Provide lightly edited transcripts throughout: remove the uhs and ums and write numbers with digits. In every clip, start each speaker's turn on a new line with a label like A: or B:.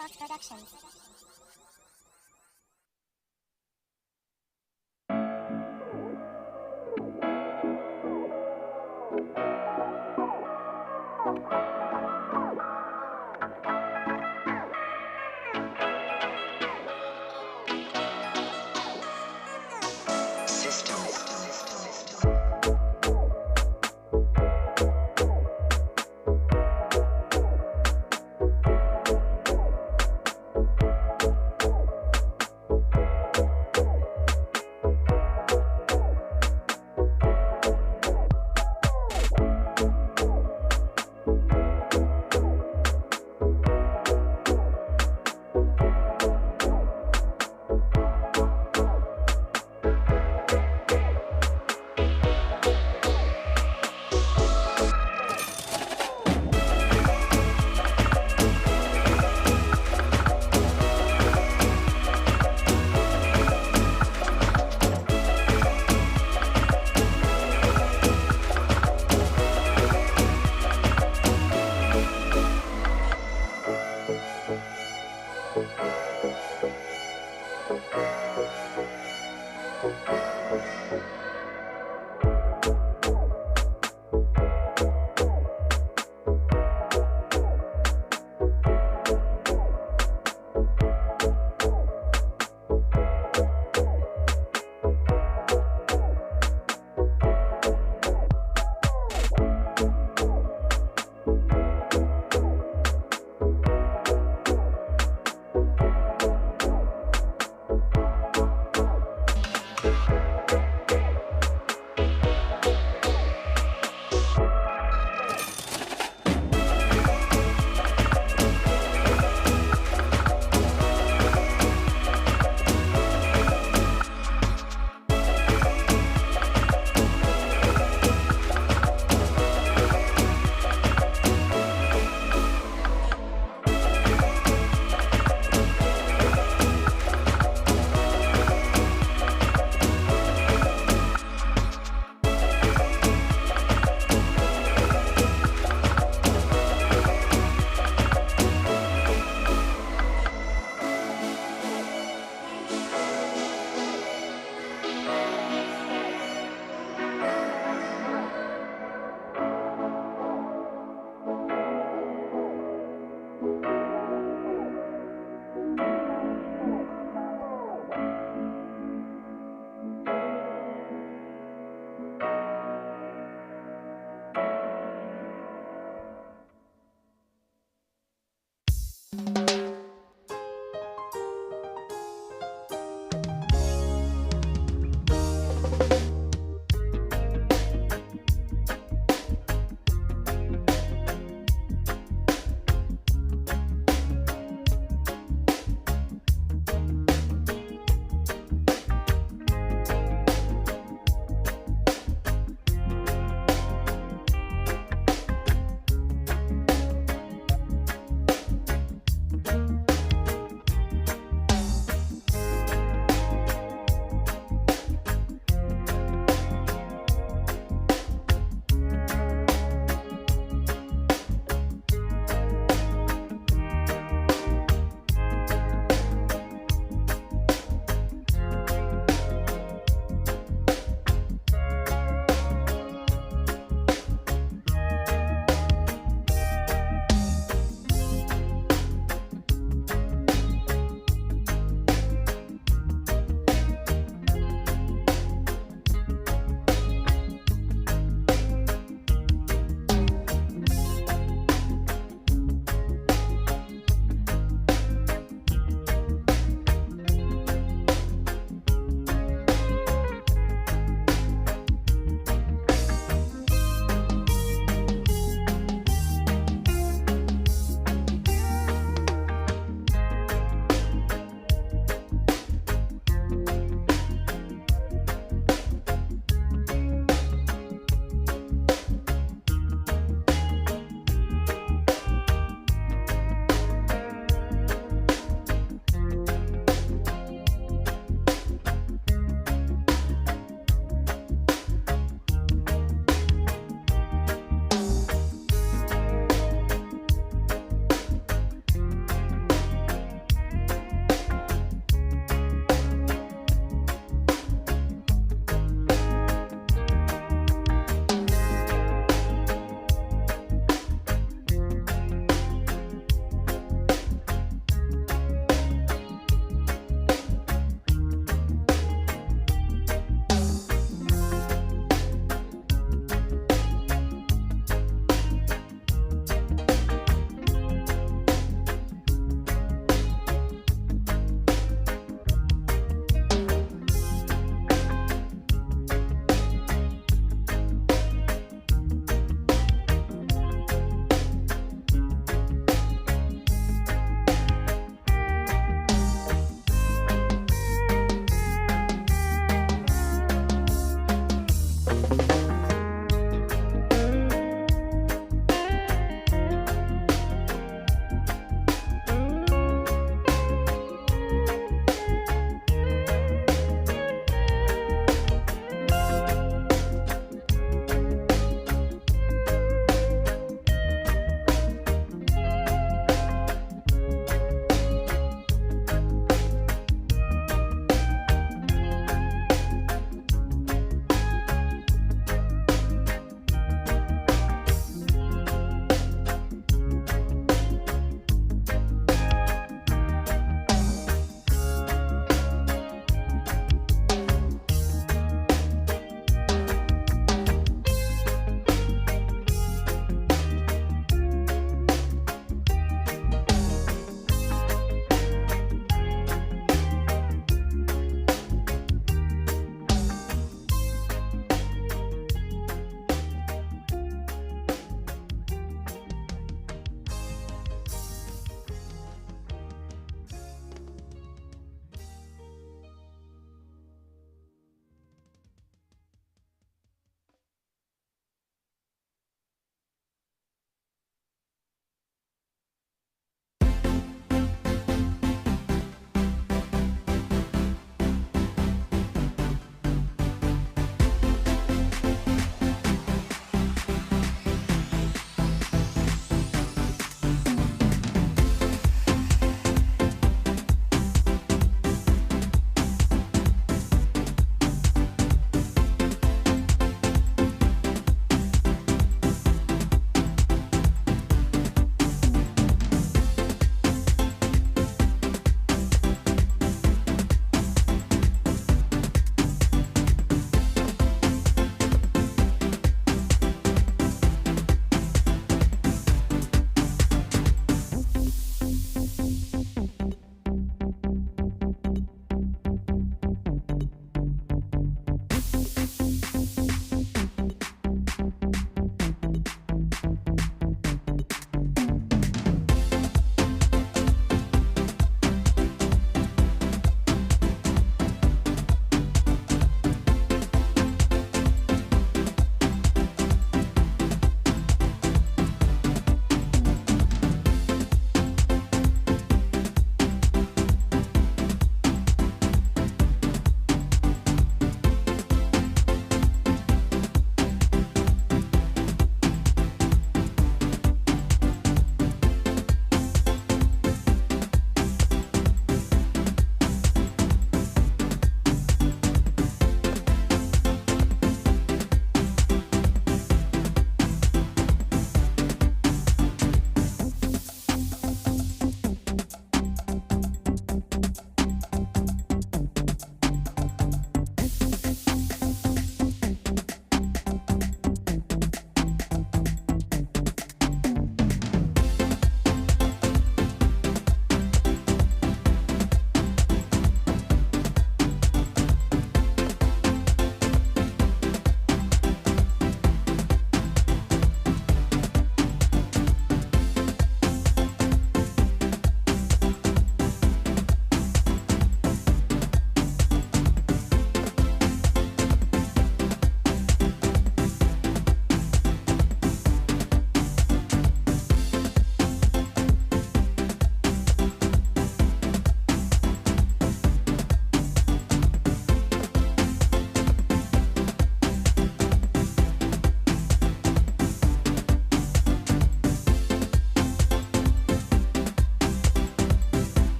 A: Productions.
B: System.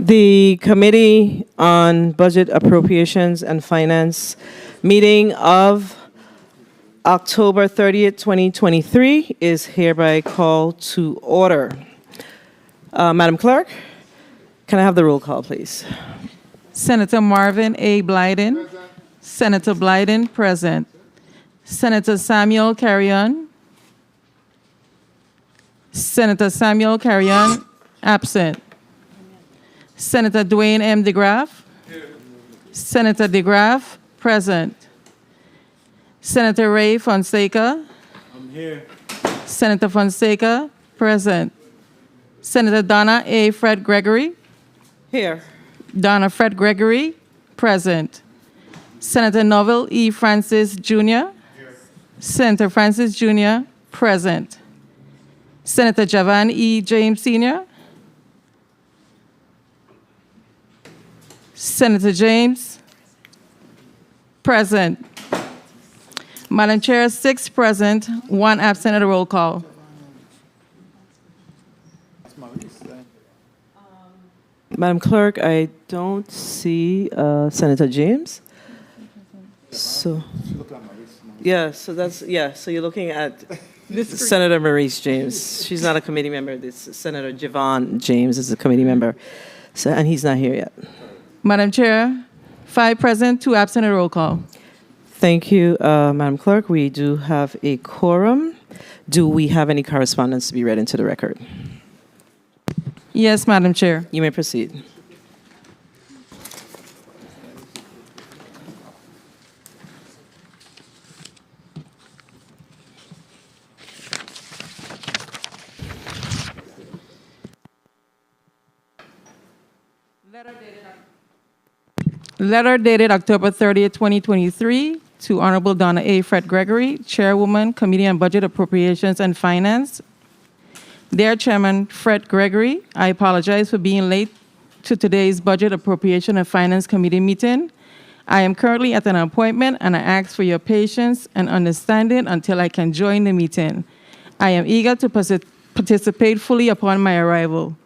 A: The Committee on Budget, Appropriations, and Finance meeting of October 30th, 2023 is hereby called to order. Madam Clerk, can I have the roll call, please?
B: Senator Marvin A. Blyden. Present. Senator Blyden, present. Senator Samuel Carrion. Senator Samuel Carrion, absent. Senator Dwayne M. DeGraff. Here. Senator DeGraff, present. Senator Ray Fonseca.
C: I'm here.
B: Senator Fonseca, present. Senator Donna A. Fred Gregory.
A: Here.
B: Donna Fred Gregory, present. Senator Novell E. Francis Jr. Here. Senator Francis Jr., present. Senator Javan E. James Sr. Senator James, present. Madam Chair, 6 present, 1 absent at a roll call.
A: Madam Clerk, I don't see Senator James. So, so you're looking at Senator Maurice James. She's not a committee member. This Senator Javon James is a committee member, and he's not here yet.
B: Madam Chair, 5 present, 2 absent at a roll call.
A: Thank you, Madam Clerk. We do have a quorum. Do we have any correspondence to be read into the record?
B: Yes, Madam Chair.
A: You may proceed.
B: Letter dated October 30th, 2023, to Honorable Donna A. Fred Gregory, Chairwoman, Committee on Budget, Appropriations, and Finance. Dear Chairman Fred Gregory, I apologize for being late to today's Budget, Appropriation, and Finance Committee meeting. I am currently at an appointment, and I ask for your patience and understanding until I can join the meeting. I am eager to participate fully upon my arrival.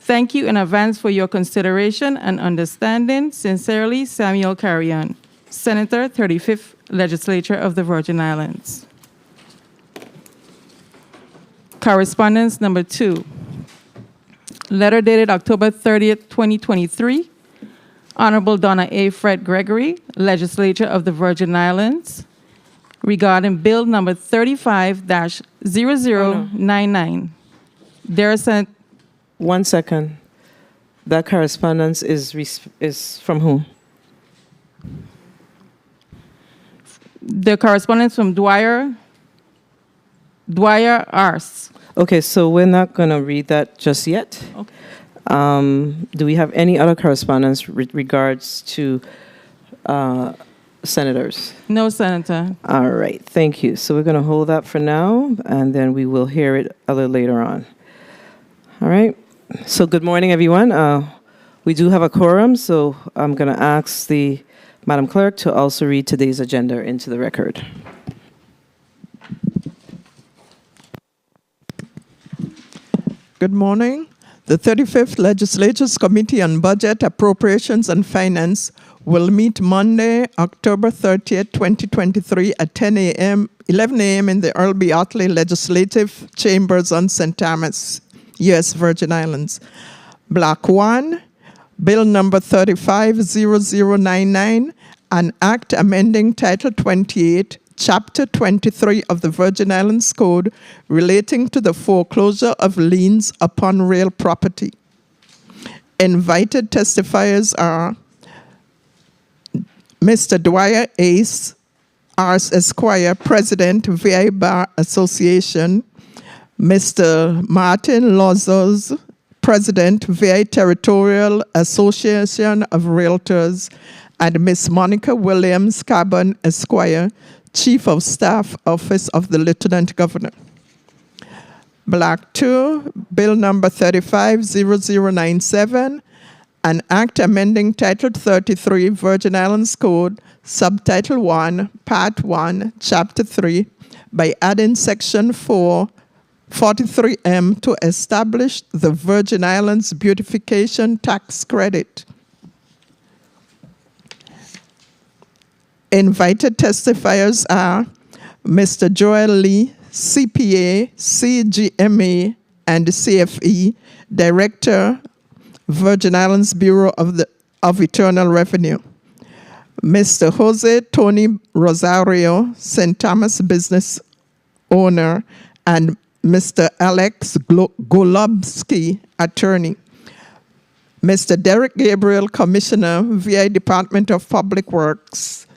B: Thank you in advance for your consideration and understanding. Sincerely, Samuel Carrion, Senator, 35th Legislature of the Virgin Islands. Correspondence number 2. Letter dated October 30th, 2023. Honorable Donna A. Fred Gregory, Legislature of the Virgin Islands, regarding Bill number 35-0099. There is a
A: 1 second. That correspondence is from whom?
B: The correspondence from Dwyer Ars.
A: Okay, so we're not going to read that just yet.
B: Okay.
A: Do we have any other correspondence with regards to senators?
B: No, Senator.
A: All right, thank you. So we're going to hold that for now, and then we will hear it a little later on. All right. So good morning, everyone. We do have a quorum, so I'm going to ask the Madam Clerk to also read today's agenda into the record.
D: Good morning. The 35th Legislature's Committee on Budget, Appropriations, and Finance will meet Monday, October 30th, 2023 at 11 a.m. in the Earle, Ottley Legislative Chambers on St. Thomas, U.S. Virgin Islands. Block 1, Bill number 35-0099, an act amending Title 28, Chapter 23 of the Virgin Islands Code relating to the foreclosure of liens upon real property. Invited testifiers are Mr. Dwyer Ace, Ars Esquire, President, VI Bar Association, Mr. Martin Lozos, President, VI Territorial Association of Realtors, and Ms. Monica Williams Carbon Esquire, Chief of Staff, Office of the Lieutenant Governor. Block 2, Bill number 35-0097, an act amending Title 33, Virgin Islands Code, Subtitle 1, Part 1, Chapter 3, by adding Section 4, 43M to establish the Virgin Islands Beautification Tax Credit. Invited testifiers are Mr. Joel Lee, CPA, CGMA, and CFE, Director, Virgin Islands Bureau of Internal Revenue. Mr. Jose Tony Rosario, St. Thomas business owner, and Mr. Alex Golubsky, attorney. Mr. Derek Gabriel, Commissioner, VI Department of Public Works,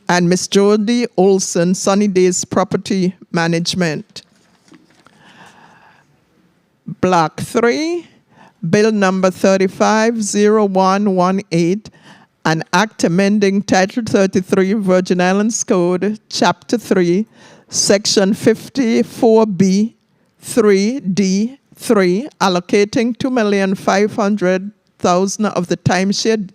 D: and Ms. Jody Olson, Sunny Days Property Management. Block 3, Bill number 350118, an act amending Title 33 Virgin Islands Code, Chapter 3, Section 54B, 3D3, allocating $2,500,000 of the timeshare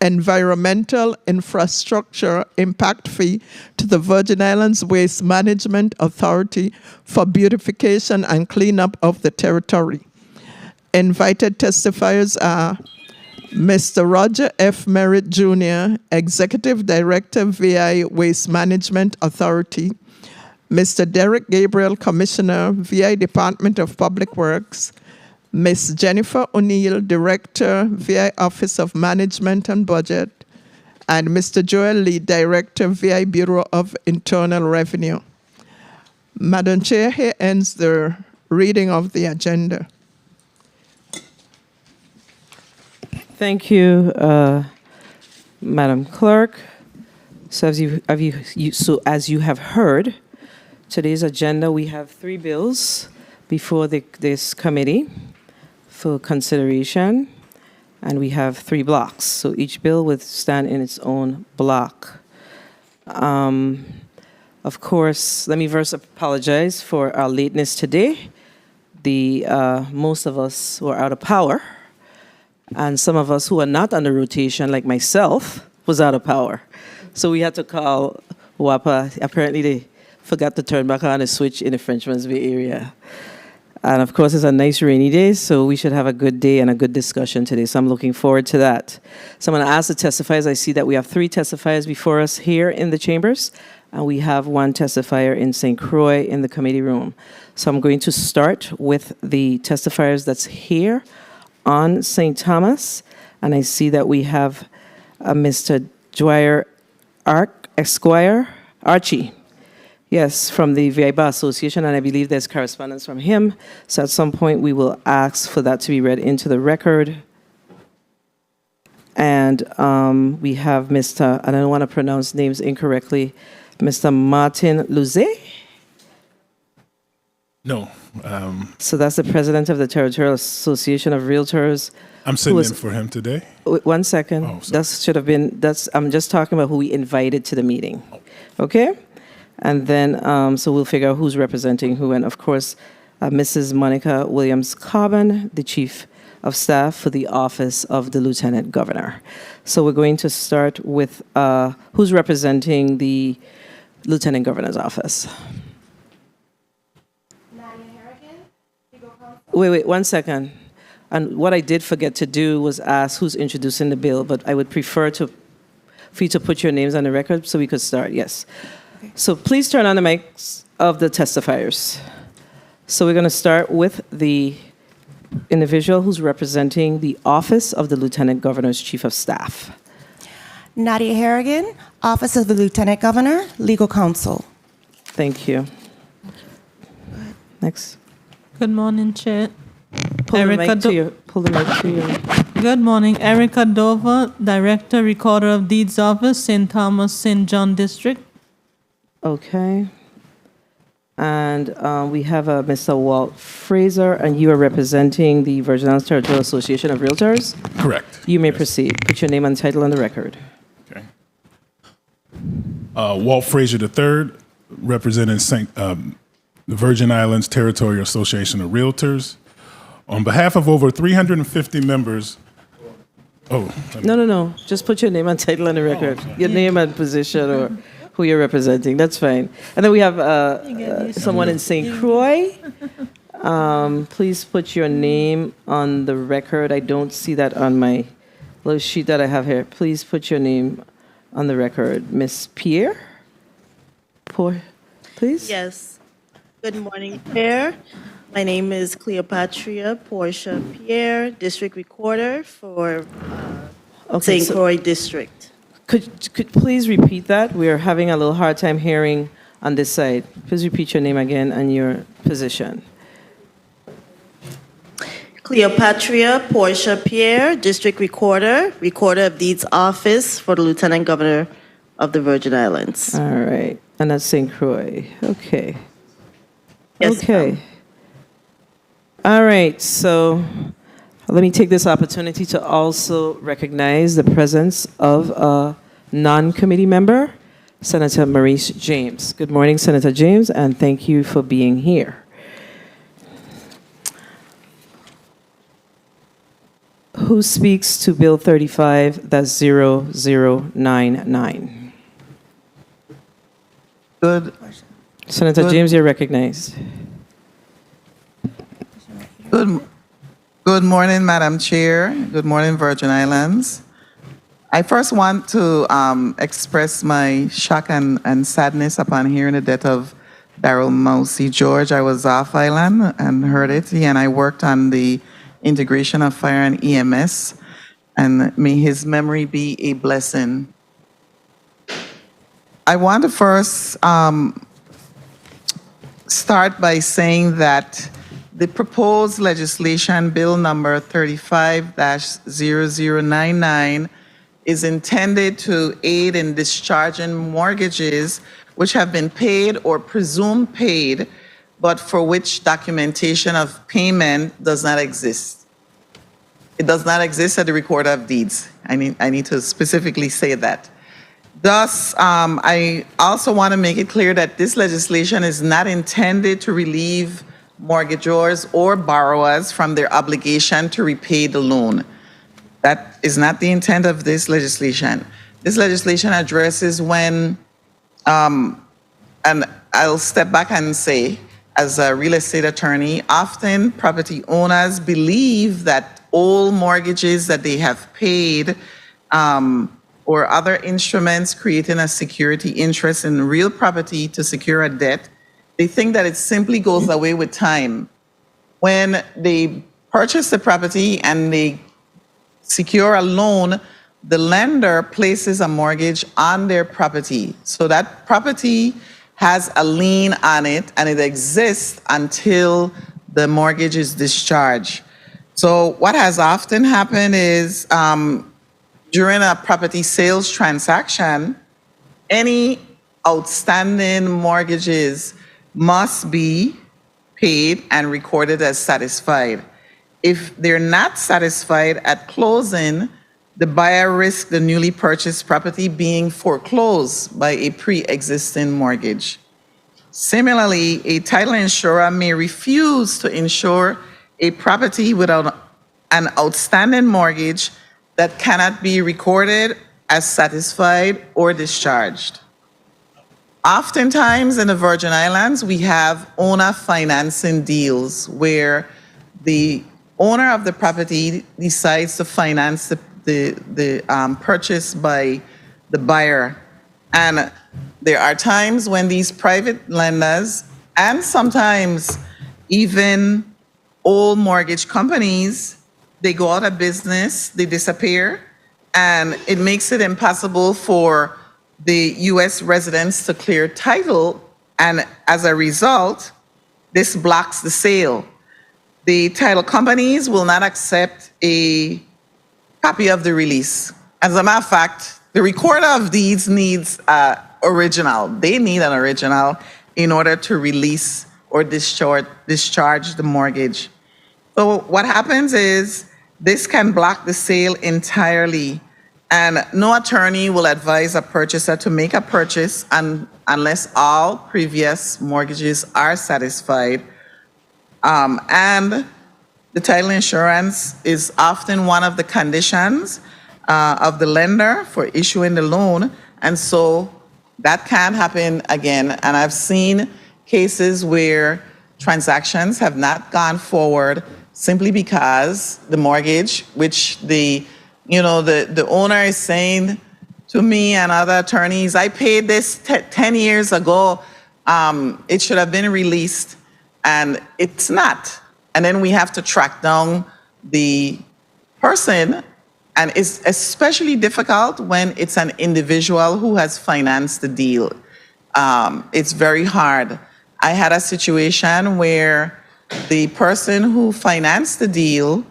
D: environmental infrastructure impact fee to the Virgin Islands Waste Management Authority for beautification and cleanup of the territory. Invited testifiers are Mr. Roger F. Merritt Jr., Executive Director, VI Waste Management Authority, Mr. Derek Gabriel, Commissioner, VI Department of Public Works, Ms. Jennifer O'Neill, Director, VI Office of Management and Budget, and Mr. Joel Lee, Director, VI Bureau of Internal Revenue. Madam Chair, here ends the reading of the agenda.
A: Thank you, Madam Clerk. So as you have heard, today's agenda, we have 3 bills before this committee for consideration, and we have 3 blocks. So each bill would stand in its own block. Of course, let me first apologize for our lateness today. Most of us were out of power, and some of us who are not under rotation, like myself, was out of power. So we had to call WAPA. Apparently they forgot to turn back on a switch in the Frenchman's Bay area. And of course, it's a nice rainy day, so we should have a good day and a good discussion today. So I'm looking forward to that. So I'm going to ask the testifiers. I see that we have 3 testifiers before us here in the chambers, and we have 1 testifier in St. Croix in the committee room. So I'm going to start with the testifiers that's here on St. Thomas, and I see that we have Mr. Dwyer Esquire Archie. Yes, from the VI Bar Association, and I believe there's correspondence from him. So at some point, we will ask for that to be read into the record. And we have Mr., and I don't want to pronounce names incorrectly, Mr. Martin Luzet?
C: No.
A: So that's the president of the Territorial Association of Realtors.
C: I'm sitting in for him today.
A: Wait, 1 second.
C: Oh, sorry.
A: That should have been, I'm just talking about who we invited to the meeting. Okay? And then, so we'll figure out who's representing who. And of course, Mrs. Monica Williams-Carbon, the Chief of Staff for the Office of the Lieutenant Governor. So we're going to start with who's representing the Lieutenant Governor's office. Wait, 1 second. And what I did forget to do was ask who's introducing the bill, but I would prefer for you to put your names on the record so we could start. Yes. So please turn on the mics of the testifiers. So we're going to start with the individual who's representing the Office of the Lieutenant Governor's Chief of Staff.
E: Nadia Harrigan, Office of the Lieutenant Governor, Legal Counsel.
A: Thank you. Next.
F: Good morning, Chair.
A: Pull the mic to you.
F: Good morning. Erica Dover, Director, Recorder of Deeds Office, St. Thomas, St. John District.
A: Okay. And we have Mr. Walt Fraser, and you are representing the Virgin Islands Territorial Association of Realtors?
C: Correct.
A: You may proceed. Put your name and title on the record.
C: Okay. Walt Fraser III, representing the Virgin Islands Territorial Association of Realtors. On behalf of over 350 members,
A: No. Just put your name and title on the record. Your name and position, or who you're representing. That's fine. And then we have someone in St. Croix. Please put your name on the record. I don't see that on my little sheet that I have here. Please put your name on the record. Miss Pierre? Please?
G: Yes. Good morning, Chair. My name is Cleopatria Portia Pierre, District Recorder for
A: Okay,
G: St.
A: so
G: Croix District.
A: could please repeat that? We are having a little hard time hearing on this side. Please repeat your name again and your position.
G: Cleopatria Portia Pierre, District Recorder, Recorder of Deeds Office for the Lieutenant Governor of the Virgin Islands.
A: All right. And that's St. Croix. Okay.
G: Yes,
A: Okay. All right. So let me take this opportunity to also recognize the presence of a non-committee member, Senator Maurice James. Good morning, Senator James, and thank you for being here. Who speaks to Bill 35-0099? Senator James, you're recognized.
H: Good morning, Madam Chair. Good morning, Virgin Islands. I first want to express my shock and sadness upon hearing the death of Darrell Mousy George. I was off island and heard it. He and I worked on the integration of fire and EMS, and may his memory be a blessing. I want to first start by saying that the proposed legislation, Bill number 35-0099, is intended to aid in discharging mortgages which have been paid or presumed paid, but for which documentation of payment does not exist. It does not exist at the Recorder of Deeds. I need to specifically say that. Thus, I also want to make it clear that this legislation is not intended to relieve mortgagors or borrowers from their obligation to repay the loan. That is not the intent of this legislation. This legislation addresses when, and I'll step back and say, as a real estate attorney, often property owners believe that all mortgages that they have paid or other instruments creating a security interest in real property to secure a debt, they think that it simply goes away with time. When they purchase the property and they secure a loan, the lender places a mortgage on their property. So that property has a lien on it and it exists until the mortgage is discharged. So what has often happened is during a property sales transaction, any outstanding mortgages must be paid and recorded as satisfied. If they're not satisfied at closing, the buyer risks the newly purchased property being foreclosed by a pre-existing mortgage. Similarly, a title insurer may refuse to insure a property without an outstanding mortgage that cannot be recorded as satisfied or discharged. Oftentimes in the Virgin Islands, we have owner financing deals where the owner of the property decides to finance the purchase by the buyer. And there are times when these private lenders and sometimes even old mortgage companies, they go out of business, they disappear, and it makes it impossible for the U.S. residents to clear title, and as a result, this blocks the sale. The title companies will not accept a copy of the release. As a matter of fact, the Recorder of Deeds needs an original. They need an original in order to release or discharge the mortgage. So what happens is this can block the sale entirely, and no attorney will advise a purchaser to make a purchase unless all previous mortgages are satisfied. And the title insurance is often one of the conditions of the lender for issuing the loan, and so That can't happen again. And I've seen cases where transactions have not gone forward simply because the mortgage, which the owner is saying to me and other attorneys, I paid this 10 years ago. It should have been released, and it's not. And then we have to track down the person, and it's especially difficult when it's an individual who has financed the deal. It's very hard. I had a situation where the person who financed the deal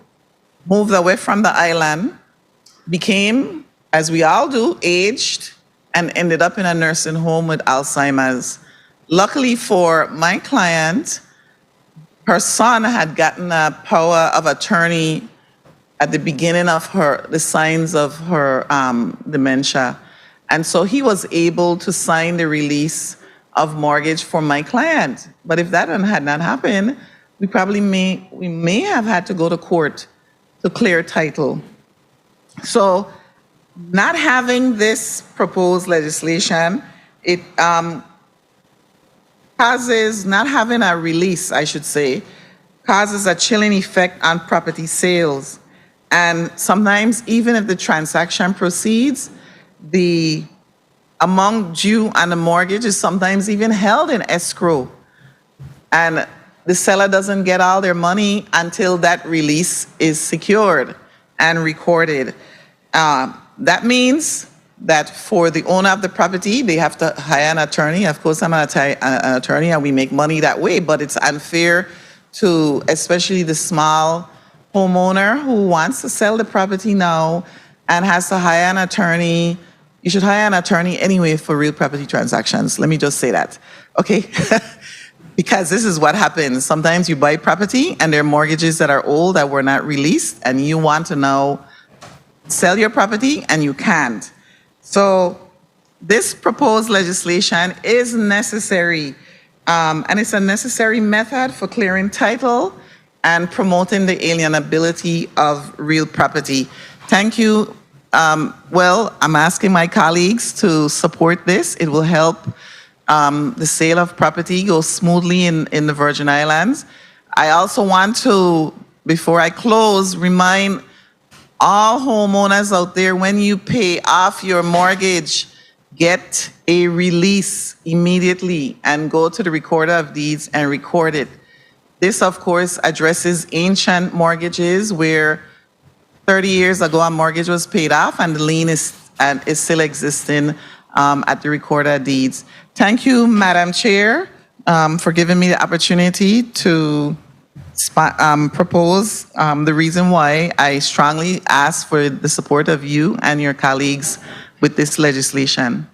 H: moved away from the island, became, as we all do, aged, and ended up in a nursing home with Alzheimer's. Luckily for my client, her son had gotten a power of attorney at the beginning of the signs of her dementia. And so he was able to sign the release of mortgage for my client. But if that had not happened, we may have had to go to court to clear title. So not having this proposed legislation, it causes, not having a release, I should say, causes a chilling effect on property sales. And sometimes, even if the transaction proceeds, the amount due on the mortgage is sometimes even held in escrow. And the seller doesn't get all their money until that release is secured and recorded. That means that for the owner of the property, they have to hire an attorney. Of course, I'm an attorney and we make money that way, but it's unfair to especially the small homeowner who wants to sell the property now and has to hire an attorney. You should hire an attorney anyway for real property transactions. Let me just say that, okay? Because this is what happens. Sometimes you buy property and there are mortgages that are old that were not released, and you want to now sell your property and you can't. So this proposed legislation is necessary, and it's a necessary method for clearing title and promoting the alienability of real property. Thank you. Well, I'm asking my colleagues to support this. It will help the sale of property go smoothly in the Virgin Islands. I also want to, before I close, remind all homeowners out there, when you pay off your mortgage, get a release immediately and go to the recorder of deeds and record it. This, of course, addresses ancient mortgages where 30 years ago a mortgage was paid off and the lien is still existing at the recorder of deeds. Thank you, Madam Chair, for giving me the opportunity to propose the reason why I strongly ask for the support of you and your colleagues with this legislation.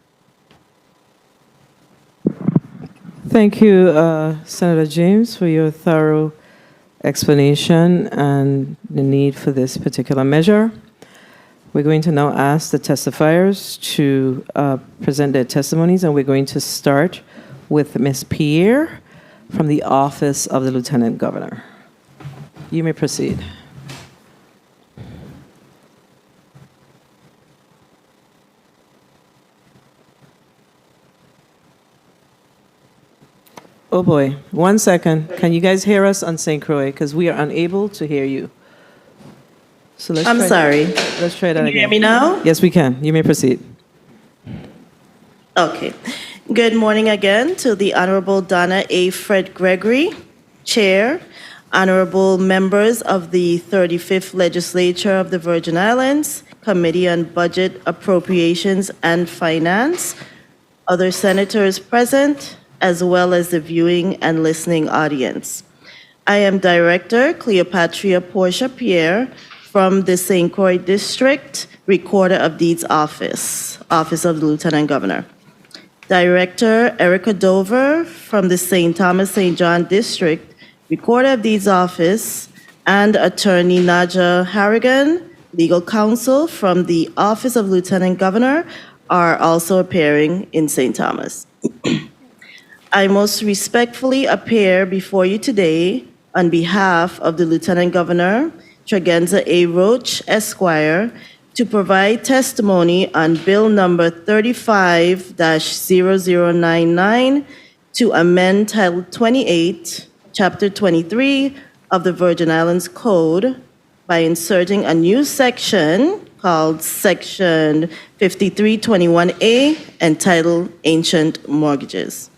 A: Thank you, Senator James, for your thorough explanation and the need for this particular measure. We're going to now ask the testifiers to present their testimonies, and we're going to start with Ms. Pierre from the Office of the Lieutenant Governor. You may proceed. Oh boy, 1 second. Can you guys hear us on St. Croix? Because we are unable to hear you. So let's
G: I'm sorry.
A: Let's try that again.
G: Can you hear me now?
A: Yes, we can. You may proceed.
G: Okay. Good morning again to the Honorable Donna A. Fred Gregory, Chair, honorable members of the 35th Legislature of the Virgin Islands, Committee on Budget, Appropriations, and Finance, other senators present, as well as the viewing and listening audience. I am Director Cleopatria Portia Pierre from the St. Croix District Recorder of Deeds Office, Office of the Lieutenant Governor. Director Erica Dover from the St. Thomas St. John District Recorder of Deeds Office, and Attorney Naja Harrigan, Legal Counsel from the Office of Lieutenant Governor, are also appearing in St. Thomas. I most respectfully appear before you today on behalf of the Lieutenant Governor, Tregenza A. Roach, Esquire, to provide testimony on Bill Number 35-0099 to amend Title 28, Chapter 23 of the Virgin Islands Code by inserting a new section called Section 5321A entitled Ancient Mortgages.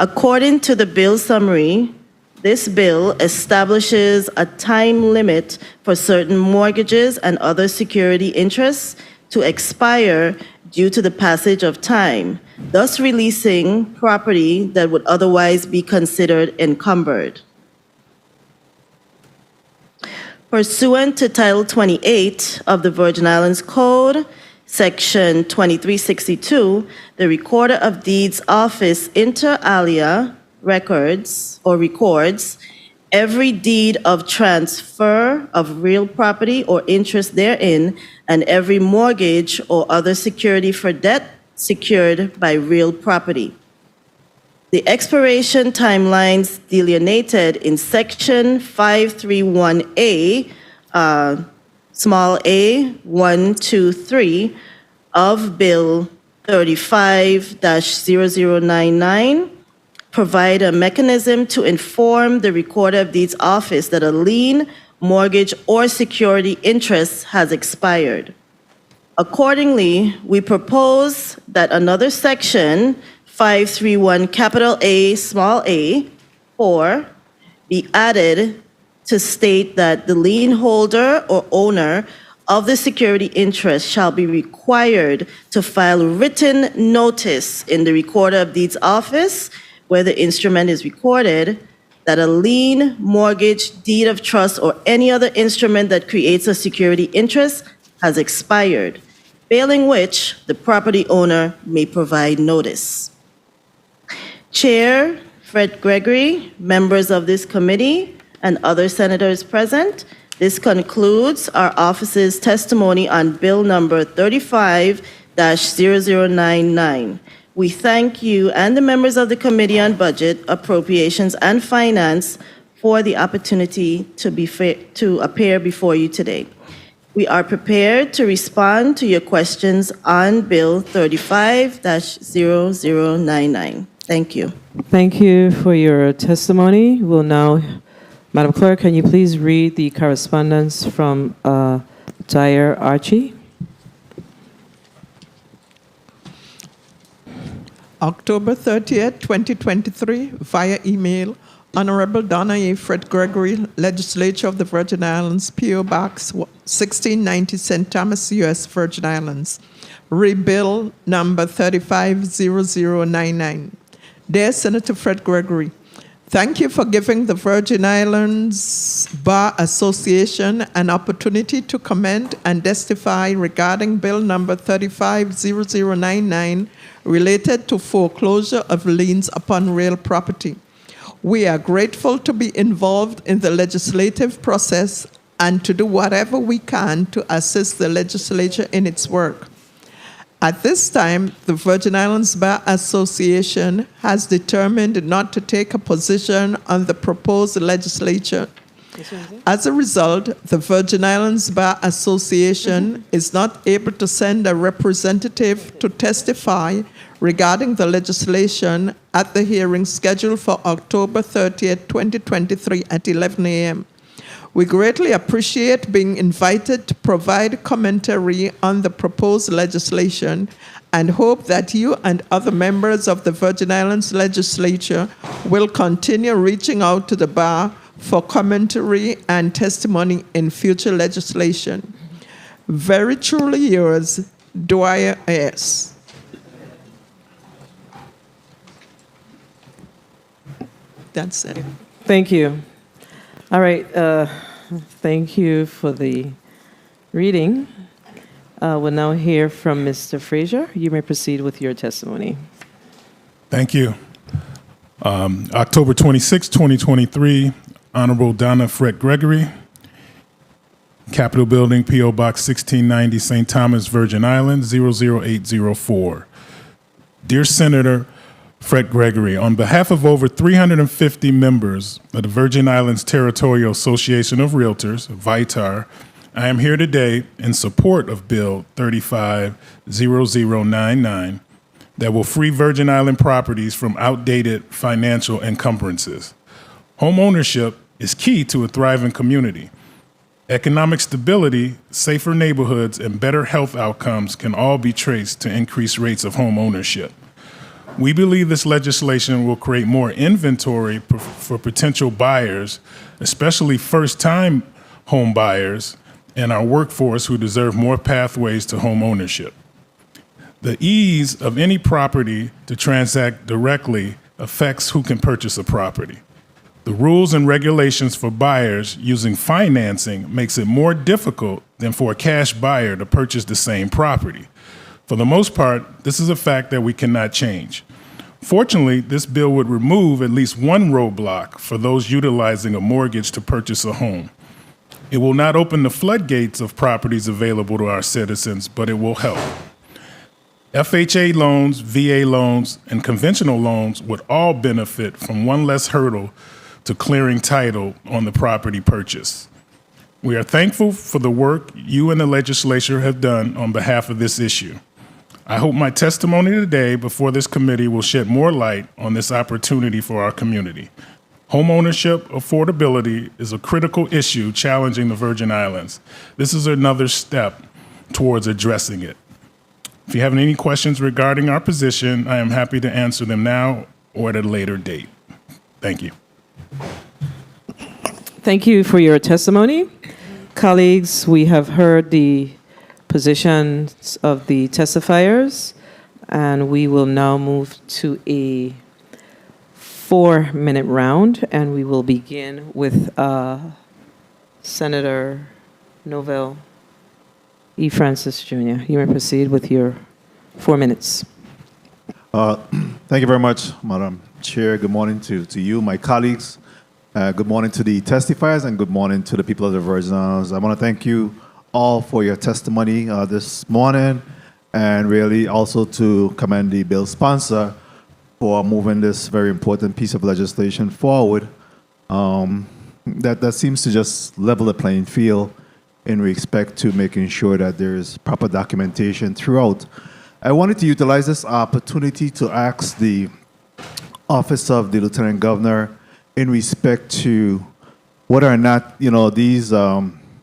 G: According to the bill summary, this bill establishes a time limit for certain mortgages and other security interests to expire due to the passage of time, thus releasing property that would otherwise be considered encumbered. Pursuant to Title 28 of the Virgin Islands Code, Section 2362, the Recorder of Deeds Office inter alia records every deed of transfer of real property or interest therein and every mortgage or other security for debt secured by real property. The expiration timelines delineated in Section 531A, small a, 1, 2, 3 of Bill 35-0099 provide a mechanism to inform the Recorder of Deeds Office that a lien, mortgage, or security interest has expired. Accordingly, we propose that another section, 531 capital A, small a, 4, be added to state that the lien holder or owner of the security interest shall be required to file written notice in the Recorder of Deeds Office where the instrument is recorded that a lien, mortgage, deed of trust, or any other instrument that creates a security interest has expired, failing which the property owner may provide notice. Chair Fred Gregory, members of this committee, and other senators present, this concludes our office's testimony on Bill number 35-0099. We thank you and the members of the Committee on Budget, Appropriations, and Finance for the opportunity to appear before you today. We are prepared to respond to your questions on Bill 35-0099. Thank you.
A: Thank you for your testimony. We'll now, Madam Clerk, can you please read the correspondence from Dyer Archie?
D: October 30th, 2023, via email, Honorable Donna A. Fred Gregory, Legislature of the Virgin Islands, P.O. Box 1690, St. Thomas, U.S., Virgin Islands. Rebill number 350099. Dear Senator Fred Gregory, thank you for giving the Virgin Islands Bar Association an opportunity to comment and testify regarding Bill number 350099 related to foreclosure of liens upon real property. We are grateful to be involved in the legislative process and to do whatever we can to assist the legislature in its work. At this time, the Virgin Islands Bar Association has determined not to take a position on the proposed legislation. As a result, the Virgin Islands Bar Association is not able to send a representative to testify regarding the legislation at the hearing scheduled for October 30th, 2023 at 11 a.m. We greatly appreciate being invited to provide commentary on the proposed legislation and hope that you and other members of the Virgin Islands Legislature will continue reaching out to the bar for commentary and testimony in future legislation. Very truly yours, Dwyer S. That's it.
A: Thank you. All right. Thank you for the reading. We'll now hear from Mr. Frazier. You may proceed with your testimony.
C: Thank you. October 26, 2023, Honorable Donna Fred Gregory, Capitol Building, P.O. Box 1690, St. Thomas, Virgin Islands, 00804. Dear Senator Fred Gregory, on behalf of over 350 members of the Virgin Islands Territorial Association of Realtors, VITAR, I am here today in support of Bill 350099 that will free Virgin Island properties from outdated financial encumbrances. Home ownership is key to a thriving community. Economic stability, safer neighborhoods, and better health outcomes can all be traced to increased rates of home ownership. We believe this legislation will create more inventory for potential buyers, especially first-time home buyers, and our workforce who deserve more pathways to home ownership. The ease of any property to transact directly affects who can purchase a property. The rules and regulations for buyers using financing makes it more difficult than for a cash buyer to purchase the same property. For the most part, this is a fact that we cannot change. Fortunately, this bill would remove at least one roadblock for those utilizing a mortgage to purchase a home. It will not open the floodgates of properties available to our citizens, but it will help. FHA loans, VA loans, and conventional loans would all benefit from one less hurdle to clearing title on the property purchase. We are thankful for the work you and the legislature have done on behalf of this issue. I hope my testimony today before this committee will shed more light on this opportunity for our community. Homeownership affordability is a critical issue challenging the Virgin Islands. This is another step towards addressing it. If you have any questions regarding our position, I am happy to answer them now or at a later date. Thank you.
A: Thank you for your testimony. Colleagues, we have heard the positions of the testifiers, and we will now move to a 4-minute round, and we will begin with Senator Novell E. Francis Jr. You may proceed with your 4 minutes.
I: Thank you very much, Madam Chair. Good morning to you, my colleagues. Good morning to the testifiers, and good morning to the people of the Virgin Islands. I want to thank you all for your testimony this morning, and really also to commend the bill sponsor for moving this very important piece of legislation forward that seems to just level the playing field in respect to making sure that there is proper documentation throughout. I wanted to utilize this opportunity to ask the Office of the Lieutenant Governor in respect to whether or not, these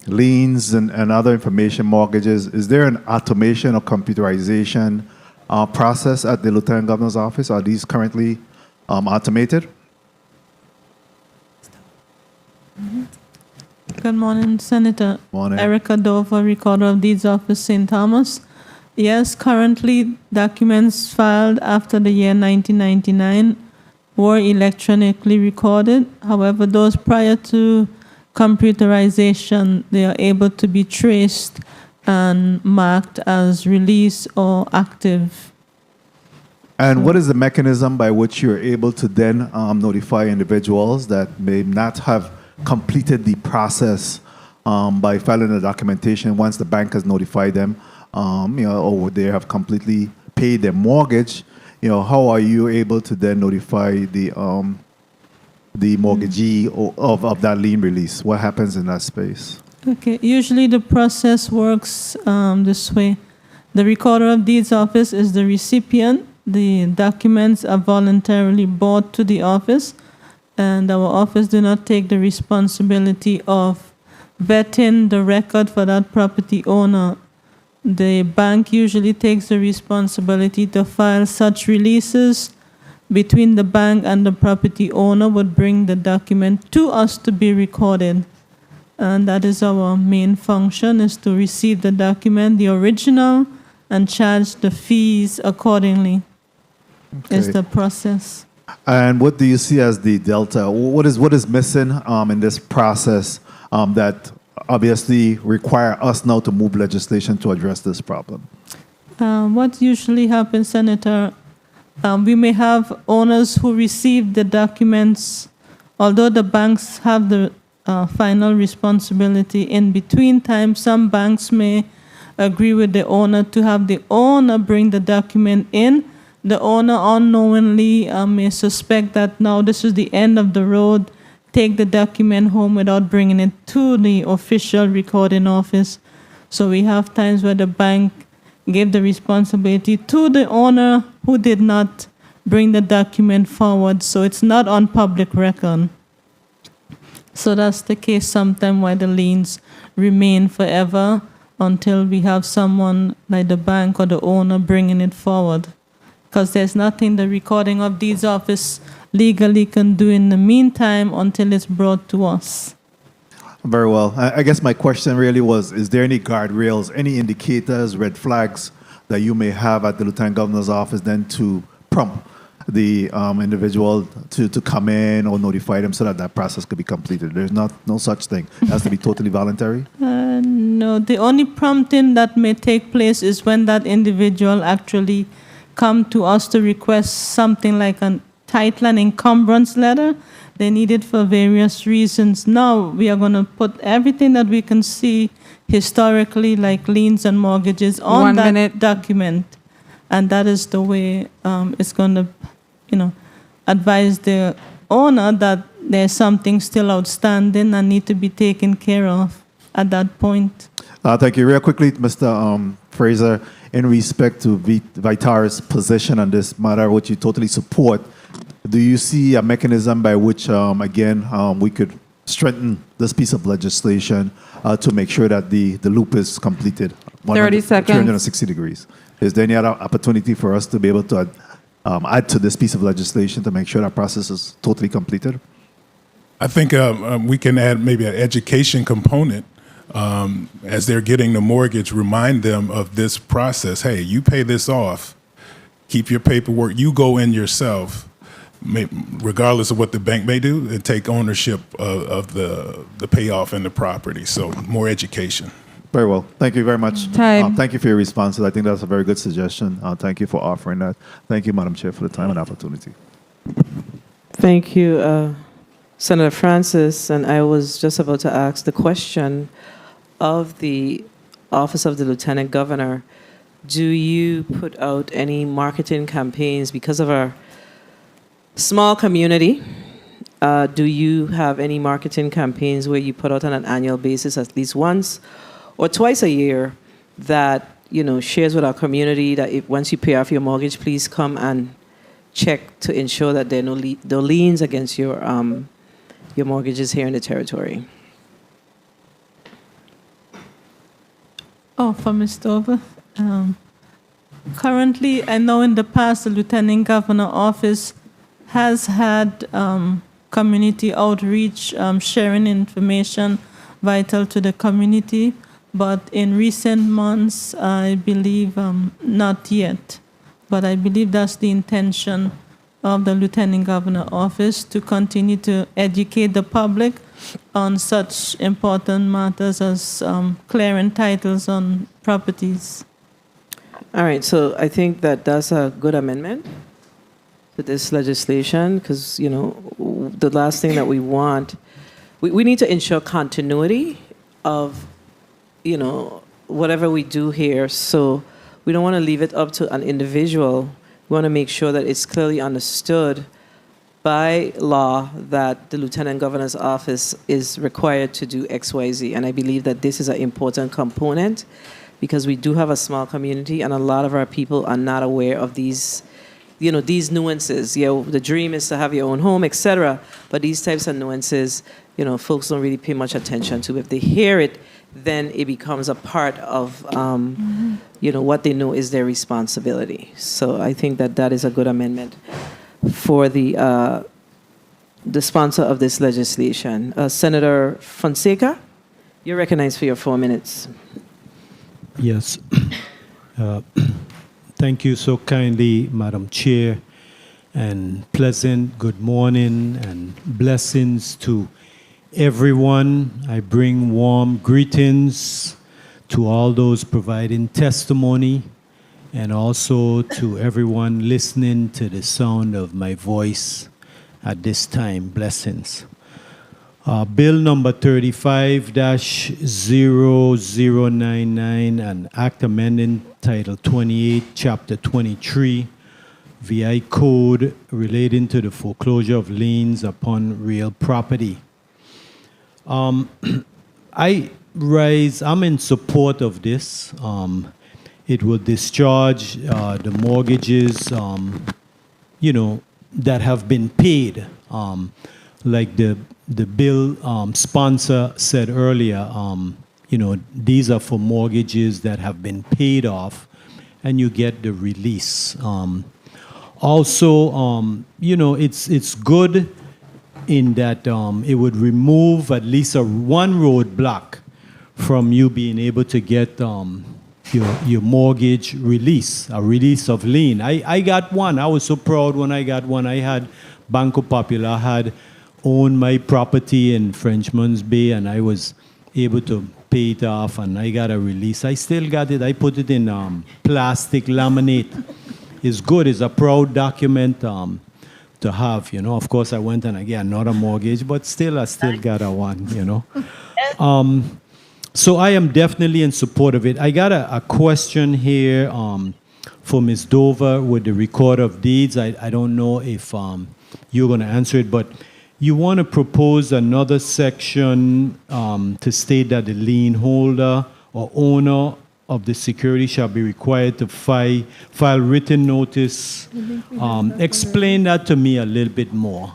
I: liens and other information mortgages, is there an automation or computerization process at the Lieutenant Governor's office? Are these currently automated?
F: Good morning, Senator.
I: Morning.
F: Erica Dover, Recorder of Deeds Office, St. Thomas. Yes, currently documents filed after the year 1999 were electronically recorded. However, those prior to computerization, they are able to be traced and marked as release or active.
I: And what is the mechanism by which you're able to then notify individuals that may not have completed the process by filing the documentation once the bank has notified them, or they have completely paid their mortgage? How are you able to then notify the mortgagee of that lien release? What happens in that space?
F: Okay, usually the process works this way. The Recorder of Deeds Office is the recipient. The documents are voluntarily brought to the office, and our office do not take the responsibility of vetting the record for that property owner. The bank usually takes the responsibility to file such releases between the bank and the property owner, would bring the document to us to be recorded. And that is our main function, is to receive the document, the original, and charge the fees accordingly.
I: Okay.
F: Is the process.
I: And what do you see as the delta? What is missing in this process that obviously require us now to move legislation to address this problem?
F: What usually happens, Senator, we may have owners who receive the documents, although the banks have the final responsibility. In between time, some banks may agree with the owner to have the owner bring the document in. The owner unknowingly may suspect that now this is the end of the road, take the document home without bringing it to the official recording office. So we have times where the bank gave the responsibility to the owner who did not bring the document forward, so it's not on public record. So that's the case sometimes why the liens remain forever until we have someone like the bank or the owner bringing it forward. Because there's nothing the recording of deeds office legally can do in the meantime until it's brought to us.
I: Very well. I guess my question really was, is there any guardrails, any indicators, red flags that you may have at the Lieutenant Governor's office then to prompt the individual to come in or notify them so that that process could be completed? There's no such thing. It has to be totally voluntary?
F: No, the only prompting that may take place is when that individual actually come to us to request something like a title and encumbrance letter. They need it for various reasons. Now we are going to put everything that we can see historically, like liens and mortgages, on that document. And that is the way it's going to, advise the owner that there's something still outstanding and need to be taken care of at that point.
I: Thank you. Real quickly, Mr. Fraser, in respect to Vitara's position on this matter, which you totally support, do you see a mechanism by which, we could strengthen this piece of legislation to make sure that the loop is completed?
B: 30 seconds.
I: 360 degrees. Is there any other opportunity for us to be able to add to this piece of legislation to make sure that process is totally completed?
C: I think we can add maybe an education component. As they're getting the mortgage, remind them of this process. Hey, you pay this off, keep your paperwork, you go in yourself, regardless of what the bank may do, and take ownership of the payoff and the property. So more education.
I: Very well. Thank you very much.
B: Time.
I: Thank you for your responses. I think that's a very good suggestion. Thank you for offering that. Thank you, Madam Chair, for the time and opportunity.
A: Thank you, Senator Francis. And I was just about to ask the question of the Office of the Lieutenant Governor. Do you put out any marketing campaigns because of our small community? Do you have any marketing campaigns where you put out on an annual basis at least once or twice a year that, shares with our community that if once you pay off your mortgage, please come and check to ensure that there are no liens against your mortgages here in the territory?
F: Oh, for Mr. Over. Currently, I know in the past the Lieutenant Governor office has had community outreach, sharing information vital to the community, but in recent months, I believe not yet. But I believe that's the intention of the Lieutenant Governor office, to continue to educate the public on such important matters as clearing titles on properties.
A: All right, so I think that that's a good amendment to this legislation because, the last thing that we want, we need to ensure continuity of, whatever we do here. So we don't want to leave it up to an individual. We want to make sure that it's clearly understood by law that the Lieutenant Governor's office is required to do X, Y, Z. And I believe that this is an important component because we do have a small community and a lot of our people are not aware of these, these nuances. The dream is to have your own home, etc. But these types of nuances, folks don't really pay much attention to. If they hear it, then it becomes a part of, what they know is their responsibility. So I think that is a good amendment for the sponsor of this legislation. Senator Fonseca, you're recognized for your 4 minutes.
J: Yes. Thank you so kindly, Madam Chair, and pleasant good morning and blessings to everyone. I bring warm greetings to all those providing testimony and also to everyone listening to the sound of my voice at this time. Blessings. Bill number 35-0099, an act amending Title 28, Chapter 23, VI Code relating to the foreclosure of liens upon real property. I'm in support of this. It will discharge the mortgages, that have been paid. Like the bill sponsor said earlier, these are for mortgages that have been paid off, and you get the release. Also, it's good in that it would remove at least one roadblock from you being able to get your mortgage release, a release of lien. I got one. I was so proud when I got one. I had Banco Popular, had owned my property in Frenchman's Bay, and I was able to pay it off, and I got a release. I still got it. I put it in plastic laminate. It's good. It's a proud document to have, Of course, I went and I got another mortgage, but still, I still got a one, So I am definitely in support of it. I got a question here for Ms. Dover with the record of deeds. I don't know if you're going to answer it, but you want to propose another section to state that the lien holder or owner of the security shall be required to file written notice. Explain that to me a little bit more.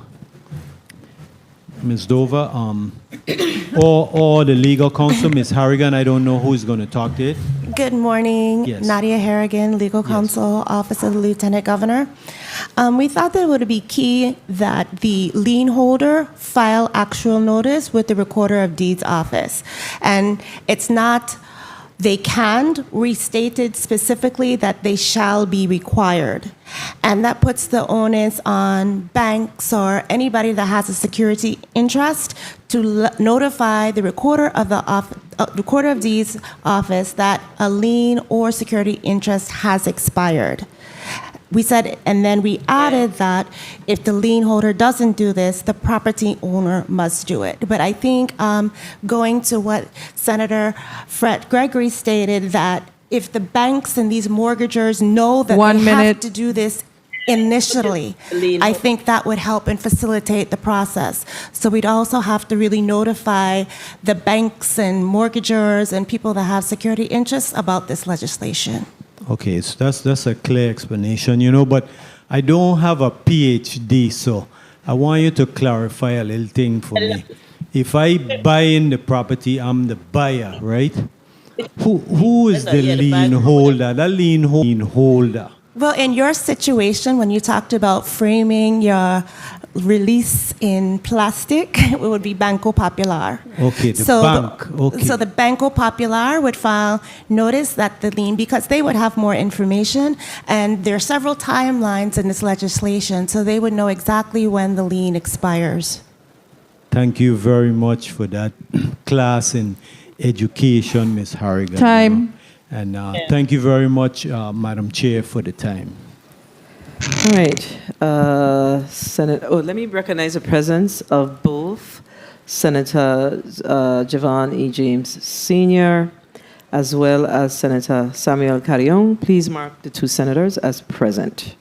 J: Ms. Dover, or the legal counsel, Ms. Harrigan, I don't know who's going to talk to it.
E: Good morning,
J: Yes.
E: Nadia Harrigan, Legal Counsel, Office of the Lieutenant Governor. We thought that it would be key that the lien holder file actual notice with the Recorder of Deeds office. And it's not they can, restated specifically that they shall be required. And that puts the onus on banks or anybody that has a security interest to notify the Recorder of Deeds office that a lien or security interest has expired. We said, and then we added that if the lien holder doesn't do this, the property owner must do it. But I think going to what Senator Fred Gregory stated, that if the banks and these mortgagors know that they have to do this initially, I think that would help and facilitate the process. So we'd also have to really notify the banks and mortgagors and people that have security interests about this legislation.
J: Okay, so that's a clear explanation, but I don't have a PhD, so I want you to clarify a little thing for me. If I buy in the property, I'm the buyer, right? Who is the lien holder? The lien holder.
E: Well, in your situation, when you talked about framing your release in plastic, it would be Banco Popular.
J: Okay, bank. Okay.
E: So the Banco Popular would file notice that the lien, because they would have more information, and there are several timelines in this legislation, so they would know exactly when the lien expires.
J: Thank you very much for that class in education, Ms. Harrigan.
B: Time.
J: And thank you very much, Madam Chair, for the time.
A: All right. Let me recognize the presence of both Senator Javon E. James Sr. as well as Senator Samuel Carrion. Please mark the two senators as present.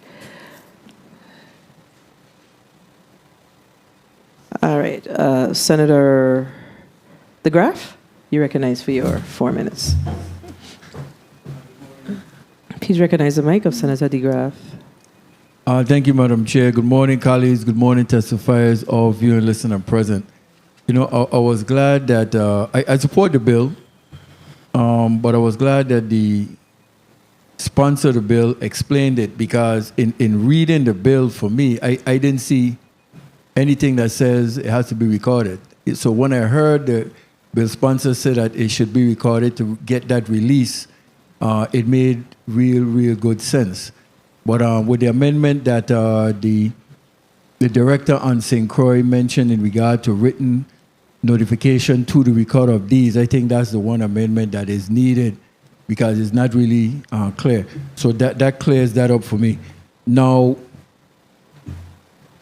A: All right. Senator DeGraff, you recognize for your 4 minutes. Please recognize the mic of Senator DeGraff.
K: Thank you, Madam Chair. Good morning, colleagues. Good morning, testifiers, all viewers, listeners, and present. I was glad that I support the bill, but I was glad that the sponsor of the bill explained it, because in reading the bill, for me, I didn't see anything that says it has to be recorded. So when I heard the bill sponsor say that it should be recorded to get that release, it made real good sense. But with the amendment that the director on St. Croix mentioned in regard to written notification to the record of deeds, I think that's the one amendment that is needed, because it's not really clear. So that clears that up for me. Now,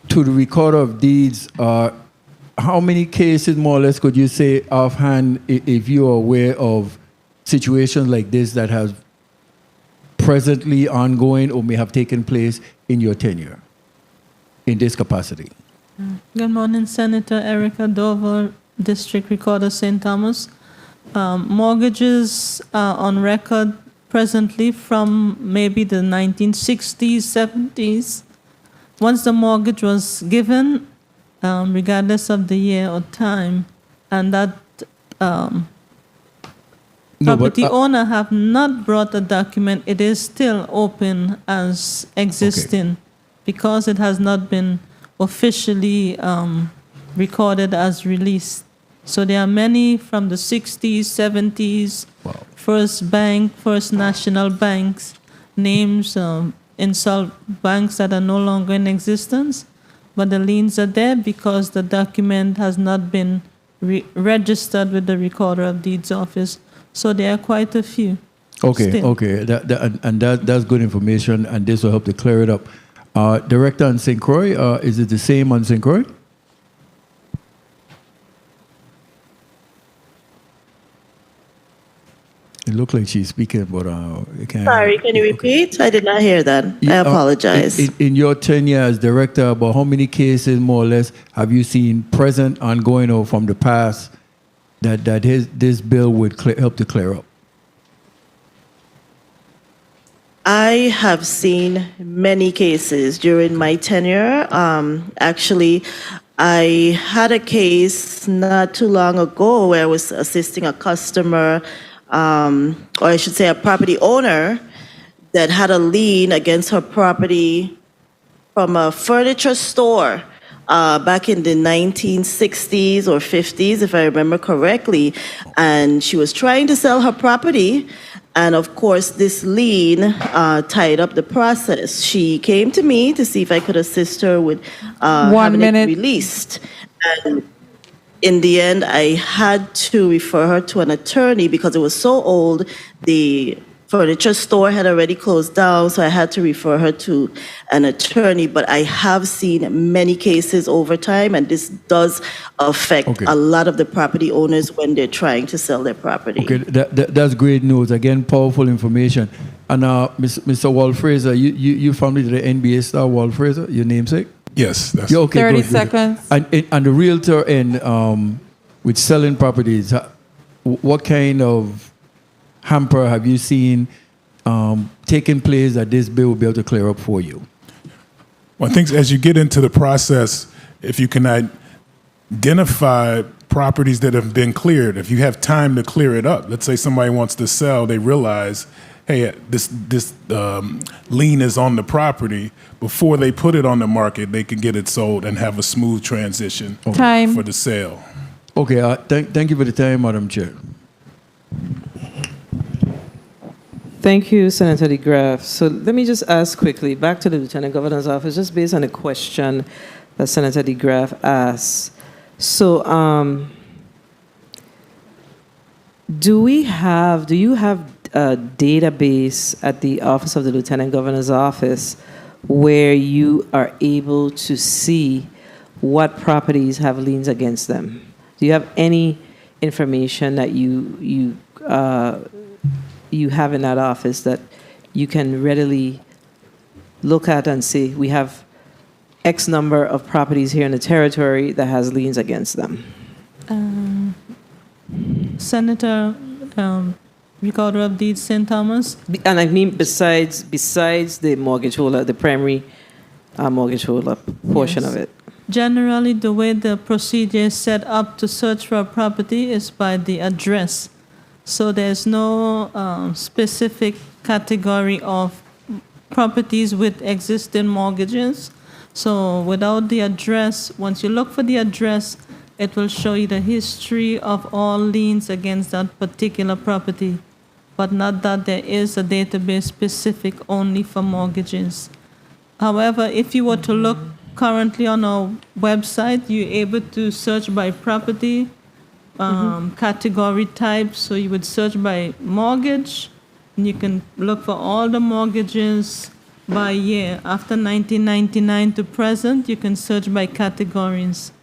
K: to the record of deeds, how many cases, more or less, could you say offhand, if you are aware of situations like this that have presently ongoing or may have taken place in your tenure in this capacity?
F: Good morning, Senator Erica Dover, District Recorder St. Thomas. Mortgages are on record presently from maybe the 1960s, 70s. Once the mortgage was given, regardless of the year or time, and that property owner have not brought a document, it is still open as existing because it has not been officially recorded as released. So there are many from the 60s, 70s, First Bank, First National Banks, names in banks that are no longer in existence, but the liens are there because the document has not been registered with the Recorder of Deeds office. So there are quite a few.
K: Okay,
F: still.
K: okay. That's good information, and this will help to clear it up. Director on St. Croix, is it the same on St. Croix? It looked like she's speaking, but you can't.
G: Sorry, can you repeat? I did not hear that. I apologize.
K: In your tenure as director, about how many cases, more or less, have you seen present, ongoing, or from the past that this bill would help to clear up?
G: I have seen many cases during my tenure. Actually, I had a case not too long ago where I was assisting a customer, or I should say a property owner, that had a lien against her property from a furniture store back in the 1960s or 50s, if I remember correctly. And she was trying to sell her property. And of course, this lien tied up the process. She came to me to see if I could assist her with having it released. And in the end, I had to refer her to an attorney because it was so old. The furniture store had already closed down, so I had to refer her to an attorney. But I have seen many cases over time, and this does affect a lot of the property owners when they're trying to sell their property.
K: Okay, that's great news. Again, powerful information. And Mr. Walt Fraser, you familiar with the NBA star Walt Fraser, your namesake?
C: Yes. That's
K: Okay,
B: 30
K: good.
B: seconds.
K: And the realtor and with selling properties, what kind of hamper have you seen taking place that this bill will be able to clear up for you?
C: Well, I think as you get into the process, if you can identify properties that have been cleared, if you have time to clear it up, let's say somebody wants to sell, they realize, hey, this lien is on the property. Before they put it on the market, they can get it sold and have a smooth transition for the sale.
K: Okay, thank you for the time, Madam Chair.
A: Thank you, Senator DeGraff. So let me just ask quickly, back to the Lieutenant Governor's office, just based on a question that Senator DeGraff asked. So do you have a database at the Office of the Lieutenant Governor's office where you are able to see what properties have liens against them? Do you have any information that you have in that office that you can readily look at and say, we have X number of properties here in the territory that has liens against them?
F: Senator, Recorder of Deeds St. Thomas.
A: And I mean besides the mortgage holder, the primary mortgage holder portion of it.
F: Generally, the way the procedure is set up to search for a property is by the address. So there's no specific category of properties with existing mortgages. So without the address, once you look for the address, it will show you the history of all liens against that particular property, but not that there is a database specific only for mortgages. However, if you were to look currently on our website, you're able to search by property, category type. So you would search by mortgage, and you can look for all the mortgages by year. After 1999 to present, you can search by categories.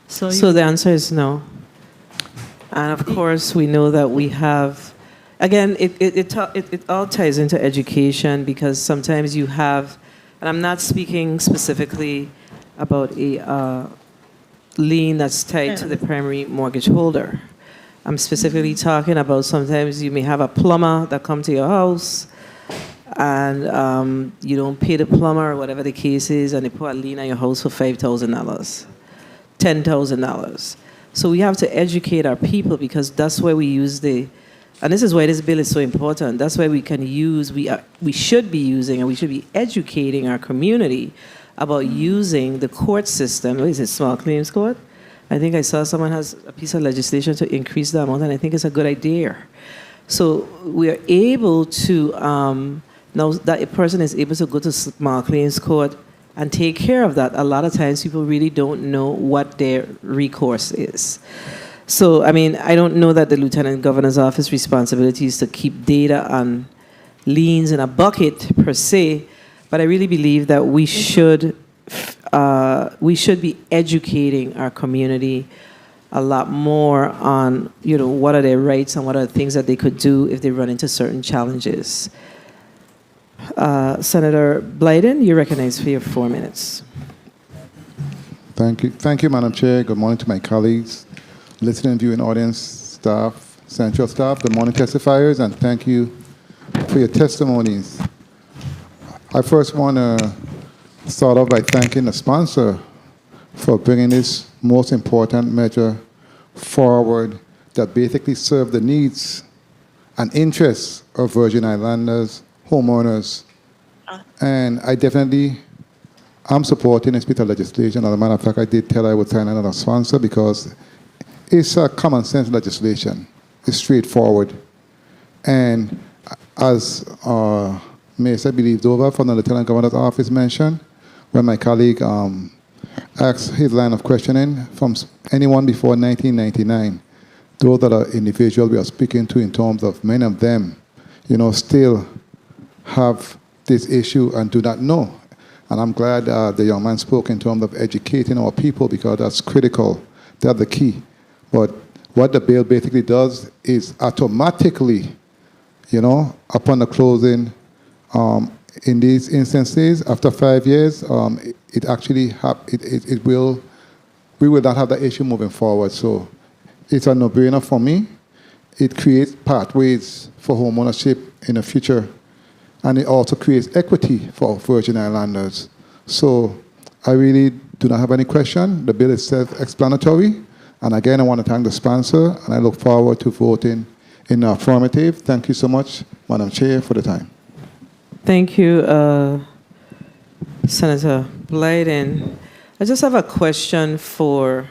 F: So
A: the answer is no. And of course, we know that we have, again, it all ties into education, because sometimes you have, and I'm not speaking specifically about a lien that's tied to the primary mortgage holder. I'm specifically talking about sometimes you may have a plumber that come to your house and you don't pay the plumber or whatever the case is, and they put a lien on your house for $5,000, $10,000. So we have to educate our people, because that's where we use and this is why this bill is so important. That's why we should be using, and we should be educating our community about using the court system. What is it, small claims court? I think I saw someone has a piece of legislation to increase the amount, and I think it's a good idea. So we are able to, now that a person is able to go to small claims court and take care of that. A lot of times people really don't know what their recourse is. So, I mean, I don't know that the Lieutenant Governor's office responsibility is to keep data on liens in a bucket per se, but I really believe that we should be educating our community a lot more on, what are their rights and what are the things that they could do if they run into certain challenges. Senator Blyden, you're recognized for your 4 minutes.
L: Thank you, Madam Chair. Good morning to my colleagues, listening and viewing audience, staff, central staff. Good morning, testifiers, and thank you for your testimonies. I first want to start off by thanking the sponsor for bringing this most important measure forward that basically serve the needs and interests of Virgin Islanders, homeowners. And I definitely am supporting this bit of legislation. As a matter of fact, I did tell I would sign another sponsor because it's a common sense legislation. It's straightforward. And as Mayor believed over from the Lieutenant Governor's office mentioned, when my colleague asked his line of questioning from anyone before 1999, those that are individuals we are speaking to in terms of many of them, still have this issue and do not know. And I'm glad the young man spoke in terms of educating our people, because that's critical. That's the key. But what the bill basically does is automatically, upon the closing, in these instances, after 5 years, it actually we will not have that issue moving forward. So it's a no-brainer for me. It creates pathways for homeownership in the future, and it also creates equity for Virgin Islanders. So I really do not have any question. The bill is self-explanatory. And again, I want to thank the sponsor, and I look forward to voting in the affirmative. Thank you so much, Madam Chair, for the time.
A: Thank you, Senator Blyden. I just have a question for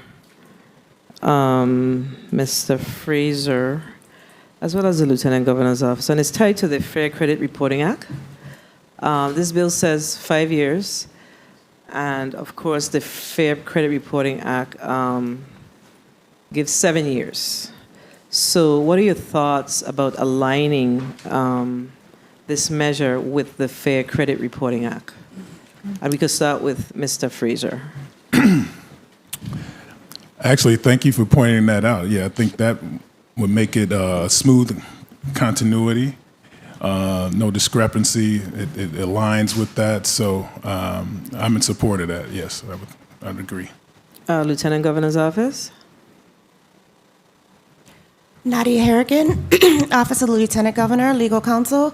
A: Mr. Fraser, as well as the Lieutenant Governor's office, and it's tied to the Fair Credit Reporting Act. This bill says 5 years, and of course, the Fair Credit Reporting Act gives 7 years. So, what are your thoughts about aligning this measure with the Fair Credit Reporting Act? And we could start with Mr. Fraser.
C: Actually, thank you for pointing that out. Yeah, I think that would make it smooth continuity, no discrepancy. It aligns with that. So I'm in support of that. Yes, I'd agree.
A: Lieutenant Governor's office.
E: Nadia Harrigan, Office of the Lieutenant Governor, Legal Counsel.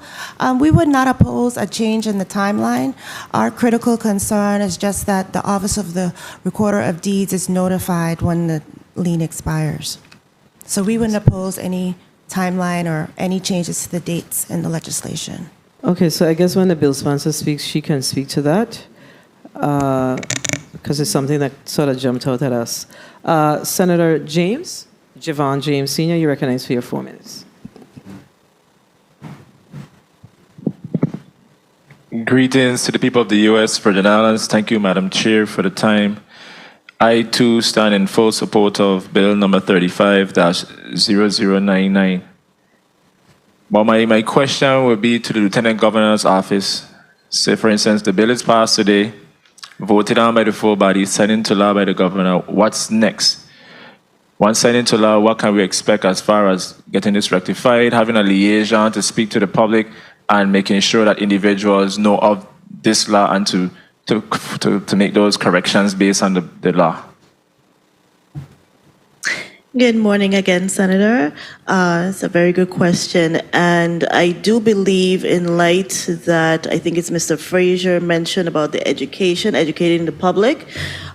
E: We would not oppose a change in the timeline. Our critical concern is just that the Office of the Recorder of Deeds is notified when the lien expires. So we wouldn't oppose any timeline or any changes to the dates in the legislation.
A: Okay, so I guess when the bill sponsor speaks, she can speak to that, because it's something that sort of jumped out at us. Senator James? Javon James Sr., you're recognized for your 4 minutes.
M: Greetings to the people of the U.S. Virgin Islands. Thank you, Madam Chair, for the time. I, too, stand in full support of Bill number 35-0099. But my question would be to the Lieutenant Governor's office. Say, for instance, the bill is passed today, voted on by the full body, signed into law by the governor. What's next? Once signed into law, what can we expect as far as getting this rectified, having a liaison to speak to the public, and making sure that individuals know of this law and to make those corrections based on the law?
G: Good morning again, Senator. It's a very good question. And I do believe, in light that I think it's Mr. Frazier mentioned about the educating the public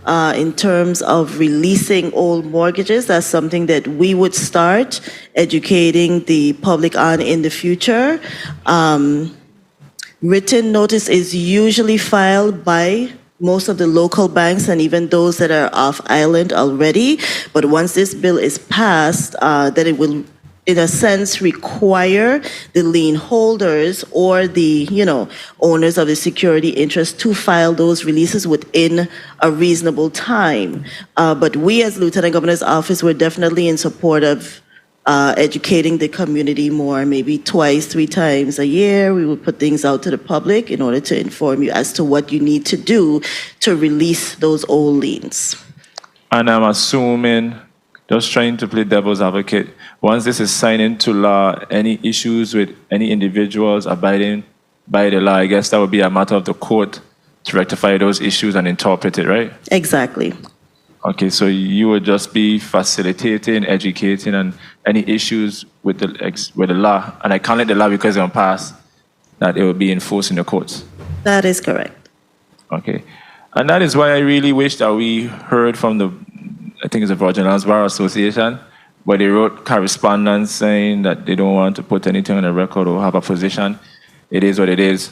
G: in terms of releasing old mortgages, that's something that we would start educating the public on in the future. Written notice is usually filed by most of the local banks and even those that are off island already. But once this bill is passed, then it will, in a sense, require the lien holders or the, owners of the security interest to file those releases within a reasonable time. But we, as Lieutenant Governor's office, we're definitely in support of educating the community more, maybe twice, 3 times a year. We will put things out to the public in order to inform you as to what you need to do to release those old liens.
M: And I'm assuming, just trying to play devil's advocate, once this is signed into law, any issues with any individuals abiding by the law, I guess that would be a matter of the court to rectify those issues and interpret it, right?
G: Exactly.
M: Okay, so you would just be facilitating, educating, and any issues with the law, and I can't let the law because it's passed, that it will be enforced in the courts.
G: That is correct.
M: Okay, and that is why I really wish that we heard from I think it's the Virgin Islands Bar Association, where they wrote correspondence saying that they don't want to put anything on the record or have a position. It is what it is.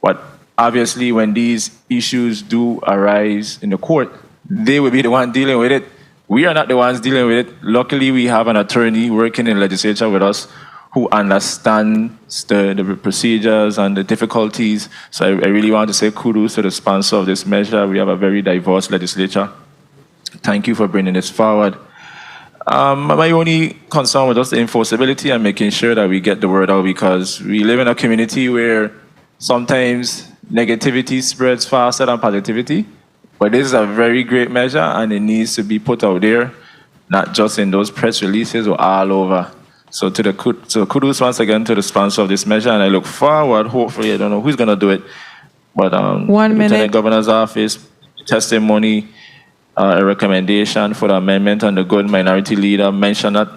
M: But obviously, when these issues do arise in the court, they will be the one dealing with it. We are not the ones dealing with it. Luckily, we have an attorney working in the legislature with us who understands the procedures and the difficulties. So I really want to say kudos to the sponsor of this measure. We have a very diverse legislature. Thank you for bringing this forward. My only concern was just the enforceability and making sure that we get the word out, because we live in a community where sometimes negativity spreads faster than positivity. But this is a very great measure, and it needs to be put out there, not just in those press releases or all over. So kudos once again to the sponsor of this measure, and I look forward, hopefully, I don't know who's going to do it, but
B: 1 minute.
M: Lieutenant Governor's office, testimony, a recommendation for the amendment, and the good minority leader mentioned that.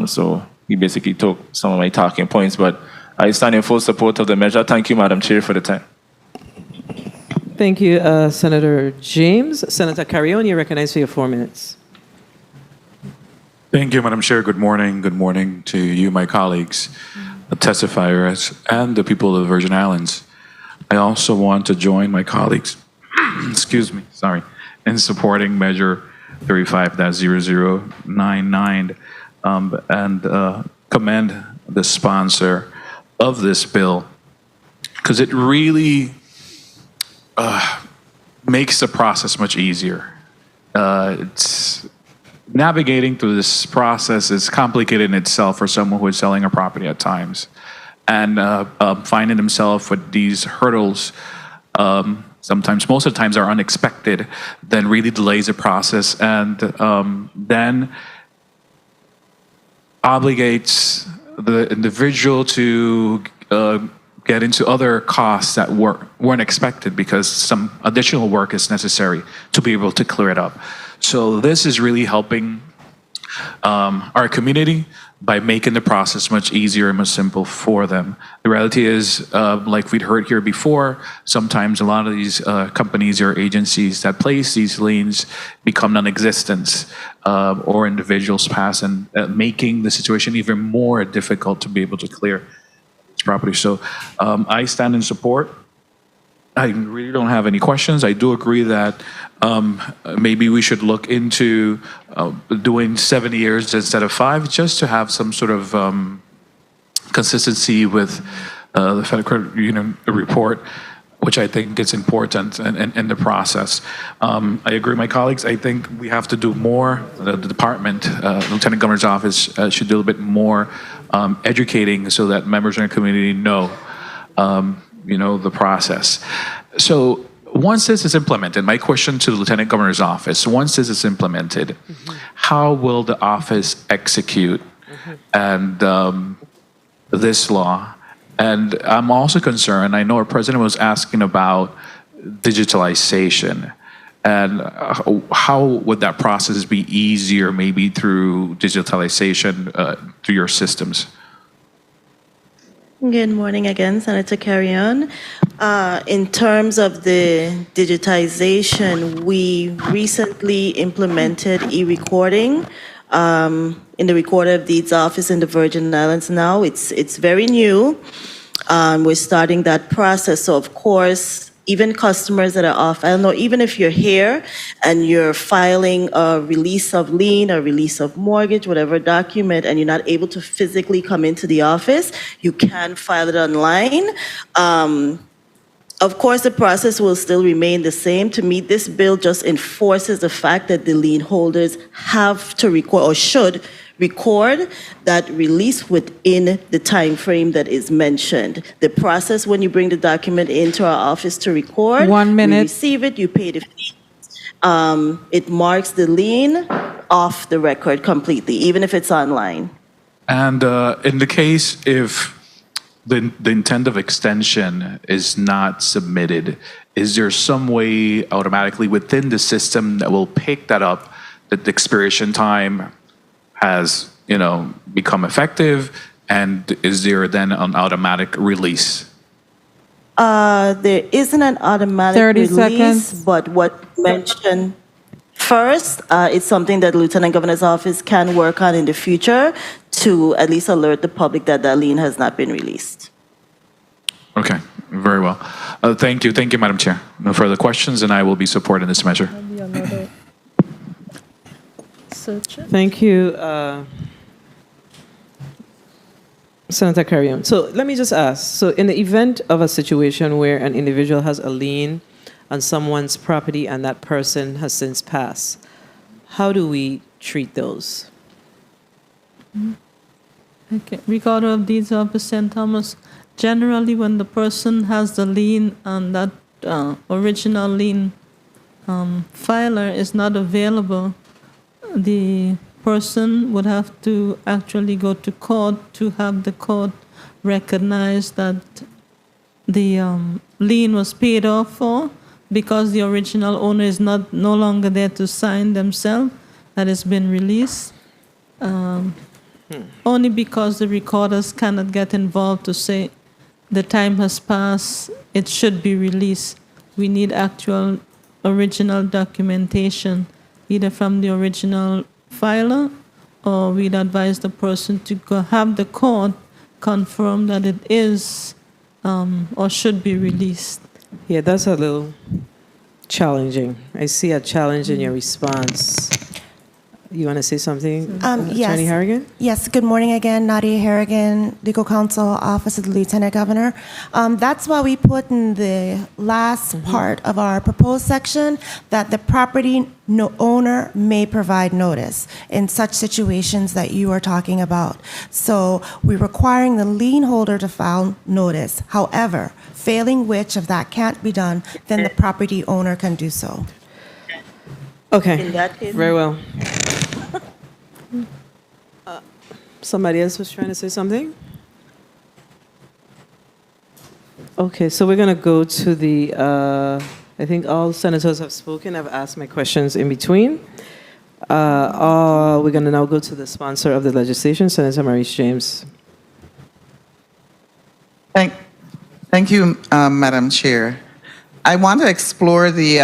M: So he basically took some of my talking points, but I stand in full support of the measure. Thank you, Madam Chair, for the time.
A: Thank you, Senator James. Senator Carrion, you're recognized for your 4 minutes.
N: Thank you, Madam Chair. Good morning. Good morning to you, my colleagues, the testifiers, and the people of the Virgin Islands. I also want to join my colleagues, in supporting Measure 35-0099 and commend the sponsor of this bill, because it really makes the process much easier. It's navigating through this process is complicated in itself for someone who is selling a property at times, and finding himself with these hurdles, sometimes, most of the times, are unexpected, then really delays the process, and then obligates the individual to get into other costs that weren't expected, because some additional work is necessary to be able to clear it up. So this is really helping our community by making the process much easier and much simple for them. The reality is, like we'd heard here before, sometimes a lot of these companies or agencies that place these liens become non-existent, or individuals pass, and making the situation even more difficult to be able to clear property. So I stand in support. I really don't have any questions. I do agree that maybe we should look into doing 7 years instead of 5, just to have some sort of consistency with the Federal Credit Union report, which I think is important in the process. I agree with my colleagues. I think we have to do more. The department, Lieutenant Governor's office, should do a bit more educating, so that members in the community know, the process. So once this is implemented, my question to the Lieutenant Governor's office: once this is implemented, how will the office execute and this law? And I'm also concerned, I know our president was asking about digitalization. And how would that process be easier, maybe through digitalization, through your systems?
G: Good morning again, Senator Carrion. In terms of the digitization, we recently implemented e-recording in the Recorder of Deeds office in the Virgin Islands now. It's very new. We're starting that process. So of course, even customers that are off, I don't know, even if you're here and you're filing a release of lien or release of mortgage, whatever document, and you're not able to physically come into the office, you can file it online. Of course, the process will still remain the same. To me, this bill just enforces the fact that the lien holders have to record or should record that release within the time frame that is mentioned. The process when you bring the document into our office to record,
B: 1 minute.
G: you receive it, you pay the fee. It marks the lien off the record completely, even if it's online.
N: And in the case if the intent of extension is not submitted, is there some way automatically within the system that will pick that up, that the expiration time has, become effective, and is there then an automatic release?
G: There isn't an automatic
B: 30
G: release,
B: seconds.
G: but what you mentioned first, it's something that the Lieutenant Governor's office can work on in the future to at least alert the public that that lien has not been released.
N: Okay, very well. Thank you, Madam Chair. No further questions, and I will be supporting this measure.
A: Thank you, Senator Carrion. So let me just ask, so in the event of a situation where an individual has a lien on someone's property and that person has since passed, how do we treat those?
F: Okay. Recorder of Deeds Office, St. Thomas. Generally, when the person has the lien and that original lien filer is not available, the person would have to actually go to court to have the court recognize that the lien was paid off for, because the original owner is no longer there to sign themselves, that has been released. Only because the recorders cannot get involved to say the time has passed, it should be released. We need actual original documentation, either from the original filer, or we'd advise the person to go have the court confirm that it is or should be released.
A: Yeah, that's a little challenging. I see a challenge in your response. You want to say something, Attorney Harrigan?
E: Yes, good morning again. Nadia Harrigan, Legal Counsel, Office of the Lieutenant Governor. That's why we put in the last part of our proposed section that the property owner may provide notice in such situations that you are talking about. So we're requiring the lien holder to file notice. However, failing which, if that can't be done, then the property owner can do so.
A: Okay,
G: In that case,
A: very well. Somebody else was trying to say something? Okay, so we're going to go to the, I think all senators have spoken. I've asked my questions in between. We're going to now go to the sponsor of the legislation, Senator Maurice James.
H: Thank you, Madam Chair. I want to explore the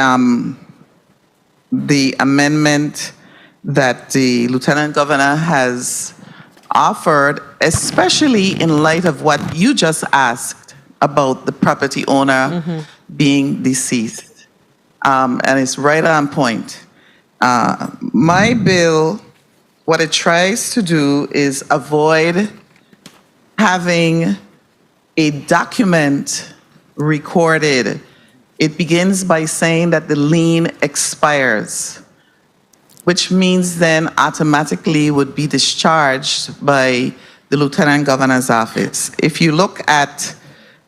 H: amendment that the Lieutenant Governor has offered, especially in light of what you just asked about the property owner being deceased. And it's right on point. My bill, what it tries to do is avoid having a document recorded. It begins by saying that the lien expires, which means then automatically would be discharged by the Lieutenant Governor's office. If you look at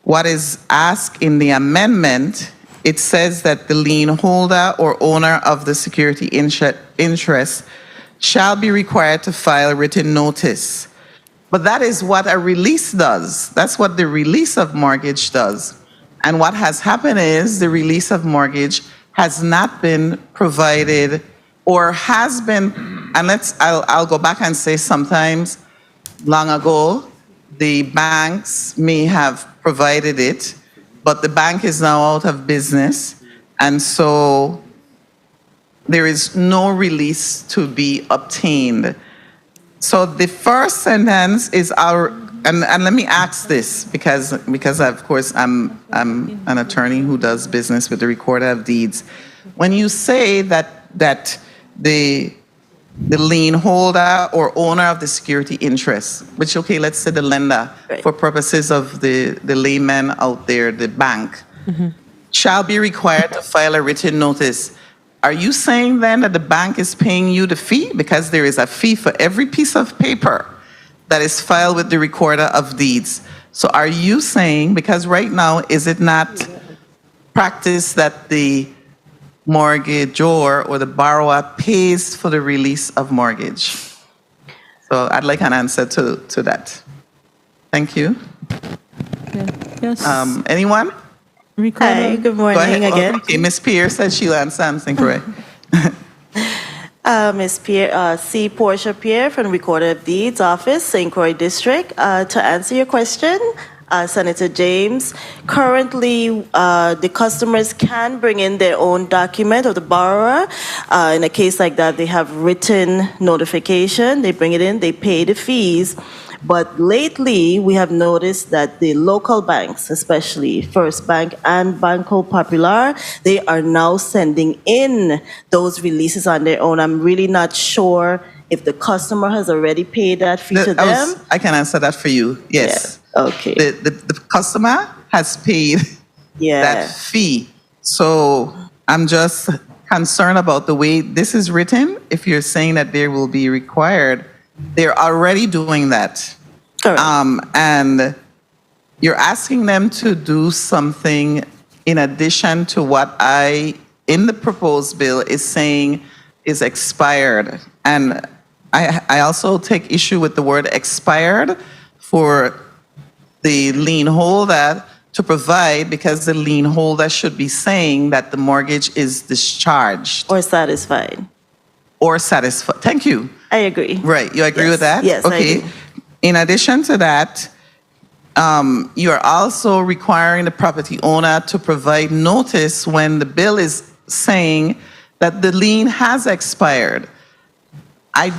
H: what is asked in the amendment, it says that the lien holder or owner of the security interest shall be required to file written notice. But that is what a release does. That's what the release of mortgage does. And what has happened is the release of mortgage has not been provided or has been, and I'll go back and say sometimes long ago, the banks may have provided it, but the bank is now out of business, and so there is no release to be obtained. So the first sentence is and let me ask this because of course I'm an attorney who does business with the Recorder of Deeds. When you say that the lien holder or owner of the security interest, which, okay, let's say the lender,
G: Right.
H: for purposes of the layman out there, the bank, shall be required to file a written notice. Are you saying then that the bank is paying you the fee? Because there is a fee for every piece of paper that is filed with the Recorder of Deeds. So are you saying, because right now, is it not practice that the mortgagor or the borrower pays for the release of mortgage? So I'd like an answer to that. Thank you.
F: Yes.
H: Anyone?
F: Recorder.
G: Hi, good
H: Go ahead.
G: morning again.
H: Okay, Ms. Pierce said she'll answer. I'm thinking correct.
G: Ms. Pierre, C. Portia Pierre from Recorder of Deeds Office, St. Croix District. To answer your question, Senator James, currently the customers can bring in their own document of the borrower. In a case like that, they have written notification, they bring it in, they pay the fees. But lately, we have noticed that the local banks, especially First Bank and Banco Popular, they are now sending in those releases on their own. I'm really not sure if the customer has already paid that fee to them.
H: I can answer that for you. Yes.
G: Yeah. Okay.
H: The customer has paid that fee. So I'm just concerned about the way this is written. If you're saying that there will be required, they're already doing that.
G: Correct.
H: And you're asking them to do something in addition to what in the proposed bill, is saying is expired. And I also take issue with the word expired for the lien holder to provide, because the lien holder should be saying that the mortgage is discharged.
G: Or satisfied.
H: Or satisfied. Thank you.
G: I agree.
H: Right. You agree
G: Yes.
H: with that?
G: Yes, I
H: Okay.
G: agree.
H: In addition to that, you're also requiring the property owner to provide notice when the bill is saying that the lien has expired. I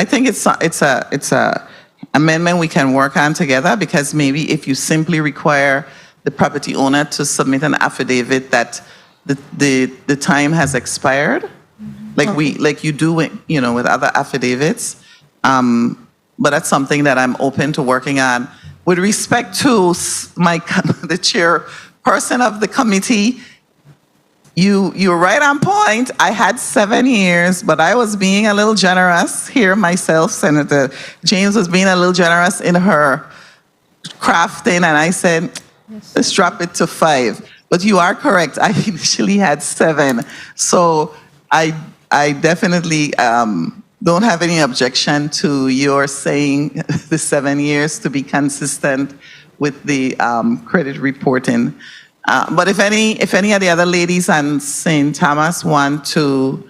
H: think it's a amendment we can work on together, because maybe if you simply require the property owner to submit an affidavit that the time has expired, like you do with, with other affidavits. But that's something that I'm open to working on. With respect to the chairperson of the committee, you're right on point. I had 7 years, but I was being a little generous here myself. Senator James was being a little generous in her crafting, and I said, let's drop it to 5. But you are correct. I initially had 7. So I definitely don't have any objection to your saying the 7 years to be consistent with the credit reporting. But if any of the other ladies on St. Thomas want to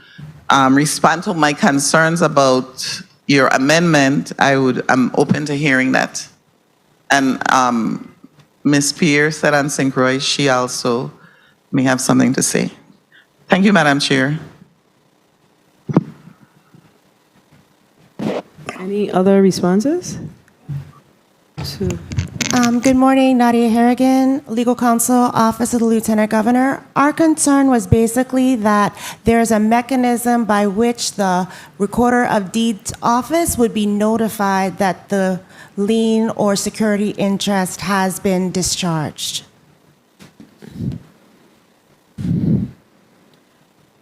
H: respond to my concerns about your amendment, I'm open to hearing that. And Ms. Pierce said on St. Croix, she also may have something to say. Thank you, Madam Chair.
A: Any other responses?
E: Good morning, Nadia Harrigan, Legal Counsel, Office of the Lieutenant Governor. Our concern was basically that there's a mechanism by which the Recorder of Deeds office would be notified that the lien or security interest has been discharged.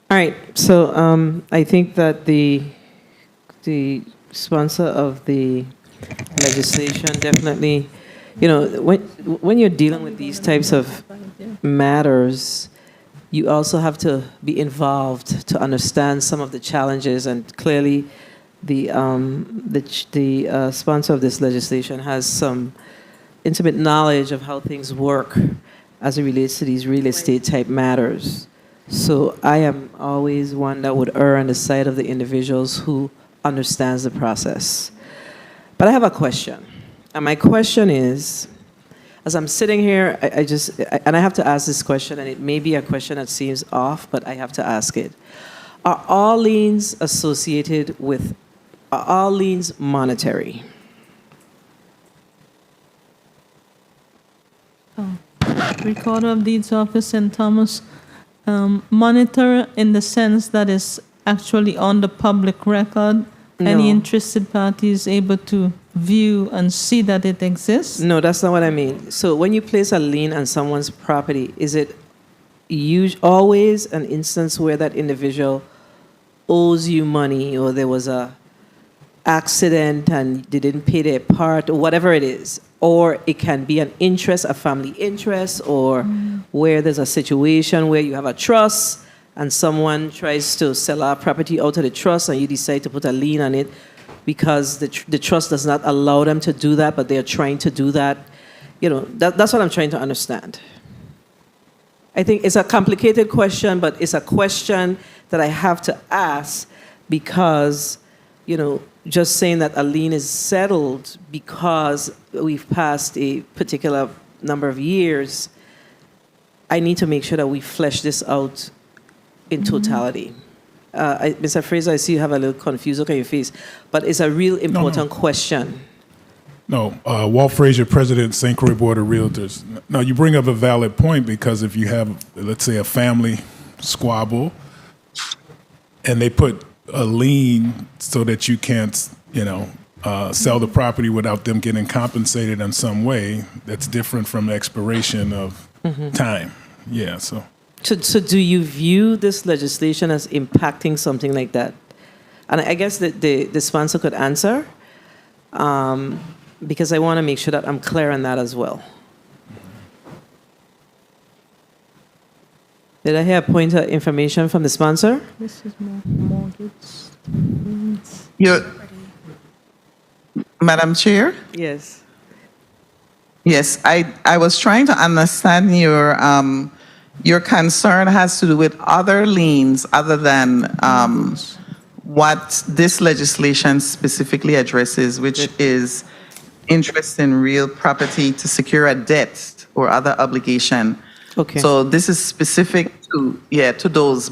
A: All right, so I think that the sponsor of the legislation definitely, when you're dealing with these types of matters, you also have to be involved to understand some of the challenges, and clearly the sponsor of this legislation has some intimate knowledge of how things work. as it relates to these real estate type matters. So I am always one that would err on the side of the individuals who understands the process. But I have a question. And my question is, as I'm sitting here, and I have to ask this question, and it may be a question that seems off, but I have to ask it. Are all liens monetary?
F: Recorder of Deeds Office, St. Thomas, monitor in the sense that it's actually on the public record.
A: No.
F: Any interested party is able to view and see that it exists?
A: No, that's not what I mean. So when you place a lien on someone's property, is it always an instance where that individual owes you money, or there was a accident and they didn't pay their part, or whatever it is? Or it can be an interest, a family interest, or where there's a situation where you have a trust and someone tries to sell our property out of the trust and you decide to put a lien on it because the trust does not allow them to do that, but they're trying to do that. You know, that's what I'm trying to understand. I think it's a complicated question, but it's a question that I have to ask because, you know, just saying that a lien is settled because we've passed a particular number of years, I need to make sure that we flesh this out in totality. Mr. Fraser, I see you have a little confused look on your face, but it's a real important question.
C: No, Walt Frazier, President, St. Croix Board of Realtors. No, you bring up a valid point because if you have, let's say, a family squabble and they put a lien so that you can't, sell the property without them getting compensated in some way, that's different from the expiration of time. Yeah, so
A: So do you view this legislation as impacting something like that? And I guess that the sponsor could answer, because I want to make sure that I'm clear on that as well. Did I hear a point of information from the sponsor?
F: This is mortgage.
H: Madam Chair?
A: Yes.
H: Yes, I was trying to understand your concern has to do with other liens other than what this legislation specifically addresses, which is interest in real property to secure a debt or other obligation.
A: Okay.
H: So this is specific to those,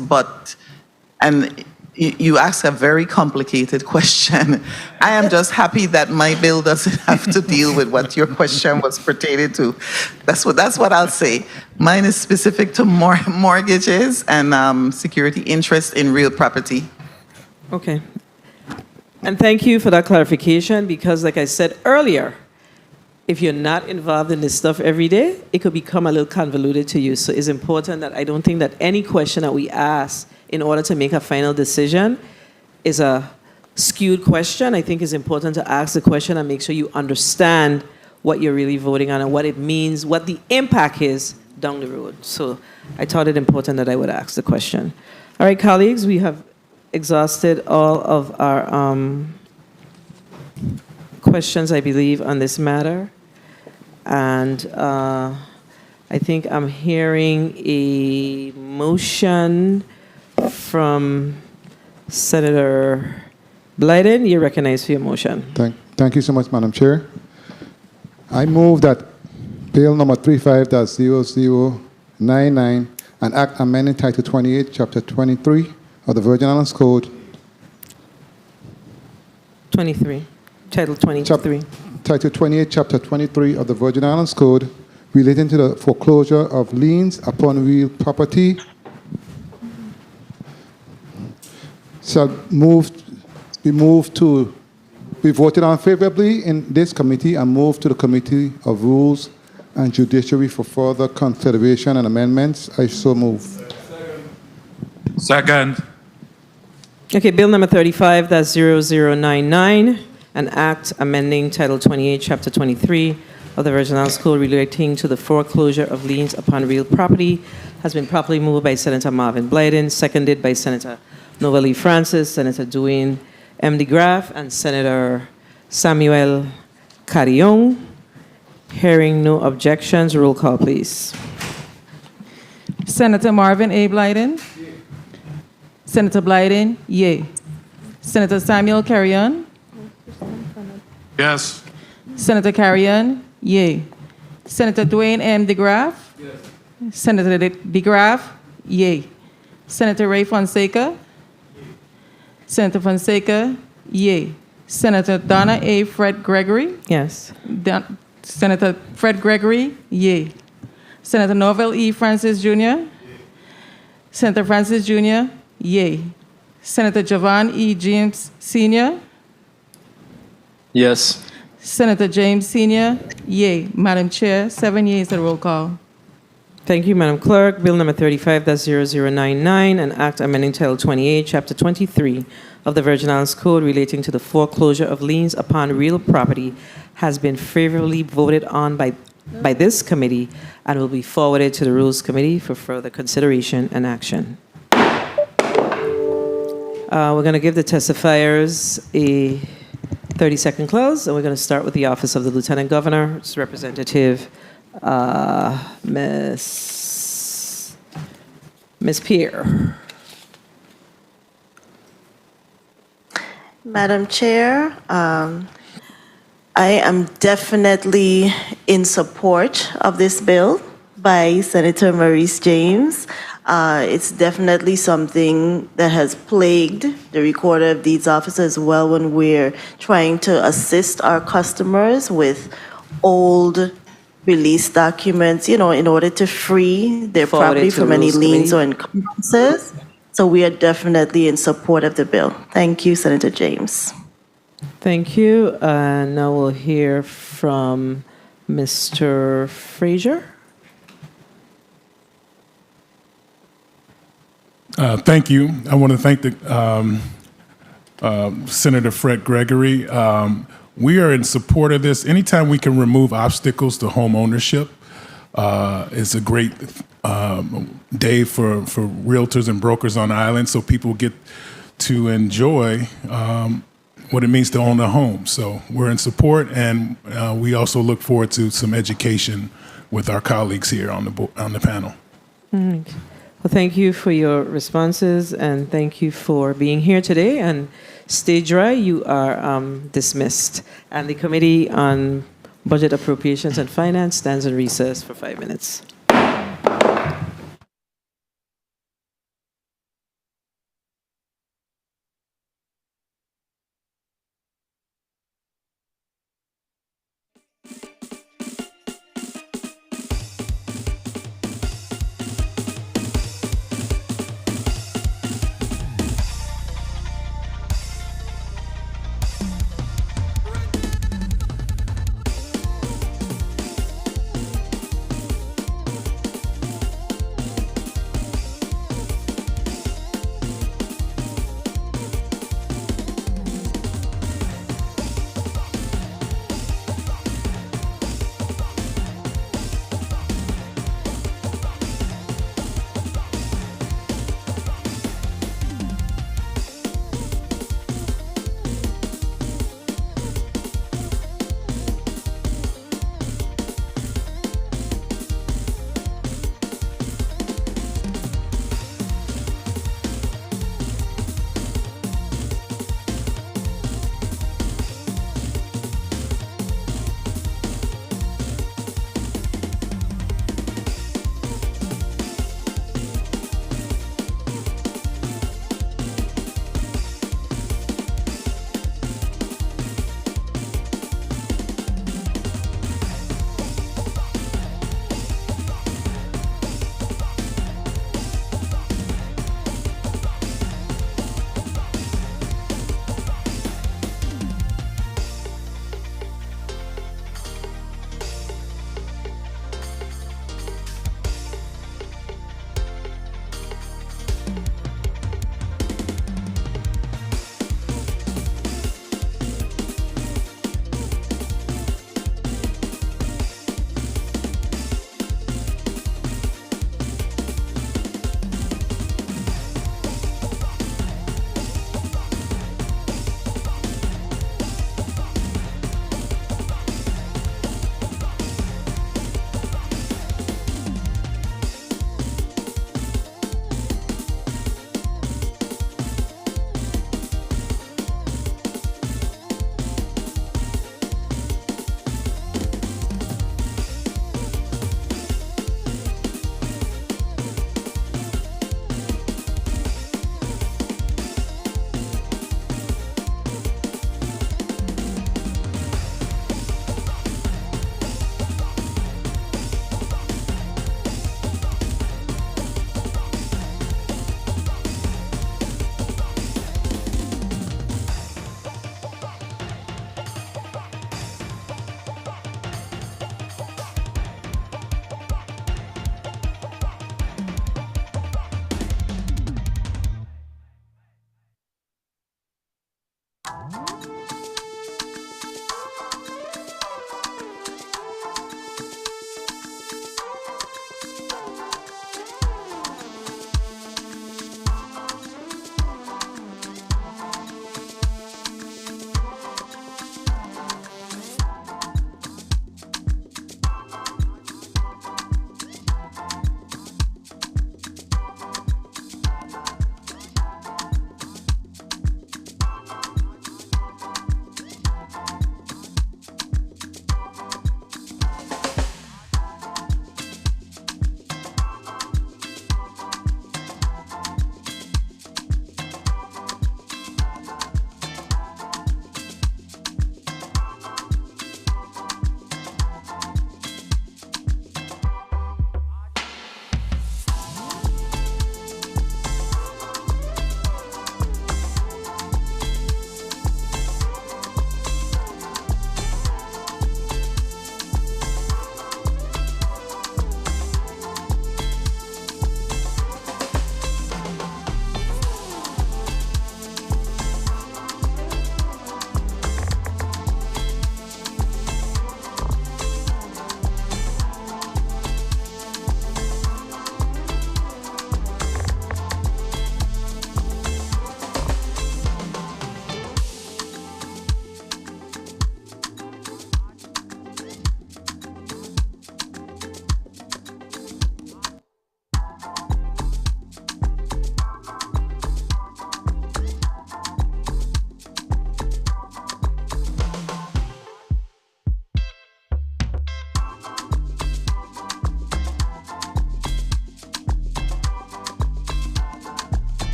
H: and you ask a very complicated question. I am just happy that my bill doesn't have to deal with what your question was pertaining to. That's what I'll say. Mine is specific to mortgages and security interest in real property.
A: Okay. And thank you for that clarification, because like I said earlier, if you're not involved in this stuff every day, it could become a little convoluted to you. So it's important that I don't think that any question that we ask in order to make a final decision is a skewed question. I think it's important to ask the question and make sure you understand what you're really voting on and what it means, what the impact is down the road. So I thought it important that I would ask the question. All right, colleagues, we have exhausted all of our questions, I believe, on this matter. And I think I'm hearing a motion from Senator Blyden. You're recognized for your motion.
L: Thank you so much, Madam Chair. I move that Bill number 35-0099, an act amending Title 28, Chapter 23 of the Virgin Islands Code.
A: 23. Title 23.
L: Title 28, Chapter 23 of the Virgin Islands Code relating to the foreclosure of liens upon real property shall be voted on favorably in this committee and moved to the Committee of Rules and Judiciary for further consideration and amendments. I so move.
N: Second.
A: Okay, Bill number 35-0099, an act amending Title 28, Chapter 23 of the Virgin Islands Code relating to the foreclosure of liens upon real property has been properly moved by Senator Marvin Blyden, seconded by Senator Novalee Francis, Senator Dwayne M. DeGraff, and Senator Samuel Carrion. Hearing no objections, roll call, please.
B: Senator Marvin A. Blyden. Senator Blyden, yay. Senator Samuel Carrion.
N: Yes.
B: Senator Carrion, yay. Senator Dwayne M. DeGraff. Yes. Senator DeGraff, yay. Senator Ray Fonseca. Yay. Senator Fonseca, yay. Senator Donna A. Fred Gregory.
A: Yes.
B: Senator Fred Gregory, yay. Senator Norville E. Francis Jr. Yay. Senator Francis Jr., yay. Senator Javon E. James Sr.
M: Yes.
B: Senator James Sr., yay. Madam Chair, 7 yeas at roll call.
A: Thank you, Madam Clerk. Bill number 35-0099, an act amending Title 28, Chapter 23 of the Virgin Islands Code relating to the foreclosure of liens upon real property has been favorably voted on by this committee and will be forwarded to the Rules Committee for further consideration and action. We're going to give the testifiers a 30-second close, and we're going to start with the Office of the Lieutenant Governor. It's Representative Miss Pierre.
G: Madam Chair, I am definitely in support of this bill by Senator Maurice James. It's definitely something that has plagued the Recorder of Deeds office as well when we're trying to assist our customers with old release documents, in order to free their property from any liens or encumbrances. So we are definitely in support of the bill. Thank you, Senator James.
A: Thank you. Now we'll hear from Mr. Frazier.
C: Thank you. I want to thank the Senator Fred Gregory. We are in support of this. Anytime we can remove obstacles to home ownership, it's a great day for realtors and brokers on the island, so people get to enjoy what it means to own a home. So we're in support, and we also look forward to some education with our colleagues here on the panel.
A: Well, thank you for your responses, and thank you for being here today. And stay dry. You are dismissed. And the Committee on Budget Appropriations and Finance stands in recess for 5 minutes.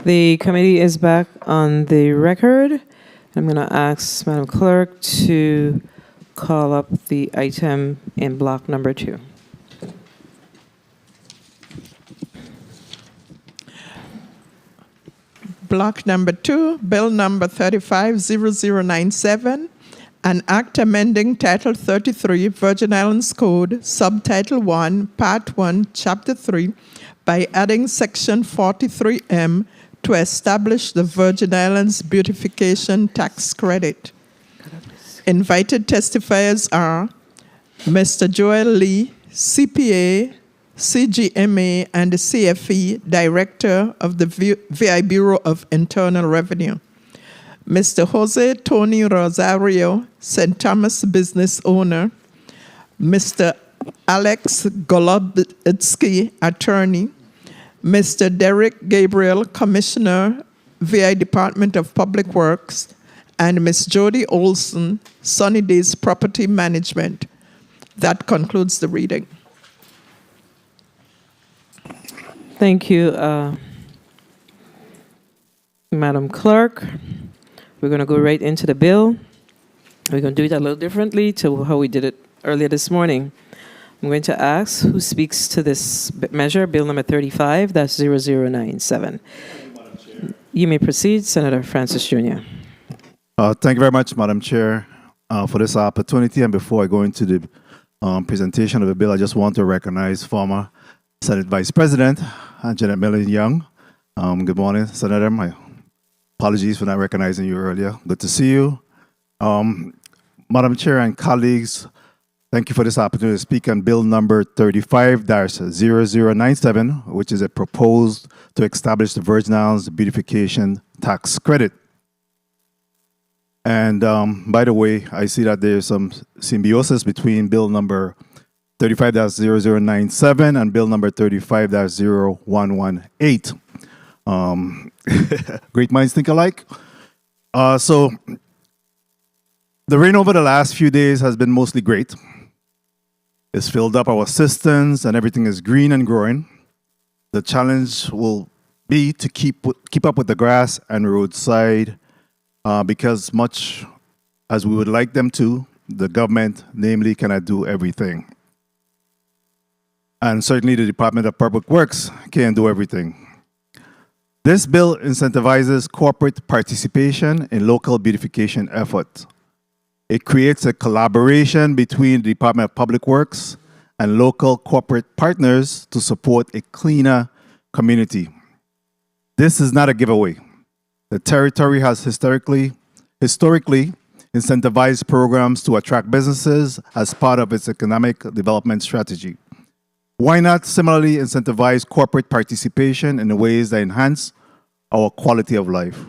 A: The committee is back on the record. I'm going to ask Madam Clerk to call up the item in block number 2.
D: Block number 2, Bill number 350097, an act amending Title 33 Virgin Islands Code, Subtitle 1, Part 1, Chapter 3, by adding Section 43M to establish the Virgin Islands Beautification Tax Credit. Invited testifiers are Mr. Joel Lee, CPA, CGMA, and the CFE Director of the VI Bureau of Internal Revenue. Mr. Jose Tony Rosario, St. Thomas business owner. Mr. Alex Golubitsky, attorney. Mr. Derek Gabriel, Commissioner, VI Department of Public Works. And Ms. Jody Olson, Sunny Days Property Management. That concludes the reading.
A: Thank you, Madam Clerk. We're going to go right into the bill. We're going to do it a little differently to how we did it earlier this morning. I'm going to ask who speaks to this measure, Bill number 35-0097. You may proceed, Senator Francis Jr.
I: Thank you very much, Madam Chair, for this opportunity. And before I go into the presentation of the bill, I just want to recognize former Senate Vice President Janet Millen Young. Good morning, Senator. My apologies for not recognizing you earlier. Good to see you. Madam Chair and colleagues, thank you for this opportunity to speak on Bill number 35-0097, which is a proposed to establish the Virgin Islands Beautification Tax Credit. And by the way, I see that there's some symbiosis between Bill number 35-0097 and Bill number 35-0118. Great minds think alike. So the rain over the last few days has been mostly great. It's filled up our cisterns and everything is green and growing. The challenge will be to keep up with the grass and roadside because much as we would like them to, the government, namely, cannot do everything. And certainly the Department of Public Works can't do everything. This bill incentivizes corporate participation in local beautification efforts. It creates a collaboration between the Department of Public Works and local corporate partners to support a cleaner community. This is not a giveaway. The territory has historically incentivized programs to attract businesses as part of its economic development strategy. Why not similarly incentivize corporate participation in ways that enhance our quality of life?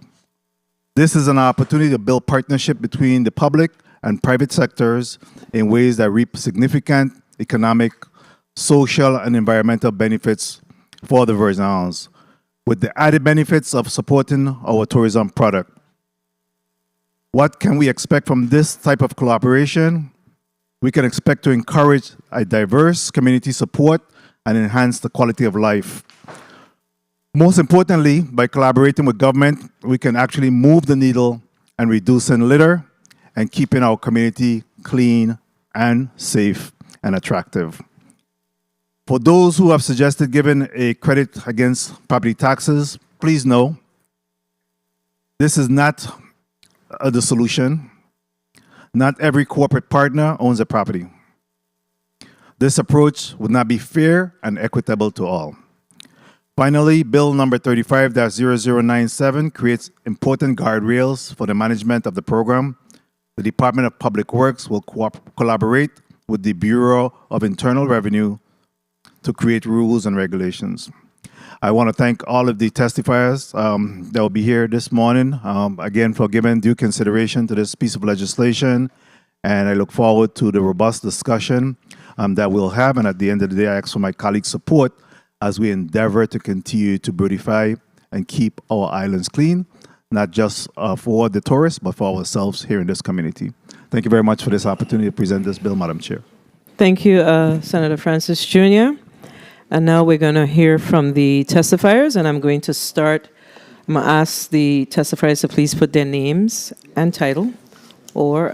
I: This is an opportunity to build partnership between the public and private sectors in ways that reap significant economic, social, and environmental benefits for the Virgin Islands, with the added benefits of supporting our tourism product. What can we expect from this type of collaboration? We can expect to encourage a diverse community support and enhance the quality of life. Most importantly, by collaborating with government, we can actually move the needle and reducing litter and keeping our community clean and safe and attractive. For those who have suggested giving a credit against property taxes, please know this is not the solution. Not every corporate partner owns a property. This approach would not be fair and equitable to all. Finally, Bill number 35-0097 creates important guardrails for the management of the program. The Department of Public Works will collaborate with the Bureau of Internal Revenue to create rules and regulations. I want to thank all of the testifiers that will be here this morning, again, for giving due consideration to this piece of legislation. And I look forward to the robust discussion that we'll have. And at the end of the day, I ask for my colleagues' support as we endeavor to continue to beautify and keep our islands clean, not just for the tourists, but for ourselves here in this community. Thank you very much for this opportunity to present this bill, Madam Chair.
A: Thank you, Senator Francis Jr. And now we're going to hear from the testifiers, and I'm going to start I'm going to ask the testifiers to please put their names and title or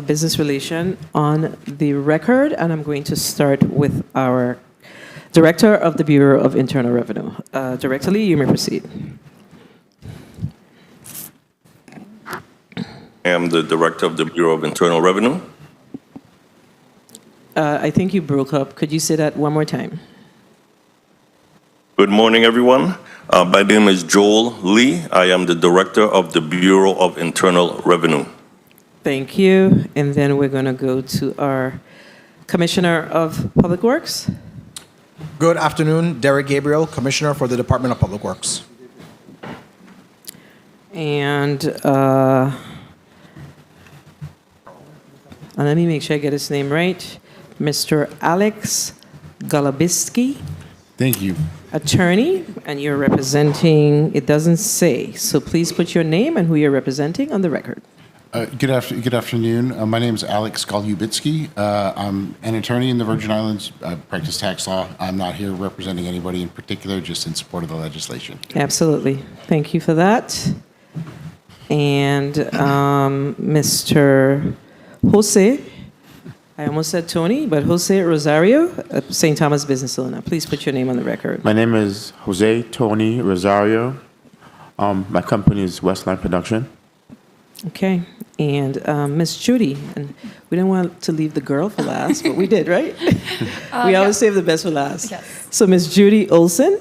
A: business relation on the record, and I'm going to start with our Director of the Bureau of Internal Revenue. Director Lee, you may proceed.
O: I am the Director of the Bureau of Internal Revenue.
A: I think you broke up. Could you say that one more time?
O: Good morning, everyone. My name is Joel Lee. I am the Director of the Bureau of Internal Revenue.
A: Thank you. And then we're going to go to our Commissioner of Public Works.
P: Good afternoon, Derek Gabriel, Commissioner for the Department of Public Works.
A: And let me make sure I get his name right. Mr. Alex Golubiski.
Q: Thank you.
A: Attorney, and you're representing, it doesn't say, so please put your name and who you're representing on the record.
Q: Good afternoon. My name is Alex Golubiski. I'm an attorney in the Virgin Islands. I practice tax law. I'm not here representing anybody in particular, just in support of the legislation.
A: Absolutely. Thank you for that. And Mr. Jose, I almost said Tony, but Jose Rosario, St. Thomas business owner. Please put your name on the record.
R: My name is Jose Tony Rosario. My company is Westline Production.
A: Okay. And Miss Judy, and we didn't want to leave the girl for last, but we did, right? We always save the best for last.
S: Yes.
A: So Miss Judy Olson,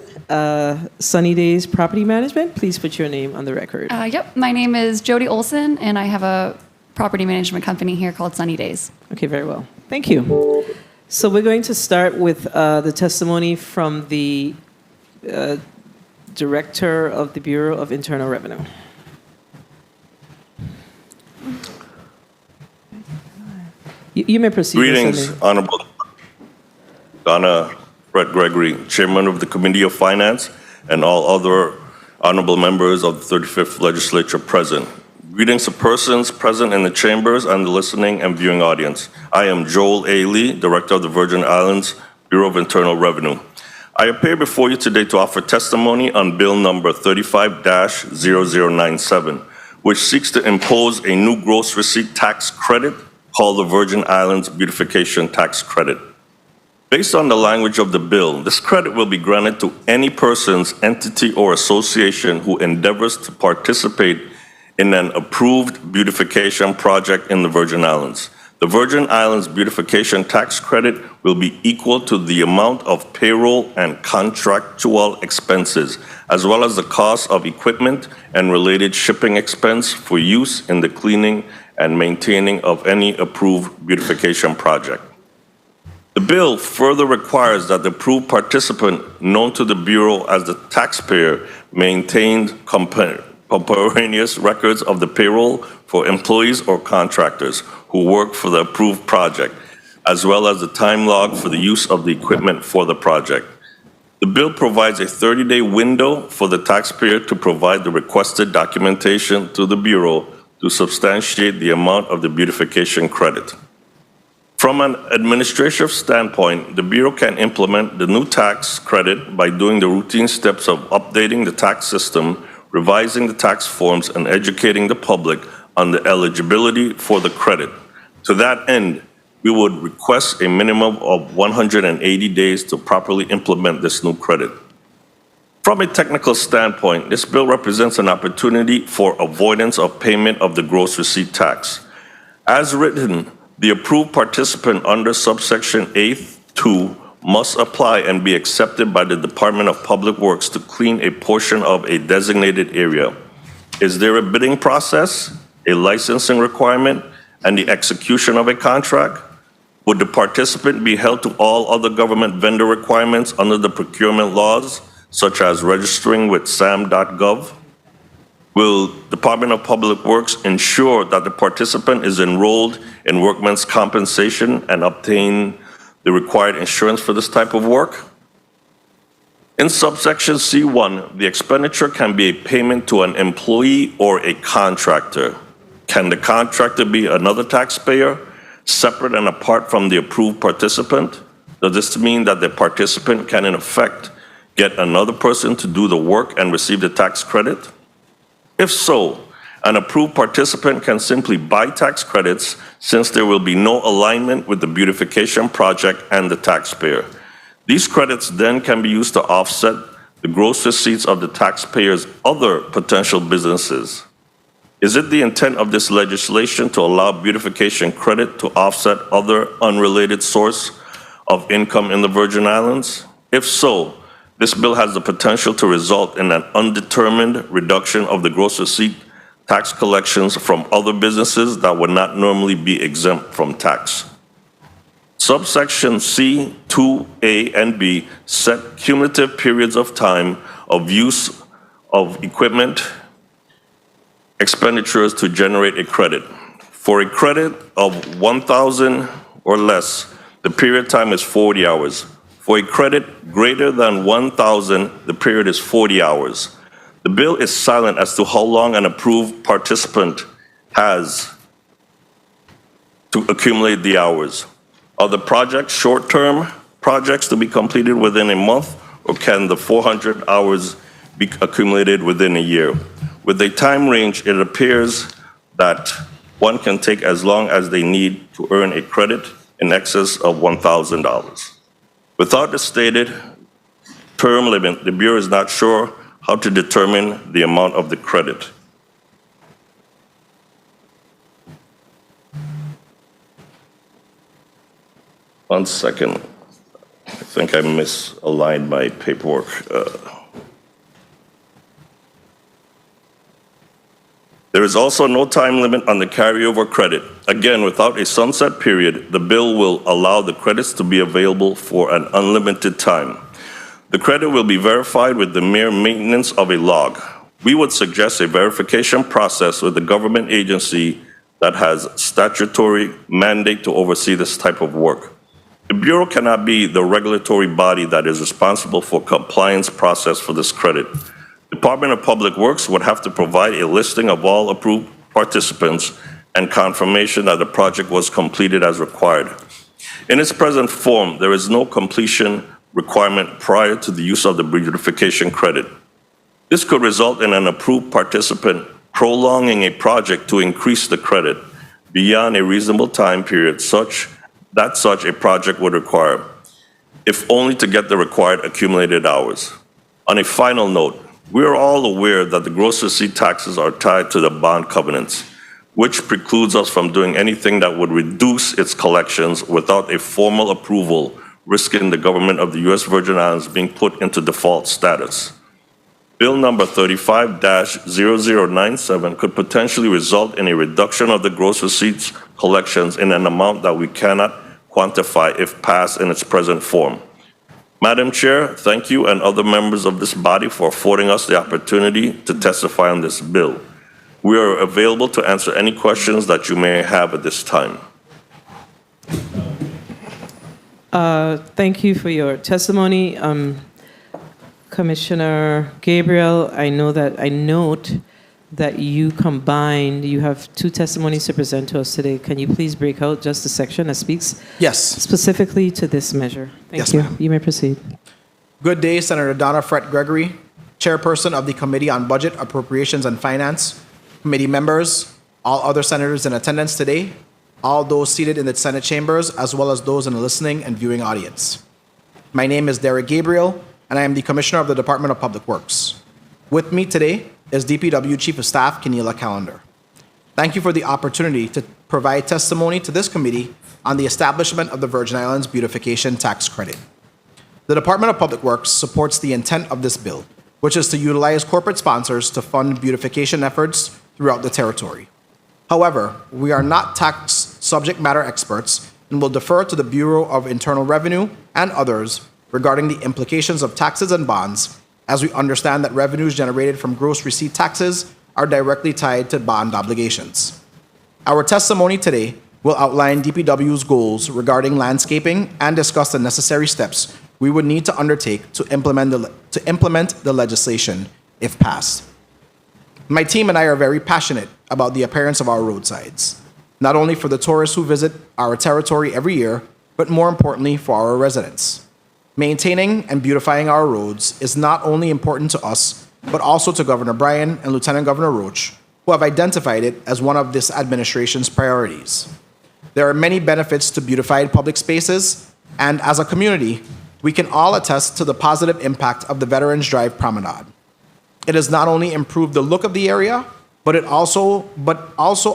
A: Sunny Days Property Management, please put your name on the record.
S: Yep, my name is Jody Olson, and I have a property management company here called Sunny Days.
A: Okay, very well. Thank you. So we're going to start with the testimony from the Director of the Bureau of Internal Revenue. You may proceed.
O: Greetings, Honorable Donna Fred Gregory, Chairman of the Committee of Finance, and all other honorable members of the 35th Legislature present. Greetings to persons present in the chambers and the listening and viewing audience. I am Joel A. Lee, Director of the Virgin Islands Bureau of Internal Revenue. I appear before you today to offer testimony on Bill number 35-0097, which seeks to impose a new gross receipt tax credit called the Virgin Islands Beautification Tax Credit. Based on the language of the bill, this credit will be granted to any person's entity or association who endeavors to participate in an approved beautification project in the Virgin Islands. The Virgin Islands Beautification Tax Credit will be equal to the amount of payroll and contractual expenses, as well as the cost of equipment and related shipping expense for use in the cleaning and maintaining of any approved beautification project. The bill further requires that the approved participant, known to the Bureau as the taxpayer, maintain contemporaneous records of the payroll for employees or contractors who work for the approved project, as well as the time log for the use of the equipment for the project. The bill provides a 30-day window for the taxpayer to provide the requested documentation to the Bureau to substantiate the amount of the beautification credit. From an administrative standpoint, the Bureau can implement the new tax credit by doing the routine steps of updating the tax system, revising the tax forms, and educating the public on the eligibility for the credit. To that end, we would request a minimum of 180 days to properly implement this new credit. From a technical standpoint, this bill represents an opportunity for avoidance of payment of the gross receipt tax. As written, the approved participant under subsection A2 must apply and be accepted by the Department of Public Works to clean a portion of a designated area. Is there a bidding process, a licensing requirement, and the execution of a contract? Would the participant be held to all other government vendor requirements under the procurement laws, such as registering with sam.gov? Will Department of Public Works ensure that the participant is enrolled in workman's compensation and obtain the required insurance for this type of work? In subsection C1, the expenditure can be a payment to an employee or a contractor. Can the contractor be another taxpayer, separate and apart from the approved participant? Does this mean that the participant can, in effect, get another person to do the work and receive the tax credit? If so, an approved participant can simply buy tax credits since there will be no alignment with the beautification project and the taxpayer. These credits then can be used to offset the gross receipts of the taxpayer's other potential businesses. Is it the intent of this legislation to allow beautification credit to offset other unrelated source of income in the Virgin Islands? If so, this bill has the potential to result in an undetermined reduction of the gross receipt tax collections from other businesses that would not normally be exempt from tax. Subsection C, 2A, and B set cumulative periods of time of use of equipment expenditures to generate a credit. For a credit of 1,000 or less, the period time is 40 hours. For a credit greater than 1,000, the period is 40 hours. The bill is silent as to how long an approved participant has to accumulate the hours. Are the projects short-term projects to be completed within a month, or can the 400 hours be accumulated within a year? With a time range, it appears that one can take as long as they need to earn a credit in excess of $1,000. Without the stated term limit, the Bureau is not sure how to determine the amount of the credit. One second. I think I misaligned my paperwork. There is also no time limit on the carryover credit. Again, without a sunset period, the bill will allow the credits to be available for an unlimited time. The credit will be verified with the mere maintenance of a log. We would suggest a verification process with the government agency that has statutory mandate to oversee this type of work. The Bureau cannot be the regulatory body that is responsible for compliance process for this credit. Department of Public Works would have to provide a listing of all approved participants and confirmation that the project was completed as required. In its present form, there is no completion requirement prior to the use of the beautification credit. This could result in an approved participant prolonging a project to increase the credit beyond a reasonable time period such a project would require, if only to get the required accumulated hours. On a final note, we are all aware that the gross receipt taxes are tied to the bond covenants, which precludes us from doing anything that would reduce its collections without a formal approval, risking the government of the U.S. Virgin Islands being put into default status. Bill number 35-0097 could potentially result in a reduction of the gross receipts collections in an amount that we cannot quantify if passed in its present form. Madam Chair, thank you and other members of this body for affording us the opportunity to testify on this bill. We are available to answer any questions that you may have at this time.
A: Thank you for your testimony. Commissioner Gabriel, I note that you have two testimonies to present to us today. Can you please break out just the section that speaks specifically to this measure? Thank you.
P: Ma'am.
A: You may proceed.
P: Good day, Senator Donna Fred Gregory, Chairperson of the Committee on Budget, Appropriations, and Finance, committee members, all other senators in attendance today, all those seated in the Senate chambers, as well as those in the listening and viewing audience. My name is Derek Gabriel, and I am the Commissioner of the Department of Public Works. With me today is DPW Chief of Staff Keneela Callender. Thank you for the opportunity to provide testimony to this committee on the establishment of the Virgin Islands Beautification Tax Credit. The Department of Public Works supports the intent of this bill, which is to utilize corporate sponsors to fund beautification efforts throughout the territory. However, we are not tax subject matter experts and will defer to the Bureau of Internal Revenue and others regarding the implications of taxes and bonds, as we understand that revenues generated from gross receipt taxes are directly tied to bond obligations. Our testimony today will outline DPW's goals regarding landscaping and discuss the necessary steps we would need to undertake to implement the legislation if passed. My team and I are very passionate about the appearance of our roadsides, not only for the tourists who visit our territory every year, but more importantly for our residents. Maintaining and beautifying our roads is not only important to us, but also to Governor Bryan and Lieutenant Governor Roach, who have identified it as one of this administration's priorities. There are many benefits to beautified public spaces, and as a community, we can all attest to the positive impact of the Veterans Drive Promenade. It has not only improved the look of the area, but also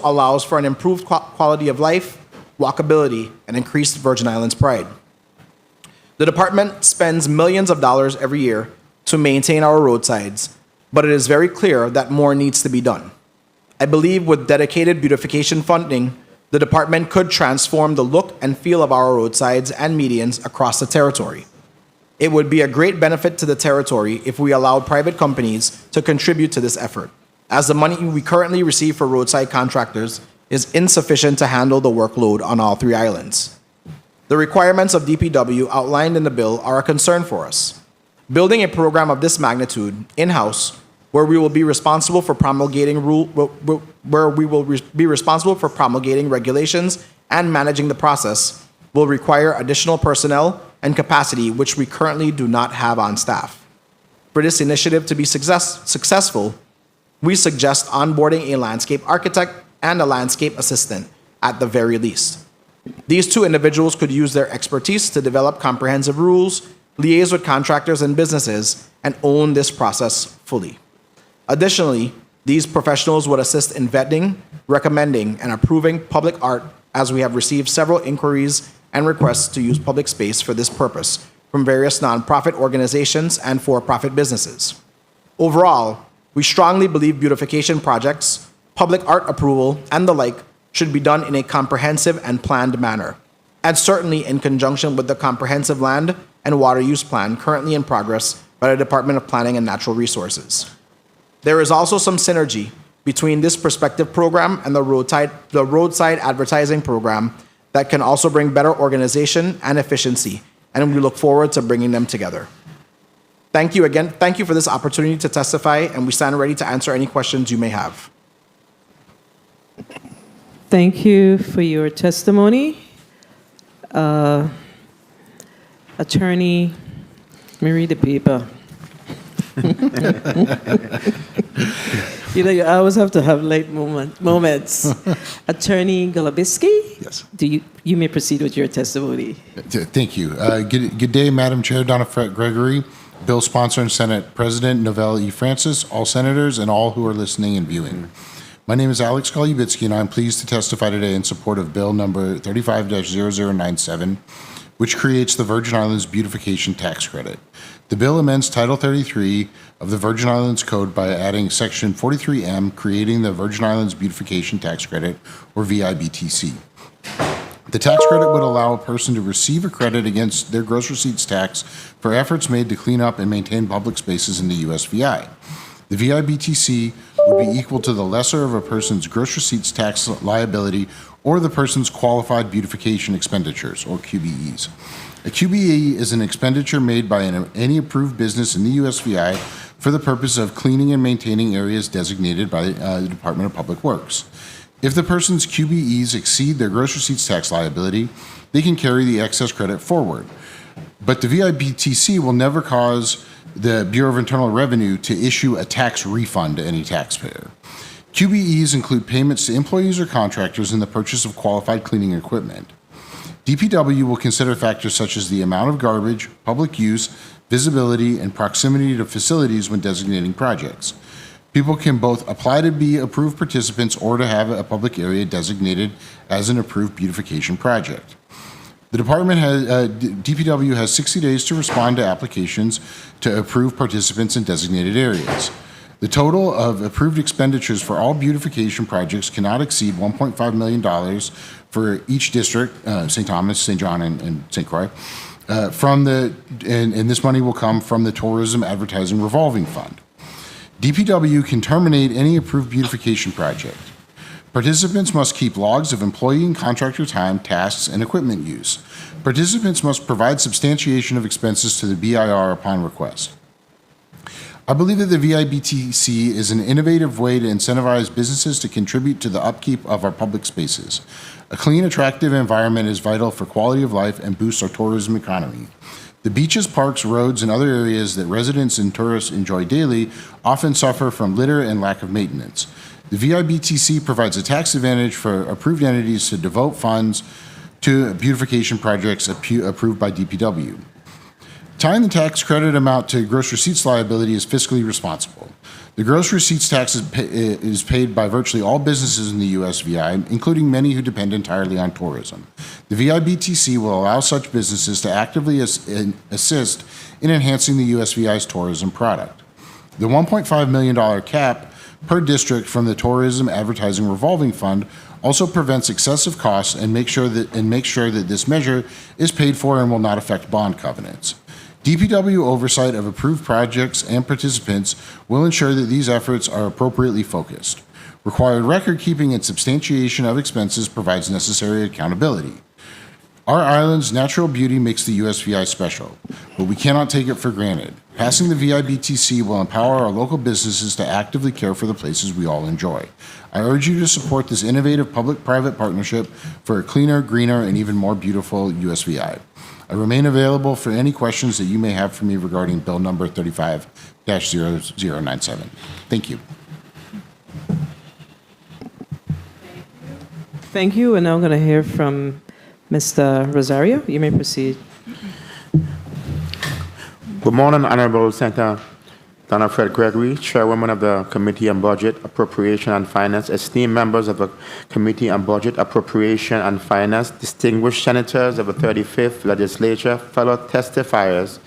P: allows for an improved quality of life, walkability, and increased Virgin Islands pride. The department spends millions of dollars every year to maintain our roadsides, but it is very clear that more needs to be done. I believe with dedicated beautification funding, the department could transform the look and feel of our roadsides and medians across the territory. It would be a great benefit to the territory if we allowed private companies to contribute to this effort, as the money we currently receive for roadside contractors is insufficient to handle the workload on all three islands. The requirements of DPW outlined in the bill are a concern for us. Building a program of this magnitude in-house, where we will be responsible for promulgating regulations and managing the process, will require additional personnel and capacity which we currently do not have on staff. For this initiative to be successful, we suggest onboarding a landscape architect and a landscape assistant at the very least. These two individuals could use their expertise to develop comprehensive rules, liaise with contractors and businesses, and own this process fully. Additionally, these professionals would assist in vetting, recommending, and approving public art, as we have received several inquiries and requests to use public space for this purpose from various nonprofit organizations and for-profit businesses. Overall, we strongly believe beautification projects, public art approval, and the like should be done in a comprehensive and planned manner, and certainly in conjunction with the comprehensive land and water use plan currently in progress by the Department of Planning and Natural Resources. There is also some synergy between this prospective program and the roadside advertising program that can also bring better organization and efficiency, and we look forward to bringing them together. Thank you again. Thank you for this opportunity to testify, and we stand ready to answer any questions you may have.
A: Thank you for your testimony. Attorney, let me read the paper. You always have to have late moments. Attorney Golubiski?
Q: Yes.
A: You may proceed with your testimony.
Q: Thank you. Good day, Madam Chair, Donna Fred Gregory, bill sponsor and Senate President Novelle E. Francis, all senators, and all who are listening and viewing. My name is Alex Golubiski, and I'm pleased to testify today in support of Bill number 35-0097, which creates the Virgin Islands Beautification Tax Credit. The bill amends Title 33 of the Virgin Islands Code by adding Section 43M, creating the Virgin Islands Beautification Tax Credit, or VIBTC. The tax credit would allow a person to receive a credit against their gross receipts tax for efforts made to clean up and maintain public spaces in the USVI. The VIBTC would be equal to the lesser of a person's gross receipts tax liability or the person's qualified beautification expenditures, or QBEs. A QBE is an expenditure made by any approved business in the USVI for the purpose of cleaning and maintaining areas designated by the Department of Public Works. If the person's QBEs exceed their gross receipts tax liability, they can carry the excess credit forward. But the VIBTC will never cause the Bureau of Internal Revenue to issue a tax refund to any taxpayer. QBEs include payments to employees or contractors in the purchase of qualified cleaning equipment. DPW will consider factors such as the amount of garbage, public use, visibility, and proximity to facilities when designating projects. People can both apply to be approved participants or to have a public area designated as an approved beautification project. The department DPW has 60 days to respond to applications to approve participants in designated areas. The total of approved expenditures for all beautification projects cannot exceed $1.5 million for each district, St. Thomas, St. John, and St. Croix. And this money will come from the Tourism Advertising Revolving Fund. DPW can terminate any approved beautification project. Participants must keep logs of employee and contractor time, tasks, and equipment use. Participants must provide substantiation of expenses to the BIR upon request. I believe that the VIBTC is an innovative way to incentivize businesses to contribute to the upkeep of our public spaces. A clean, attractive environment is vital for quality of life and boosts our tourism economy. The beaches, parks, roads, and other areas that residents and tourists enjoy daily often suffer from litter and lack of maintenance. The VIBTC provides a tax advantage for approved entities to devote funds to beautification projects approved by DPW. Tying the tax credit amount to gross receipts liability is fiscally responsible. The gross receipts tax is paid by virtually all businesses in the USVI, including many who depend entirely on tourism. The VIBTC will allow such businesses to actively assist in enhancing the USVI's tourism product. The $1.5 million cap per district from the Tourism Advertising Revolving Fund also prevents excessive costs and makes sure that this measure is paid for and will not affect bond covenants. DPW oversight of approved projects and participants will ensure that these efforts are appropriately focused. Required record keeping and substantiation of expenses provides necessary accountability. Our island's natural beauty makes the USVI special, but we cannot take it for granted. Passing the VIBTC will empower our local businesses to actively care for the places we all enjoy. I urge you to support this innovative public-private partnership for a cleaner, greener, and even more beautiful USVI. I remain available for any questions that you may have for me regarding Bill number 35-0097. Thank you.
A: Thank you. And now I'm going to hear from Mr. Rosario. You may proceed.
R: Good morning, Honorable Senator Donna Fred Gregory, Chairwoman of the Committee on Budget, Appropriation and Finance, esteemed members of the Committee on Budget, Appropriation and Finance, distinguished senators of the 35th Legislature, fellow testifiers,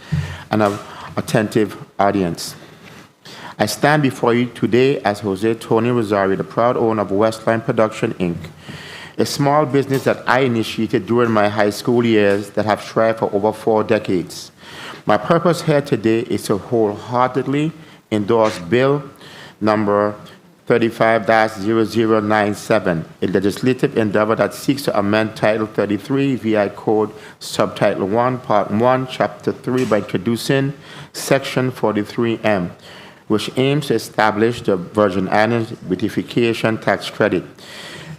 R: and an attentive audience. I stand before you today as Jose Tony Rosario, the proud owner of Westline Production, Inc., a small business that I initiated during my high school years that have thrived for over 4 decades. My purpose here today is to wholeheartedly endorse Bill number 35-0097, a legislative endeavor that seeks to amend Title 33 VI Code, Subtitle 1, Part 1, Chapter 3 by introducing Section 43M, which aims to establish the Virgin Islands Beautification Tax Credit.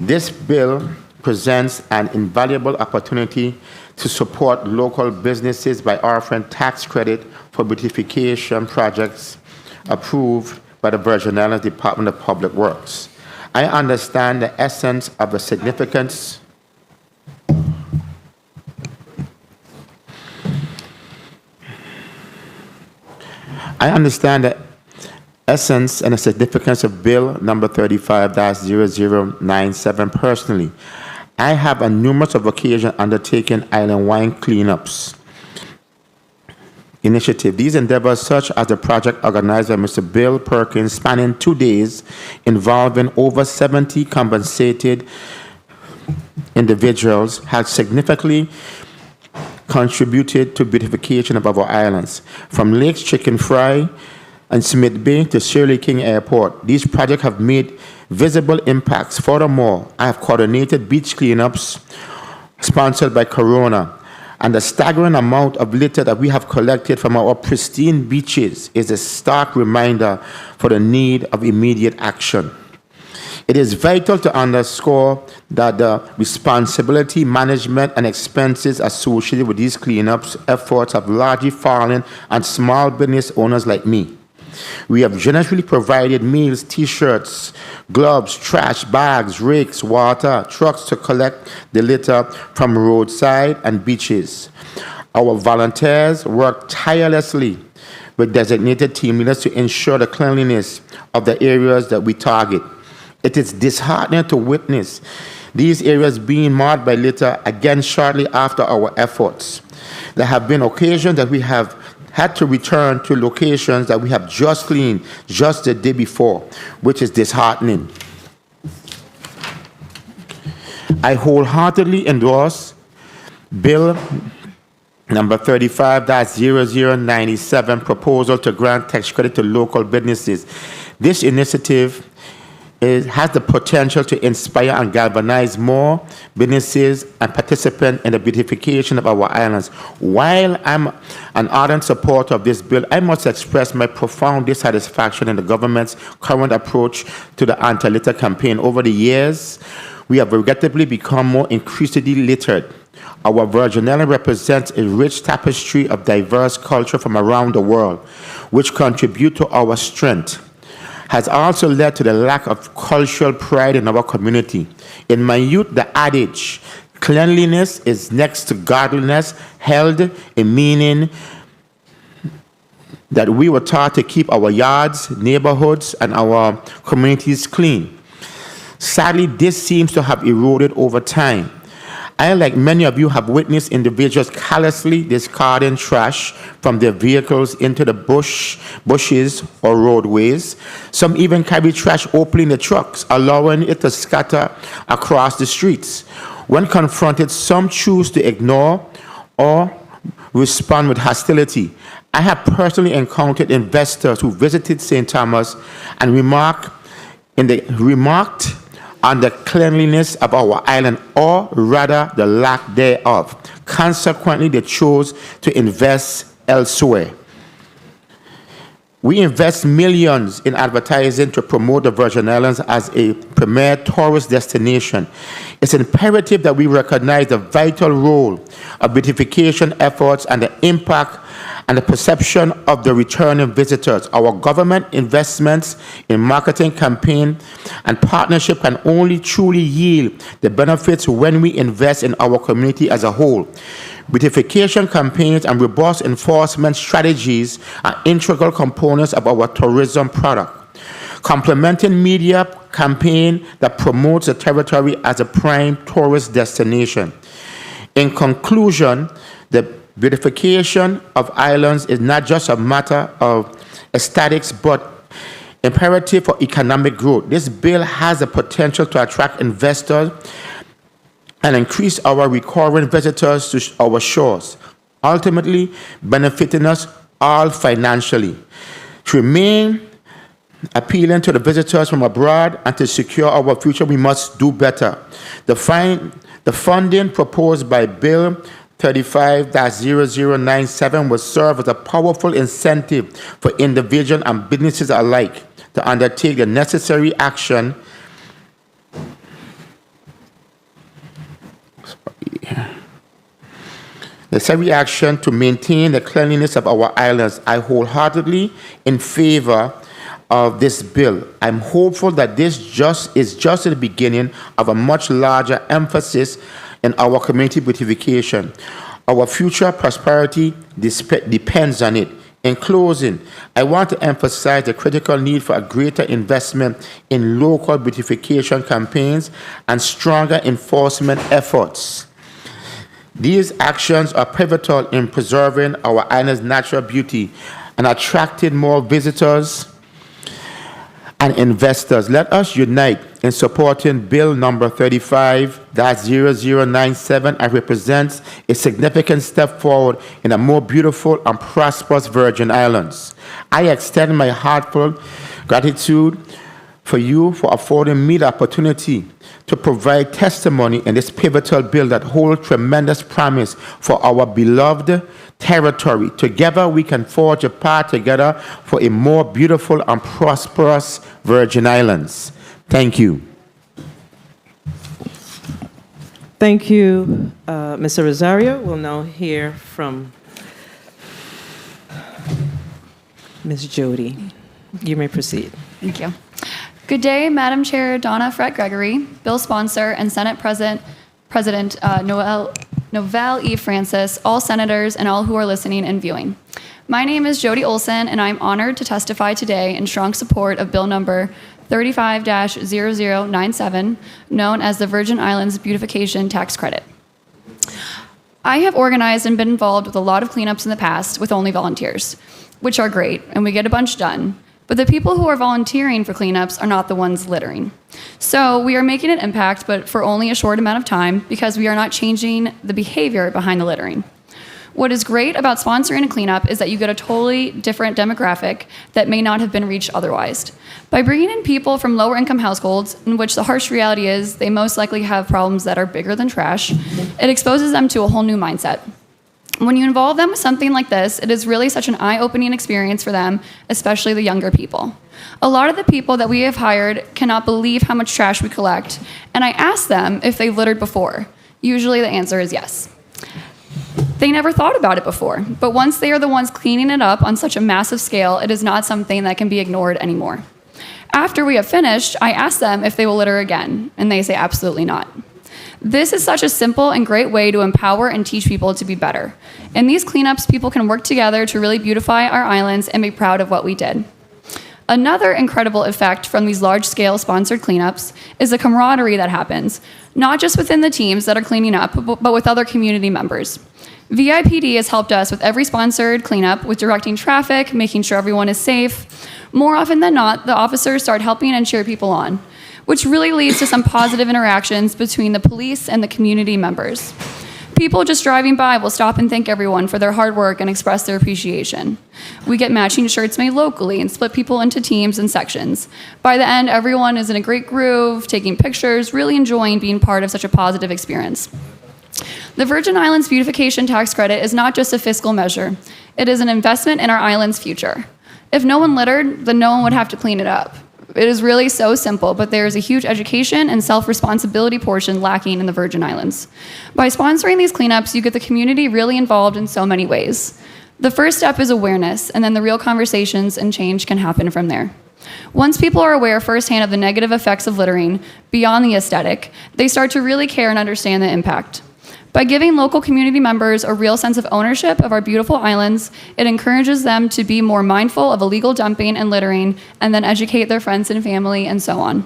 R: This bill presents an invaluable opportunity to support local businesses by offering tax credit for beautification projects approved by the Virgin Islands Department of Public Works. I understand the essence of the significance and the significance of Bill number 35-0097 personally. I have on numerous occasions undertaken island-wide cleanups initiative. These endeavors, such as the project organized by Mr. Bill Perkins, spanning 2 days, involving over 70 compensated individuals, have significantly contributed to beautification of our islands. From Lakes Chicken Fry and Smith Bay to Shirley King Airport, these projects have made visible impacts. Furthermore, I have coordinated beach cleanups sponsored by Corona, and the staggering amount of litter that we have collected from our pristine beaches is a stark reminder for the need of immediate action. It is vital to underscore that the responsibility, management, and expenses associated with these cleanups efforts have largely fallen on small business owners like me. We have generously provided meals, T-shirts, gloves, trash bags, rakes, water, trucks to collect the litter from roadside and beaches. Our volunteers work tirelessly with designated team leaders to ensure the cleanliness of the areas that we target. It is disheartening to witness these areas being marred by litter again shortly after our efforts. There have been occasions that we have had to return to locations that we have just cleaned just the day before, which is disheartening. I wholeheartedly endorse Bill number 35-0097 proposal to grant tax credit to local businesses. This initiative has the potential to inspire and galvanize more businesses and participants in the beautification of our islands. While I'm an ardent supporter of this bill, I must express my profound dissatisfaction in the government's current approach to the anti-litter campaign. Over the years, we have regrettably become more increasingly littered. Our Virgin Islands represents a rich tapestry of diverse culture from around the world, which contribute to our strength. Has also led to the lack of cultural pride in our community. In my youth, the adage, cleanliness is next to godliness, held a meaning that we were taught to keep our yards, neighborhoods, and our communities clean. Sadly, this seems to have eroded over time. I, like many of you, have witnessed individuals callously discarding trash from their vehicles into the bushes or roadways. Some even carry trash openly in the trucks, allowing it to scatter across the streets. When confronted, some choose to ignore or respond with hostility. I have personally encountered investors who visited St. Thomas and remarked on the cleanliness of our island, or rather the lack thereof. Consequently, they chose to invest elsewhere. We invest millions in advertising to promote the Virgin Islands as a premier tourist destination. It's imperative that we recognize the vital role of beautification efforts and the impact and the perception of the returning visitors. Our government investments in marketing campaign and partnership can only truly yield the benefits when we invest in our community as a whole. Beautification campaigns and robust enforcement strategies are integral components of our tourism product. Complementing media campaign that promotes the territory as a prime tourist destination. In conclusion, the beautification of islands is not just a matter of aesthetics, but imperative for economic growth. This bill has the potential to attract investors and increase our recurring visitors to our shores, ultimately benefiting us all financially. To remain appealing to the visitors from abroad and to secure our future, we must do better. The funding proposed by Bill 35-0097 will serve as a powerful incentive for individuals and businesses alike to undertake the necessary action to maintain the cleanliness of our islands. I wholeheartedly in favor of this bill. I'm hopeful that this is just the beginning of a much larger emphasis in our community beautification. Our future prosperity depends on it. In closing, I want to emphasize the critical need for a greater investment in local beautification campaigns and stronger enforcement efforts. These actions are pivotal in preserving our island's natural beauty and attracting more visitors and investors. Let us unite in supporting Bill number 35-0097 and represents a significant step forward in a more beautiful and prosperous Virgin Islands. I extend my heartfelt gratitude for you for affording me the opportunity to provide testimony in this pivotal bill that holds tremendous promise for our beloved territory. Together we can forge a path together for a more beautiful and prosperous Virgin Islands. Thank you.
A: Thank you, Mr. Rosario. We'll now hear from Ms. Jody. You may proceed.
S: Thank you. Good day, Madam Chair Donna Fret Gregory, Bill Sponsor, and Senate President Novelle E. Francis, all senators, and all who are listening and viewing. My name is Jody Olson, and I'm honored to testify today in strong support of Bill number 35-0097, known as the Virgin Islands Beautification Tax Credit. I have organized and been involved with a lot of cleanups in the past with only volunteers, which are great, and we get a bunch done. But the people who are volunteering for cleanups are not the ones littering. So we are making an impact, but for only a short amount of time because we are not changing the behavior behind the littering. What is great about sponsoring a cleanup is that you get a totally different demographic that may not have been reached otherwise. By bringing in people from lower income households, in which the harsh reality is they most likely have problems that are bigger than trash, it exposes them to a whole new mindset. When you involve them with something like this, it is really such an eye-opening experience for them, especially the younger people. A lot of the people that we have hired cannot believe how much trash we collect, and I ask them if they've littered before. Usually the answer is yes. They never thought about it before, but once they are the ones cleaning it up on such a massive scale, it is not something that can be ignored anymore. After we have finished, I ask them if they will litter again, and they say absolutely not. This is such a simple and great way to empower and teach people to be better. In these cleanups, people can work together to really beautify our islands and be proud of what we did. Another incredible effect from these large-scale sponsored cleanups is the camaraderie that happens, not just within the teams that are cleaning up, but with other community members. VIPD has helped us with every sponsored cleanup with directing traffic, making sure everyone is safe. More often than not, the officers start helping and cheer people on, which really leads to some positive interactions between the police and the community members. People just driving by will stop and thank everyone for their hard work and express their appreciation. We get matching shirts made locally and split people into teams and sections. By the end, everyone is in a great groove, taking pictures, really enjoying being part of such a positive experience. The Virgin Islands Beautification Tax Credit is not just a fiscal measure. It is an investment in our island's future. If no one littered, then no one would have to clean it up. It is really so simple, but there is a huge education and self-responsibility portion lacking in the Virgin Islands. By sponsoring these cleanups, you get the community really involved in so many ways. The first step is awareness, and then the real conversations and change can happen from there. Once people are aware firsthand of the negative effects of littering, beyond the aesthetic, they start to really care and understand the impact. By giving local community members a real sense of ownership of our beautiful islands, it encourages them to be more mindful of illegal dumping and littering, and then educate their friends and family, and so on.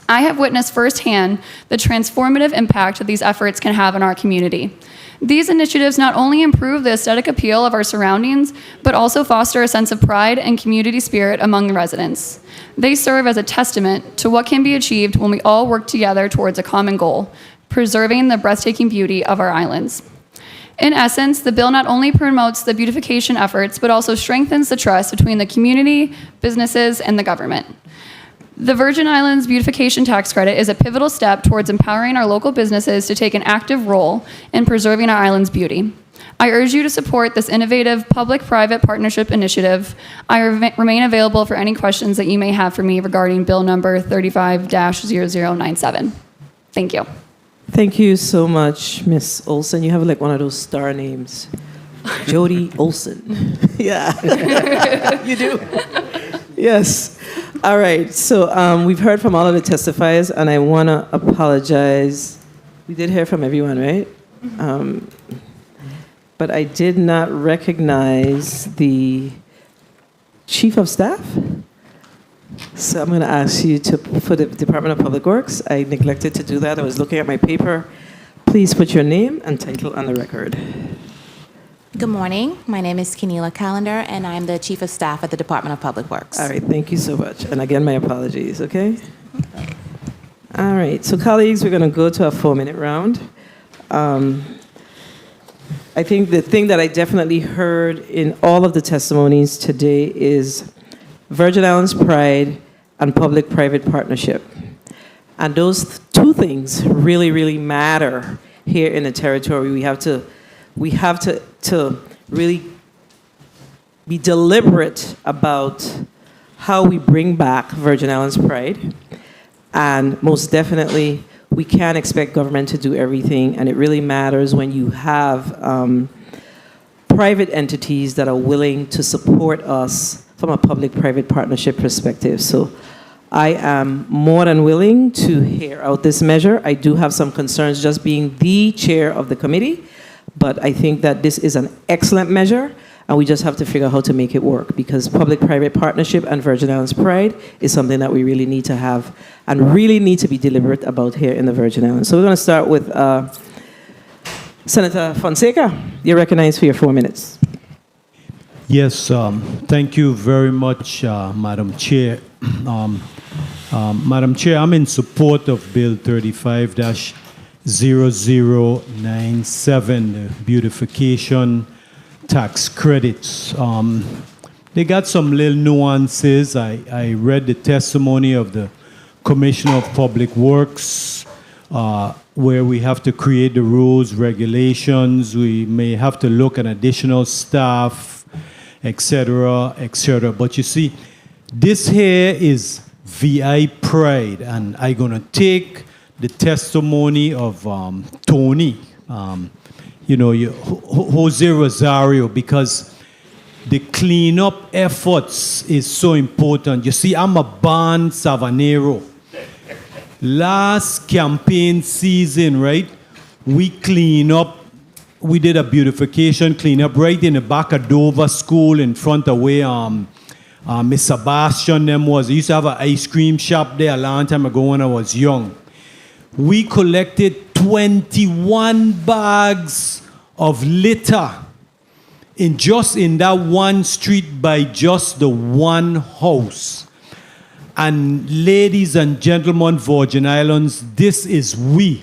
S: I have witnessed firsthand the transformative impact that these efforts can have in our community. These initiatives not only improve the aesthetic appeal of our surroundings, but also foster a sense of pride and community spirit among the residents. They serve as a testament to what can be achieved when we all work together towards a common goal: preserving the breathtaking beauty of our islands. In essence, the bill not only promotes the beautification efforts, but also strengthens the trust between the community, businesses, and the government. The Virgin Islands Beautification Tax Credit is a pivotal step towards empowering our local businesses to take an active role in preserving our island's beauty. I urge you to support this innovative public-private partnership initiative. I remain available for any questions that you may have for me regarding Bill number 35-0097. Thank you.
A: Thank you so much, Miss Olson. You have like one of those star names. Jody Olson. Yeah. You do. Yes. All right. So we've heard from all of the testifiers, and I want to apologize. We did hear from everyone, right? But I did not recognize the Chief of Staff. So I'm going to ask you to, for the Department of Public Works, I neglected to do that. I was looking at my paper. Please put your name and title on the record.
T: Good morning. My name is Kenila Callender, and I'm the Chief of Staff at the Department of Public Works.
A: All right, thank you so much. And again, my apologies, okay? All right, so colleagues, we're going to go to a 4-minute round. I think the thing that I definitely heard in all of the testimonies today is Virgin Islands pride and public-private partnership. And those two things really, really matter here in the territory. We have to really be deliberate about how we bring back Virgin Islands pride. And most definitely, we can't expect government to do everything, and it really matters when you have private entities that are willing to support us from a public-private partnership perspective. So I am more than willing to hear out this measure. I do have some concerns just being the chair of the committee, but I think that this is an excellent measure, and we just have to figure out how to make it work, because public-private partnership and Virgin Islands pride is something that we really need to have and really need to be deliberate about here in the Virgin Islands. So we're going to start with Senator Fonseca. You're recognized for your 4 minutes.
J: Yes, thank you very much, Madam Chair. Madam Chair, I'm in support of Bill 35-0097, the beautification tax credits. They got some little nuances. I read the testimony of the Commissioner of Public Works, where we have to create the rules, regulations. We may have to look at additional staff, etc., etc. But you see, this here is VI pride, and I'm going to take the testimony of Tony, Jose Rosario, because the cleanup efforts is so important. You see, I'm a born Savanero. Last campaign season, right, we clean up. We did a beautification cleanup right in the back of Dover School in front of where Miss Sebastian them was. I used to have an ice cream shop there a long time ago when I was young. We collected 21 bags of litter in that one street by just the one house. And ladies and gentlemen, Virgin Islands, this is we.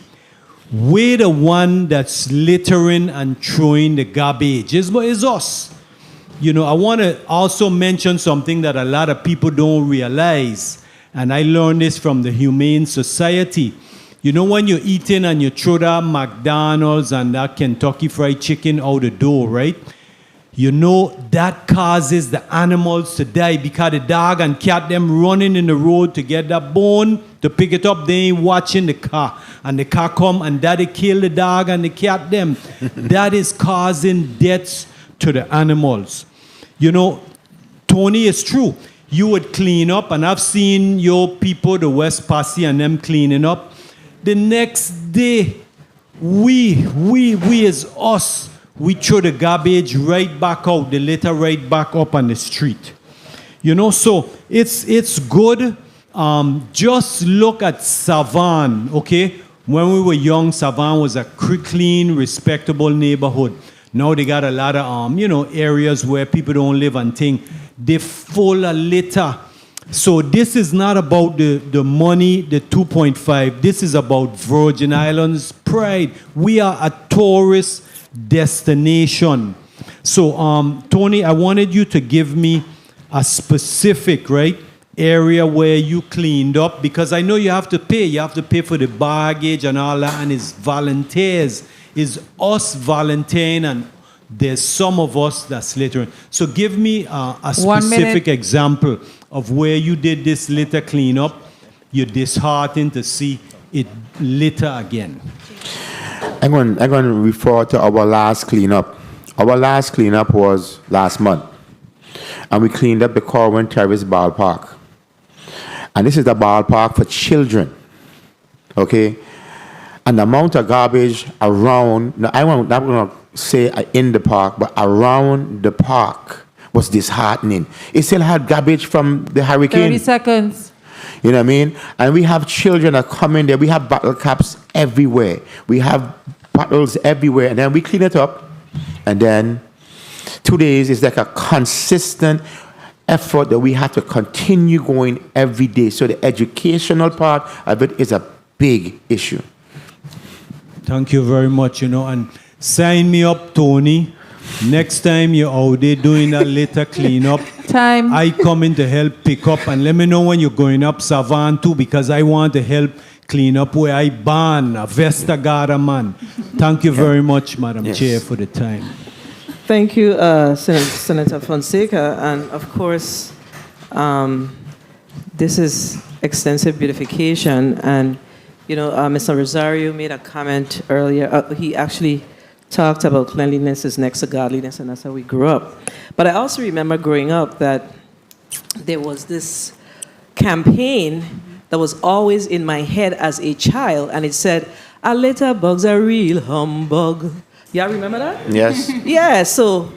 J: We're the one that's littering and throwing the garbage. It's us. I want to also mention something that a lot of people don't realize, and I learned this from the Humane Society. When you're eating and you throw that McDonald's and that Kentucky Fried Chicken out the door, right? That causes the animals to die because the dog and cat them running in the road to get that bone, to pick it up, they ain't watching the car. And the car come and daddy kill the dog and the cat them. That is causing deaths to the animals. Tony, is true. You would clean up, and I've seen your people, the West Posse, and them cleaning up. The next day, we as us, we throw the garbage right back out, the litter right back up on the street. So it's good. Just look at Savan, okay? When we were young, Savan was a clean, respectable neighborhood. Now they got a lot of, areas where people don't live and think. They're full of litter. So this is not about the money, the 2.5. This is about Virgin Islands pride. We are a tourist destination. So, Tony, I wanted you to give me a specific, area where you cleaned up, because I know you have to pay. You have to pay for the baggage and all that, and it's volunteers. It's us volunteering, and there's some of us that's littering. So give me a specific example of where you did this litter cleanup. You're disheartened to see it litter again.
R: I'm going to refer to our last cleanup. Our last cleanup was last month. And we cleaned up the Corwin Terrace ballpark. And this is the ballpark for children. Okay? And the amount of garbage around, I'm not going to say in the park, but around the park was disheartening. It still had garbage from the hurricane.
B: 30 seconds.
R: You know what I mean? And we have children that come in there. We have bottle caps everywhere. We have bottles everywhere. And then we clean it up. And then 2 days is like a consistent effort that we have to continue going every day. So the educational part of it is a big issue.
J: Thank you very much, and sign me up, Tony. Next time you're out there doing a litter cleanup, I come in to help pick up, and let me know when you're going up Savan too, because I want to help clean up where I ban a Vesta Gada man. Thank you very much, Madam Chair, for the time.
A: Thank you, Senator Fonseca. And of course, this is extensive beautification. And, Mr. Rosario made a comment earlier. He actually talked about cleanliness is next to godliness, and that's how we grew up. But I also remember growing up that there was this campaign that was always in my head as a child, and it said, "A litter bug's a real humbug." Y'all remember that?
R: Yes.
A: Yeah, so,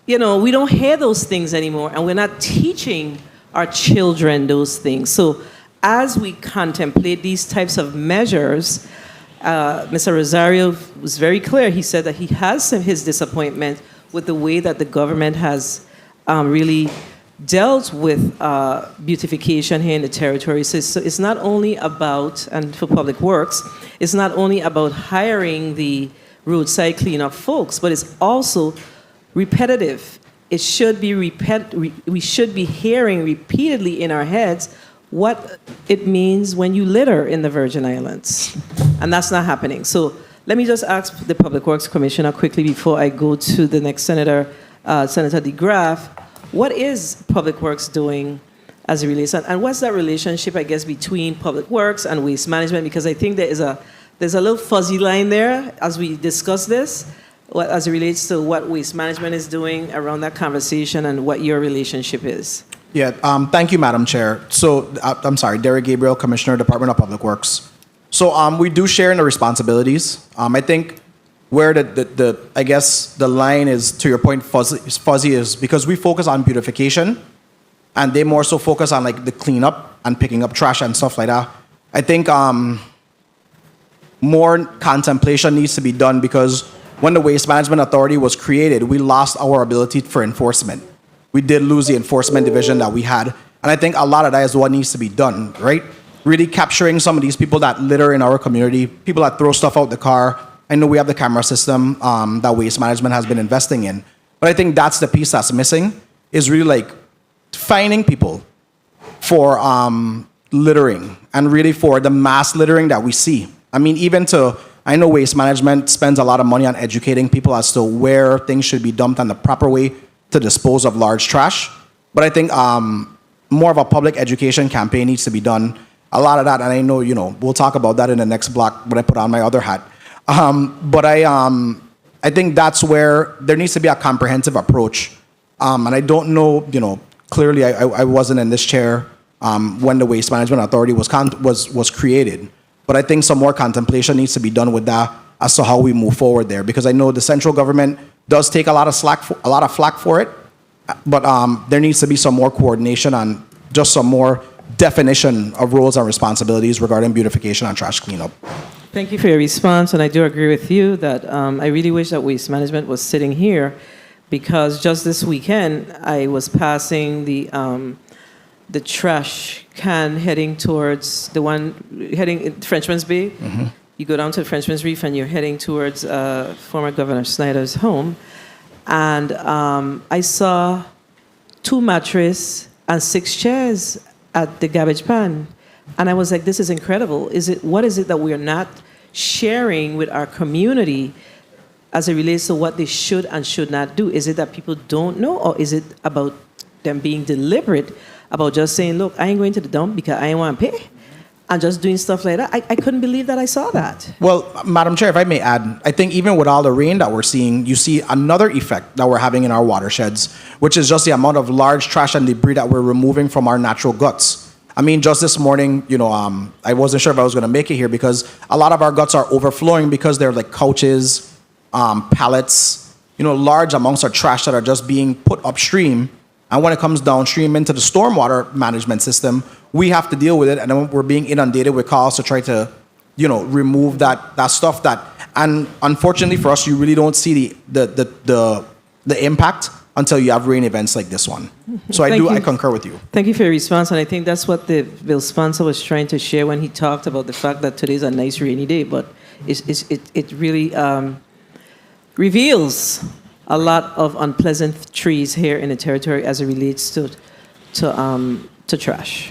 A: we don't hear those things anymore, and we're not teaching our children those things. So as we contemplate these types of measures, Mr. Rosario was very clear. He said that he has his disappointment with the way that the government has really dealt with beautification here in the territory. So it's not only about, and for public works, it's not only about hiring the roadside cleanup folks, but it's also repetitive. It should be we should be hearing repeatedly in our heads what it means when you litter in the Virgin Islands. And that's not happening. So let me just ask the Public Works Commissioner quickly before I go to the next senator, Senator DeGraff, what is Public Works doing as it relates. And what's that relationship, I guess, between public works and waste management? Because I think there's a little fuzzy line there as we discuss this, as it relates to what waste management is doing around that conversation and what your relationship is.
P: Yeah, thank you, Madam Chair. So, I'm sorry, Derek Gabriel, Commissioner, Department of Public Works. So, we do share in the responsibilities. I think where I guess the line is, to your point, fuzzy is because we focus on beautification, and they more so focus on like the cleanup and picking up trash and stuff like that. I think more contemplation needs to be done because when the Waste Management Authority was created, we lost our ability for enforcement. We did lose the enforcement division that we had. And I think a lot of that is what needs to be done, right? Really capturing some of these people that litter in our community, people that throw stuff out the car. I know we have the camera system that Waste Management has been investing in. But I think that's the piece that's missing, is really like fining people for littering and really for the mass littering that we see. I mean, I know Waste Management spends a lot of money on educating people as to where things should be dumped and the proper way to dispose of large trash. But I think more of a public education campaign needs to be done. A lot of that, and I know, we'll talk about that in the next block when I put on my other hat. But I think that's where there needs to be a comprehensive approach. And I don't know, clearly I wasn't in this chair when the Waste Management Authority was created. But I think some more contemplation needs to be done with that as to how we move forward there. Because I know the central government does take a lot of flack for it. But there needs to be some more coordination and just some more definition of roles and responsibilities regarding beautification and trash cleanup.
A: Thank you for your response, and I do agree with you that I really wish that Waste Management was sitting here, because just this weekend I was passing the trash can heading towards the one heading Frenchman's Bay.
P: Mm-hmm.
A: You go down to Frenchman's Reef and you're heading towards former Governor Snyder's home, and I saw 2 mattresses and 6 chairs at the garbage pan. And I was like, this is incredible. What is it that we're not sharing with our community as it relates to what they should and should not do? Is it that people don't know, or is it about them being deliberate about just saying, look, I ain't going to the dump because I ain't want to pay, and just doing stuff like that? I couldn't believe that I saw that.
P: Well, Madam Chair, if I may add, I think even with all the rain that we're seeing, you see another effect that we're having in our watersheds, which is just the amount of large trash and debris that we're removing from our natural guts. I mean, just this morning, I wasn't sure if I was going to make it here because a lot of our guts are overflowing because they're like couches, pallets, large amounts of trash that are just being put upstream. And when it comes downstream into the stormwater management system, we have to deal with it. And then we're being inundated with calls to try to, remove that stuff and unfortunately for us, you really don't see the impact until you have rain events like this one. So I concur with you.
A: Thank you for your response, and I think that's what the bill sponsor was trying to share when he talked about the fact that today's a nice rainy day, but it really reveals a lot of unpleasant trees here in the territory as it relates to trash.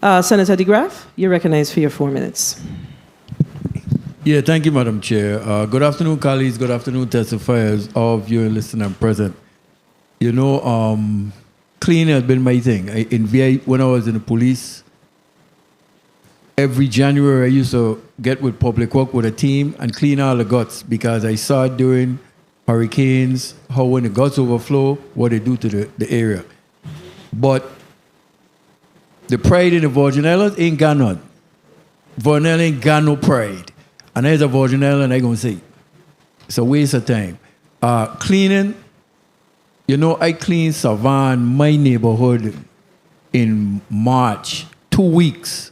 A: Senator DeGraff, you're recognized for your 4 minutes.
K: Yeah, thank you, Madam Chair. Good afternoon, colleagues. Good afternoon, testifiers, all of you listening and present. Cleaning has been my thing. In VA, when I was in the police, every January I used to get with public work with a team and clean all the guts because I saw it during hurricanes, how when the guts overflow, what they do to the area. But the pride in the Virgin Islands ain't got none. Virgin Islands ain't got no pride. And there's a Virgin Island, I gonna say. It's a waste of time. Cleaning, I cleaned Savan, my neighborhood, in March, 2 weeks.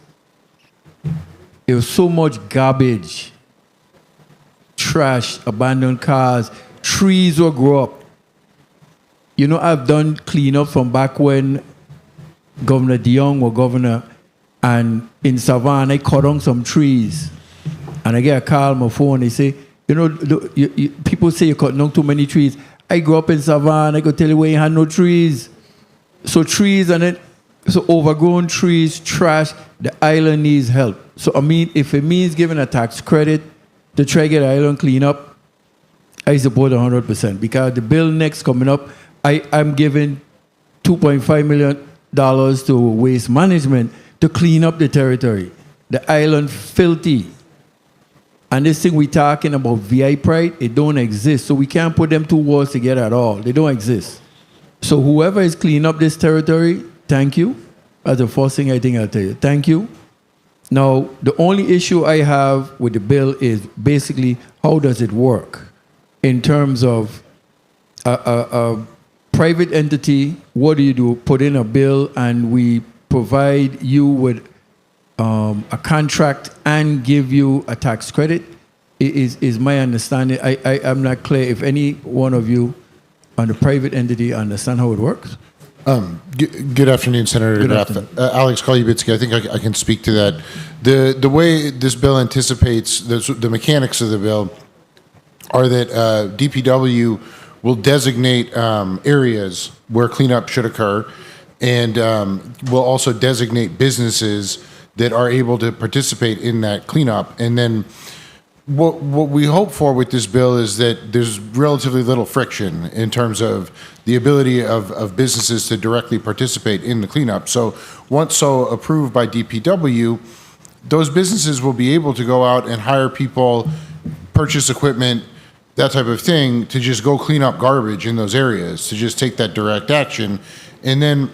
K: There was so much garbage, trash, abandoned cars, trees will grow up. I've done cleanup from back when Governor DeYoung was governor, and in Savan, I cut down some trees. And I get a call on my phone, they say, people say you cut down too many trees. I grew up in Savan, I could tell you where you had no trees. So trees so overgrown trees, trash, the island needs help. So if it means giving a tax credit to try to get the island clean up, I support 100% because the bill next coming up, I'm giving $2.5 million to waste management to clean up the territory. The island filthy. And this thing we talking about, VI pride, it don't exist. So we can't put them two words together at all. They don't exist. So whoever is cleaning up this territory, thank you. That's the first thing I think I'll tell you. Thank you. Now, the only issue I have with the bill is basically how does it work in terms of a private entity. What do you do? Put in a bill and we provide you with a contract and give you a tax credit, is my understanding. I'm not clear if any one of you on the private entity understand how it works.
Q: Good afternoon, Senator.
K: Good afternoon.
Q: Alex Kolubitsky, I think I can speak to that. The way this bill anticipates the mechanics of the bill are that DPW will designate areas where cleanup should occur, and will also designate businesses that are able to participate in that cleanup. And then what we hope for with this bill is that there's relatively little friction in terms of the ability of businesses to directly participate in the cleanup. So once so approved by DPW, those businesses will be able to go out and hire people, purchase equipment, that type of thing, to just go clean up garbage in those areas, to just take that direct action. And then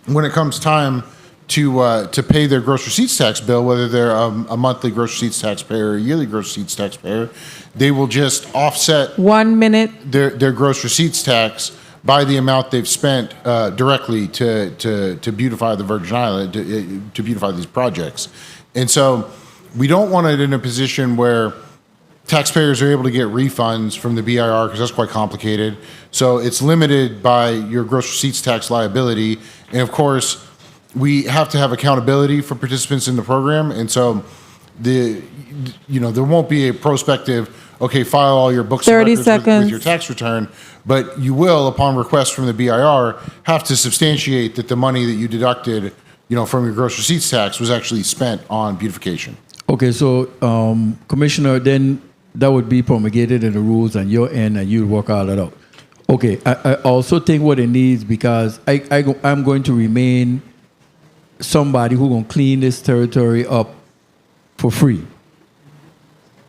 Q: when it comes time to pay their gross receipts tax bill, whether they're a monthly gross receipts taxpayer or a yearly gross receipts taxpayer, they will just offset
B: 1 minute
Q: their gross receipts tax by the amount they've spent directly to beautify the Virgin Island, to beautify these projects. And so we don't want it in a position where taxpayers are able to get refunds from the BIR, because that's quite complicated. So it's limited by your gross receipts tax liability. And of course, we have to have accountability for participants in the program. And so there won't be a prospective, okay, file all your books and
B: 30
Q: records
B: seconds.
Q: with your tax return, but you will, upon request from the BIR, have to substantiate that the money that you deducted, from your gross receipts tax was actually spent on beautification.
K: Okay, so Commissioner, then that would be promulgated in the rules on your end, and you'd work all that out. Okay, I also think what it needs, because I'm going to remain somebody who gonna clean this territory up for free.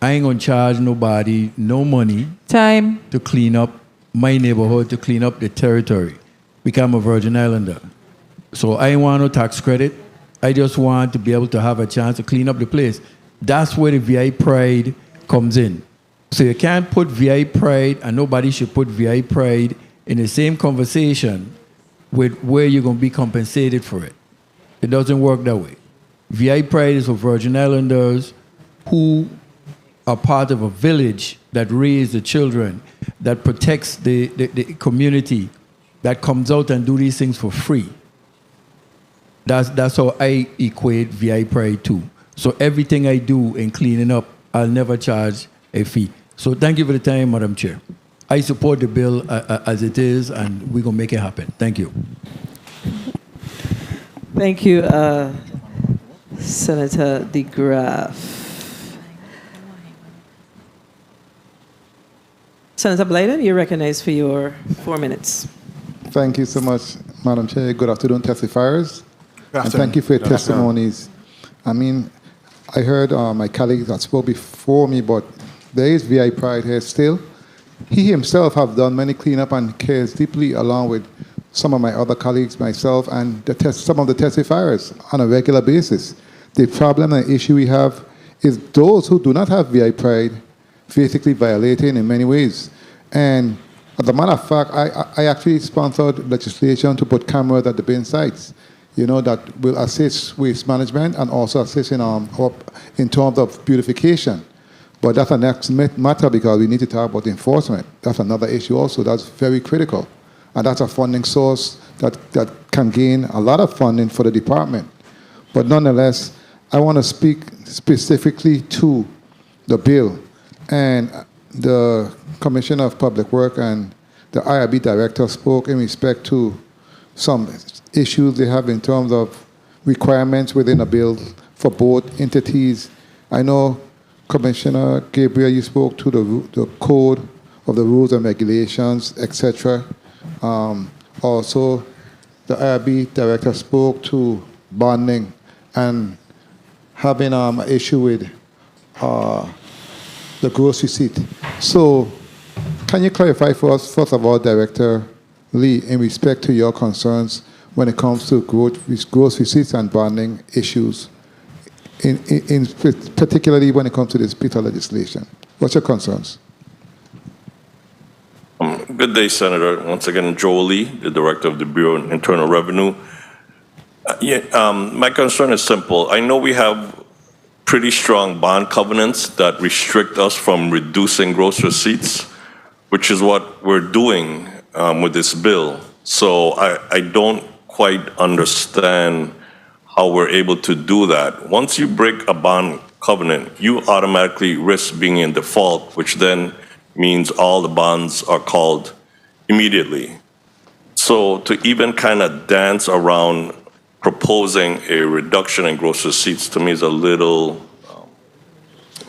K: I ain't gonna charge nobody no money to clean up my neighborhood, to clean up the territory, because I'm a Virgin Islander. So I ain't want no tax credit. I just want to be able to have a chance to clean up the place. That's where the VI pride comes in. So you can't put VI pride, and nobody should put VI pride in the same conversation with where you're gonna be compensated for it. It doesn't work that way. VI pride is for Virgin Islanders who are part of a village that raises the children, that protects the community, that comes out and do these things for free. That's how I equate VI pride to. So everything I do in cleaning up, I'll never charge a fee. So thank you for the time, Madam Chair. I support the bill as it is, and we're going to make it happen. Thank you.
A: Thank you, Senator DeGraaf. Senator Blayden, you're recognized for your 4 minutes.
L: Thank you so much, Madam Chair. Good afternoon, testifiers. And thank you for your testimonies. I mean, I heard my colleagues that spoke before me, but there is VI pride here still. He himself have done many cleanup and cares deeply, along with some of my other colleagues, myself, and some of the testifiers on a regular basis. The problem and issue we have is those who do not have VI pride basically violating in many ways. And as a matter of fact, I actually sponsored legislation to put cameras at the bin sites, that will assist waste management and also assist in terms of beautification. But that's a next matter, because we need to talk about enforcement. That's another issue also that's very critical. And that's a funding source that can gain a lot of funding for the department. But nonetheless, I want to speak specifically to the bill. And the Commissioner of Public Works and the IRB Director spoke in respect to some issues they have in terms of requirements within a bill for both entities. I know, Commissioner Gabriel, you spoke to the code of the rules and regulations, etc. Also, the IRB director spoke to bonding and having an issue with the gross receipt. So can you clarify for us, first of all, Director Lee, in respect to your concerns when it comes to gross receipts and bonding issues, in particularly when it comes to this bit of legislation? What's your concerns?
O: Good day, Senator. Once again, Joel Lee, the Director of the Bureau of Internal Revenue. My concern is simple. I know we have pretty strong bond covenants that restrict us from reducing gross receipts, which is what we're doing with this bill. So I don't quite understand how we're able to do that. Once you break a bond covenant, you automatically risk being in default, which then means all the bonds are called immediately. So to even kind of dance around proposing a reduction in gross receipts to me is a little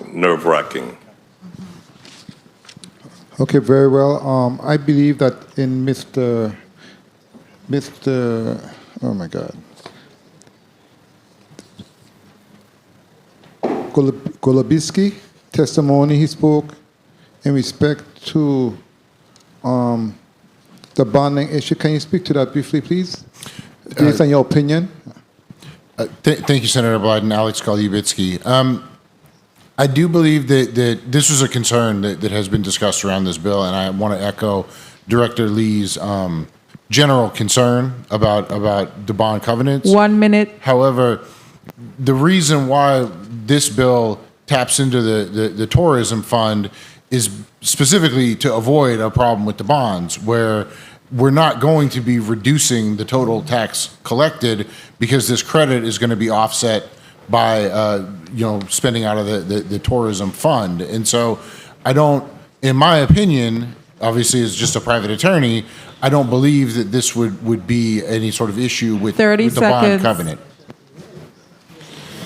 O: nerve-wracking.
L: Okay, very well. I believe that in Mr. Oh my God, Golubitsky testimony, he spoke in respect to the bonding issue. Can you speak to that briefly, please? Based on your opinion.
Q: Thank you, Senator Blyden. Alex Golubitsky. I do believe that this was a concern that has been discussed around this bill, and I want to echo Director Lee's general concern about the bond covenants.
B: 1 minute.
Q: However, the reason why this bill taps into the tourism fund is specifically to avoid a problem with the bonds, where we're not going to be reducing the total tax collected because this credit is going to be offset by spending out of the tourism fund. And so I don't, in my opinion, obviously as just a private attorney, I don't believe that this would be any sort of issue with the bond covenant.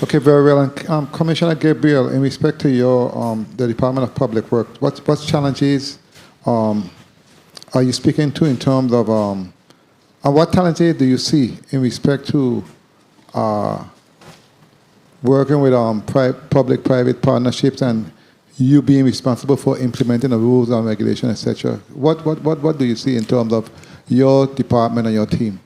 L: Okay, very well. And Commissioner Gabriel, in respect to your the Department of Public Works, what challenges are you speaking to in terms of and what challenges do you see in respect to working with public-private partnerships and you being responsible for implementing the rules and regulations, etc.? What do you see in terms of your department and your team?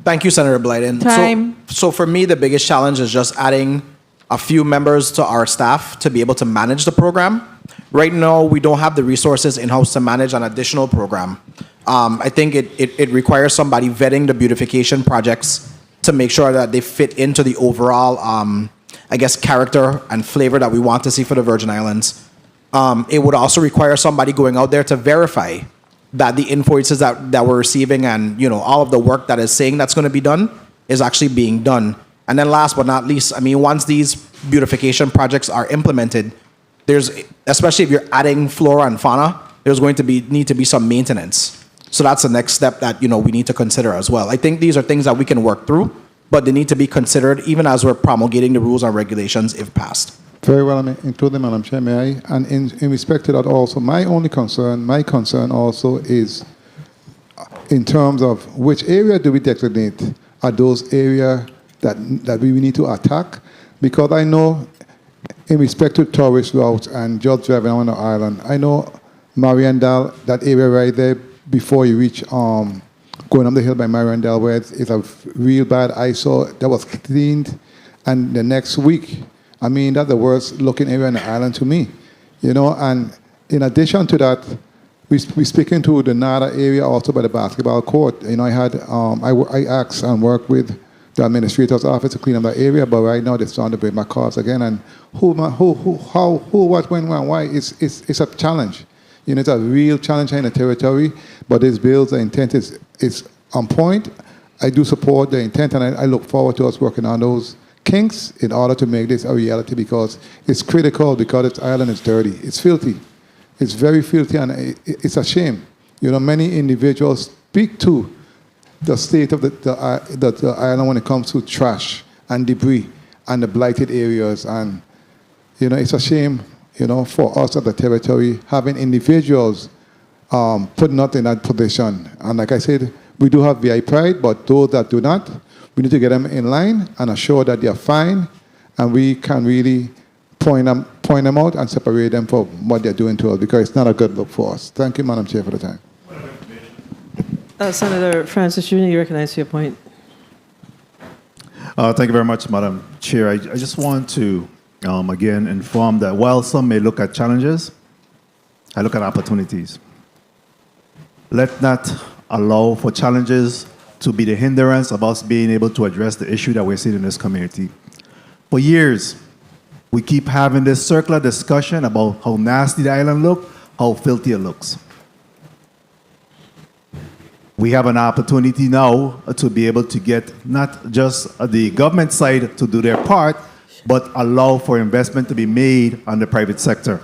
P: Thank you, Senator Blyden.
B: Time.
P: So for me, the biggest challenge is just adding a few members to our staff to be able to manage the program. Right now, we don't have the resources in-house to manage an additional program. I think it requires somebody vetting the beautification projects to make sure that they fit into the overall, character and flavor that we want to see for the Virgin Islands. It would also require somebody going out there to verify that the invoices that we're receiving and all of the work that is saying that's going to be done is actually being done. And then last but not least, once these beautification projects are implemented, especially if you're adding flora and fauna, there's going to need to be some maintenance. So that's the next step that we need to consider as well. I think these are things that we can work through, but they need to be considered even as we're promulgating the rules and regulations if passed.
L: Very well, including Madam Chair, may I? And in respect to that also, my concern also is in terms of which area do we designate are those areas that we need to attack? Because I know in respect to tourist routes and just driving on the island, I know Mariandal, that area right there before you reach going up the hill by Mariandal, where it's a real bad eyesore that was cleaned, and the next week, that's the worst looking area on the island to me, and in addition to that, we're speaking to the Nada area also by the basketball court. I asked and worked with the administrator's office to clean up that area, but right now they're starting to break my cars again, and who, what, when, why, it's a challenge. It's a real challenge in the territory, but this bill's intent is on point. I do support the intent, and I look forward to us working on those kinks in order to make this a reality, because it's critical, because this island is dirty. It's filthy. It's very filthy, and it's a shame. Many individuals speak to the state of the island when it comes to trash and debris and the blighted areas. And, it's a shame, for us at the territory, having individuals putting us in that position. And like I said, We do have VI pride, but those that do not, we need to get them in line and assure that they are fine, and we can really point them out and separate them from what they're doing to us, because it's not a good look for us. Thank you, Madam Chair, for the time.
A: Senator Francis Jr., you recognize your point.
I: Thank you very much, Madam Chair. I just want to, again, inform that while some may look at challenges, I look at opportunities. Let not allow for challenges to be the hindrance of us being able to address the issue that we're seeing in this community. For years, we keep having this circular discussion about how nasty the island looks, how filthy it looks. We have an opportunity now to be able to get not just the government side to do their part, but allow for investment to be made on the private sector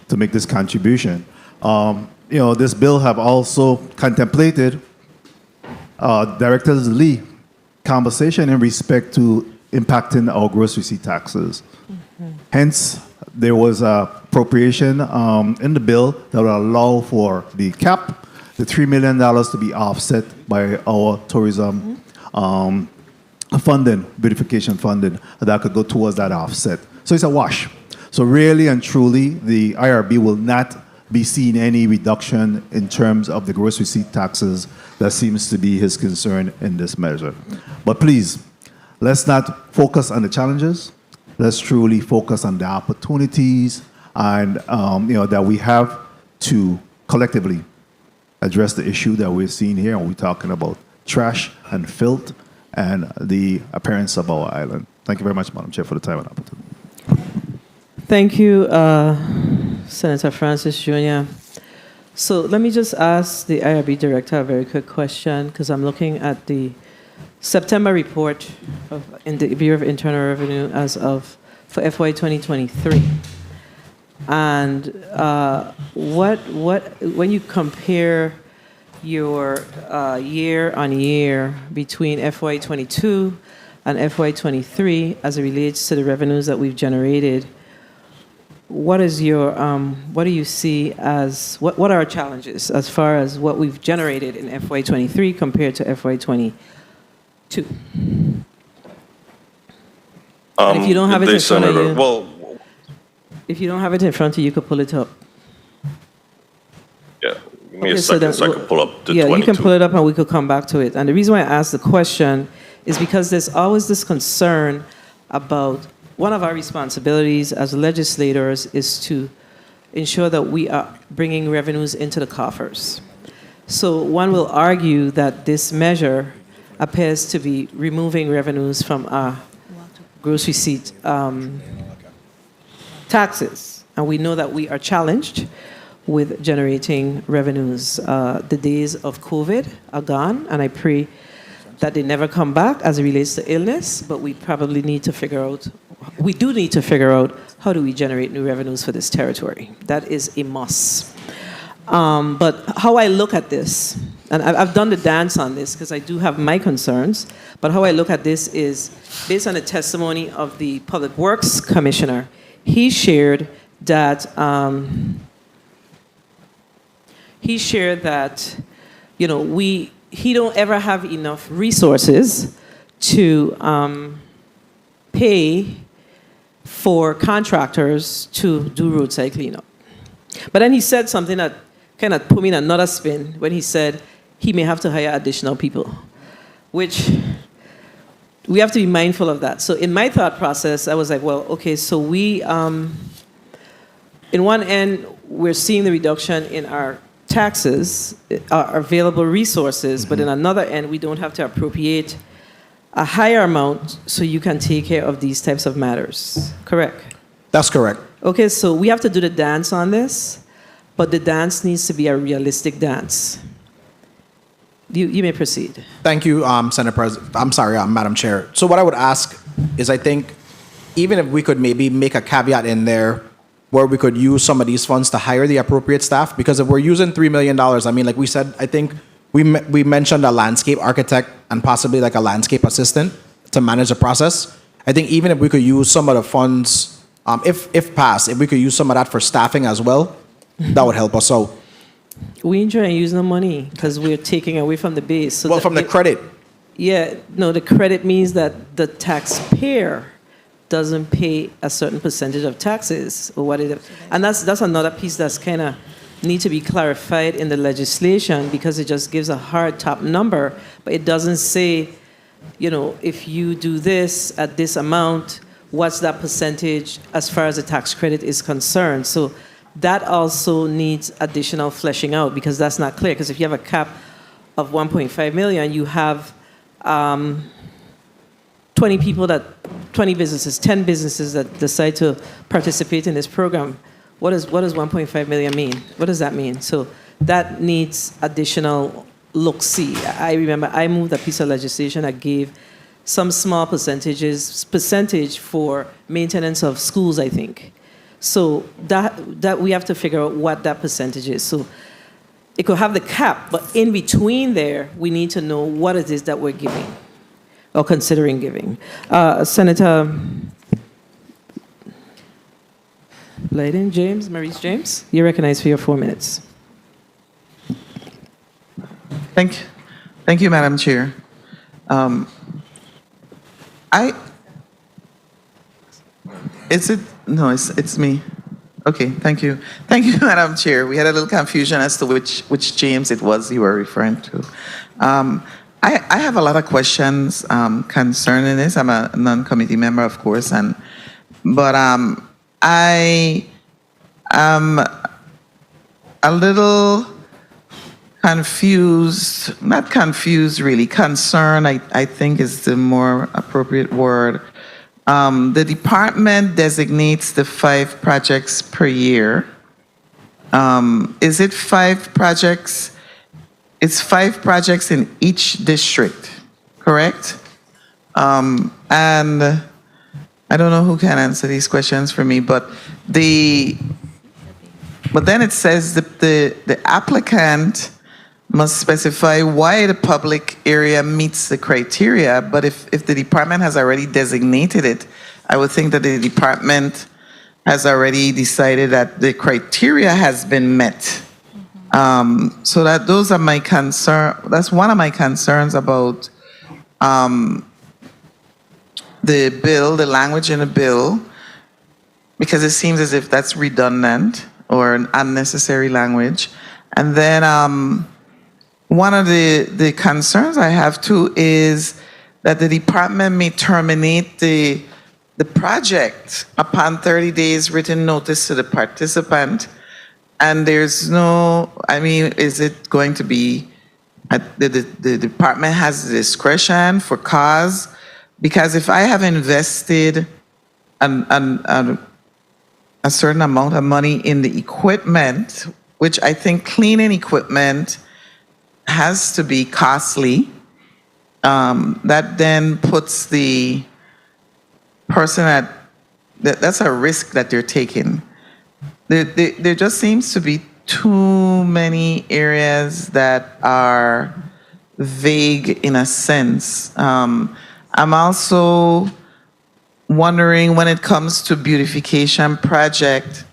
I: to make this contribution. This bill have also contemplated Director Lee conversation in respect to impacting our gross receipt taxes. Hence, there was a appropriation in the bill that will allow for the cap, the $3 million to be offset by our tourism funding, beautification funding, that could go towards that offset. So it's a wash. So really and truly, the IRB will not be seeing any reduction in terms of the gross receipt taxes. That seems to be his concern in this measure. But please, let's not focus on the challenges. Let's truly focus on the opportunities and that we have to collectively address the issue that we're seeing here. And we're talking about trash and filth and the appearance of our island. Thank you very much, Madam Chair, for the time and opportunity.
A: Thank you, Senator Francis Jr. So let me just ask the IRB Director a very quick question, because I'm looking at the September report in the Bureau of Internal Revenue for FY 2023. And when you compare your year on year between FY 22 and FY 23 as it relates to the revenues that we've generated, what is your what do you see as what are our challenges as far as what we've generated in FY 23 compared to FY 22? And if you don't have it in front of you, if you don't have it in front of you, you could pull it up.
O: Yeah, give me a second so I can pull up the 22.
A: Yeah, you can pull it up and we could come back to it. And the reason why I asked the question is because there's always this concern about one of our responsibilities as legislators is to ensure that we are bringing revenues into the coffers. So one will argue that this measure appears to be removing revenues from our gross receipt taxes. And we know that we are challenged with generating revenues. The days of COVID are gone, and I pray that they never come back as it relates to illness, but we probably need to figure out, we do need to figure out how do we generate new revenues for this territory. That is a must. But how I look at this, and I've done the dance on this because I do have my concerns, but how I look at this is based on the testimony of the Public Works Commissioner. He shared that, he don't ever have enough resources to pay for contractors to do roadside cleanup. But then he said something that kind of put me in another spin when he said he may have to hire additional people, which we have to be mindful of that. So in my thought process, I was like, well, okay, so we, in one end, we're seeing the reduction in our taxes, our available resources, but in another end, we don't have to appropriate a higher amount so you can take care of these types of matters. Correct?
P: That's correct.
A: Okay, so we have to do the dance on this, but the dance needs to be a realistic dance. You may proceed.
P: Thank you, Madam Chair. So what I would ask is, I think, even if we could maybe make a caveat in there where we could use some of these funds to hire the appropriate staff, because if we're using $3 million, I mean, like we said, I think we mentioned a landscape architect and possibly like a landscape assistant to manage the process. I think even if we could use some of the funds, if passed, if we could use some of that for staffing as well, that would help us out.
A: We enjoy using the money because we're taking away from the base. So
P: Well, from the credit.
A: Yeah, no, the credit means that the taxpayer doesn't pay a certain percentage of taxes or what it, and that's another piece that's kind of need to be clarified in the legislation because it just gives a hard top number, but it doesn't say, you know, if you do this at this amount, what's that percentage as far as the tax credit is concerned. So that also needs additional fleshing out because that's not clear. Because if you have a cap of 1.5 million, you have 20 businesses, 10 businesses that decide to participate in this program. What does 1.5 million mean? What does that mean? So that needs additional look-see. I remember I moved a piece of legislation that gave some small percentage for maintenance of schools, I think. So that we have to figure out what that percentage is. So it could have the cap, but in between there, we need to know what it is that we're giving or considering giving. Senator Blyden James, Maurice James, you're recognized for your 4 minutes.
H: Thank you, Madam Chair. It's me. Okay, thank you. Thank you, Madam Chair. We had a little confusion as to which James it was you were referring to. I have a lot of questions concerning this. I'm a non-committee member, of course, but I am a little confused, not confused really, concerned, I think is the more appropriate word. The department designates the 5 projects per year. Is it 5 projects? It's 5 projects in each district, correct? And I don't know who can answer these questions for me, but then it says that the applicant must specify why the public area meets the criteria, but if the department has already designated it, I would think that the department has already decided that the criteria has been met. So those are my concern. That's one of my concerns about the bill, the language in the bill, because it seems as if that's redundant or an unnecessary language. And then one of the concerns I have too is that the department may terminate the project upon 30 days written notice to the participant. And there's no, I mean, is it going to be, the department has the discretion for cause? Because if I have invested a certain amount of money in the equipment, which I think cleaning equipment has to be costly, that then puts the person that's a risk that they're taking. There just seems to be too many areas that are vague in a sense. I'm also wondering when it comes to beautification project,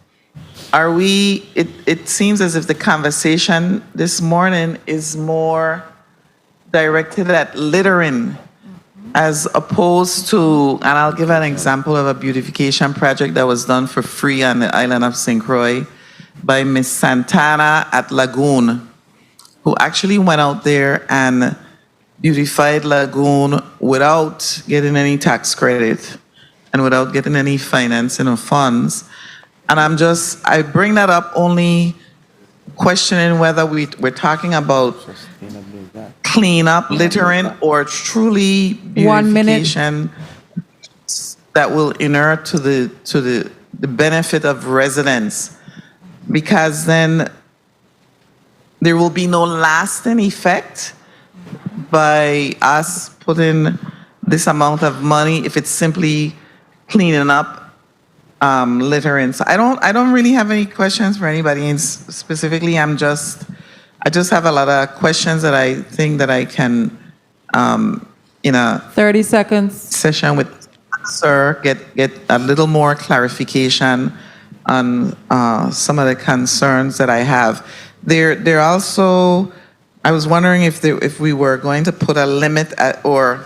H: it seems as if the conversation this morning is more directed at littering as opposed to, and I'll give an example of a beautification project that was done for free on the island of St. Croix by Miss Santana at Lagoon, who actually went out there and beautified Lagoon without getting any tax credit and without getting any financing or funds. And I bring that up only questioning whether we're talking about cleanup, littering, or truly beautification that will inure to the benefit of residents. Because then there will be no lasting effect by us putting this amount of money if it's simply cleaning up littering. So I don't really have any questions for anybody. And specifically, I just have a lot of questions that I think that I can, in a
B: 30 seconds
H: session with Sir, get a little more clarification on some of the concerns that I have. There also, I was wondering if we were going to put a limit or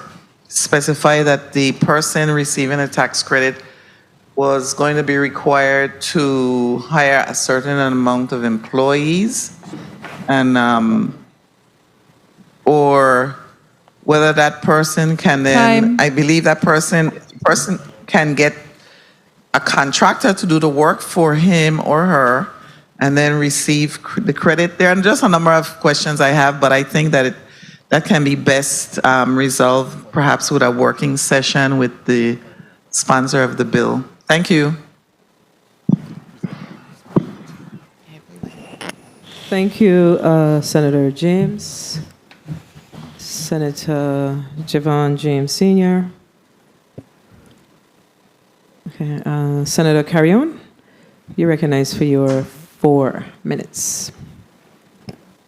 H: specify that the person receiving a tax credit was going to be required to hire a certain amount of employees, and or whether that person can then, I believe that person can get a contractor to do the work for him or her and then receive the credit. There are just a number of questions I have, but I think that that can be best resolved perhaps with a working session with the sponsor of the bill. Thank you.
A: Thank you, Senator James. Senator Javon James Sr. Okay, Senator Carrion, you're recognized for your 4 minutes.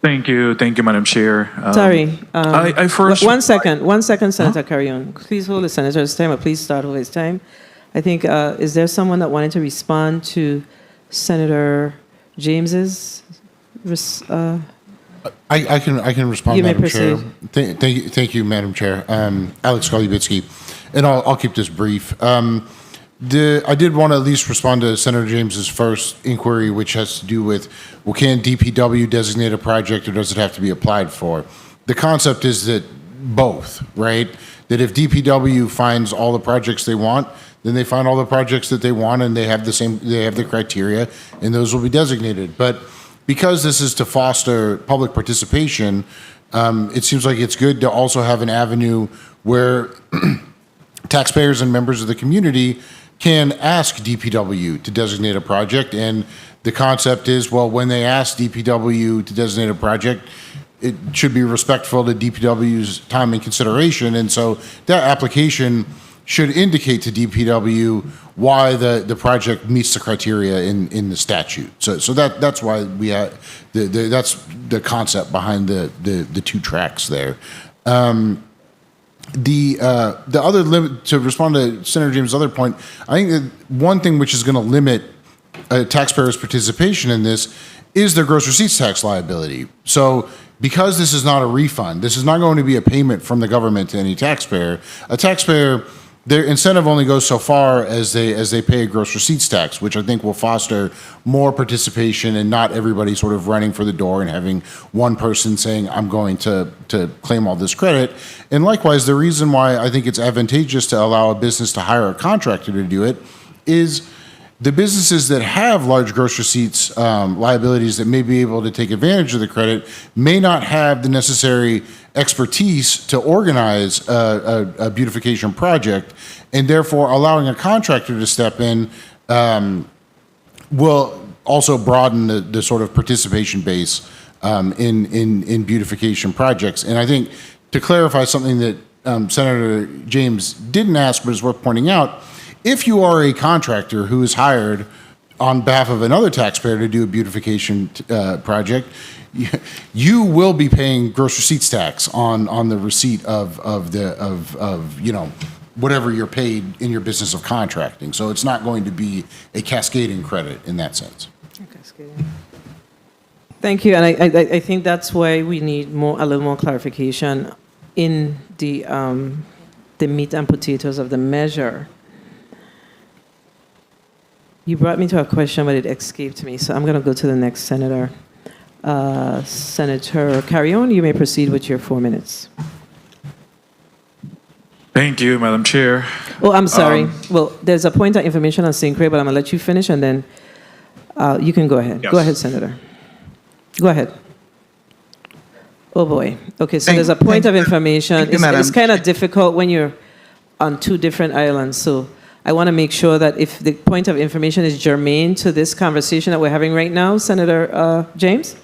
N: Thank you, Madam Chair.
A: Sorry.
N: I first.
A: One second, Senator Carrion. Please hold the senator's time, or please start over his time. I think, is there someone that wanted to respond to Senator James's?
Q: I can respond,
A: You may
Q: Madam Chair.
A: proceed.
Q: Thank you, Madam Chair. Alex Golubitsky, and I'll keep this brief. I did want to at least respond to Senator James's first inquiry, which has to do with, well, can DPW designate a project, or does it have to be applied for? The concept is that both, right? That if DPW finds all the projects they want, then they find all the projects that they want, and they have the criteria, and those will be designated. But because this is to foster public participation, it seems like it's good to also have an avenue where taxpayers and members of the community can ask DPW to designate a project. And the concept is, well, when they ask DPW to designate a project, it should be respectful to DPW's time and consideration. And so that application should indicate to DPW why the project meets the criteria in the statute. So that's why we have that's the concept behind the 2 tracks there. The other limit, to respond to Senator James' other point, I think that one thing which is going to limit taxpayers' participation in this is their gross receipts tax liability. So because this is not a refund, this is not going to be a payment from the government to any taxpayer. A taxpayer, their incentive only goes so far as they pay a gross receipts tax, which I think will foster more participation and not everybody sort of running for the door and having one person saying, I'm going to claim all this credit. And likewise, the reason why I think it's advantageous to allow a business to hire a contractor to do it is the businesses that have large gross receipts liabilities that may be able to take advantage of the credit may not have the necessary expertise to organize a beautification project, and therefore allowing a contractor to step in will also broaden the sort of participation base in beautification projects. And I think to clarify something that Senator James didn't ask but is worth pointing out, if you are a contractor who is hired on behalf of another taxpayer to do a beautification project, you will be paying gross receipts tax on the receipt of whatever you're paid in your business of contracting. So it's not going to be a cascading credit in that sense.
A: Thank you, and I think that's why we need a little more clarification in the meat and potatoes of the measure. You brought me to a question, but it escaped me, so I'm going to go to the next senator. Senator Carrion, you may proceed with your 4 minutes.
N: Thank you, Madam Chair.
A: Oh, I'm sorry. Well, there's a point of information on St. Croix, but I'm going to let you finish, and then you can go ahead.
N: Yes.
A: Go ahead, Senator. Go ahead. Oh, boy. Okay, so there's a point of information. It's kind of difficult when you're on 2 different islands, so I want to make sure that if the point of information is germane to this conversation that we're having right now, Senator James?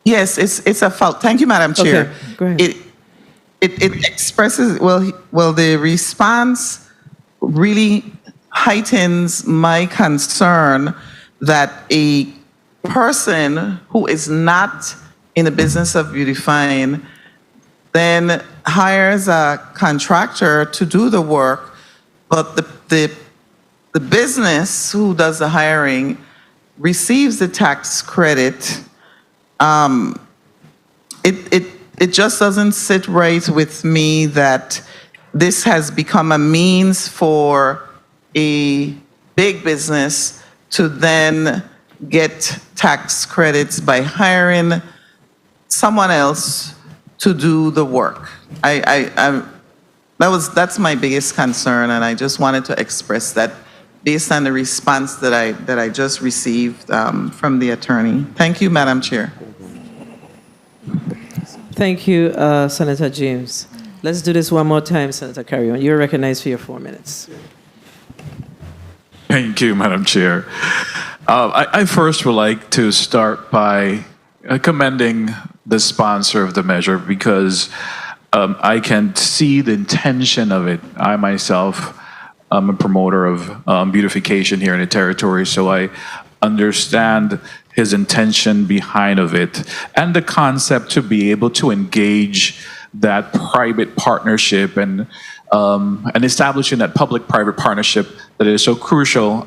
H: Yes, it's a fault. Thank you, Madam Chair.
A: Okay, go ahead.
H: It expresses, well, the response really heightens my concern that a person who is not in the business of beautifying then hires a contractor to do the work, but the business who does the hiring receives the tax credit, it just doesn't sit right with me that this has become a means for a big business to then get tax credits by hiring someone else to do the work. That's my biggest concern, and I just wanted to express that based on the response that I just received from the attorney. Thank you, Madam Chair.
A: Thank you, Senator James. Let's do this one more time, Senator Carrion. You're recognized for your 4 minutes.
N: Thank you, Madam Chair. I first would like to start by commending the sponsor of the measure because I can see the intention of it. I myself am a promoter of beautification here in the territory, so I understand his intention behind of it and the concept to be able to engage that private partnership and establishing that public-private partnership that is so crucial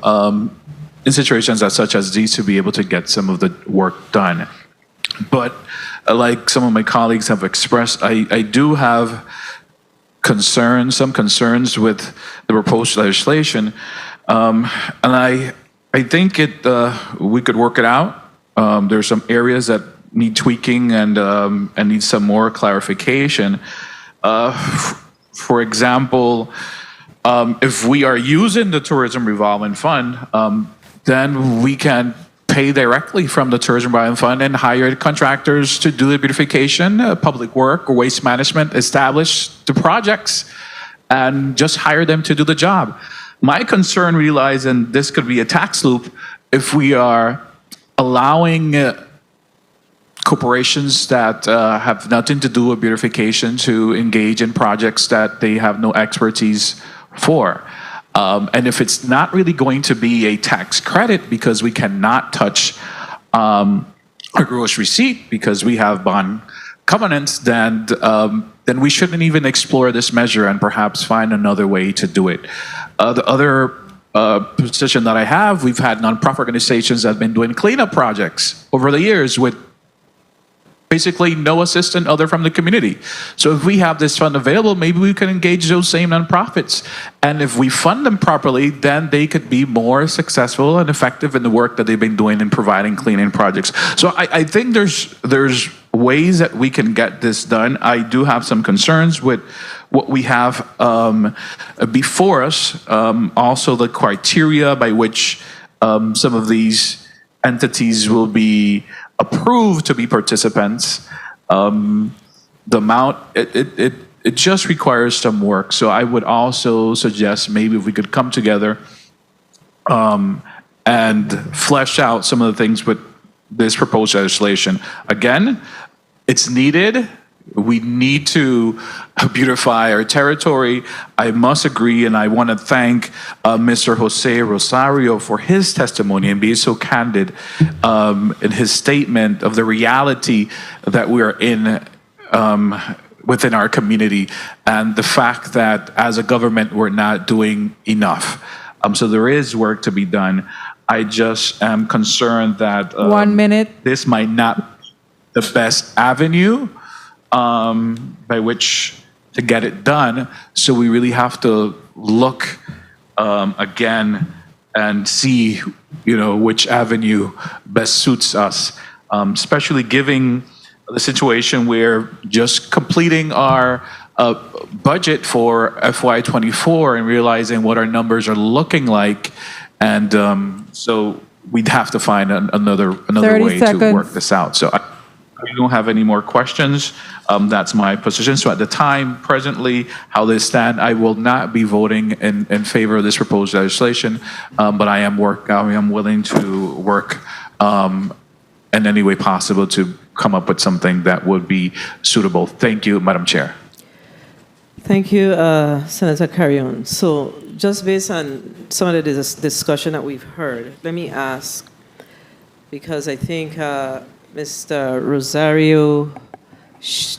N: in situations such as these to be able to get some of the work done. But like some of my colleagues have expressed, I do have some concerns with the proposed legislation, and I think we could work it out. There's some areas that need tweaking and need some more clarification. For example, if we are using the Tourism Revolving Fund, then we can pay directly from the Tourism Revolving Fund and hire contractors to do the beautification, public work, or waste management, establish the projects, and just hire them to do the job. My concern really lies, and this could be a tax loop, if we are allowing corporations that have nothing to do with beautification to engage in projects that they have no expertise for. And if it's not really going to be a tax credit because we cannot touch our gross receipt because we have bond covenants, then we shouldn't even explore this measure and perhaps find another way to do it. The other position that I have, we've had nonprofit organizations that have been doing cleanup projects over the years with basically no assistance other from the community. So if we have this fund available, maybe we can engage those same nonprofits. And if we fund them properly, then they could be more successful and effective in the work that they've been doing in providing cleaning projects. So I think there's ways that we can get this done. I do have some concerns with what we have before us. Also the criteria by which some of these entities will be approved to be participants. The amount, it just requires some work. So I would also suggest maybe if we could come together and flesh out some of the things with this proposed legislation. Again, it's needed. We need to beautify our territory. I must agree, and I want to thank Mr. Jose Rosario for his testimony and being so candid in his statement of the reality that we are in within our community and the fact that as a government we're not doing enough. So there is work to be done. I just am concerned that
B: 1 minute.
N: This might not be the best avenue by which to get it done. So we really have to look again and see, which avenue best suits us, especially given the situation where just completing our budget for FY24 and realizing what our numbers are looking like. And so we'd have to find another way to work this out. So I don't have any more questions. That's my position. So at the time, presently, how they stand, I will not be voting in favor of this proposed legislation, but I am willing to work in any way possible to come up with something that would be suitable. Thank you, Madam Chair.
A: Thank you, Senator Carrion. So just based on some of the discussion that we've heard, let me ask, because I think Mr. Rosario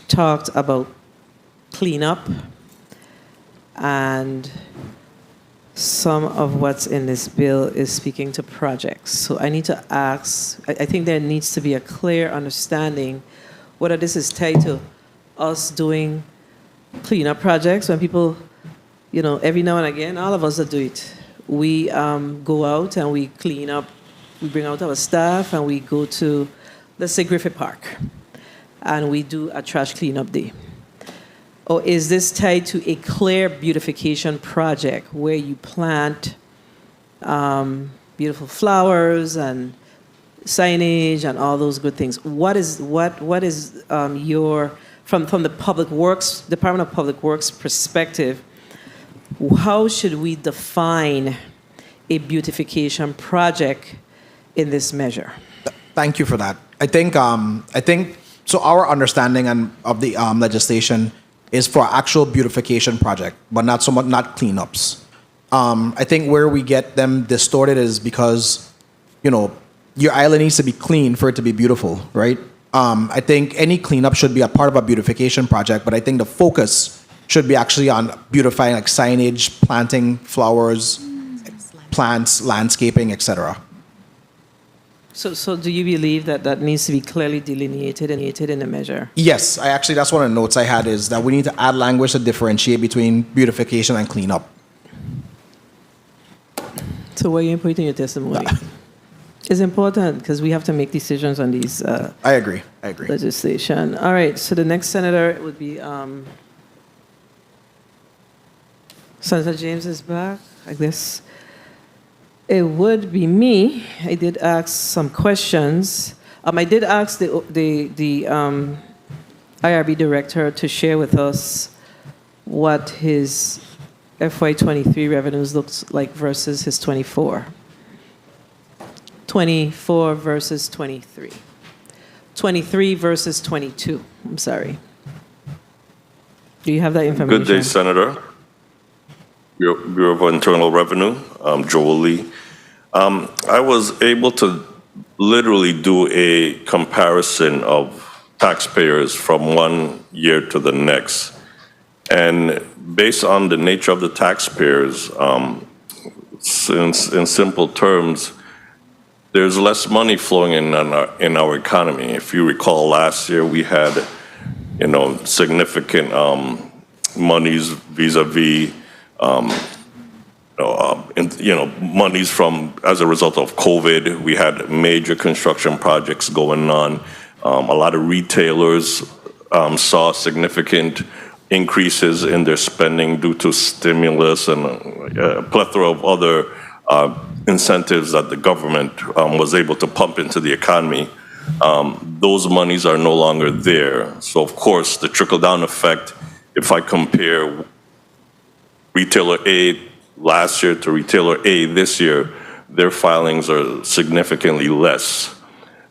A: talked about cleanup, and some of what's in this bill is speaking to projects. So I need to ask, I think there needs to be a clear understanding whether this is tied to us doing cleanup projects when people, every now and again, all of us that do it. We go out and we clean up, we bring out our staff and we go to, let's say, Griffith Park, and we do a trash cleanup day. Or is this tied to a clear beautification project where you plant beautiful flowers and signage and all those good things? What is your from the Public Works Department of Public Works perspective? How should we define a beautification project in this measure?
P: Thank you for that. I think so. Our understanding of the legislation is for actual beautification project, but not so much not cleanups. I think where we get them distorted is because, your island needs to be clean for it to be beautiful, right? I think any cleanup should be a part of a beautification project, but I think the focus should be actually on beautifying, like signage, planting flowers, plants, landscaping, etc.
A: So do you believe that needs to be clearly delineated in the measure?
P: Yes, that's one of the notes I had is that we need to add language to differentiate between beautification and cleanup.
A: So what are you putting in your testimony? It's important because we have to make decisions on these.
P: I agree.
A: Legislation. All right. So the next senator would be Senator James is back. I guess it would be me. I did ask some questions. I did ask the IRB director to share with us what his FY23 revenues looks like versus his 24. 24 versus 23. 23 versus 22. I'm sorry. Do you have that information?
O: Good day, Senator. Bureau of Internal Revenue, Joel Lee. I was able to literally do a comparison of taxpayers from one year to the next. And based on the nature of the taxpayers, since in simple terms, there's less money flowing in our economy. If you recall, last year we had, significant monies vis-a-vis, monies from as a result of COVID. We had major construction projects going on. A lot of retailers saw significant increases in their spending due to stimulus and a plethora of other incentives that the government was able to pump into the economy. Those monies are no longer there. So, of course, the trickle-down effect, if I compare Retailer A last year to Retailer A this year, their filings are significantly less.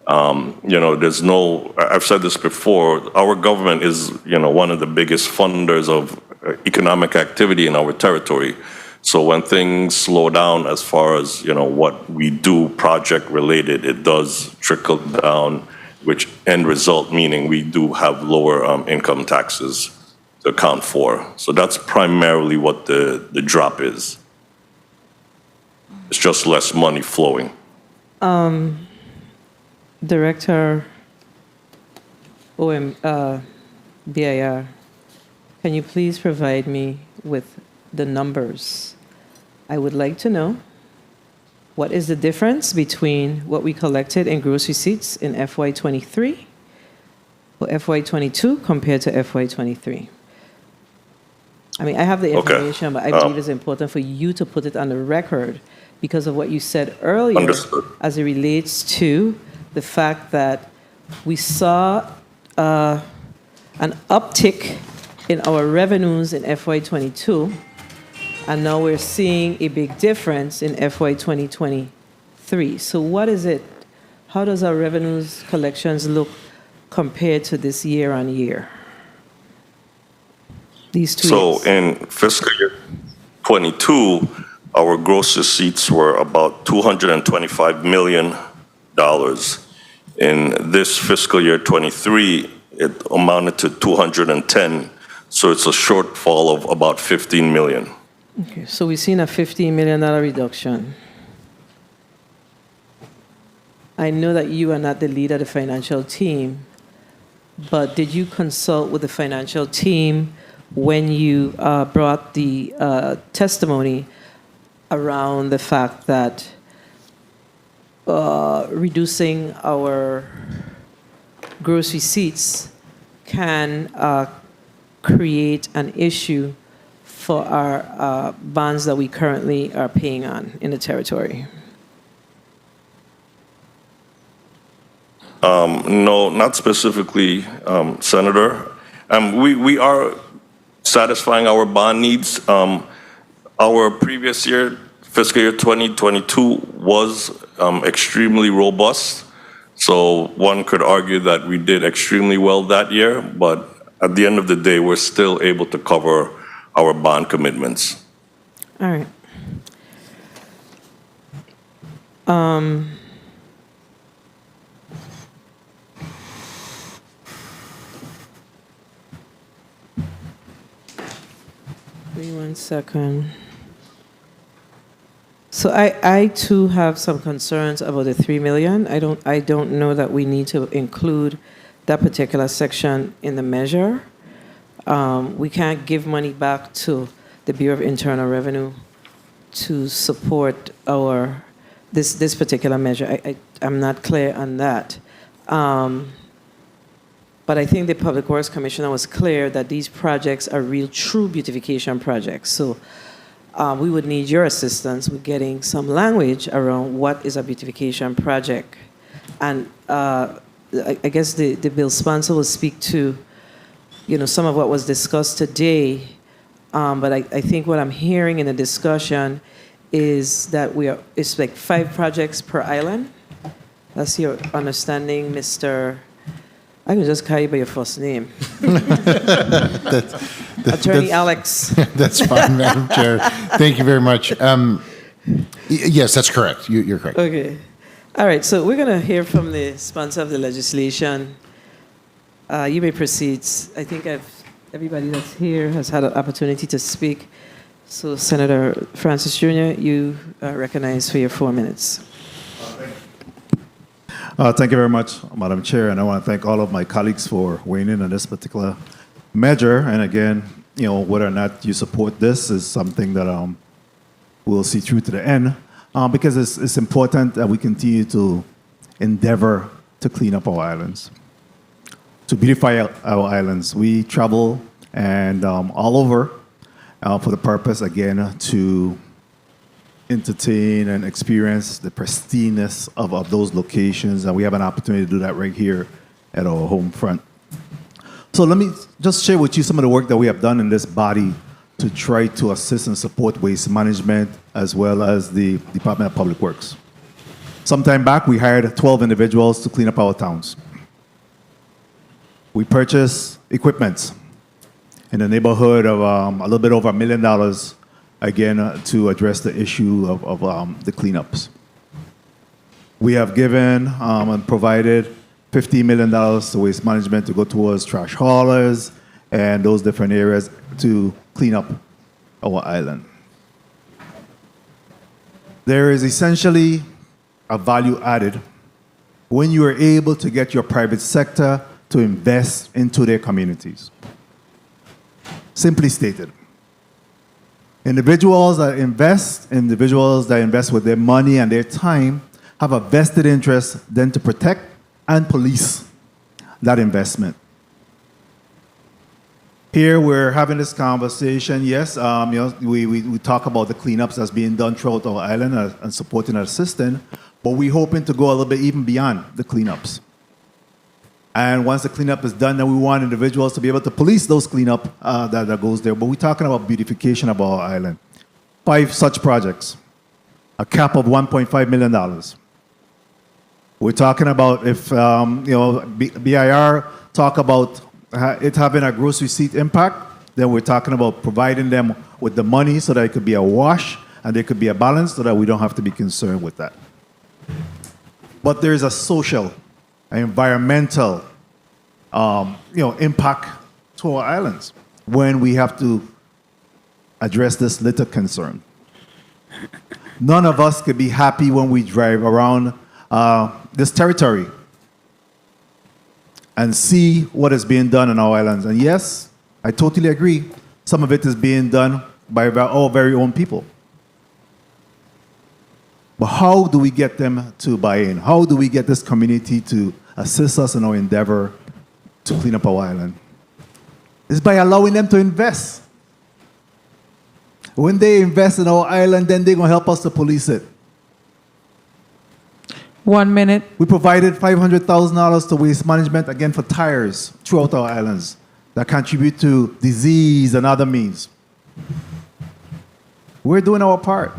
O: There's I've said this before, our government is, one of the biggest funders of economic activity in our territory. So when things slow down as far as, what we do project related, it does trickle down, which end result meaning we do have lower income taxes to account for. So that's primarily what the drop is. It's just less money flowing.
A: Director BIR, can you please provide me with the numbers? I would like to know what is the difference between what we collected in gross receipts in FY23 or FY22 compared to FY23. I have the information, but I believe it's important for you to put it on the record because of what you said earlier.
O: Understood.
A: As it relates to the fact that we saw an uptick in our revenues in FY22, and now we're seeing a big difference in FY 2023. So what is it? How does our revenues collections look compared to this year on year? These 2 years.
O: So in fiscal year 22, our gross receipts were about $225 million. In this fiscal year 23, it amounted to 210. So it's a shortfall of about 15 million.
A: Okay, so we've seen a $15 million reduction. I know that you are not the lead of the financial team, but did you consult with the financial team when you brought the testimony around the fact that reducing our gross receipts can create an issue for our bonds that we currently are paying on in the territory?
O: No, not specifically, Senator. We are satisfying our bond needs. Our previous year, fiscal year 2022, was extremely robust. So one could argue that we did extremely well that year, but at the end of the day, we're still able to cover our bond commitments.
A: All right. Wait 1 second. So I too have some concerns about the 3 million. I don't know that we need to include that particular section in the measure. We can't give money back to the Bureau of Internal Revenue to support this particular measure. I'm not clear on that. But I think the Public Works Commissioner was clear that these projects are real, true beautification projects. So we would need your assistance with getting some language around what is a beautification project. And I guess the bill sponsor will speak to, some of what was discussed today. But I think what I'm hearing in the discussion is that it's like 5 projects per island. That's your understanding, Mr. I can just call you by your first name. Attorney Alex.
Q: That's fine, Madam Chair. Thank you very much. Yes, that's correct. You're correct.
A: Okay. All right, so we're going to hear from the sponsor of the legislation. You may proceed. I think everybody that's here has had an opportunity to speak. So Senator Francis Jr., you are recognized for your 4 minutes.
I: Thank you very much, Madam Chair, and I want to thank all of my colleagues for weighing in on this particular measure. And again, whether or not you support this is something that we'll see through to the end, because it's important that we continue to endeavor to clean up our islands, to beautify our islands. We travel and all over for the purpose, again, to entertain and experience the pristineness of those locations, and we have an opportunity to do that right here at our home front. So let me just share with you some of the work that we have done in this body to try to assist and support waste management as well as the Department of Public Works. Sometime back, we hired 12 individuals to clean up our towns. We purchased equipment in the neighborhood of a little bit over $1 million, again, to address the issue of the cleanups. We have given and provided $50 million to waste management to go towards trash haulers and those different areas to clean up our island. There is essentially a value added when you are able to get your private sector to invest into their communities. Simply stated. Individuals that invest with their money and their time have a vested interest then to protect and police that investment. Here we're having this conversation. Yes, we talk about the cleanups that's being done throughout our island and supporting and assisting, but we're hoping to go a little bit even beyond the cleanups. And once the cleanup is done, then we want individuals to be able to police those cleanup that goes there. But we're talking about beautification of our island. 5 such projects, a cap of $1.5 million. We're talking about if, BIR talk about it having a gross receipt impact, then we're talking about providing them with the money so that it could be a wash and there could be a balance so that we don't have to be concerned with that. But there's a social, environmental, impact to our islands when we have to address this little concern. None of us could be happy when we drive around this territory and see what is being done in our islands. And yes, I totally agree. Some of it is being done by our very own people. But how do we get them to buy in? How do we get this community to assist us in our endeavor to clean up our island? It's by allowing them to invest. When they invest in our island, then they're going to help us to police it.
B: 1 minute.
I: We provided $500,000 to waste management, again, for tires throughout our islands that contribute to disease and other means. We're doing our part.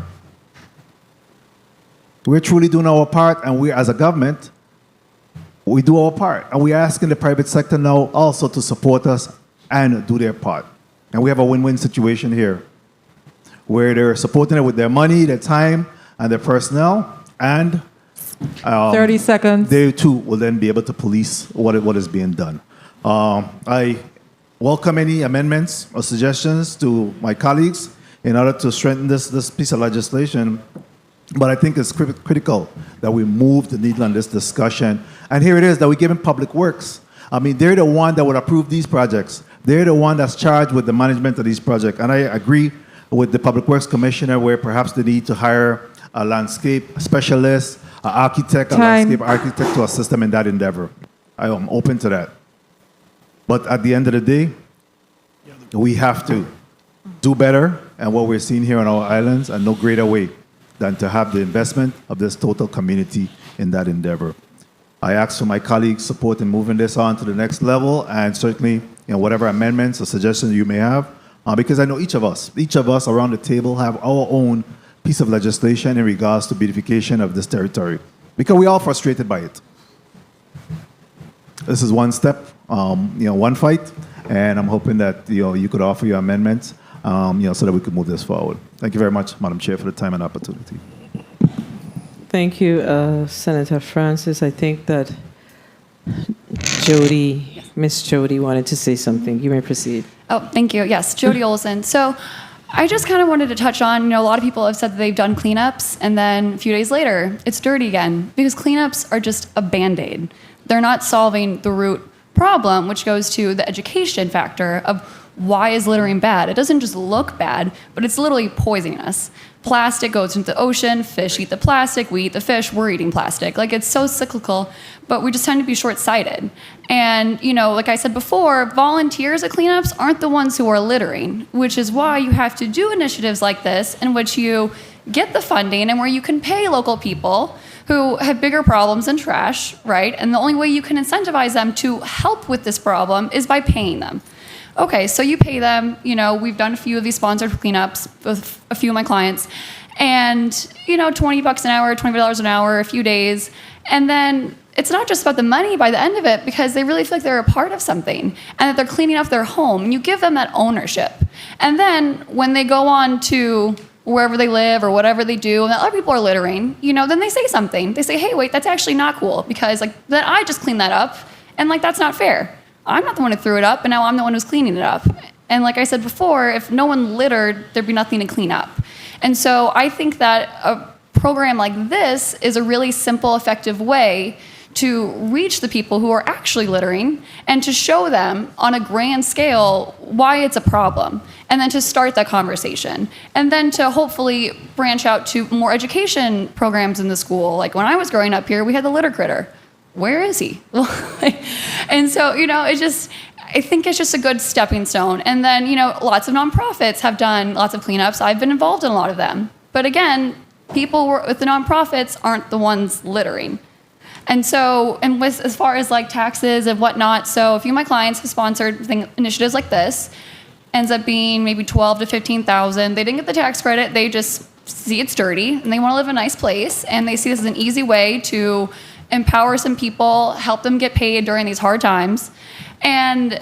I: We're truly doing our part, and we, as a government, we do our part. And we're asking the private sector now also to support us and do their part. And we have a win-win situation here, where they're supporting it with their money, their time, and their personnel, and
B: 30 seconds.
I: They too will then be able to police what is being done. I welcome any amendments or suggestions to my colleagues in order to strengthen this piece of legislation. But I think it's critical that we move the needle on this discussion. And here it is that we're giving Public Works. I mean, they're the one that would approve these projects. They're the one that's charged with the management of these projects. And I agree with the Public Works Commissioner where perhaps they need to hire a landscape specialist, an architect, a landscape architect to assist them in that endeavor. I am open to that. But at the end of the day, we have to do better, and what we're seeing here on our islands, and no greater way than to have the investment of this total community in that endeavor. I ask for my colleagues' support in moving this on to the next level, and certainly whatever amendments or suggestions you may have, because I know each of us around the table have our own piece of legislation in regards to beautification of this territory, because we're all frustrated by it. This is one step, one fight, and I'm hoping that you could offer your amendments, so that we could move this forward. Thank you very much, Madam Chair, for the time and opportunity.
A: Thank you, Senator Francis. I think that Miss Jody wanted to say something. You may proceed.
S: Oh, thank you. Yes, Jody Olson. So I just kind of wanted to touch on, a lot of people have said that they've done cleanups, and then a few days later, it's dirty again, because cleanups are just a Band-Aid. They're not solving the root problem, which goes to the education factor of why is littering bad? It doesn't just look bad, but it's literally poisoning us. Plastic goes into the ocean, fish eat the plastic, we eat the fish, we're eating plastic. Like, it's so cyclical, but we just tend to be short-sighted. And, like I said before, volunteers at cleanups aren't the ones who are littering, which is why you have to do initiatives like this in which you get the funding and where you can pay local people who have bigger problems than trash, right? And the only way you can incentivize them to help with this problem is by paying them. Okay, so you pay them, we've done a few of these sponsored cleanups with a few of my clients, and, $20 an hour, $20 an hour, a few days, and then it's not just about the money by the end of it, because they really feel like they're a part of something and that they're cleaning up their home, and you give them that ownership. And then when they go on to wherever they live or whatever they do, and other people are littering, then they say something. They say, hey, wait, that's actually not cool, because then I just cleaned that up, and that's not fair. I'm not the one who threw it up, and now I'm the one who's cleaning it up. And like I said before, if no one littered, there'd be nothing to clean up. And so I think that a program like this is a really simple, effective way to reach the people who are actually littering and to show them on a grand scale why it's a problem, and then to start that conversation, and then to hopefully branch out to more education programs in the school. Like when I was growing up here, we had the litter critter. Where is he? And so, I think it's just a good stepping stone. And then, lots of nonprofits have done lots of cleanups. I've been involved in a lot of them. But again, people with the nonprofits aren't the ones littering. And so, as far as like taxes and whatnot, so a few of my clients have sponsored initiatives like this, ends up being maybe $12,000 to $15,000. They didn't get the tax credit. They just see it's dirty and they want to live in a nice place. And they see this as an easy way to empower some people, help them get paid during these hard times. And,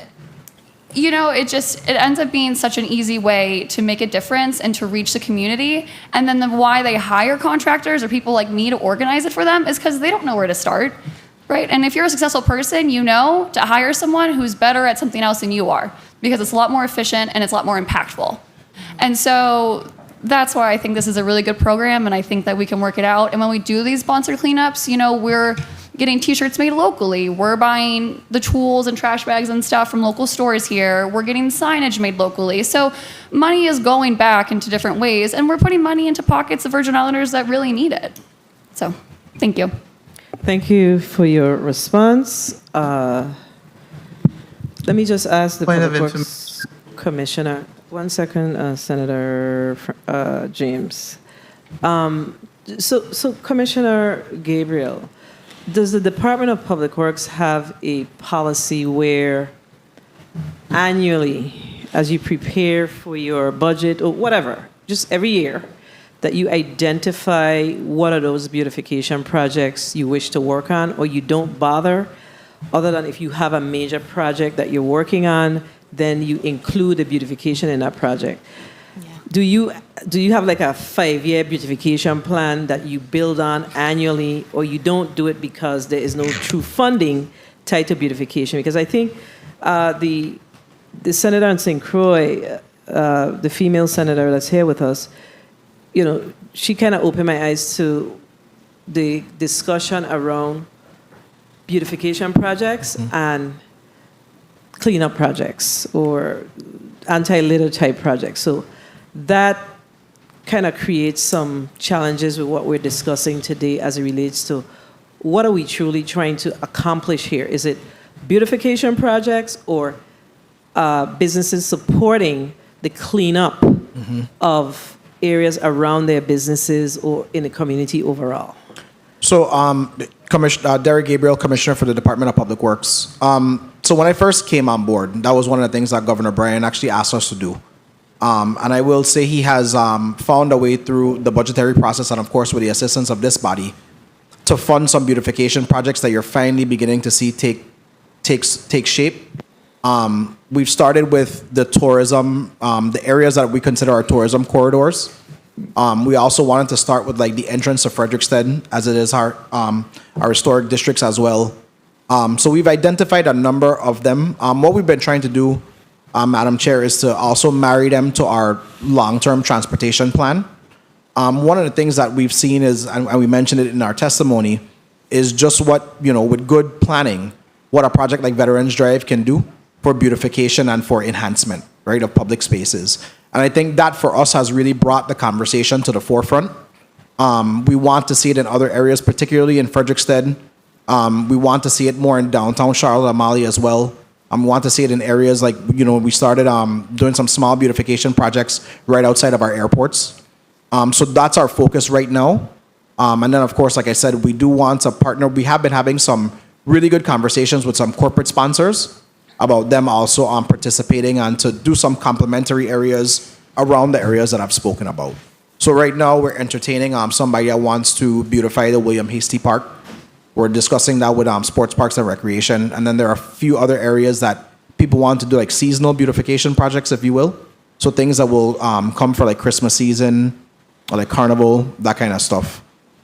S: it ends up being such an easy way to make a difference and to reach the community. And then why they hire contractors or people like me to organize it for them is because they don't know where to start, right? And if you're a successful person, to hire someone who's better at something else than you are, because it's a lot more efficient and it's a lot more impactful. And so that's why I think this is a really good program, and I think that we can work it out. And when we do these sponsored cleanups, you know, we're getting t-shirts made locally. We're buying the tools and trash bags and stuff from local stores here. We're getting signage made locally. So money is going back into different ways, and we're putting money into pockets of Virgin Islanders that really need it. So thank you.
A: Thank you for your response. Let me just ask the Public Works Commissioner. 1 second, Senator James. So Commissioner Gabriel, does the Department of Public Works have a policy where annually, as you prepare for your budget or whatever, just every year, that you identify what are those beautification projects you wish to work on, or you don't bother, other than if you have a major project that you're working on, then you include the beautification in that project? Do you have like a 5-year beautification plan that you build on annually, or you don't do it because there is no true funding tied to beautification? Because I think the senator in St. Croix, the female senator that's here with us, you know, she kind of opened my eyes to the discussion around beautification projects and cleanup projects or anti-litter type projects. So that kind of creates some challenges with what we're discussing today as it relates to what are we truly trying to accomplish here? Is it beautification projects or businesses supporting the cleanup of areas around their businesses or in the community overall?
P: So, Derek Gabriel, Commissioner for the Department of Public Works. So when I first came on board, that was one of the things that Governor Bryan actually asked us to do. And I will say he has found a way through the budgetary process and, of course, with the assistance of this body, to fund some beautification projects that you're finally beginning to see take shape. We've started with the tourism, the areas that we consider our tourism corridors. We also wanted to start with like the entrance to Frederiksted, as it is our historic districts as well. So we've identified a number of them. What we've been trying to do, Madam Chair, is to also marry them to our long-term transportation plan. One of the things that we've seen is, and we mentioned it in our testimony, is just what, you know, with good planning, what a project like Veterans Drive can do for beautification and for enhancement, right, of public spaces. And I think that for us has really brought the conversation to the forefront. We want to see it in other areas, particularly in Frederiksted. We want to see it more in downtown Charlotte, Amalie as well. We want to see it in areas like, you know, we started doing some small beautification projects right outside of our airports. So that's our focus right now. And then, of course, like I said, we do want to partner. We have been having some really good conversations with some corporate sponsors about them also participating and to do some complementary areas around the areas that I've spoken about. So right now we're entertaining somebody that wants to beautify the William Hastie Park. We're discussing that with Sports Parks and Recreation. And then there are a few other areas that people want to do like seasonal beautification projects, if you will. So things that will come for like Christmas season or like Carnival, that kind of stuff.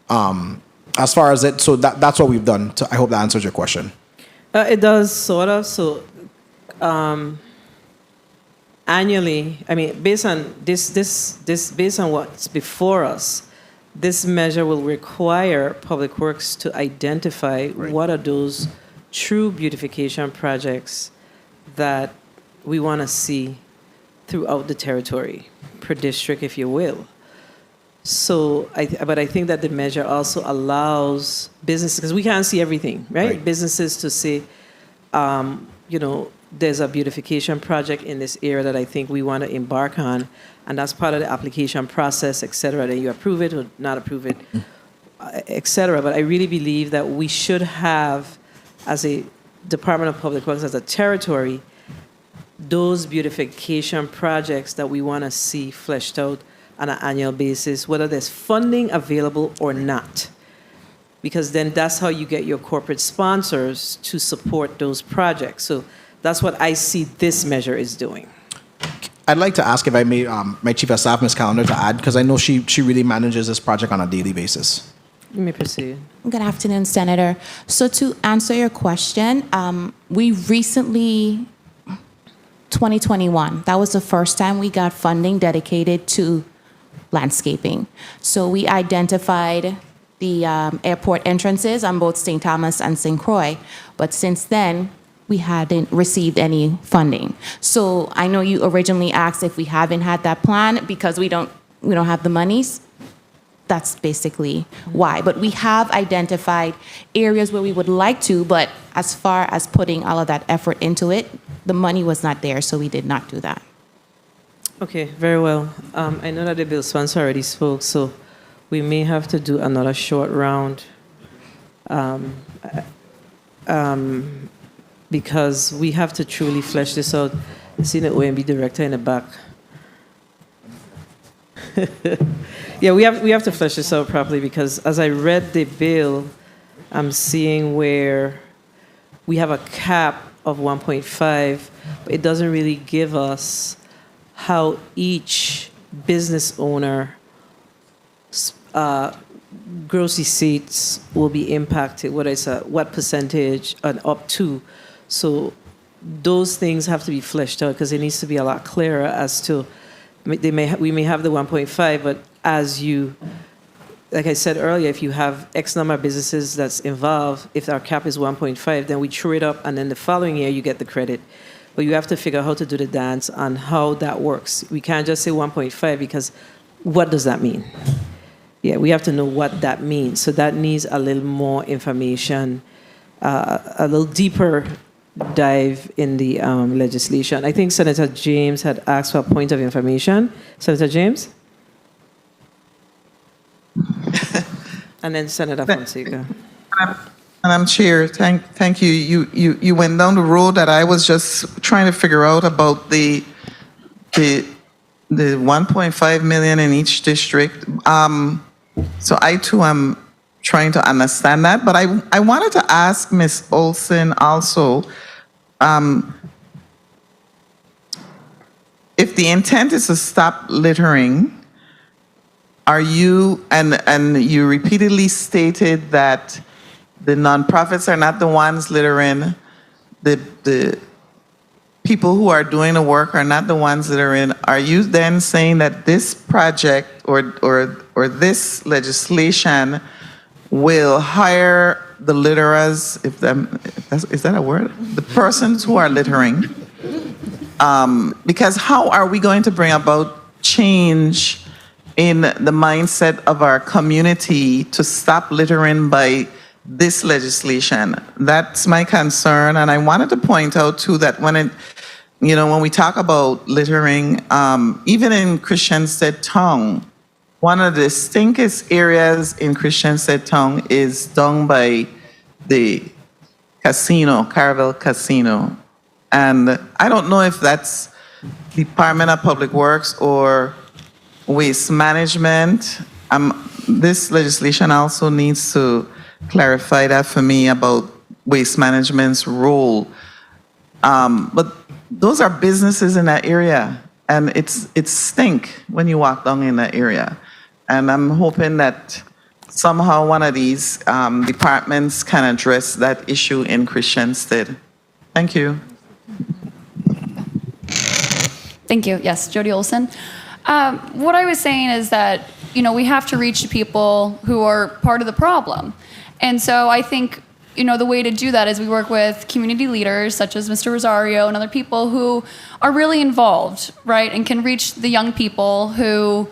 P: As far as it, so that's what we've done. I hope that answers your question.
A: It does, sort of. So annually, I mean, based on based on what's before us, this measure will require Public Works to identify what are those true beautification projects that we want to see throughout the territory, per district, if you will. So, but I think that the measure also allows businesses, because we can't see everything, right? Businesses to say, you know, there's a beautification project in this area that I think we want to embark on, and that's part of the application process, et cetera, that you approve it or not approve it, et cetera. But I really believe that we should have, as a Department of Public Works, as a territory, those beautification projects that we want to see fleshed out on an annual basis, whether there's funding available or not. Because then that's how you get your corporate sponsors to support those projects. So that's what I see this measure is doing.
P: I'd like to ask if I may, my Chief of Staff, Ms. Callender, to add, because I know she really manages this project on a daily basis.
A: You may proceed.
T: Good afternoon, Senator. So to answer your question, we recently 2021. That was the first time we got funding dedicated to landscaping. So we identified the airport entrances on both St. Thomas and St. Croix, but since then, we hadn't received any funding. So I know you originally asked if we haven't had that plan because we don't have the monies. That's basically why. But we have identified areas where we would like to, but as far as putting all of that effort into it, the money was not there, so we did not do that.
A: Okay, very well. I know that the bill sponsor already spoke, so we may have to do another short round because we have to truly flesh this out. I see the OMB director in the back. Yeah, we have to flesh this out properly because as I read the bill, I'm seeing where we have a cap of 1.5, but it doesn't really give us how each business owner gross receipts will be impacted, what percentage and up to. So those things have to be fleshed out because it needs to be a lot clearer as to we may have the 1.5, but as you, like I said earlier, if you have X number of businesses that's involved, if our cap is 1.5, then we true it up, and then the following year you get the credit. But you have to figure out how to do the dance on how that works. We can't just say 1.5 because what does that mean? Yeah, we have to know what that means. So that needs a little more information, a little deeper dive in the legislation. I think Senator James had asked for a point of information. Senator James? And then Senator Fonseca.
H: Madam Chair, thank you. You went down the road that I was just trying to figure out about the 1.5 million in each district. So I too am trying to understand that, but I wanted to ask Ms. Olson also, if the intent is to stop littering, are you, and you repeatedly stated that the nonprofits are not the ones littering, the people who are doing the work are not the ones littering, are you then saying that this project or this legislation will hire the litterers, is that a word? The persons who are littering? Because how are we going to bring about change in the mindset of our community to stop littering by this legislation? That's my concern, and I wanted to point out too that when we talk about littering, even in Christiansted Town, one of the stinkest areas in Christiansted Town is down by the casino, Caravelle Casino. And I don't know if that's Department of Public Works or Waste Management. This legislation also needs to clarify that for me about Waste Management's role. But those are businesses in that area, and it's stink when you walk down in that area. And I'm hoping that somehow one of these departments can address that issue in Christiansted. Thank you.
S: Thank you. Yes, Jody Olson. What I was saying is that, we have to reach the people who are part of the problem. And so I think, the way to do that is we work with community leaders such as Mr. Rosario and other people who are really involved, right? And can reach the young people who,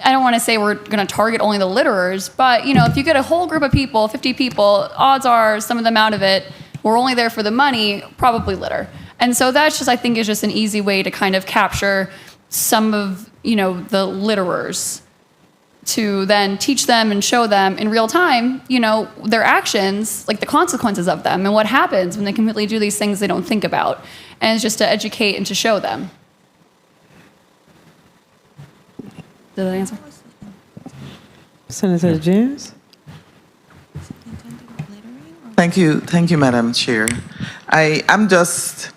S: I don't want to say we're going to target only the litterers, but, if you get a whole group of people, 50 people, odds are some of them out of it, we're only there for the money, probably litter. And so that's just, I think, is just an easy way to kind of capture some of, the litterers, to then teach them and show them in real time, their actions, like the consequences of them and what happens when they completely do these things they don't think about. And it's just to educate and to show them. Did that answer?
A: Senator James?
H: Thank you, Madam Chair. I'm just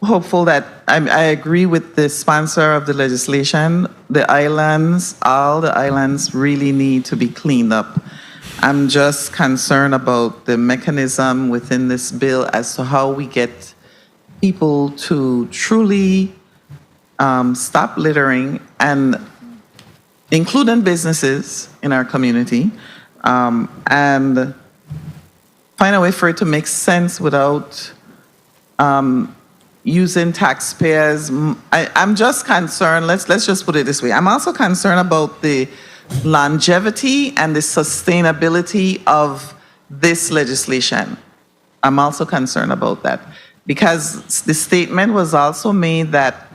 H: hopeful that I agree with the sponsor of the legislation. All the islands really need to be cleaned up. I'm just concerned about the mechanism within this bill as to how we get people to truly stop littering, and including businesses in our community, and find a way for it to make sense without using taxpayers. I'm just concerned, let's just put it this way. I'm also concerned about the longevity and the sustainability of this legislation. I'm also concerned about that because the statement was also made that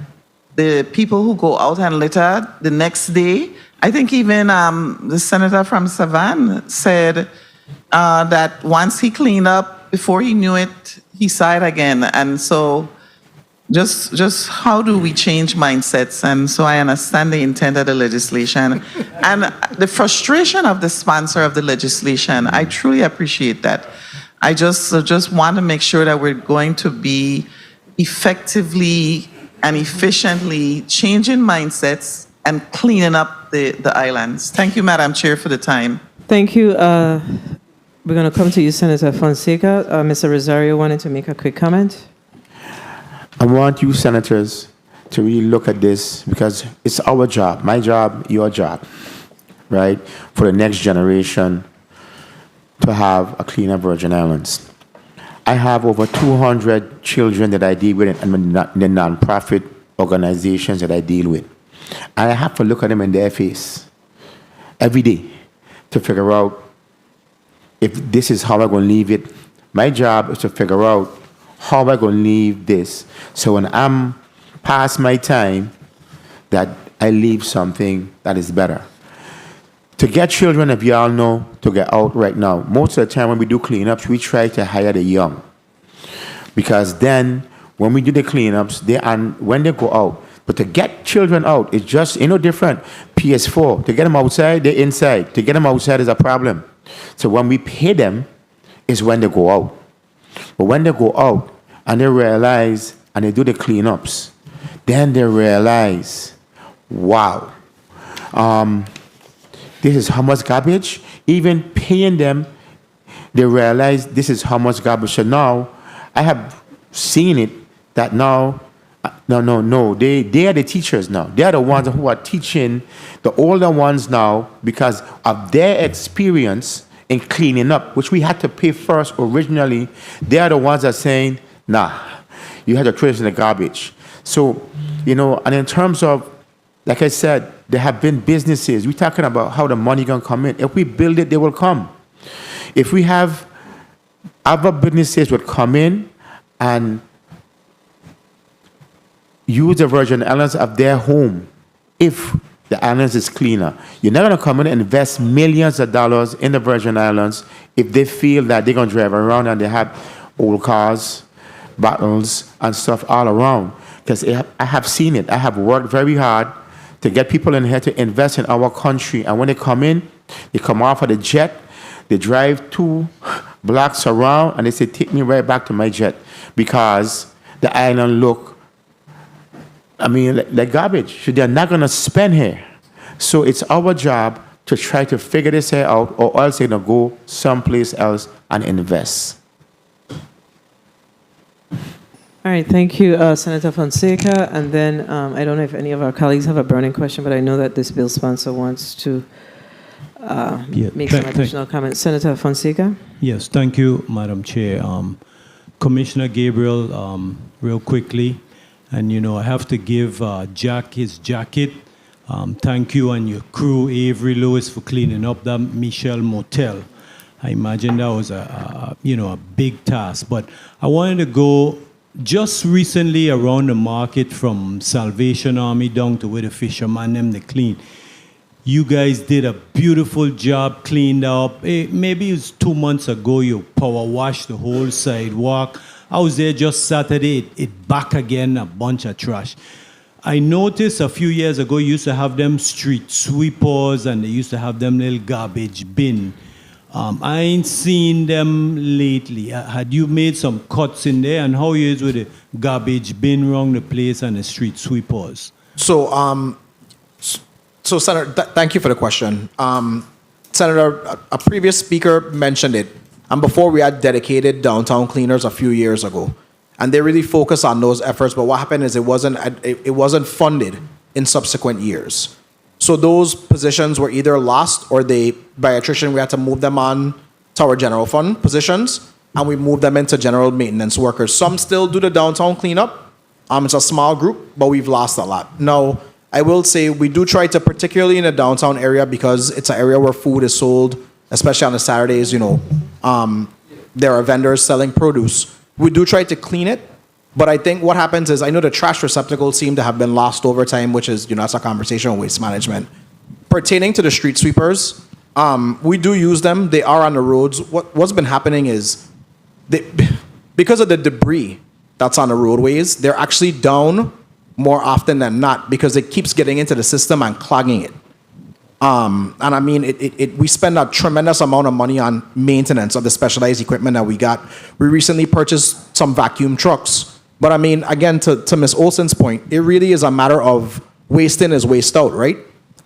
H: the people who go out and litter the next day, I think even the senator from Savannah said that once he cleaned up, before he knew it, he saw it again. And so just how do we change mindsets? And so I understand the intent of the legislation and the frustration of the sponsor of the legislation. I truly appreciate that. I just want to make sure that we're going to be effectively and efficiently changing mindsets and cleaning up the islands. Thank you, Madam Chair, for the time.
A: Thank you. We're going to come to you, Senator Fonseca. Mr. Rosario wanted to make a quick comment.
R: I want you senators to really look at this because it's our job, my job, your job, right? For the next generation to have a cleaner Virgin Islands. I have over 200 children that I deal with in the nonprofit organizations that I deal with. And I have to look at them in their face every day to figure out if this is how I'm going to leave it. My job is to figure out how am I going to leave this so when I'm past my time that I leave something that is better. To get children, if y'all know, to get out right now, most of the time when we do cleanups, we try to hire the young. Because then when we do the cleanups, when they go out, but to get children out, it's just, different. PS4, to get them outside, they're inside. To get them outside is a problem. So when we pay them, is when they go out. But when they go out and they realize, and they do the cleanups, then they realize, wow, this is how much garbage. Even paying them, they realize this is how much garbage. So now, I have seen it that now, they are the teachers now. They are the ones who are teaching the older ones now because of their experience in cleaning up, which we had to pay first originally. They are the ones that are saying, nah, you had to throw this in the garbage. So, and in terms of, like I said, there have been businesses. We're talking about how the money going to come in. If we build it, they will come. If we have other businesses would come in and use the Virgin Islands of their home, if the islands is cleaner. You're not going to come in and invest millions of dollars in the Virgin Islands if they feel that they're going to drive around and they have old cars, bottles, and stuff all around. Because I have seen it. I have worked very hard to get people in here to invest in our country. And when they come in, they come off of the jet, they drive 2 blocks around, and they say, take me right back to my jet. Because the island look, like garbage. So they're not going to spend here. So it's our job to try to figure this out, or else they're going to go someplace else and invest.
A: All right, thank you, Senator Fonseca. And then I don't know if any of our colleagues have a burning question, but I know that this bill sponsor wants to make some additional comments. Senator Fonseca?
J: Yes, thank you, Madam Chair. Commissioner Gabriel, real quickly, and I have to give Jack his jacket. Thank you and your crew, Avery Lewis, for cleaning up that Michelle Motel. I imagine that was a big task. But I wanted to go just recently around the market from Salvation Army down to where the fishermen them they clean. You guys did a beautiful job, cleaned up. Maybe it was 2 months ago you power washed the whole sidewalk. I was there just Saturday, it back again, a bunch of trash. I noticed a few years ago you used to have them street sweepers and they used to have them little garbage bin. I ain't seen them lately. Had you made some cuts in there, and how is with the garbage bin around the place and the street sweepers?
P: So, Senator, thank you for the question. Senator, a previous speaker mentioned it, and before we had dedicated downtown cleaners a few years ago. and they really focus on those efforts. But what happened is it wasn't funded in subsequent years. So those positions were either lost or by attrition, we had to move them on to our general fund positions, and we moved them into general maintenance workers. Some still do the downtown cleanup. It's a small group, but we've lost a lot. Now, I will say we do try to, particularly in the downtown area, because it's an area where food is sold, especially on the Saturdays, there are vendors selling produce. We do try to clean it, but I think what happens is, I know the trash receptacles seem to have been lost over time, which is, that's a conversation on waste management. Pertaining to the street sweepers, we do use them. They are on the roads. What's been happening is, because of the debris that's on the roadways, they're actually down more often than not because it keeps getting into the system and clogging it. And I mean, we spend a tremendous amount of money on maintenance of the specialized equipment that we got. We recently purchased some vacuum trucks. But I mean, again, to Ms. Olson's point, it really is a matter of waste in is waste out, right?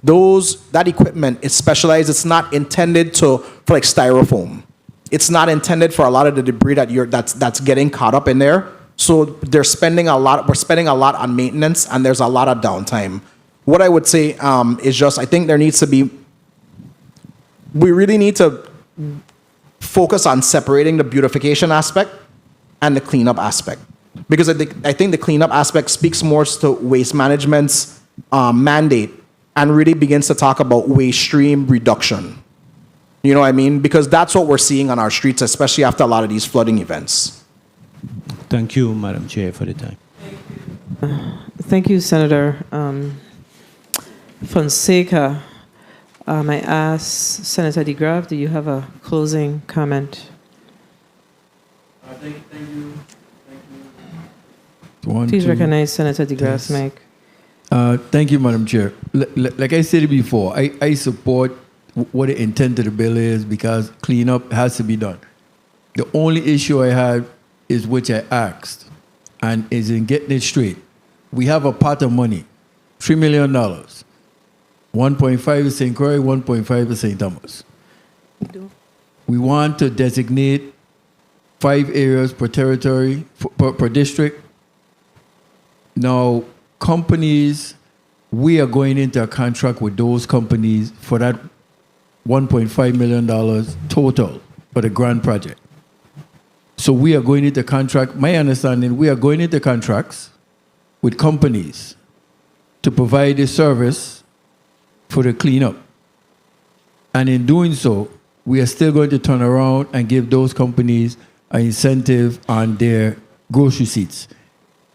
P: That equipment is specialized. It's not intended for like styrofoam. It's not intended for a lot of the debris that's getting caught up in there. So we're spending a lot on maintenance, and there's a lot of downtime. What I would say is just, I think we really need to focus on separating the beautification aspect and the cleanup aspect. Because I think the cleanup aspect speaks more to waste management's mandate and really begins to talk about waste stream reduction. You know what I mean? Because that's what we're seeing on our streets, especially after a lot of these flooding events.
J: Thank you, Madam Chair, for the time.
A: Thank you, Senator Fonseca. I ask Senator DeGraff, do you have a closing comment?
K: Thank you.
A: Please recognize Senator DeGraff's mic.
K: Thank you, Madam Chair. Like I said before, I support what the intent of the bill is because cleanup has to be done. The only issue I had is which I asked, and is in getting it straight. We have a pot of money, $3 million. 1.5 is St. Croix, 1.5 is St. Thomas. We want to designate 5 areas per territory, per district. Now, companies, we are going into a contract with those companies for that $1.5 million total for the grand project. So we are going into contract, my understanding, we are going into contracts with companies to provide a service for the cleanup. And in doing so, we are still going to turn around and give those companies an incentive on their gross receipts.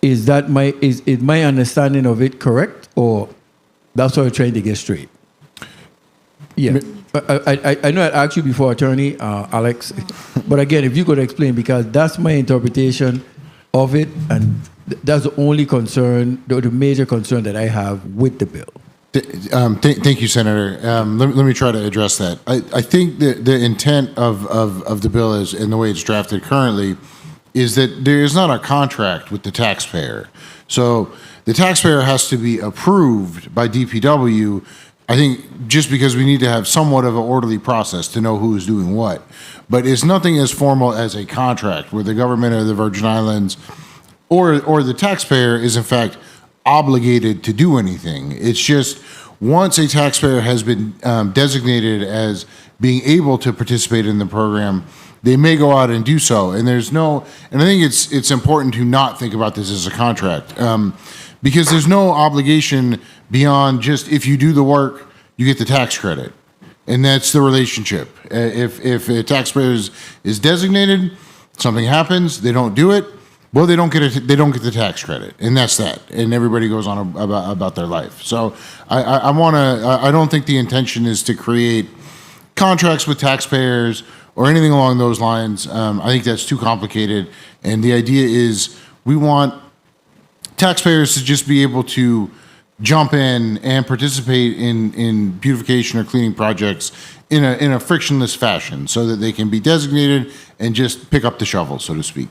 K: Is my understanding of it correct, or that's what I'm trying to get straight? Yeah. I know I asked you before, Attorney Alex, but again, if you could explain, because that's my interpretation of it, and that's the only concern, the major concern that I have with the bill.
Q: Thank you, Senator. Let me try to address that. I think the intent of the bill is, in the way it's drafted currently, is that there is not a contract with the taxpayer. So the taxpayer has to be approved by DPW, I think, just because we need to have somewhat of an orderly process to know who is doing what. But it's nothing as formal as a contract where the government of the Virgin Islands or the taxpayer is in fact obligated to do anything. It's just once a taxpayer has been designated as being able to participate in the program, they may go out and do so. And I think it's important to not think about this as a contract because there's no obligation beyond just if you do the work, you get the tax credit. And that's the relationship. If a taxpayer is designated, something happens, they don't do it, well, they don't get the tax credit, and that's that. And everybody goes on about their life. So I don't think the intention is to create contracts with taxpayers or anything along those lines. I think that's too complicated. And the idea is we want taxpayers to just be able to jump in and participate in beautification or cleaning projects in a frictionless fashion so that they can be designated and just pick up the shovel, so to speak.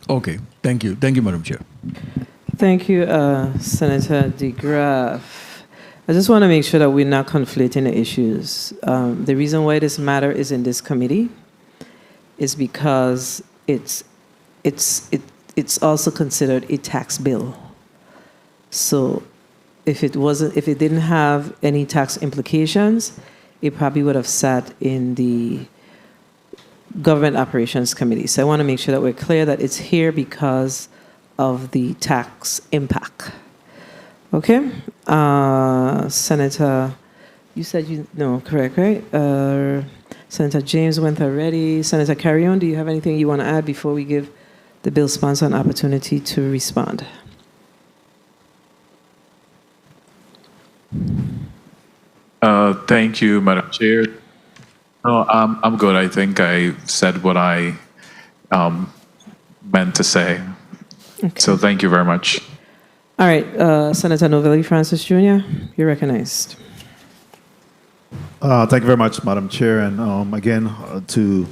K: Okay, thank you. Thank you, Madam Chair.
A: Thank you, Senator DeGraff. I just want to make sure that we're not conflating the issues. The reason why this matter is in this committee is because it's it's also considered a tax bill. So if it didn't have any tax implications, it probably would have sat in the Government Operations Committee. So I want to make sure that we're clear that it's here because of the tax impact. Okay? Senator, you said correct, right? Senator James went already. Senator Carrion, do you have anything you want to add before we give the bill sponsor an opportunity to respond?
N: Thank you, Madam Chair. No, I'm good. I think I said what I meant to say.
A: Okay.
N: So thank you very much.
A: All right, Senator Novelli Francis Jr., you're recognized.
I: Thank you very much, Madam Chair. And again, to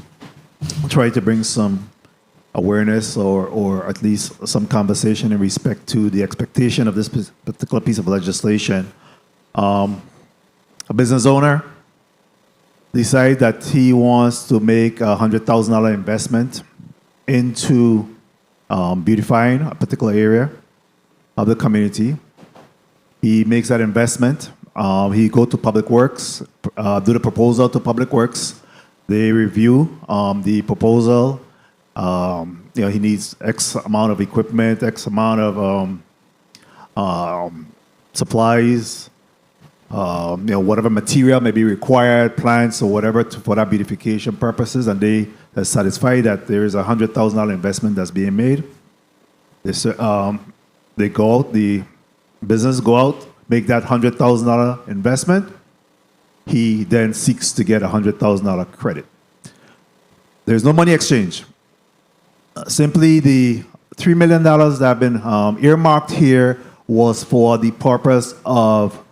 I: try to bring some awareness or at least some conversation in respect to the expectation of this particular piece of legislation. A business owner decides that he wants to make a $100,000 investment into beautifying a particular area of the community. He makes that investment. He go to Public Works, do the proposal to Public Works. They review the proposal. He needs X amount of equipment, X amount of supplies, whatever material may be required, plants or whatever for that beautification purposes, and they are satisfied that there is a $100,000 investment that's being made. They go out, the business go out, make that $100,000 investment. He then seeks to get a $100,000 credit. There's no money exchange. Simply the $3 million that have been earmarked here was for the purpose of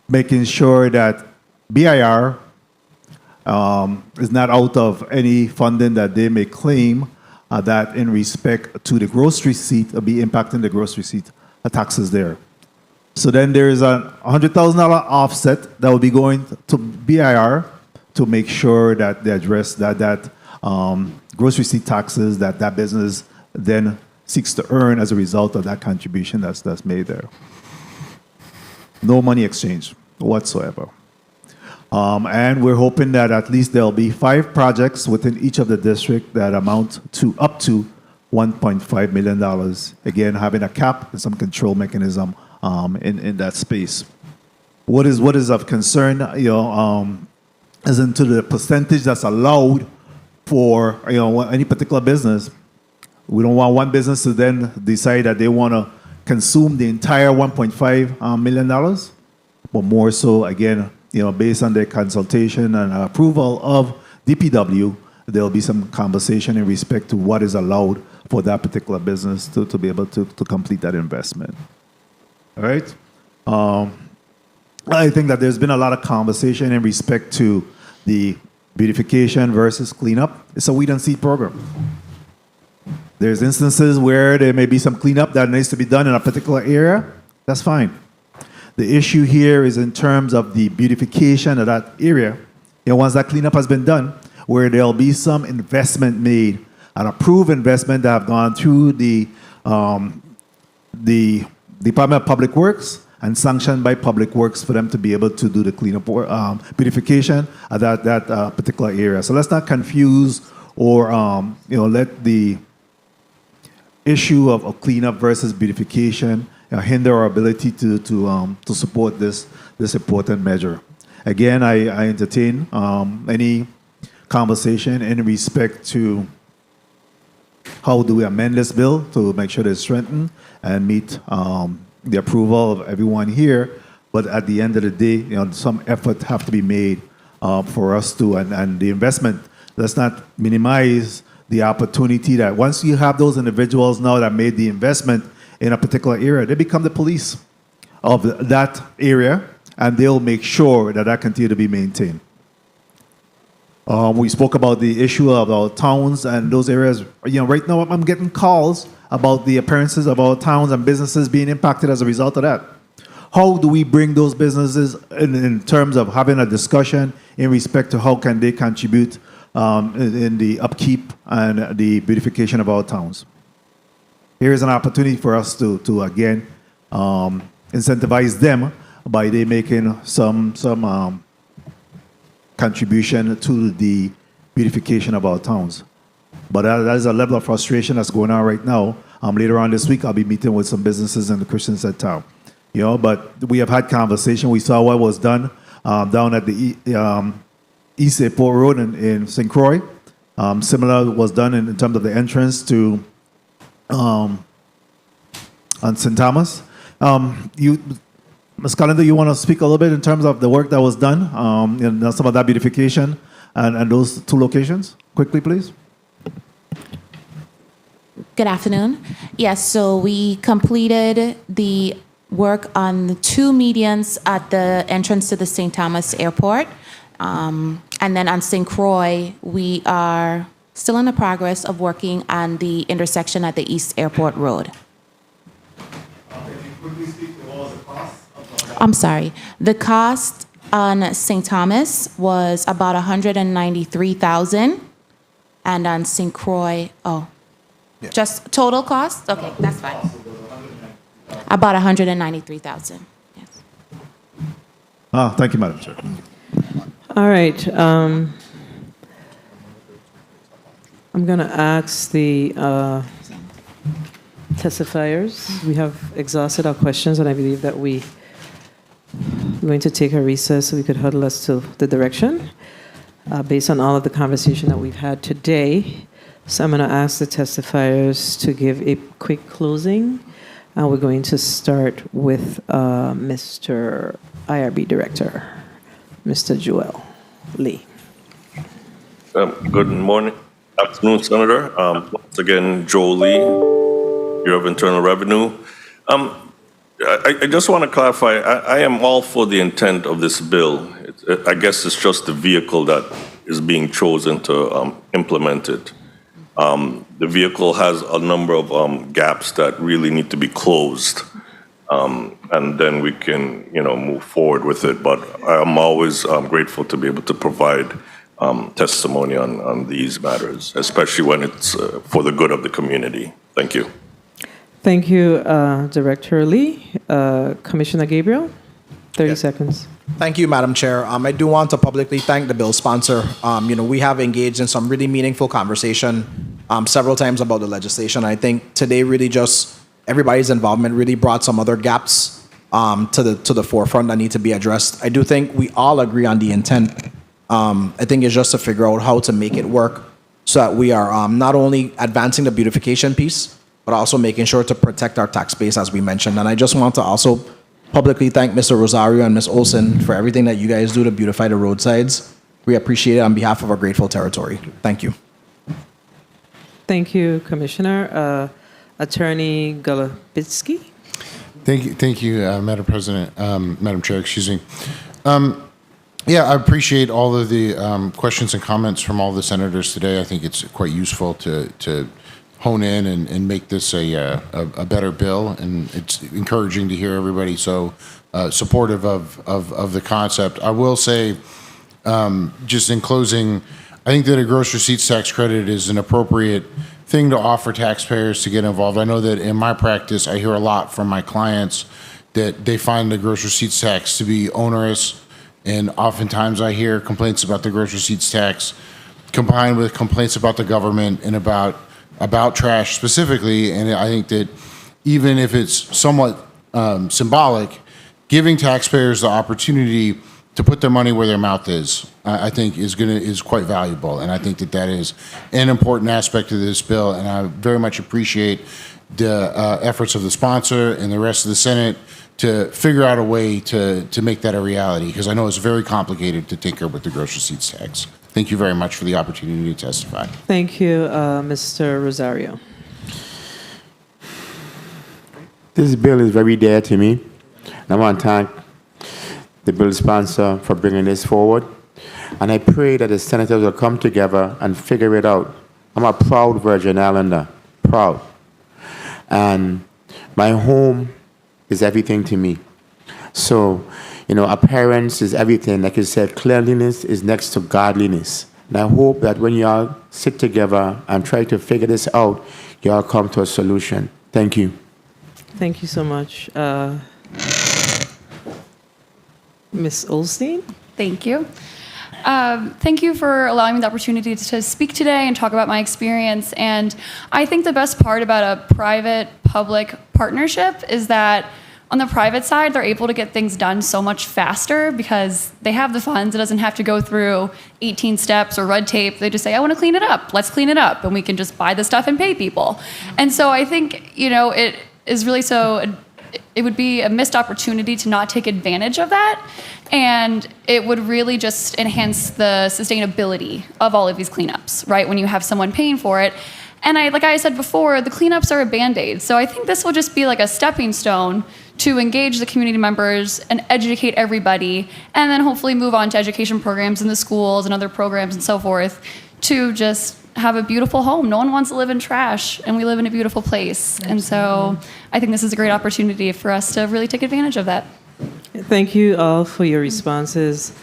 I: making sure that BIR is not out of any funding that they may claim that in respect to the gross receipt will be impacting the gross receipt taxes there. So then there is a $100,000 offset that will be going to BIR to make sure that they address that gross receipt taxes that business then seeks to earn as a result of that contribution that's made there. No money exchange whatsoever. And we're hoping that at least there'll be 5 projects within each of the district that amount to up to $1.5 million. Again, having a cap and some control mechanism in that space. What is of concern, is into the percentage that's allowed for any particular business. We don't want one business to then decide that they want to consume the entire $1.5 million, but more so, again, based on their consultation and approval of DPW, there'll be some conversation in respect to what is allowed for that particular business to be able to complete that investment. All right? I think that there's been a lot of conversation in respect to the beautification versus cleanup. It's a weed and seed program. There's instances where there may be some cleanup that needs to be done in a particular area. That's fine. The issue here is in terms of the beautification of that area. Once that cleanup has been done, where there'll be some investment made, an approved investment that have gone through the Department of Public Works and sanctioned by Public Works for them to be able to do the cleanup or beautification of that particular area. So let's not confuse or let the issue of cleanup versus beautification hinder our ability to support this important measure. Again, I entertain any conversation in respect to how do we amend this bill to make sure it's strengthened and meet the approval of everyone here. But at the end of the day, some effort have to be made for us to, and the investment, let's not minimize the opportunity that once you have those individuals now that made the investment in a particular area, they become the police of that area, and they'll make sure that continue to be maintained. We spoke about the issue of our towns and those areas. Right now I'm getting calls about the appearances of our towns and businesses being impacted as a result of that. How do we bring those businesses in terms of having a discussion in respect to how can they contribute in the upkeep and the beautification of our towns? here is an opportunity for us to again incentivize them by they making some contribution to the beautification of our towns. But that is a level of frustration that's going on right now. Later on this week, I'll be meeting with some businesses in the Christiansted town. But we have had conversation. We saw what was done down at the East Airport Road in St. Croix. Similar was done in terms of the entrance to on St. Thomas. Ms. Callender, you want to speak a little bit in terms of the work that was done, some of that beautification and those two locations? Quickly, please.
T: Good afternoon. Yes, so we completed the work on the two medians at the entrance to the St. Thomas Airport. And then on St. Croix, we are still in the progress of working on the intersection at the East Airport Road. I'm sorry. The cost on St. Thomas was about $193,000, and on St. Croix, just total cost? Okay, that's fine. About $193,000. Yes.
I: Thank you, Madam Chair.
A: All right. I'm going to ask the testifiers. We have exhausted our questions, and I believe that we're going to take a recess so we could huddle us to the direction based on all of the conversation that we've had today. So I'm going to ask the testifiers to give a quick closing. We're going to start with Mr. IRB Director, Mr. Joel Lee.
O: Good morning, afternoon, Senator. Once again, Joel Lee, Bureau of Internal Revenue. I just want to clarify, I am all for the intent of this bill. I guess it's just the vehicle that is being chosen to implement it. The vehicle has a number of gaps that really need to be closed, and then we can, move forward with it. But I'm always grateful to be able to provide testimony on these matters, especially when it's for the good of the community. Thank you.
A: Thank you, Director Lee. Commissioner Gabriel, 30 seconds.
P: Thank you, Madam Chair. I do want to publicly thank the bill sponsor. We have engaged in some really meaningful conversation several times about the legislation. I think today really just everybody's involvement really brought some other gaps to the forefront that need to be addressed. I do think we all agree on the intent. I think it's just to figure out how to make it work so that we are not only advancing the beautification piece, but also making sure to protect our tax base, as we mentioned. And I just want to also publicly thank Mr. Rosario and Ms. Olson for everything that you guys do to beautify the roadsides. We appreciate it on behalf of our grateful territory. Thank you.
A: Thank you, Commissioner. Attorney Golubitsky.
Q: Thank you, Madam President, Madam Chair, excuse me. I appreciate all of the questions and comments from all the senators today. I think it's quite useful to hone in and make this a better bill, and it's encouraging to hear everybody so supportive of the concept. I will say, just in closing, I think that a gross receipts tax credit is an appropriate thing to offer taxpayers to get involved. I know that in my practice, I hear a lot from my clients that they find the gross receipts tax to be onerous, and oftentimes I hear complaints about the gross receipts tax combined with complaints about the government and about trash specifically. And I think that even if it's somewhat symbolic, giving taxpayers the opportunity to put their money where their mouth is, I think is quite valuable. And I think that is an important aspect of this bill. And I very much appreciate the efforts of the sponsor and the rest of the Senate to figure out a way to make that a reality, because I know it's very complicated to tinker with the gross receipts tax. Thank you very much for the opportunity to testify.
A: Thank you, Mr. Rosario.
R: This bill is very dear to me. I want to thank the bill sponsor for bringing this forward. And I pray that the senators will come together and figure it out. I'm a proud Virgin Islander, proud. And my home is everything to me. So, appearance is everything. Like you said, cleanliness is next to godliness. And I hope that when y'all sit together and try to figure this out, y'all come to a solution. Thank you.
A: Thank you so much. Ms. Olstein?
S: Thank you. Thank you for allowing me the opportunity to speak today and talk about my experience. And I think the best part about a private-public partnership is that on the private side, they're able to get things done so much faster because they have the funds. It doesn't have to go through 18 steps or red tape. They just say, I want to clean it up. Let's clean it up. And we can just buy the stuff and pay people. And so I think, it is really it would be a missed opportunity to not take advantage of that. And it would really just enhance the sustainability of all of these cleanups, right? When you have someone paying for it. And like I said before, the cleanups are a Band-Aid. So I think this will just be like a stepping stone to engage the community members and educate everybody, and then hopefully move on to education programs in the schools and other programs and so forth to just have a beautiful home. No one wants to live in trash, and we live in a beautiful place. Absolutely. And so I think this is a great opportunity for us to really take advantage of that.
A: Thank you all for your responses.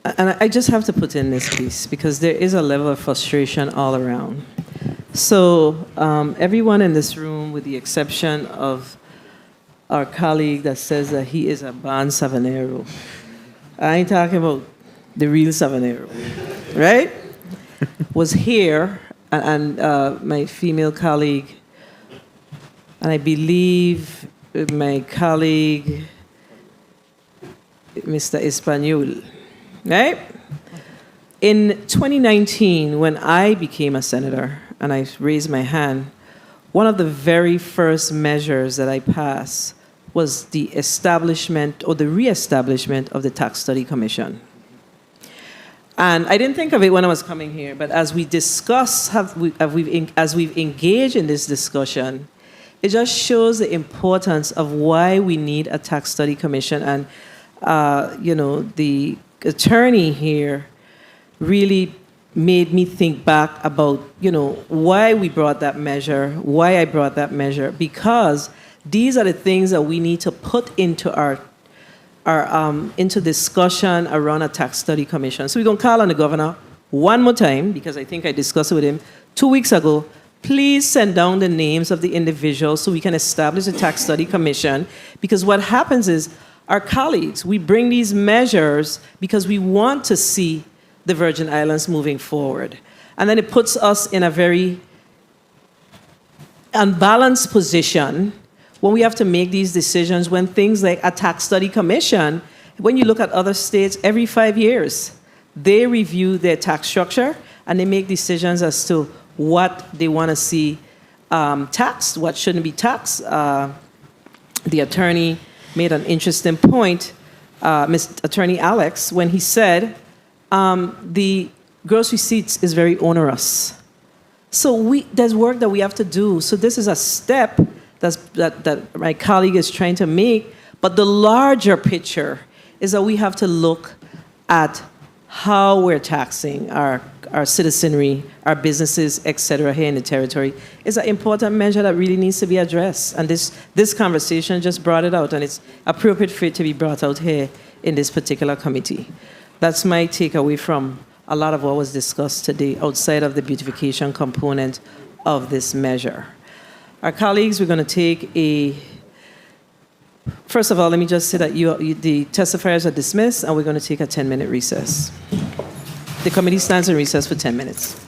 A: And I just have to put in this piece because there is a level of frustration all around. So everyone in this room, with the exception of our colleague that says that he is a Bon Savanero, I ain't talking about the real Savanero, right? Was here, and my female colleague, and I believe my colleague, Mr. Espanol, right? In 2019, when I became a senator and I raised my hand, one of the very first measures that I passed was the establishment or the reestablishment of the Tax Study Commission. And I didn't think of it when I was coming here, but as we discuss, as we've engaged in this discussion, it just shows the importance of why we need a Tax Study Commission. And, the attorney here really made me think back about, why we brought that measure, why I brought that measure, because these are the things that we need to put into our into discussion around a Tax Study Commission. So we're going to call on the governor one more time, because I think I discussed it with him 2 weeks ago. Please send down the names of the individuals so we can establish a Tax Study Commission, because what happens is our colleagues, we bring these measures because we want to see the Virgin Islands moving forward. And then it puts us in a very unbalanced position when we have to make these decisions, when things like a Tax Study Commission, when you look at other states, every 5 years, they review their tax structure and they make decisions as to what they want to see taxed, what shouldn't be taxed. The attorney made an interesting point, Mr. Attorney Alex, when he said the gross receipts is very onerous. So there's work that we have to do. So this is a step that my colleague is trying to make. But the larger picture is that we have to look at how we're taxing our citizenry, our businesses, et cetera, here in the territory. It's an important measure that really needs to be addressed. And this conversation just brought it out, and it's appropriate for it to be brought out here in this particular committee. That's my takeaway from a lot of what was discussed today outside of the beautification component of this measure. Our colleagues, we're going to take first of all, let me just say that the testifiers are dismissed, and we're going to take a 10-minute recess. The committee stands in recess for 10 minutes.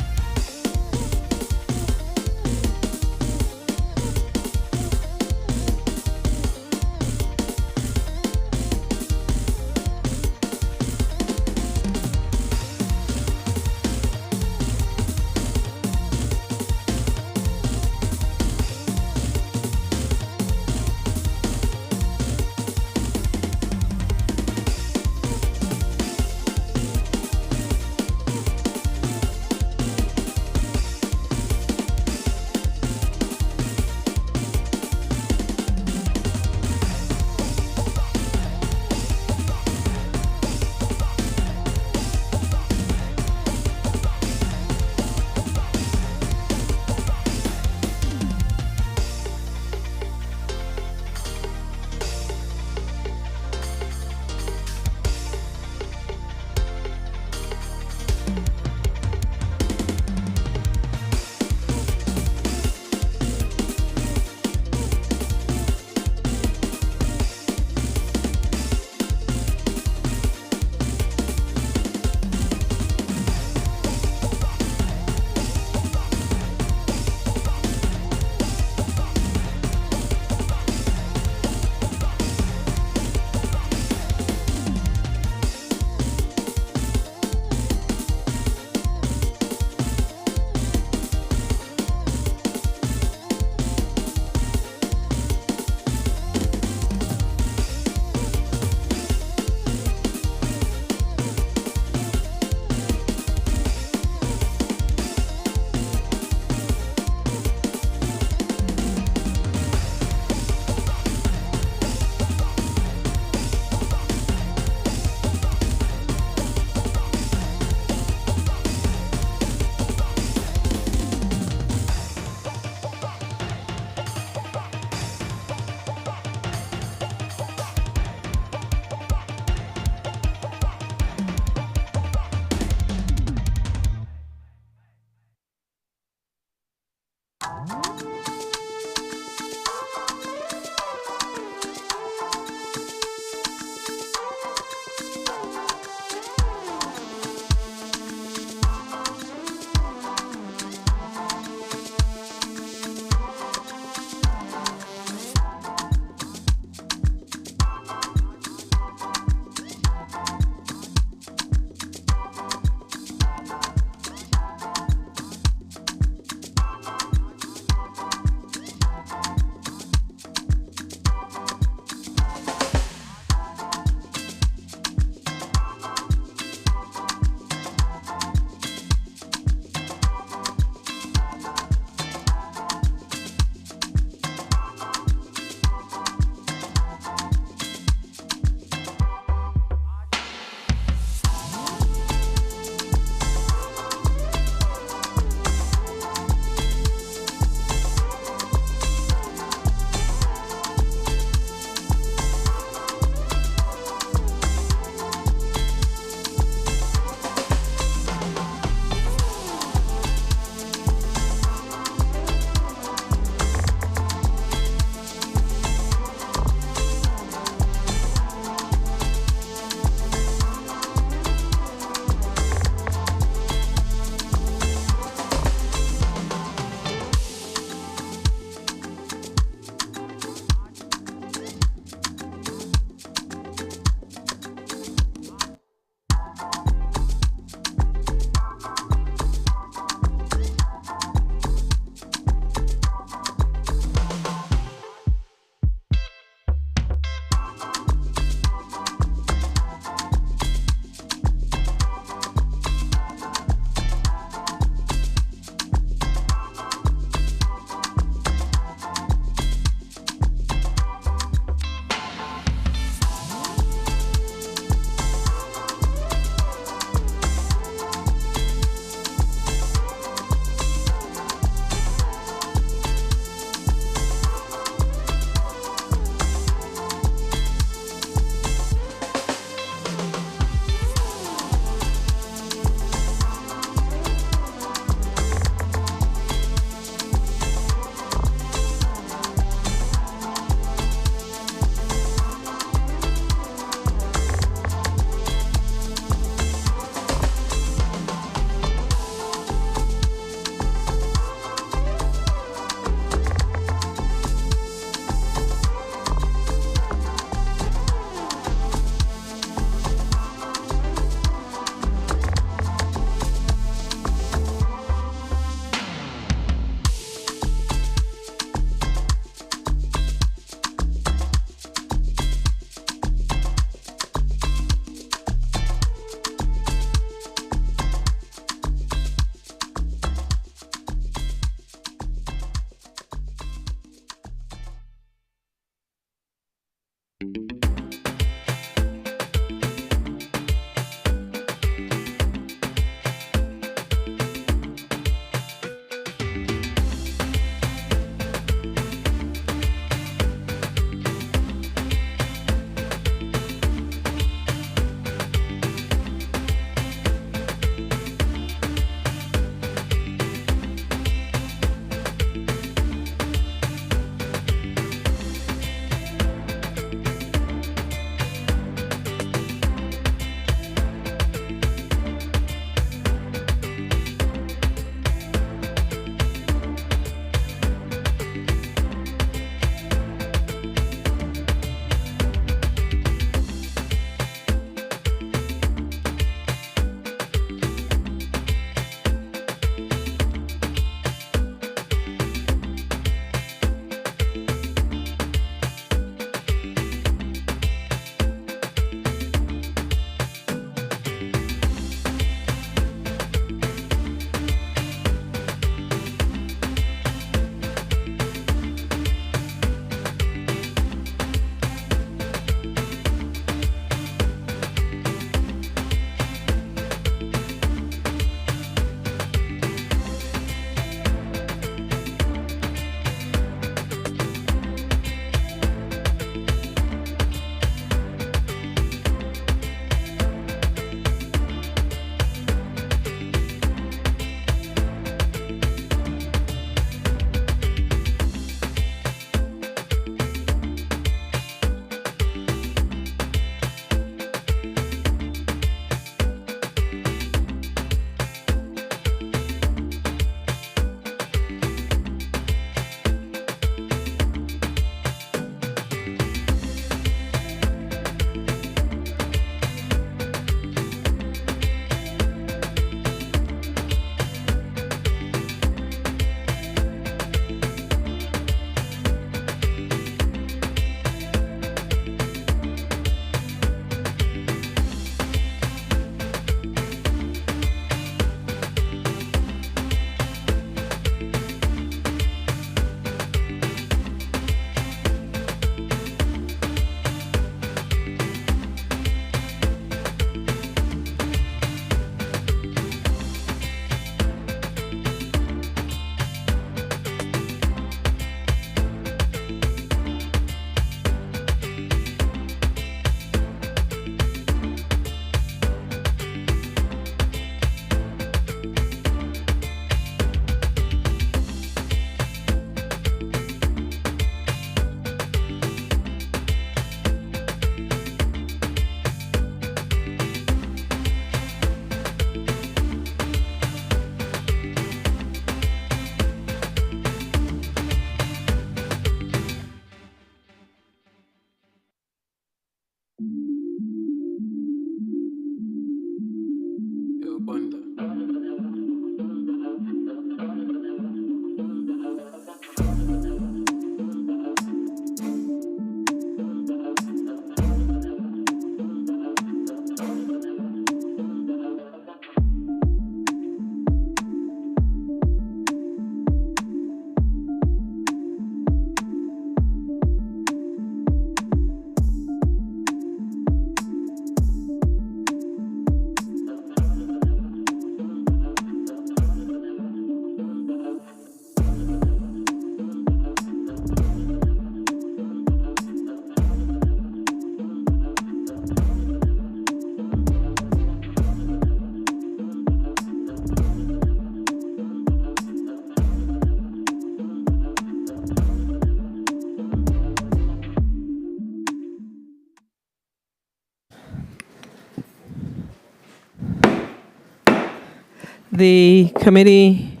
A: The Committee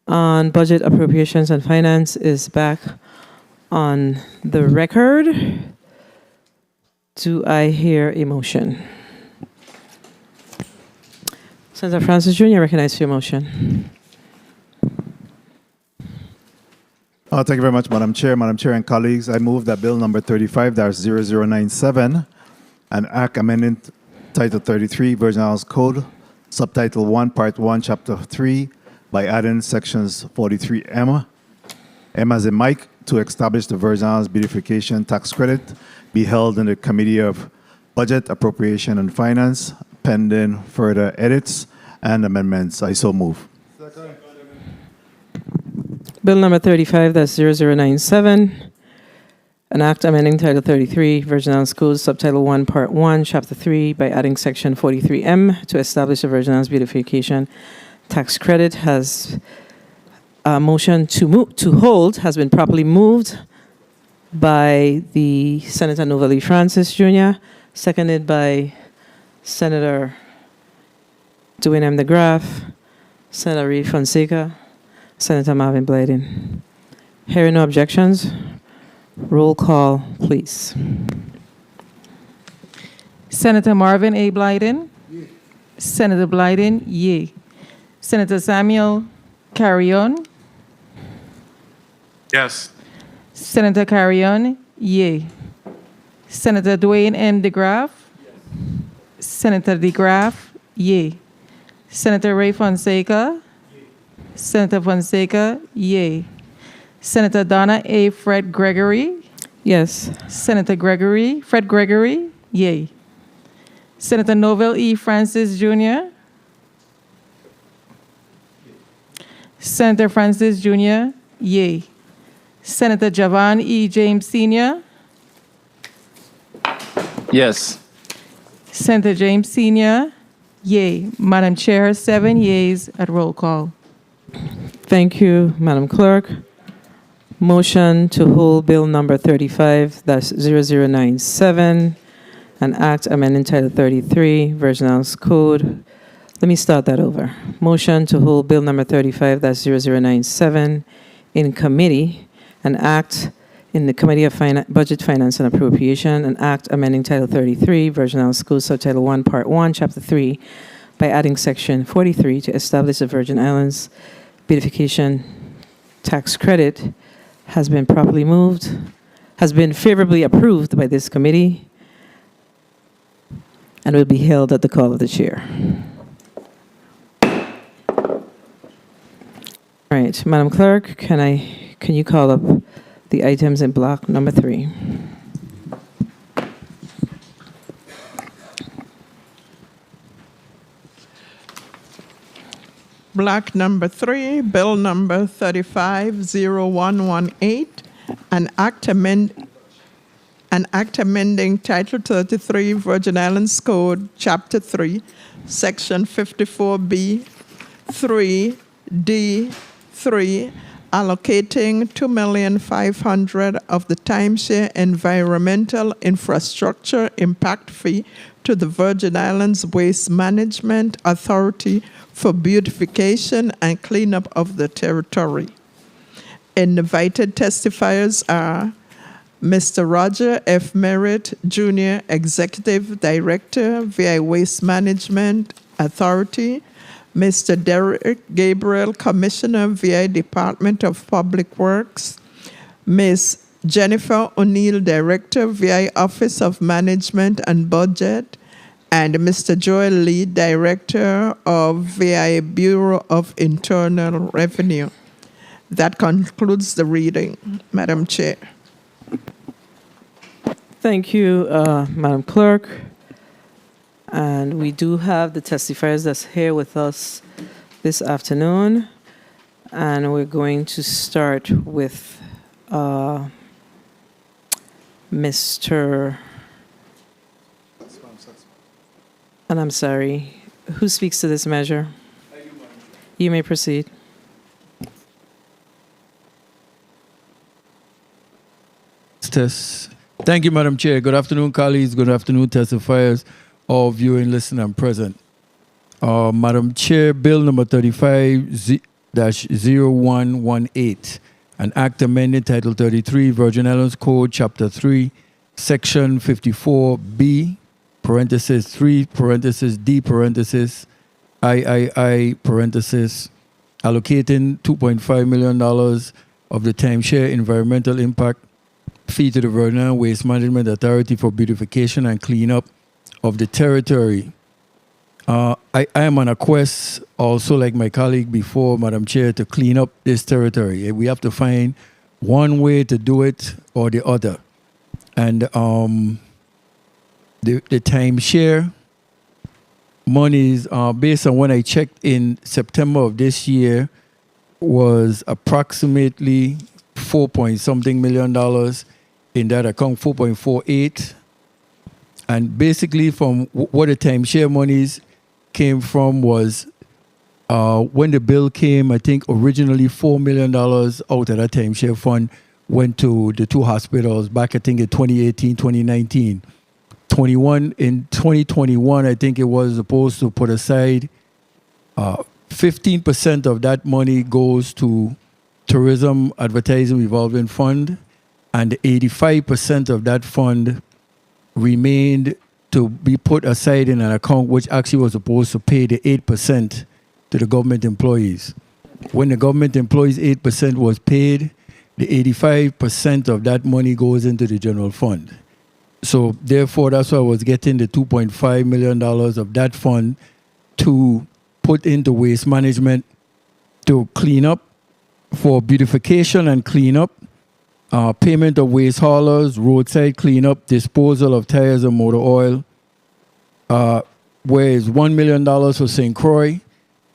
A: on Budget, Appropriations, and Finance is back on the record. Do I hear a motion? Senator Francis Jr., recognize for your motion.
I: Thank you very much, Madam Chair. Madam Chair and colleagues, I move that Bill number 35-0097, an act amending Title 33, Virgin Islands Code, Subtitle 1, Part 1, Chapter 3, by adding sections 43M, M as in Mike, to establish the Virgin Islands Beautification Tax Credit, be held in the Committee of Budget, Appropriation, and Finance, pending further edits and amendments. I so move.
A: Bill number 35-0097, an act amending Title 33, Virgin Islands Code, Subtitle 1, Part 1, Chapter 3, by adding Section 43M to establish the Virgin Islands Beautification Tax Credit has a motion to hold has been properly moved by the Senator Novelli Francis Jr., seconded by Senator Dwayne M. DeGraff, Senator Reed Fonseca, Senator Marvin Blyden. Hearing no objections, roll call, please.
B: Senator Marvin A. Blyden. Senator Blyden, yea. Senator Samuel Carrion.
N: Yes.
B: Senator Carrion, yea. Senator Dwayne M. DeGraff. Senator DeGraff, yea. Senator Ray Fonseca. Senator Fonseca, yea. Senator Donna A. Fred Gregory.
A: Yes.
B: Senator Fred Gregory, yea. Senator Novell E. Francis Jr. Senator Francis Jr., yea. Senator Javan E. James Sr.
M: Yes.
B: Senator James Sr., yea. Madam Chair, 7 yeas at roll call.
A: Thank you, Madam Clerk. Motion to hold Bill number 35-0097, an act amending Title 33, Virgin Islands Code. Let me start that over. Motion to hold Bill number 35-0097 in committee, an act in the Committee of Budget, Finance, and Appropriation, an act amending Title 33, Virgin Islands Code, Subtitle 1, Part 1, Chapter 3, by adding Section 43 to establish the Virgin Islands Beautification Tax Credit has been properly moved, has been favorably approved by this committee, and will be held at the call of the chair. All right, Madam Clerk, can you call up the items in block number 3?
D: Block number 3, Bill number 350118, an act amending Title 33, Virgin Islands Code, Chapter 3, Section 54B, 3D3, allocating $2,500,000 of the timeshare environmental infrastructure impact fee to the Virgin Islands Waste Management Authority for beautification and cleanup of the territory. Invited testifiers are Mr. Roger F. Merritt, Jr., Executive Director, VI Waste Management Authority, Mr. Derek Gabriel, Commissioner, VI Department of Public Works, Ms. Jennifer O'Neill, Director, VI Office of Management and Budget, and Mr. Joel Lee, Director of VI Bureau of Internal Revenue. That concludes the reading, Madam Chair.
A: Thank you, Madam Clerk. And we do have the testifiers that's here with us this afternoon. And we're going to start with Mr. And I'm sorry, who speaks to this measure? You may proceed.
K: Test. Thank you, Madam Chair. Good afternoon, colleagues. Good afternoon, testifiers, all viewing, listening, and present. Madam Chair, Bill number 35-0118, an act amending Title 33, Virgin Islands Code, Chapter 3, Section 54B, parenthesis 3, parenthesis D, parenthesis III, parenthesis, allocating $2.5 million of the timeshare environmental impact fee to the Virgin Islands Waste Management Authority for beautification and cleanup of the territory. I am on a quest, also like my colleague before, Madam Chair, to clean up this territory. We have to find one way to do it or the other. And the timeshare monies, based on when I checked in September of this year, was approximately $4-point-something million in that account, 4.48. And basically from what the timeshare monies came from was when the bill came, I think originally $4 million out of that timeshare fund went to the two hospitals back, I think, in 2018, 2019. In 2021, I think it was supposed to put aside 15% of that money goes to Tourism Advertising Revolving Fund, and 85% of that fund remained to be put aside in an account which actually was supposed to pay the 8% to the government employees. When the government employees 8% was paid, the 85% of that money goes into the general fund. So therefore, that's why I was getting the $2.5 million of that fund to put into waste management to clean up, for beautification and cleanup, payment of waste haulers, roadside cleanup, disposal of tires and motor oil, whereas $1 million for St. Croix,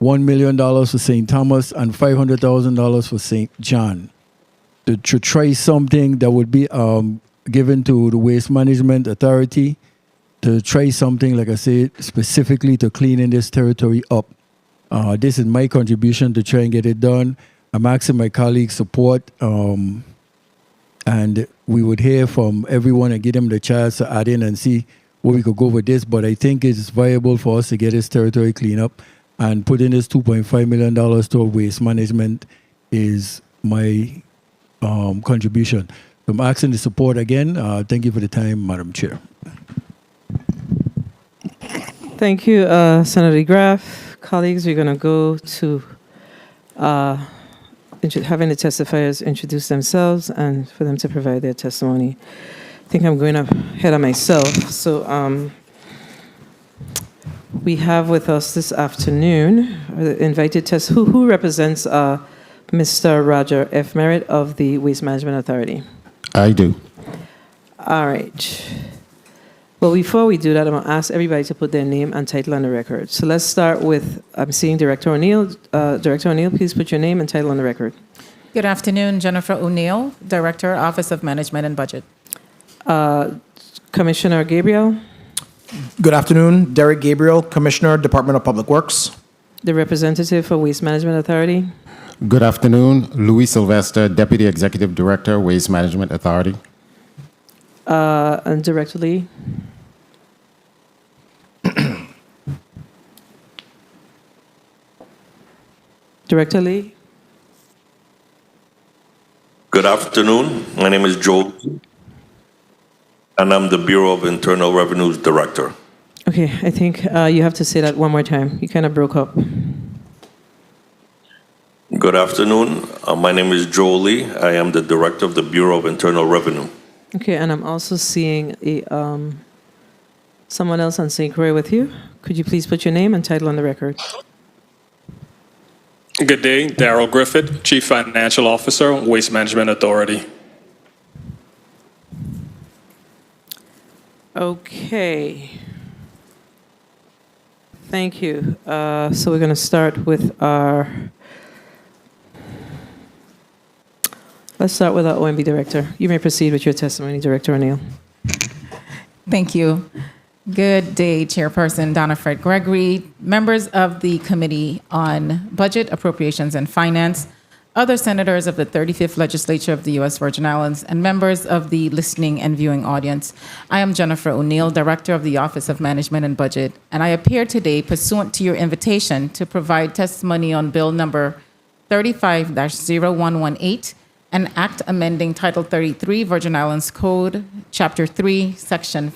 K: $1 million for St. Thomas, and $500,000 for St. John. To try something that would be given to the Waste Management Authority, to try something, like I said, specifically to cleaning this territory up. This is my contribution to try and get it done. I'm asking my colleagues' support, and we would hear from everyone and give them the chance to add in and see where we could go with this. But I think it's viable for us to get this territory cleaned up, and putting this $2.5 million toward waste management is my contribution. So I'm asking the support again. Thank you for the time, Madam Chair.
A: Thank you, Senator Graff. Colleagues, we're going to go to having the testifiers introduce themselves and for them to provide their testimony. I think I'm going ahead of myself. So we have with us this afternoon invited who represents Mr. Roger F. Merritt of the Waste Management Authority.
U: I do.
A: All right. Well, before we do that, I'm going to ask everybody to put their name and title on the record. So let's start with, I'm seeing Director O'Neill. Director O'Neill, please put your name and title on the record.
V: Good afternoon, Jennifer O'Neill, Director, Office of Management and Budget.
A: Commissioner Gabriel.
P: Good afternoon, Derek Gabriel, Commissioner, Department of Public Works.
A: The representative for Waste Management Authority.
U: Good afternoon, Louis Sylvester, Deputy Executive Director, Waste Management Authority.
A: And Director Lee. Director Lee.
O: Good afternoon. My name is Joe, and I'm the Bureau of Internal Revenue's Director.
A: Okay, I think you have to say that one more time. You kind of broke up.
O: Good afternoon. My name is Joe Lee. I am the Director of the Bureau of Internal Revenue.
A: Okay, and I'm also seeing someone else on St. Croix with you. Could you please put your name and title on the record?
W: Good day, Darrell Griffith, Chief Financial Officer, Waste Management Authority.
A: Okay. Thank you. So we're going to start with let's start with our OMB Director. You may proceed with your testimony, Director O'Neill.
V: Thank you. Good day, Chairperson Donna Fred Gregory, members of the Committee on Budget, Appropriations, and Finance. other senators of the 35th Legislature of the U.S. Virgin Islands, and members of the listening and viewing audience. I am Jennifer O'Neill, Director of the Office of Management and Budget, and I appear today pursuant to your invitation to provide testimony on Bill number 35-0118, an act amending Title 33, Virgin Islands Code, Chapter 3, Section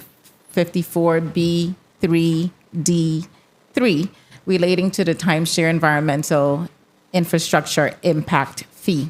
V: 54B3D3, relating to the timeshare environmental infrastructure impact fee.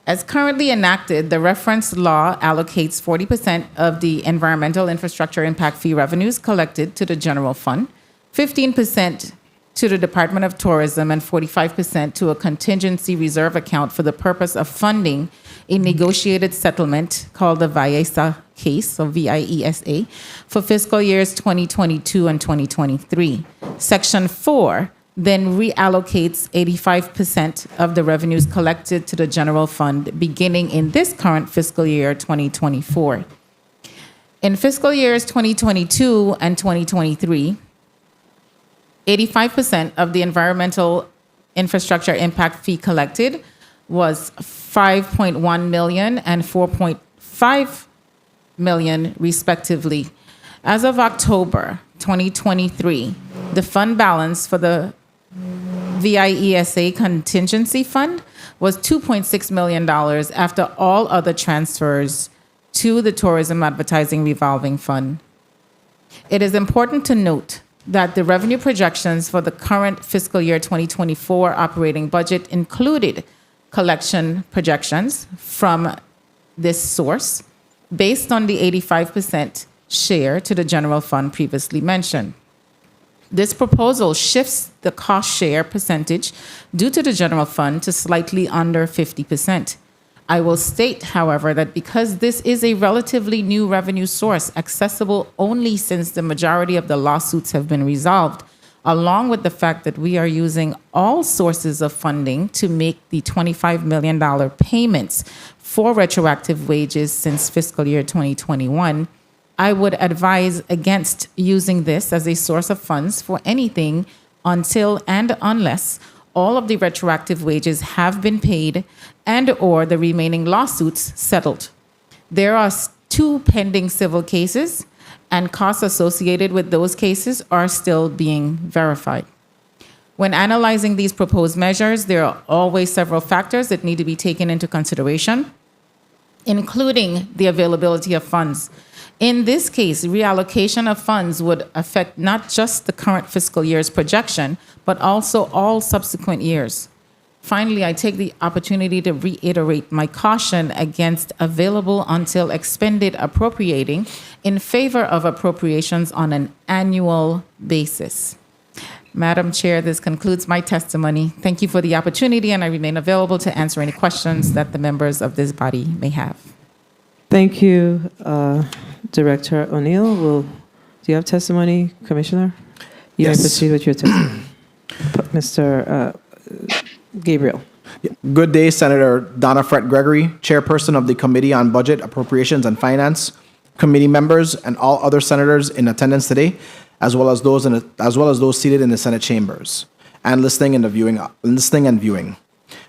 V: As currently enacted, the reference law allocates 40% of the environmental infrastructure impact fee revenues collected to the general fund, 15% to the Department of Tourism, and 45% to a contingency reserve account for the purpose of funding a negotiated settlement called the VIESA case, or VIESA, for fiscal years 2022 and 2023. Section 4 then reallocates 85% of the revenues collected to the general fund beginning in this current fiscal year 2024. In fiscal years 2022 and 2023, 85% of the environmental infrastructure impact fee collected was $5.1 million and $4.5 million, respectively. As of October 2023, the fund balance for the VIESA contingency fund was $2.6 million after all other transfers to the Tourism Advertising Revolving Fund. It is important to note that the revenue projections for the current fiscal year 2024 operating budget included collection projections from this source based on the 85% share to the general fund previously mentioned. This proposal shifts the cost share percentage due to the general fund to slightly under 50%. I will state, however, that because this is a relatively new revenue source, accessible only since the majority of the lawsuits have been resolved, along with the fact that we are using all sources of funding to make the $25 million payments for retroactive wages since fiscal year 2021, I would advise against using this as a source of funds for anything until and unless all of the retroactive wages have been paid and or the remaining lawsuits settled. There are 2 pending civil cases, and costs associated with those cases are still being verified. When analyzing these proposed measures, there are always several factors that need to be taken into consideration, including the availability of funds. In this case, reallocation of funds would affect not just the current fiscal year's projection, but also all subsequent years. Finally, I take the opportunity to reiterate my caution against available until expended appropriating in favor of appropriations on an annual basis. Madam Chair, this concludes my testimony. Thank you for the opportunity, and I remain available to answer any questions that the members of this body may have.
A: Thank you, Director O'Neill. Do you have testimony, Commissioner? You may proceed with your testimony. Mr. Gabriel.
P: Good day, Senator Donna Fred Gregory, Chairperson of the Committee on Budget, Appropriations, and Finance, committee members, and all other senators in attendance today, as well as those seated in the Senate chambers and listening and viewing.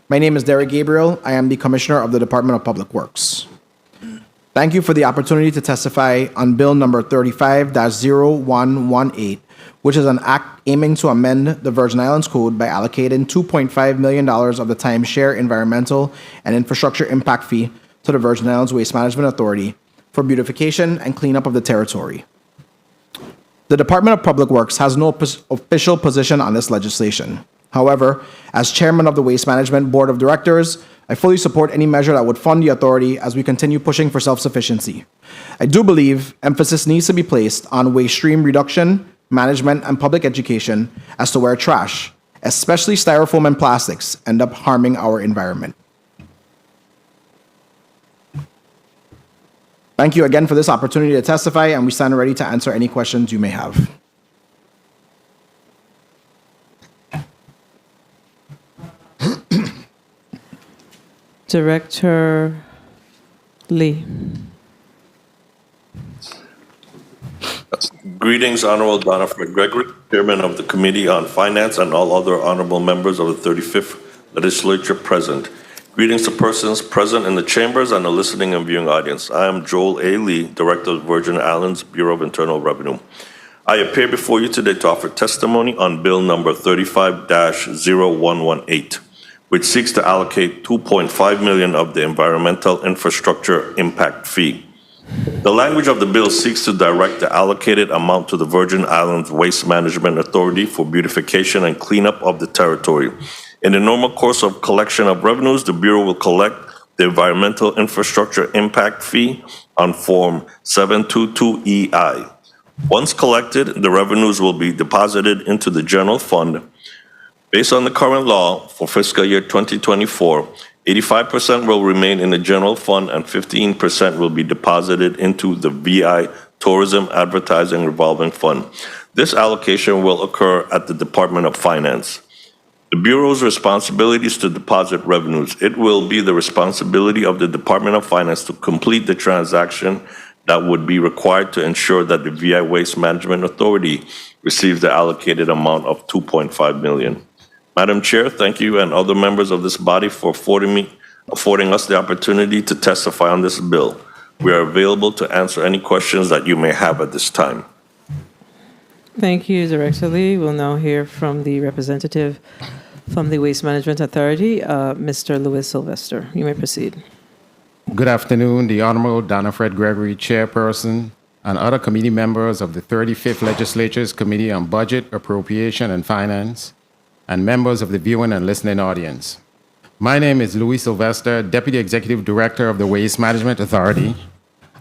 P: My name is Derek Gabriel. I am the Commissioner of the Department of Public Works. Thank you for the opportunity to testify on Bill number 35-0118, which is an act aiming to amend the Virgin Islands Code by allocating $2.5 million of the timeshare environmental and infrastructure impact fee to the Virgin Islands Waste Management Authority for beautification and cleanup of the territory. The Department of Public Works has no official position on this legislation. However, as chairman of the Waste Management Board of Directors, I fully support any measure that would fund the authority as we continue pushing for self-sufficiency. I do believe emphasis needs to be placed on waste stream reduction, management, and public education as to where trash, especially styrofoam and plastics, end up harming our environment. Thank you again for this opportunity to testify, and we stand ready to answer any questions you may have.
A: Director Lee.
O: Greetings, Honorable Donna Fred Gregory, Chairman of the Committee on Finance, and all other honorable members of the 35th Legislature present. Greetings to persons present in the chambers and the listening and viewing audience. I am Joel A. Lee, Director of Virgin Islands Bureau of Internal Revenue. I appear before you today to offer testimony on Bill number 35-0118, which seeks to allocate $2.5 million of the Environmental Infrastructure Impact Fee. The language of the bill seeks to direct the allocated amount to the Virgin Islands Waste Management Authority for beautification and cleanup of the territory. In the normal course of collection of revenues, the Bureau will collect the Environmental Infrastructure Impact Fee on Form 722EI. Once collected, the revenues will be deposited into the general fund. Based on the current law for fiscal year 2024, 85% will remain in the general fund and 15% will be deposited into the VI Tourism Advertising Revolving Fund. This allocation will occur at the Department of Finance. The Bureau's responsibility is to deposit revenues. It will be the responsibility of the Department of Finance to complete the transaction that would be required to ensure that the VI Waste Management Authority receives the allocated amount of $2.5 million. Madam Chair, thank you and other members of this body for affording us the opportunity to testify on this bill. We are available to answer any questions that you may have at this time.
A: Thank you, Director Lee. We'll now hear from the representative from the Waste Management Authority, Mr. Louis Sylvester. You may proceed.
U: Good afternoon, the Honorable Donna Fred Gregory, Chairperson, and other committee members of the 35th Legislature's Committee on Budget, Appropriation, and Finance, and members of the viewing and listening audience. My name is Louis Sylvester, Deputy Executive Director of the Waste Management Authority,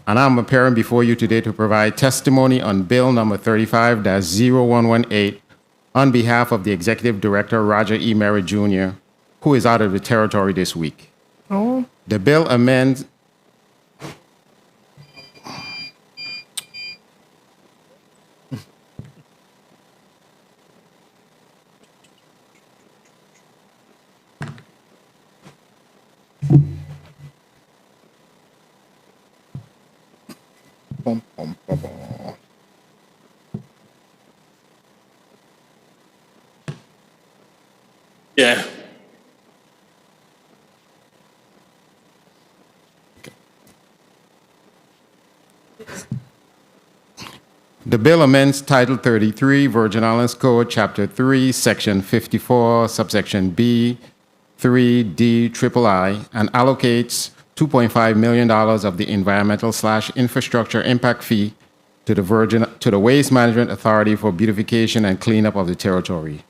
U: and I'm appearing before you today to provide testimony on Bill number 35-0118 on behalf of the Executive Director, Roger E. Merritt Jr., who is out of the territory this week.
D: Oh.
U: The bill amends
W: Yeah.
U: The bill amends Title 33, Virgin Islands Code, Chapter 3, Section 54, subsection B, 3D, III, and allocates $2.5 million of the Environmental/Infrastructure Impact Fee to the Waste Management Authority for beautification and cleanup of the territory.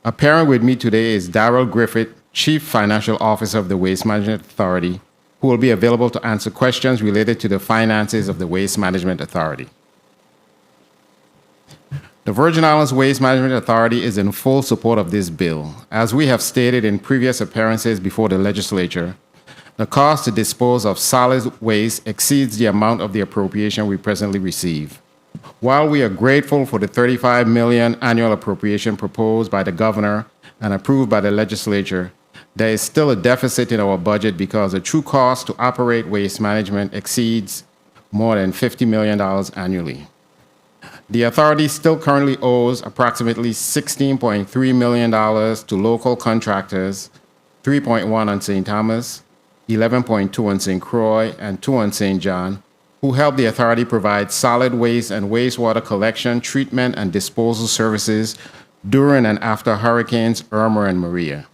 U: Appearing with me today is Darrell Griffith, Chief Financial Officer of the Waste Management Authority, who will be available to answer questions related to the finances of the Waste Management Authority. The Virgin Islands Waste Management Authority is in full support of this bill. As we have stated in previous appearances before the Legislature, the cost to dispose of solid waste exceeds the amount of the appropriation we presently receive. While we are grateful for the $35 million annual appropriation proposed by the Governor and approved by the Legislature, there is still a deficit in our budget because the true cost to operate waste management exceeds more than $50 million annually. The authority still currently owes approximately $16.3 million to local contractors, 3.1 on St. Thomas, 11.2 on St. Croix, and 2 on St. John, who help the authority provide solid waste and wastewater collection, treatment, and disposal services during and after Hurricanes Irma and Maria.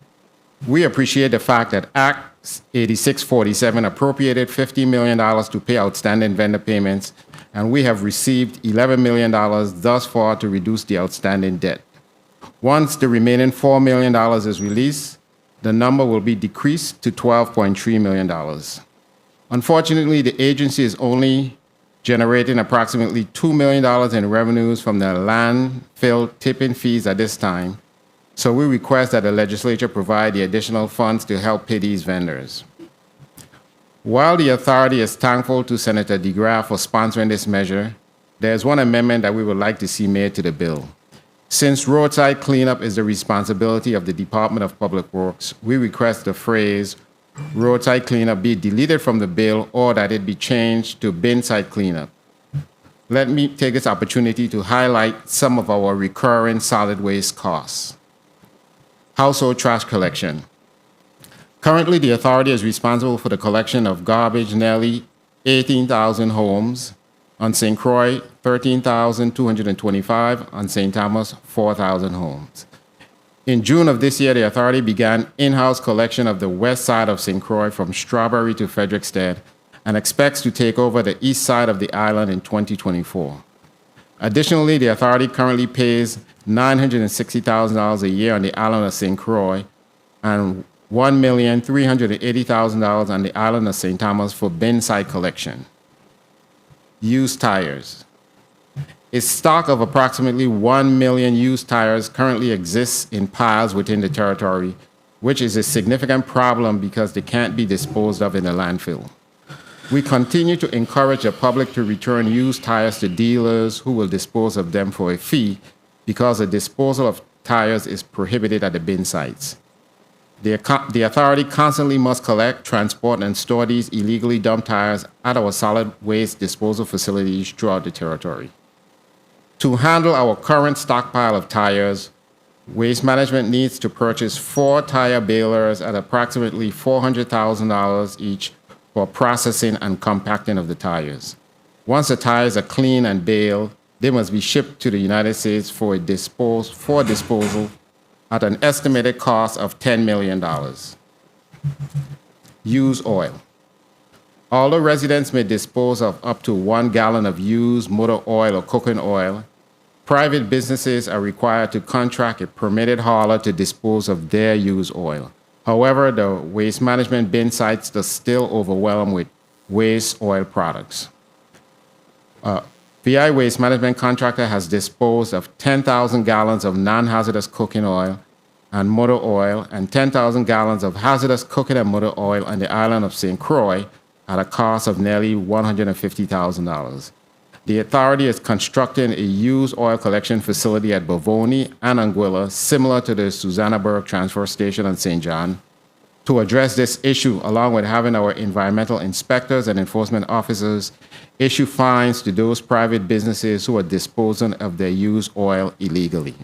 U: We appreciate the fact that Act 8647 appropriated $50 million to pay outstanding vendor payments, and we have received $11 million thus far to reduce the outstanding debt. Once the remaining $4 million is released, the number will be decreased to $12.3 million. Unfortunately, the agency is only generating approximately $2 million in revenues from the landfill tipping fees at this time, so we request that the Legislature provide the additional funds to help pay these vendors. While the authority is thankful to Senator DeGraff for sponsoring this measure, there's one amendment that we would like to see made to the bill. Since roadside cleanup is the responsibility of the Department of Public Works, we request the phrase roadside cleanup be deleted from the bill or that it be changed to binside cleanup. Let me take this opportunity to highlight some of our recurring solid waste costs. Household trash collection. Currently, the authority is responsible for the collection of garbage nearly 18,000 homes. On St. Croix, 13,225. On St. Thomas, 4,000 homes. In June of this year, the authority began in-house collection of the west side of St. Croix from Strawberry to Frederickstead and expects to take over the east side of the island in 2024. Additionally, the authority currently pays $960,000 a year on the island of St. Croix and $1,380,000 on the island of St. Thomas for bin site collection. Used tires. A stock of approximately 1 million used tires currently exists in piles within the territory, which is a significant problem because they can't be disposed of in a landfill. We continue to encourage the public to return used tires to dealers who will dispose of them for a fee because the disposal of tires is prohibited at the bin sites. The authority constantly must collect, transport, and store these illegally dumped tires at our solid waste disposal facilities throughout the territory. To handle our current stockpile of tires, Waste Management needs to purchase 4 tire balers at approximately $400,000 each for processing and compacting of the tires. Once the tires are clean and baled, they must be shipped to the United States for disposal at an estimated cost of $10 million. Used oil. Although residents may dispose of up to 1 gallon of used motor oil or cooking oil, private businesses are required to contract a permitted hauler to dispose of their used oil. However, the waste management bin sites are still overwhelmed with waste oil products. VI Waste Management Contractor has disposed of 10,000 gallons of non-hazardous cooking oil and motor oil and 10,000 gallons of hazardous cooking and motor oil on the island of St. Croix at a cost of nearly $150,000. The authority is constructing a used oil collection facility at Bovoni and Anguilla, similar to the Susannaburg Transfer Station on St. John. To address this issue, along with having our environmental inspectors and enforcement officers issue fines to those private businesses who are disposing of their used oil illegally.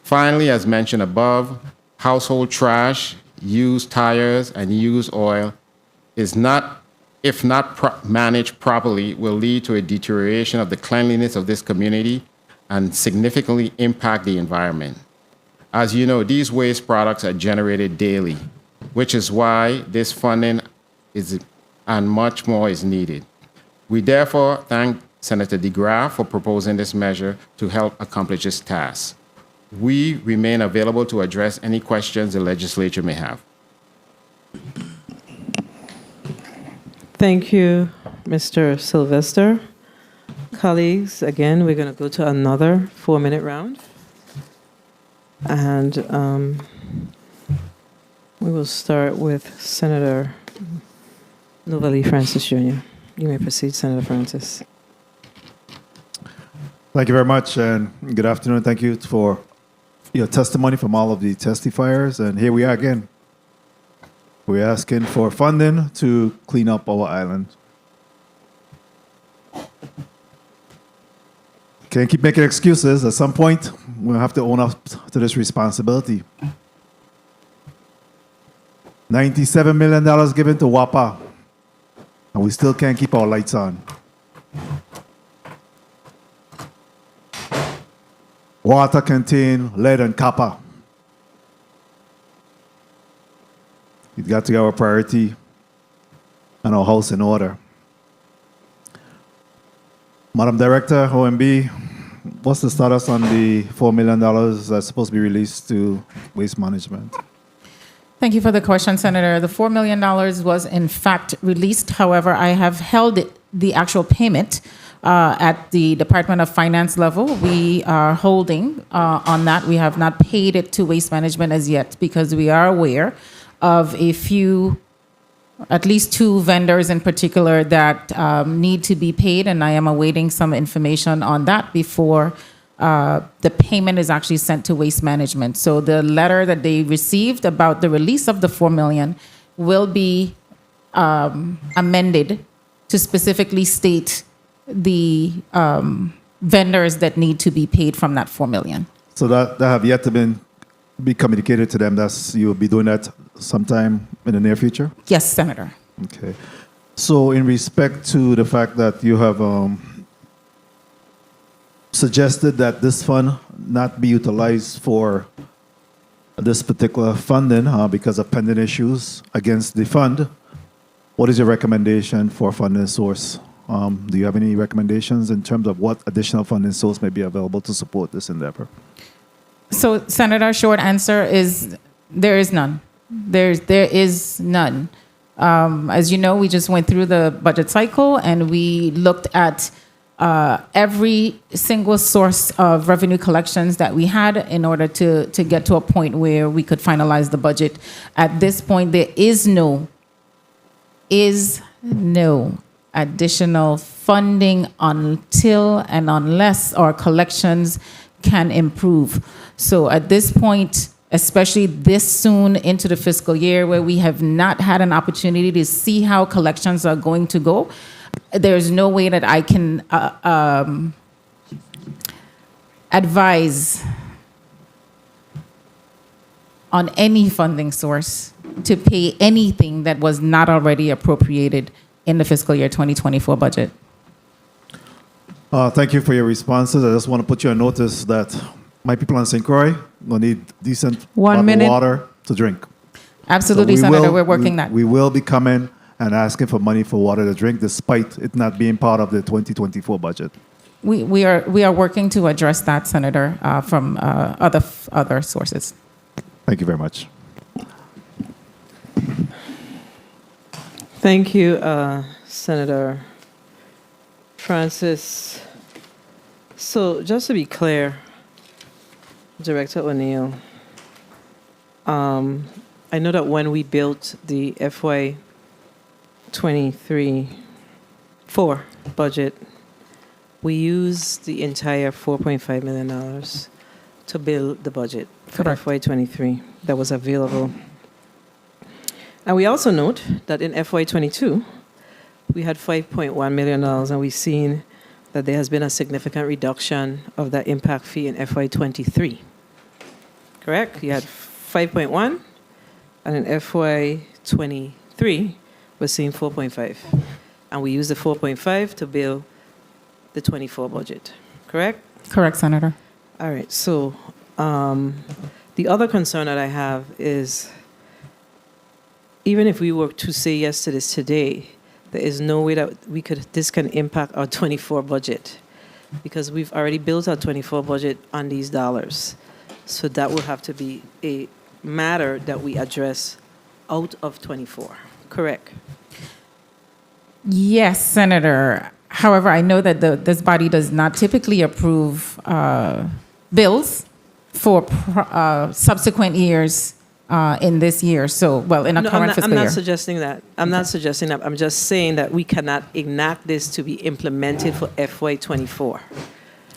U: Finally, as mentioned above, household trash, used tires, and used oil is not, if not managed properly, will lead to a deterioration of the cleanliness of this community and significantly impact the environment. As you know, these waste products are generated daily, which is why this funding is and much more is needed. We therefore thank Senator DeGraff for proposing this measure to help accomplish this task. We remain available to address any questions the legislature may have.
A: Thank you, Mr. Sylvester. Colleagues, again, we're going to go to another 4-minute round. And we will start with Senator Novalee Francis Jr. You may proceed, Senator Francis.
I: Thank you very much, and good afternoon. Thank you for your testimony from all of the testifiers. And here we are again. We're asking for funding to clean up our island. Can't keep making excuses. At some point, we'll have to own up to this responsibility. $97 million given to WAPA, and we still can't keep our lights on. Water contain lead and copper. We've got to get our priority and our house in order. Madam Director, OMB, what's the status on the $4 million that's supposed to be released to Waste Management?
V: Thank you for the question, Senator. The $4 million was in fact released. However, I have held the actual payment at the Department of Finance level. We are holding on that. We have not paid it to Waste Management as yet because we are aware of a few, at least 2 vendors in particular that need to be paid, and I am awaiting some information on that before the payment is actually sent to Waste Management. So the letter that they received about the release of the $4 million will be amended to specifically state the vendors that need to be paid from that $4 million.
I: So that have yet to be communicated to them. That's, you will be doing that sometime in the near future?
V: Yes, Senator.
I: Okay. So in respect to the fact that you have suggested that this fund not be utilized for this particular funding because of pending issues against the fund, what is your recommendation for funding source? Do you have any recommendations in terms of what additional funding source may be available to support this endeavor?
V: So, Senator, short answer is there is none. There is none. As you know, we just went through the budget cycle and we looked at every single source of revenue collections that we had in order to get to a point where we could finalize the budget. At this point, there is no additional funding until and unless our collections can improve. So at this point, especially this soon into the fiscal year where we have not had an opportunity to see how collections are going to go, there's no way that I can advise on any funding source to pay anything that was not already appropriated in the fiscal year 2024 budget.
I: Thank you for your responses. I just want to put you on notice that my people in St. Croix will need decent bottled water to drink.
V: Absolutely,
I: So
V: Senator. We're working that.
I: We will be coming and asking for money for water to drink, despite it not being part of the 2024 budget.
V: We are working to address that, Senator, from other sources.
I: Thank you very much.
A: Thank you, Senator Francis. So just to be clear, Director O'Neill, I know that when we built the FY23-4 budget, we used the entire $4.5 million to build the budget for FY23 that was available. And we also note that in FY22, we had $5.1 million, and we've seen that there has been a significant reduction of that impact fee in FY23. Correct? You had 5.1, and in FY23, we're seeing 4.5. And we use the 4.5 to build the 24 budget. Correct?
V: Correct, Senator.
A: All right. So the other concern that I have is, even if we were to say yes to this today, there is no way that this can impact our 24 budget, because we've already built our 24 budget on these dollars. So that will have to be a matter that we address out of 24. Correct?
V: Yes, Senator. However, I know that this body does not typically approve bills for subsequent years in this year. So, well, in a current fiscal year.
A: I'm not suggesting that. I'm not suggesting that. I'm just saying that we cannot enact this to be implemented for FY24.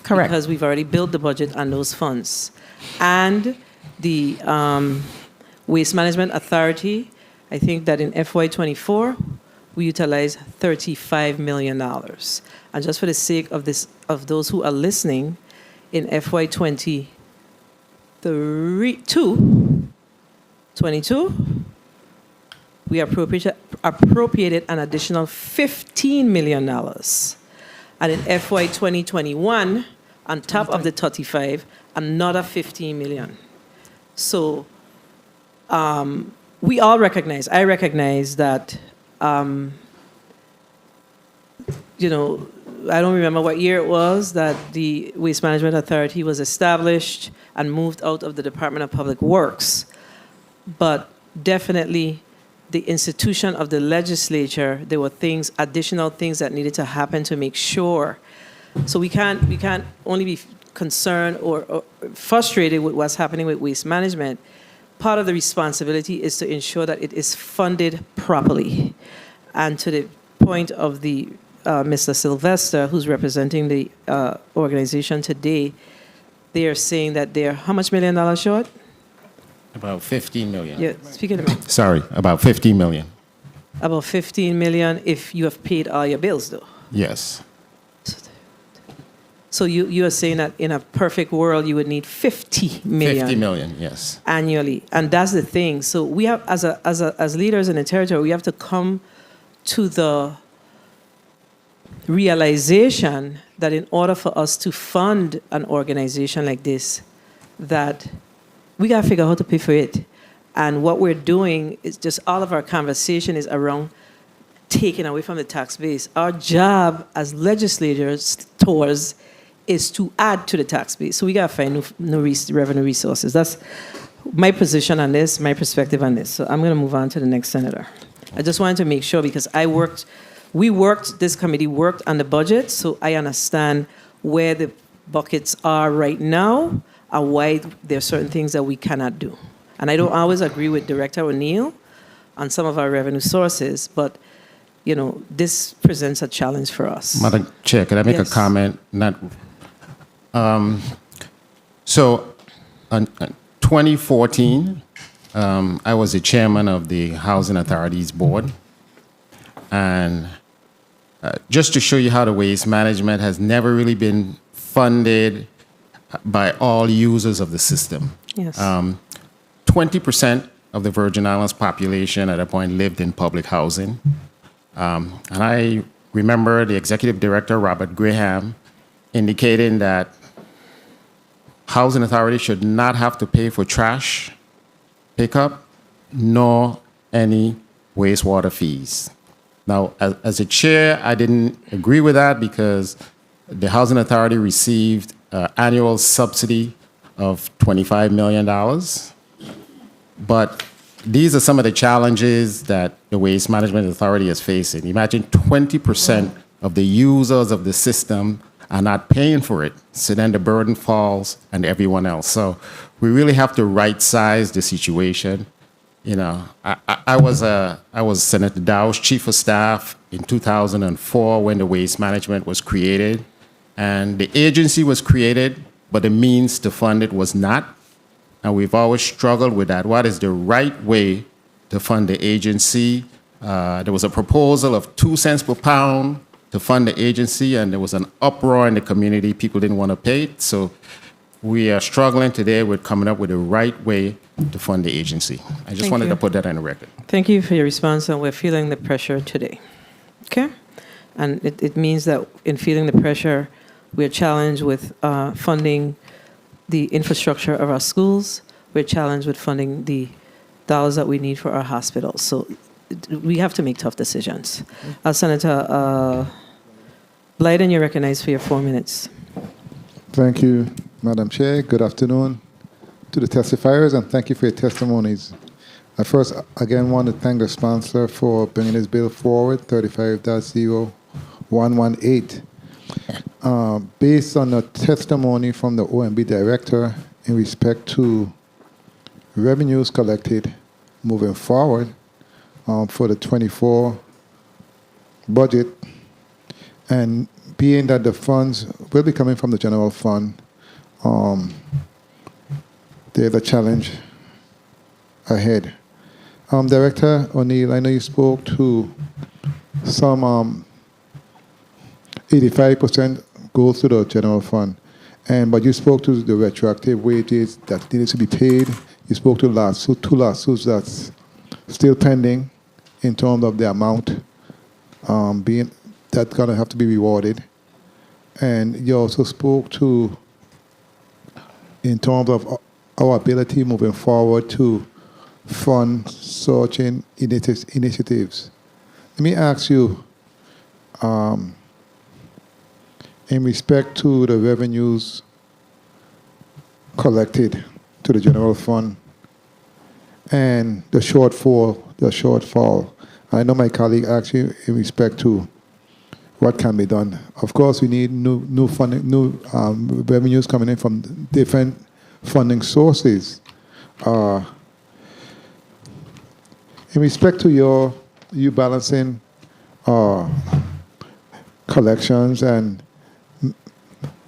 V: Correct.
A: Because we've already built the budget on those funds. And the Waste Management Authority, I think that in FY24, we utilized $35 million. And just for the sake of those who are listening, in FY22, we appropriated an additional $15 million. And in FY 2021, on top of the 35, another $15 million. So we all recognize, I recognize that, I don't remember what year it was that the Waste Management Authority was established and moved out of the Department of Public Works. But definitely the institution of the legislature, there were additional things that needed to happen to make sure. So we can't only be concerned or frustrated with what's happening with waste management. Part of the responsibility is to ensure that it is funded properly. And to the point of the Mr. Sylvester, who's representing the organization today, they are saying that they're how much $1 million short?
E: About 15 million.
A: Yeah, speaking to me.
E: Sorry, about 15 million.
A: About 15 million if you have paid all your bills, though.
E: Yes.
A: So you are saying that in a perfect world, you would need 50 million.
U: 50 million, yes.
A: Annually. And that's the thing. So we have, as leaders in the territory, we have to come to the realization that in order for us to fund an organization like this, that we got to figure out how to pay for it. And what we're doing is just all of our conversation is around taking away from the tax base. Our job as legislators is to add to the tax base. So we got to find new revenue resources. That's my position on this, my perspective on this. So I'm going to move on to the next senator. I just wanted to make sure because this committee worked on the budget, so I understand where the buckets are right now and why there are certain things that we cannot do. And I don't always agree with Director O'Neill on some of our revenue sources, but this presents a challenge for us.
U: Madam Chair, could I make a comment? So, in 2014, I was the chairman of the Housing Authorities Board. And just to show you how the waste management has never really been funded by all users of the system.
A: Yes.
U: 20% of the Virgin Islands population at that point lived in public housing. And I remember the executive director, Robert Graham, indicating that housing authority should not have to pay for trash pickup nor any wastewater fees. Now, as a chair, I didn't agree with that because the housing authority received an annual subsidy of $25 million. But these are some of the challenges that the Waste Management Authority is facing. Imagine 20% of the users of the system are not paying for it. So then the burden falls on everyone else. So we really have to right-size the situation. I was Senator Dow's chief of staff in 2004 when the waste management was created. And the agency was created, but the means to fund it was not. And we've always struggled with that. What is the right way to fund the agency? There was a proposal of 2 cents per pound to fund the agency, and there was an uproar in the community. People didn't want to pay it. So we are struggling today with coming up with the right way to fund the agency. I just wanted to put that on the record.
A: Thank you for your response, and we're feeling the pressure today. Okay? And it means that in feeling the pressure, we're challenged with funding the infrastructure of our schools. We're challenged with funding the dollars that we need for our hospitals. So we have to make tough decisions. Senator Blyden, you're recognized for your 4 minutes.
L: Thank you, Madam Chair. Good afternoon to the testifiers, and thank you for your testimonies. I first, again, want to thank the sponsor for bringing this bill forward, 35.0118. Based on the testimony from the OMB director in respect to revenues collected moving forward for the 24 budget, and being that the funds will be coming from the general fund, there's a challenge ahead. Director O'Neill, I know you spoke to some 85% goes to the general fund, but you spoke to the retroactive wages that needed to be paid. You spoke to two lawsuits that's still pending in terms of the amount being that's going to have to be rewarded. And you also spoke to, in terms of our ability moving forward to fund certain initiatives. Let me ask you, in respect to the revenues collected to the general fund and the shortfall. I know my colleague asked you in respect to what can be done. Of course, we need new funding, new revenues coming in from different funding sources. In respect to you balancing collections and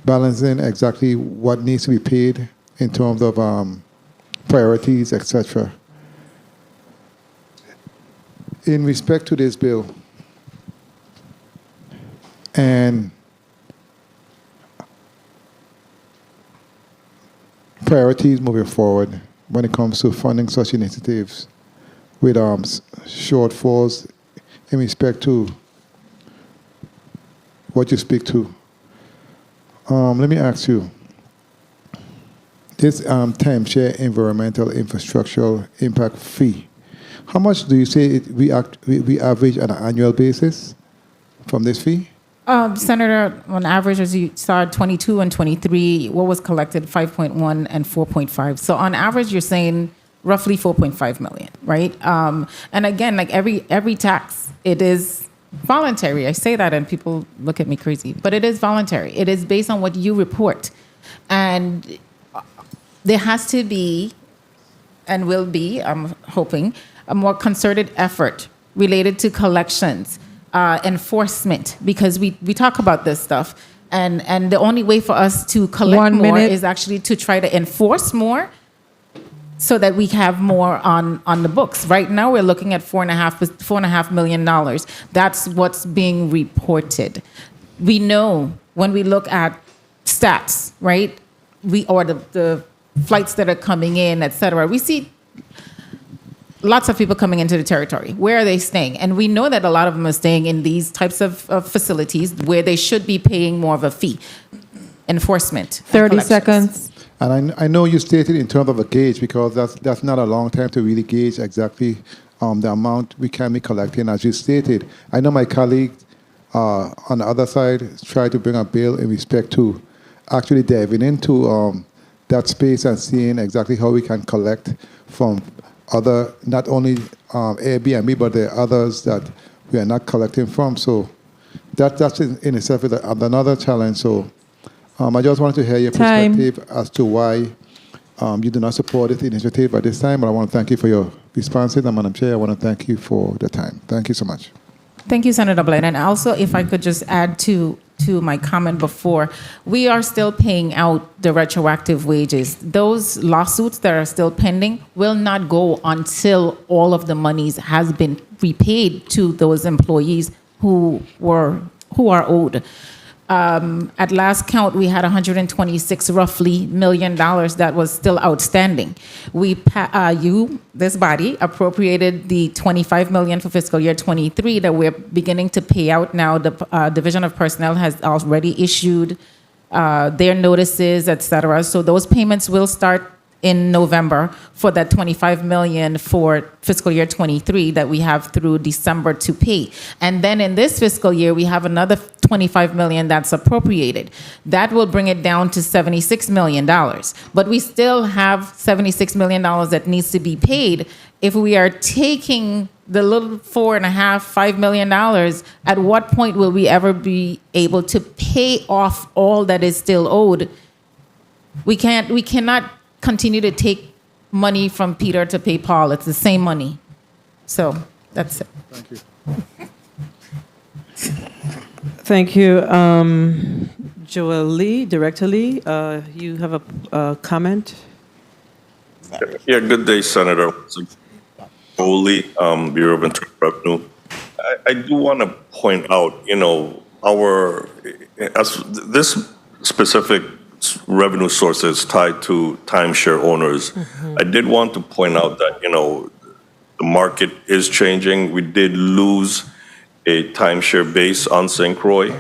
L: balancing exactly what needs to be paid in terms of priorities, etc. In respect to this bill, and priorities moving forward when it comes to funding such initiatives with shortfalls in respect to what you speak to. Let me ask you, this timeshare environmental infrastructural impact fee, how much do you say we average on an annual basis from this fee?
V: Senator, on average, as you saw, 22 and 23, what was collected, 5.1 and 4.5. So on average, you're saying roughly 4.5 million, right? And again, like every tax, it is voluntary. I say that and people look at me crazy, but it is voluntary. It is based on what you report. And there has to be, and will be, I'm hoping, a more concerted effort related to collections, enforcement, because we talk about this stuff. And the only way for us to collect more is actually to try to enforce more so that we have more on the books. Right now, we're looking at $4.5 million. That's what's being reported. We know when we look at stats, right? Or the flights that are coming in, et cetera, we see lots of people coming into the territory. Where are they staying? And we know that a lot of them are staying in these types of facilities where they should be paying more of a fee. Enforcement.
B: 30 seconds.
L: And I know you stated in terms of a gauge, because that's not a long time to really gauge exactly the amount we can be collecting, as you stated. I know my colleague on the other side tried to bring a bill in respect to actually diving into that space and seeing exactly how we can collect from other, not only Airbnb, but there are others that we are not collecting from. So that's in itself is another challenge. So I just wanted to hear your perspective as to why you do not support this initiative at this time. But I want to thank you for your responses. And Madam Chair, I want to thank you for the time. Thank you so much.
V: Thank you, Senator Blaine. And also, if I could just add to my comment before, we are still paying out the retroactive wages. Those lawsuits that are still pending will not go until all of the monies has been repaid to those employees who are owed. At last count, we had $126 roughly million that was still outstanding. This body, appropriated the $25 million for fiscal year 23 that we're beginning to pay out now. The Division of Personnel has already issued their notices, et cetera. So those payments will start in November for that $25 million for fiscal year 23 that we have through December to pay. And then in this fiscal year, we have another $25 million that's appropriated. That will bring it down to $76 million. But we still have $76 million that needs to be paid. If we are taking the little $4.5 million, at what point will we ever be able to pay off all that is still owed? We cannot continue to take money from Peter to pay Paul. It's the same money. So that's it.
L: Thank you.
A: Thank you. Joel Lee, Director Lee, you have a comment?
O: Yeah, good day, Senator. Joel Lee, Bureau of Internal Revenue. I do want to point out, as this specific revenue sources tied to timeshare owners. Mm-hmm. I did want to point out that, the market is changing. We did lose a timeshare base on St. Croix.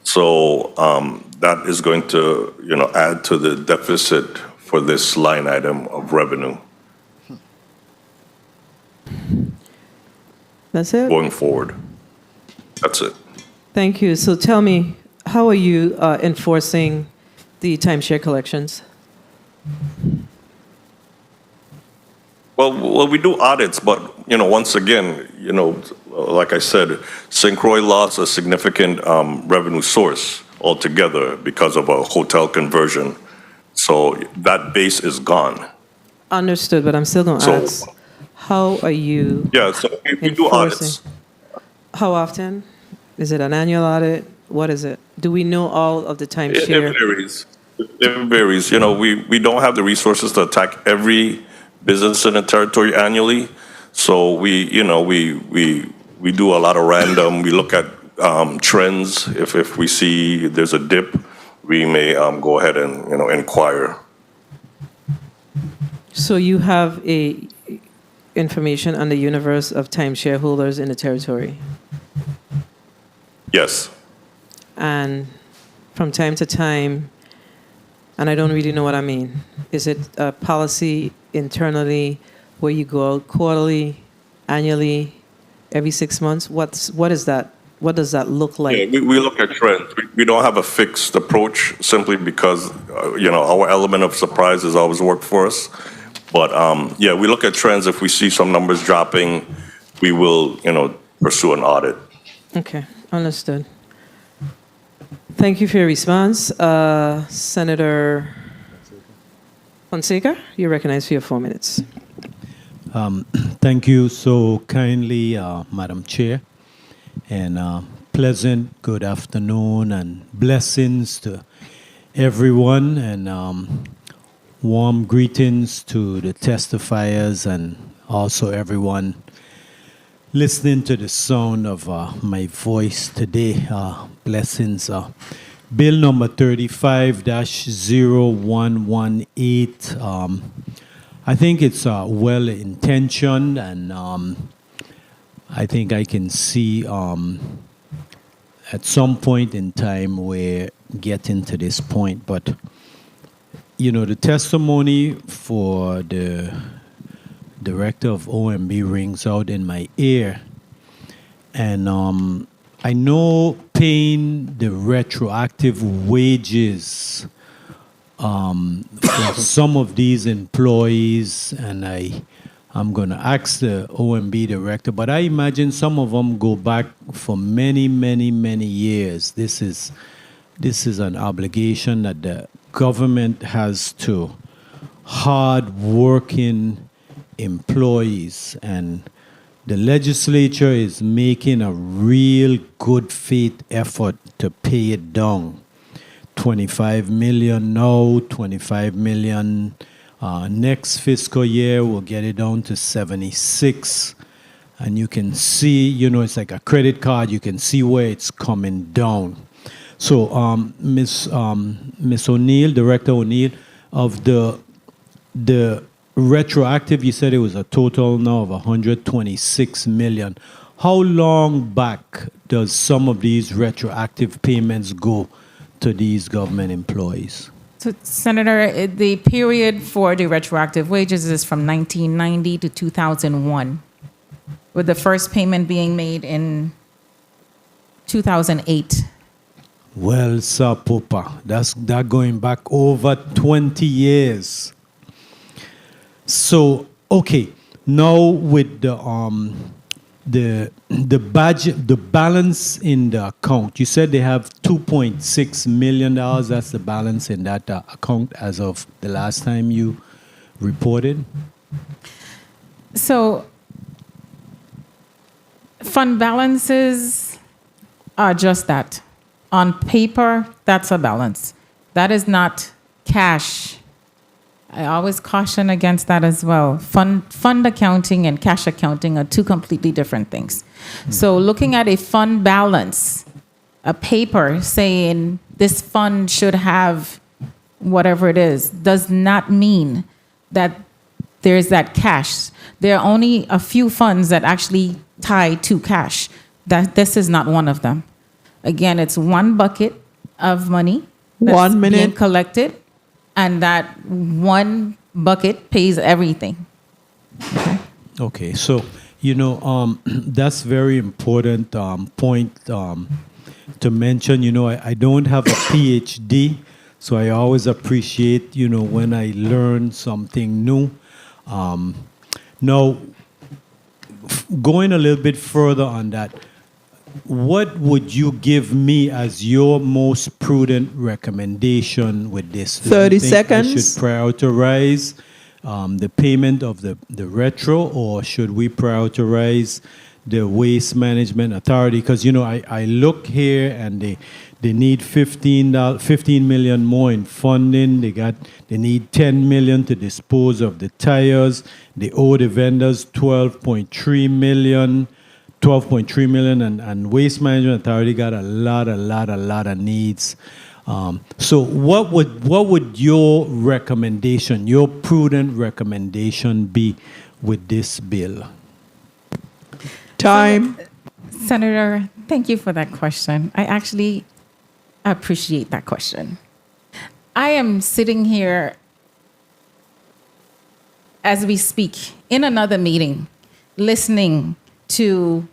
O: So that is going to, add to the deficit for this line item of revenue.
A: That's it?
O: Going forward. That's it.
A: Thank you. So tell me, how are you enforcing the timeshare collections?
O: Well, we do audits, but once again, like I said, St. Croix lost a significant revenue source altogether because of a hotel conversion. So that base is gone.
A: Understood, but I'm still going to ask, how are you?
O: Yeah, so we do audits.
A: How often? Is it an annual audit? What is it? Do we know all of the timeshare?
O: It varies. It varies. We don't have the resources to attack every business in the territory annually. So we do a lot of random. We look at trends. If we see there's a dip, we may go ahead and inquire.
A: So you have information on the universe of timeshare holders in the territory?
O: Yes.
A: And from time to time, and I don't really know what I mean, is it a policy internally where you go out quarterly, annually, every 6 months? What is that? What does that look like?
O: Yeah, we look at trends. We don't have a fixed approach simply because, our element of surprise has always worked for us. But, we look at trends. If we see some numbers dropping, we will, pursue an audit.
A: Okay, understood. Thank you for your response. Senator Fonseca, you're recognized for your 4 minutes.
J: Thank you so kindly, Madam Chair, and pleasant good afternoon and blessings to everyone, and warm greetings to the testifiers and also everyone listening to the sound of my voice today. Blessings. Bill number 35-0118. I think it's well-intentioned, and I think I can see at some point in time we're getting to this point. But, the testimony for the director of OMB rings out in my ear. And I know paying the retroactive wages for some of these employees, and I'm going to ask the OMB director, but I imagine some of them go back for many, many, many years. This is an obligation that the government has to hard-working employees, and the legislature is making a real good faith effort to pay it down. 25 million now, 25 million next fiscal year, we'll get it down to 76. And you can see, it's like a credit card, you can see where it's coming down. So, Ms. O'Neill, Director O'Neill, of the retroactive, you said it was a total now of 126 million. How long back does some of these retroactive payments go to these government employees?
V: So, Senator, the period for the retroactive wages is from 1990 to 2001, with the first payment being made in 2008.
J: Well, Sir Popa, that's going back over 20 years. So, okay, now with the budget, the balance in the account, you said they have $2.6 million. That's the balance in that account as of the last time you reported?
V: So, fund balances are just that. On paper, that's a balance. That is not cash. I always caution against that as well. Fund accounting and cash accounting are two completely different things. So looking at a fund balance, a paper saying this fund should have whatever it is, does not mean that there's that cash. There are only a few funds that actually tie to cash. This is not one of them. Again, it's one bucket of money that's being collected, and that one bucket pays everything.
J: Okay, so, that's very important point to mention. I don't have a PhD, so I always appreciate, when I learn something new. Now, going a little bit further on that, what would you give me as your most prudent recommendation with this?
D: 30 seconds.
J: I should prioritize the payment of the retro, or should we prioritize the Waste Management Authority? Because, I look here and they need $15 million more in funding. They need $10 million to dispose of the tires. They owe the vendors $12.3 million, and Waste Management Authority got a lot of needs. So what would your recommendation, your prudent recommendation be with this bill?
D: Time.
V: Senator, thank you for that question. I actually appreciate that question. I am sitting here as we speak in another meeting, listening to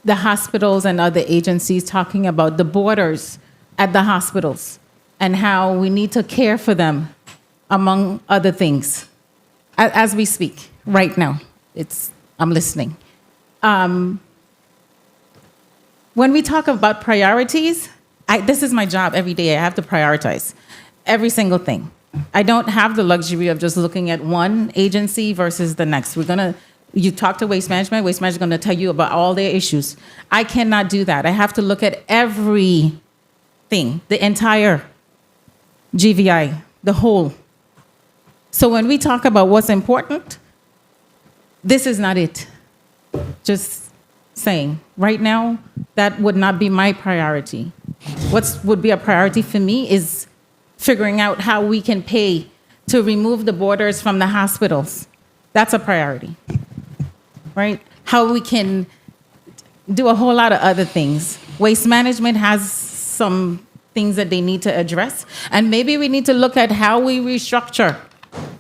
V: the hospitals and other agencies talking about the borders at the hospitals and how we need to care for them, among other things. As we speak right now, I'm listening. When we talk about priorities, this is my job every day. I have to prioritize every single thing. I don't have the luxury of just looking at one agency versus the next. You talk to Waste Management is going to tell you about all their issues. I cannot do that. I have to look at everything, the entire GVI, the whole. So when we talk about what's important, this is not it. Just saying, right now, that would not be my priority. What would be a priority for me is figuring out how we can pay to remove the borders from the hospitals. That's a priority, right? How we can do a whole lot of other things. Waste Management has some things that they need to address, and maybe we need to look at how we restructure.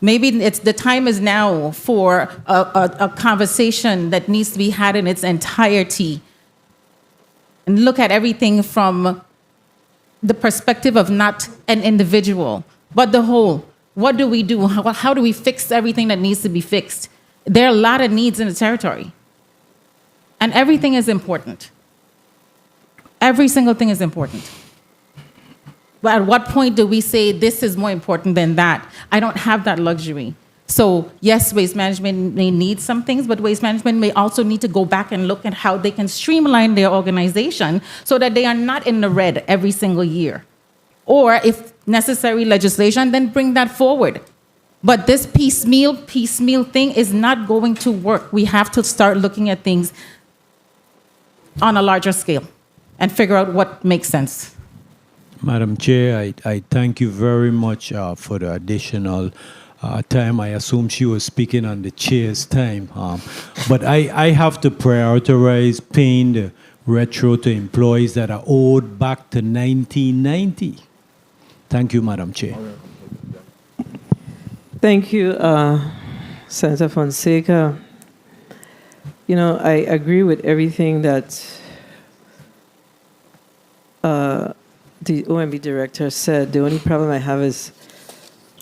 V: Maybe the time is now for a conversation that needs to be had in its entirety and look at everything from the perspective of not an individual, but the whole. What do we do? How do we fix everything that needs to be fixed? There are a lot of needs in the territory, and everything is important. Every single thing is important. But at what point do we say this is more important than that? I don't have that luxury. So yes, Waste Management may need some things, but Waste Management may also need to go back and look at how they can streamline their organization so that they are not in the red every single year. Or if necessary legislation, then bring that forward. But this piecemeal thing is not going to work. We have to start looking at things on a larger scale and figure out what makes sense.
J: Madam Chair, I thank you very much for the additional time. I assume she was speaking on the chair's time. But I have to prioritize paying the retro to employees that are owed back to 1990. Thank you, Madam Chair.
A: Thank you, Senator Fonseca. You know, I agree with everything that the OMB director said. The only problem I have is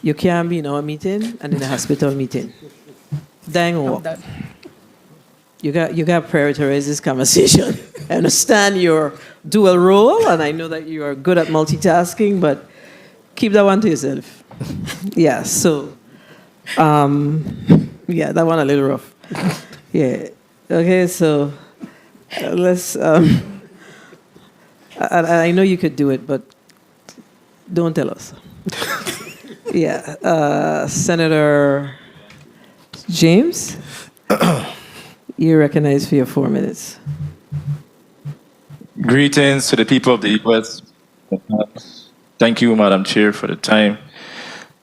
A: you can't be in our meeting and in a hospital meeting. Dang what? You got to prioritize this conversation. I understand your dual role, and I know that you are good at multitasking, but keep that one to yourself. Yeah, so, yeah, that one a little rough. Yeah, okay, so let's, I know you could do it, but don't tell us. Yeah, Senator James, you're recognized for your 4 minutes.
M: Greetings to the people of the U.S. Thank you, Madam Chair, for the time.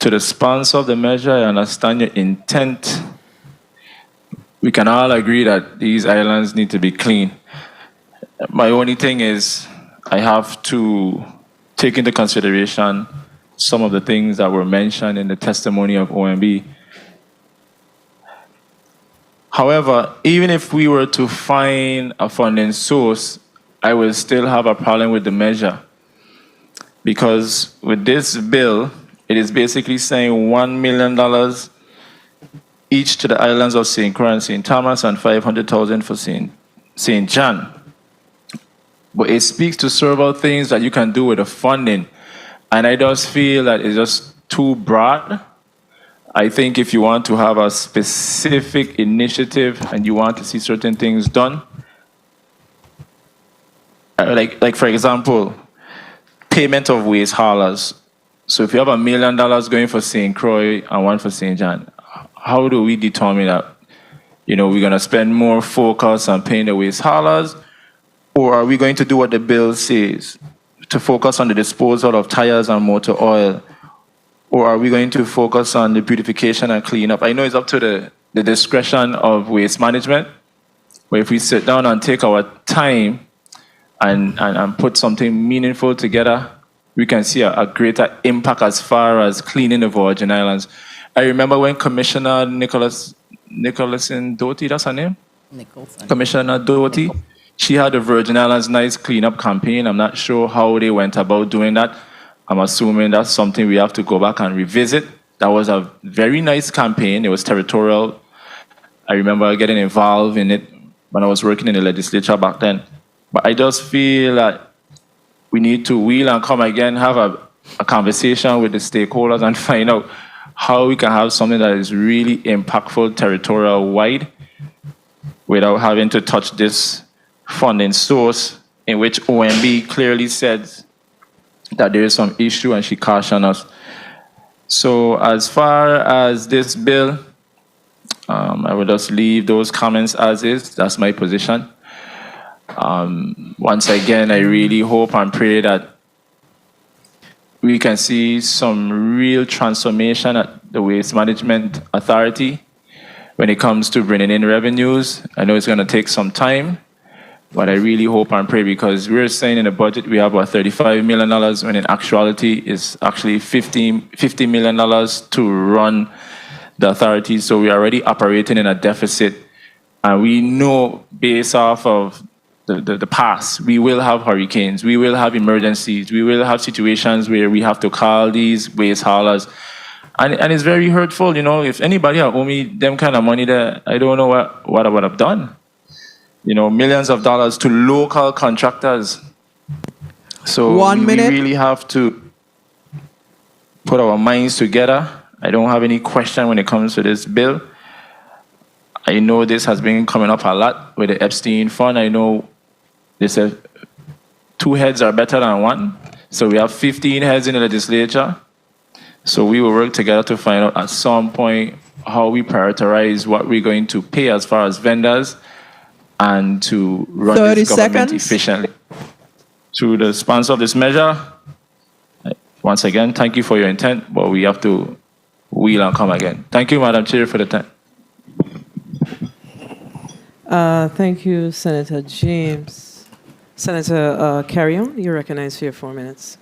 M: To the sponsor of the measure, I understand your intent. We can all agree that these islands need to be clean. My only thing is I have to take into consideration some of the things that were mentioned in the testimony of OMB. However, even if we were to find a funding source, I will still have a problem with the measure. Because with this bill, it is basically saying $1 million each to the islands of St. Croix and St. Thomas and $500,000 for St. John. But it speaks to several things that you can do with the funding. And I just feel that it's just too broad. I think if you want to have a specific initiative and you want to see certain things done, like for example, payment of waste haulers. So if you have $1 million going for St. Croix and one for St. John, how do we determine that? You know, we're going to spend more focus on paying the waste haulers, or are we going to do what the bill says? to focus on the disposal of tires and motor oil? Or are we going to focus on the beautification and cleanup? I know it's up to the discretion of waste management, but if we sit down and take our time and put something meaningful together, we can see a greater impact as far as cleaning the Virgin Islands. I remember when Commissioner Nicholson Doty, that's her name? Commissioner Doty, she had the Virgin Islands Nice Cleanup campaign. I'm not sure how they went about doing that. I'm assuming that's something we have to go back and revisit. That was a very nice campaign. It was territorial. I remember getting involved in it when I was working in the legislature back then. But I just feel that we need to wheel and come again, have a conversation with the stakeholders and find out how we can have something that is really impactful territorial-wide without having to touch this funding source in which OMB clearly said that there is some issue and she cautioned us. So as far as this bill, I will just leave those comments as is. That's my position. Once again, I really hope and pray that we can see some real transformation at the Waste Management Authority when it comes to bringing in revenues. I know it's going to take some time, but I really hope and pray, because we're saying in the budget we have about $35 million, when in actuality it's actually $50 million to run the authority. So we're already operating in a deficit. And we know, based off of the past, we will have hurricanes, we will have emergencies, we will have situations where we have to call these waste haulers. And it's very hurtful, you know. If anybody had owed me them kind of money there, I don't know what I would have done. You know, millions of dollars to local contractors. So we really have to put our minds together. I don't have any question when it comes to this bill. I know this has been coming up a lot with the Epstein Fund. I know they said 2 heads are better than 1. So we have 15 heads in the legislature. So we will work together to find out at some point how we prioritize what we're going to pay as far as vendors and to run this government efficiently. To the sponsor of this measure, once again, thank you for your intent, but we have to wheel and come again. Thank you, Madam Chair, for the time.
A: Thank you, Senator James. Senator Carrion, you're recognized for your 4 minutes.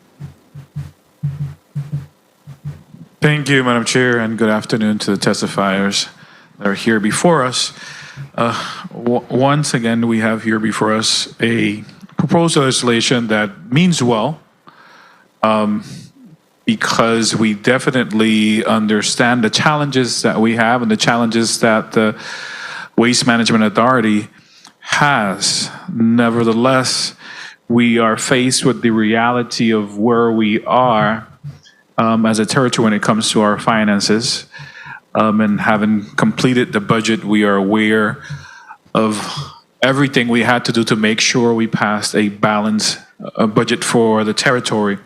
N: Thank you, Madam Chair, and good afternoon to the testifiers that are here before us. Once again, we have here before us a proposed legislation that means well, because we definitely understand the challenges that we have and the challenges that the Waste Management Authority has. Nevertheless, we are faced with the reality of where we are as a territory when it comes to our finances. And having completed the budget, we are aware of everything we had to do to make sure we passed a balanced budget for the territory.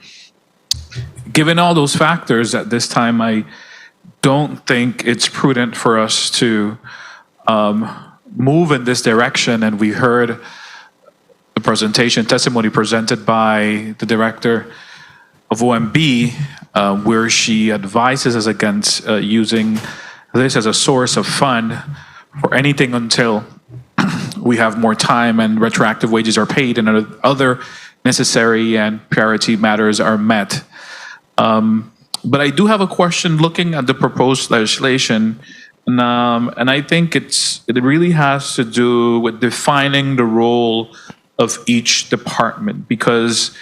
N: Given all those factors at this time, I don't think it's prudent for us to move in this direction. And we heard the testimony presented by the director of OMB, where she advises us against using this as a source of fund for anything until we have more time and retroactive wages are paid and other necessary and priority matters are met. But I do have a question looking at the proposed legislation, and I think it really has to do with defining the role of each department, because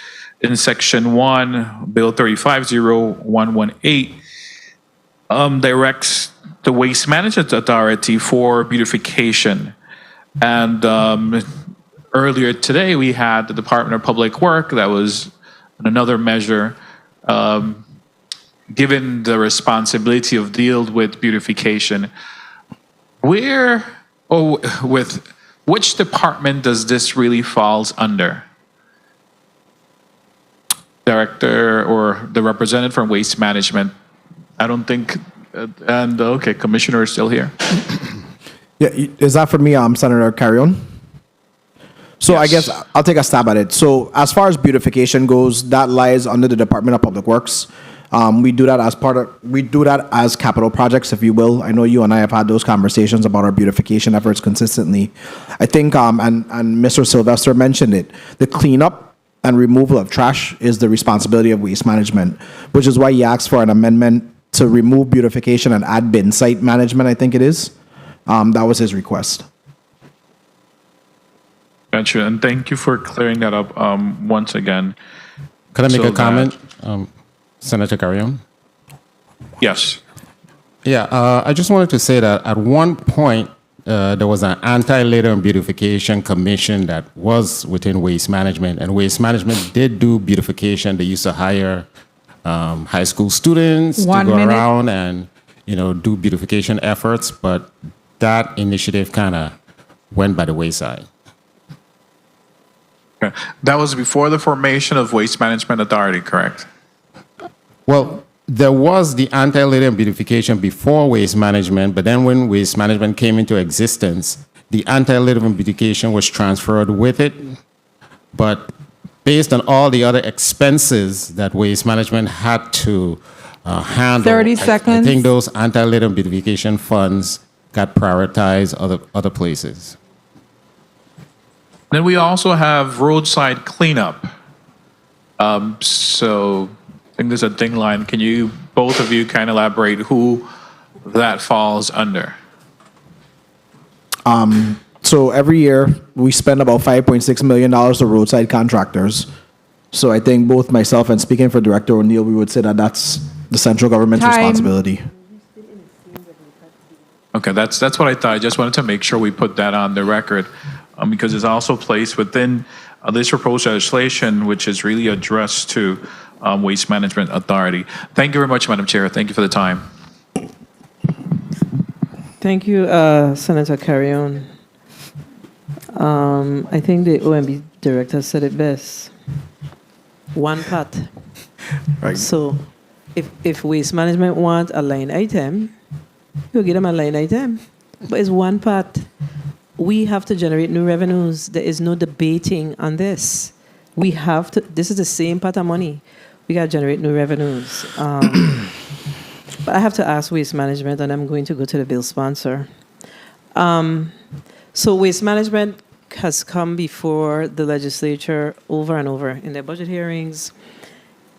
N: in Section 1, Bill 350118 directs the Waste Management Authority for beautification. And earlier today, we had the Department of Public Work that was another measure given the responsibility of deal with beautification. With which department does this really falls under? Director or the representative from Waste Management? I don't think, okay, Commissioner is still here.
P: Yeah, is that for me, Senator Carrion? So I guess I'll take a stab at it. So as far as beautification goes, that lies under the Department of Public Works. We do that as capital projects, if you will. I know you and I have had those conversations about our beautification efforts consistently. I think, and Mr. Sylvester mentioned it, the cleanup and removal of trash is the responsibility of waste management, which is why he asked for an amendment to remove beautification and add bin site management, I think it is. That was his request.
N: Gotcha, and thank you for clearing that up once again.
U: Could I make
N: So
U: a comment, Senator Carrion?
N: Yes.
U: Yeah, I just wanted to say that at one point, there was an anti-litter and beautification commission that was within waste management, and waste management did do beautification. They used to hire high school students to go around and do beautification efforts, but that initiative kind of went by the wayside.
N: Okay. That was before the formation of Waste Management Authority, correct?
U: Well, there was the anti-litter and beautification before waste management, but then when waste management came into existence, the anti-litter and beautification was transferred with it. But based on all the other expenses that waste management had to handle,
B: 30 seconds.
U: I think those anti-litter and beautification funds got prioritized other places.
N: Then we also have roadside cleanup. So I think there's a thing line. Can you, both of you, kind of elaborate who that falls under?
P: So every year we spend about $5.6 million to roadside contractors. So I think both myself and speaking for Director O'Neill, we would say that that's the central government's responsibility.
N: Okay, that's what I thought. I just wanted to make sure we put that on the record because it's also placed within this proposed legislation, which is really addressed to Waste Management Authority. Thank you very much, Madam Chair. Thank you for the time.
A: Thank you, Senator Carrion. I think the OMB director said it best. One part.
P: Right.
A: So if waste management want a line item, you give them a line item. But it's one part. We have to generate new revenues. There is no debating on this. We have to, this is the same pot of money. We got to generate new revenues. But I have to ask Waste Management, and I'm going to go to the bill sponsor. So Waste Management has come before the legislature over and over in their budget hearings,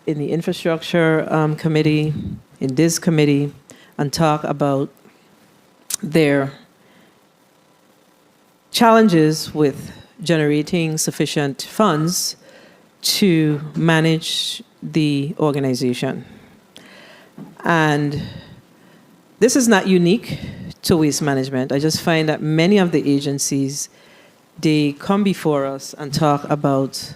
A: in the infrastructure committee, in this committee, and talk about their challenges with generating sufficient funds to manage the organization. And this is not unique to Waste Management. I just find that many of the agencies, they come before us and talk about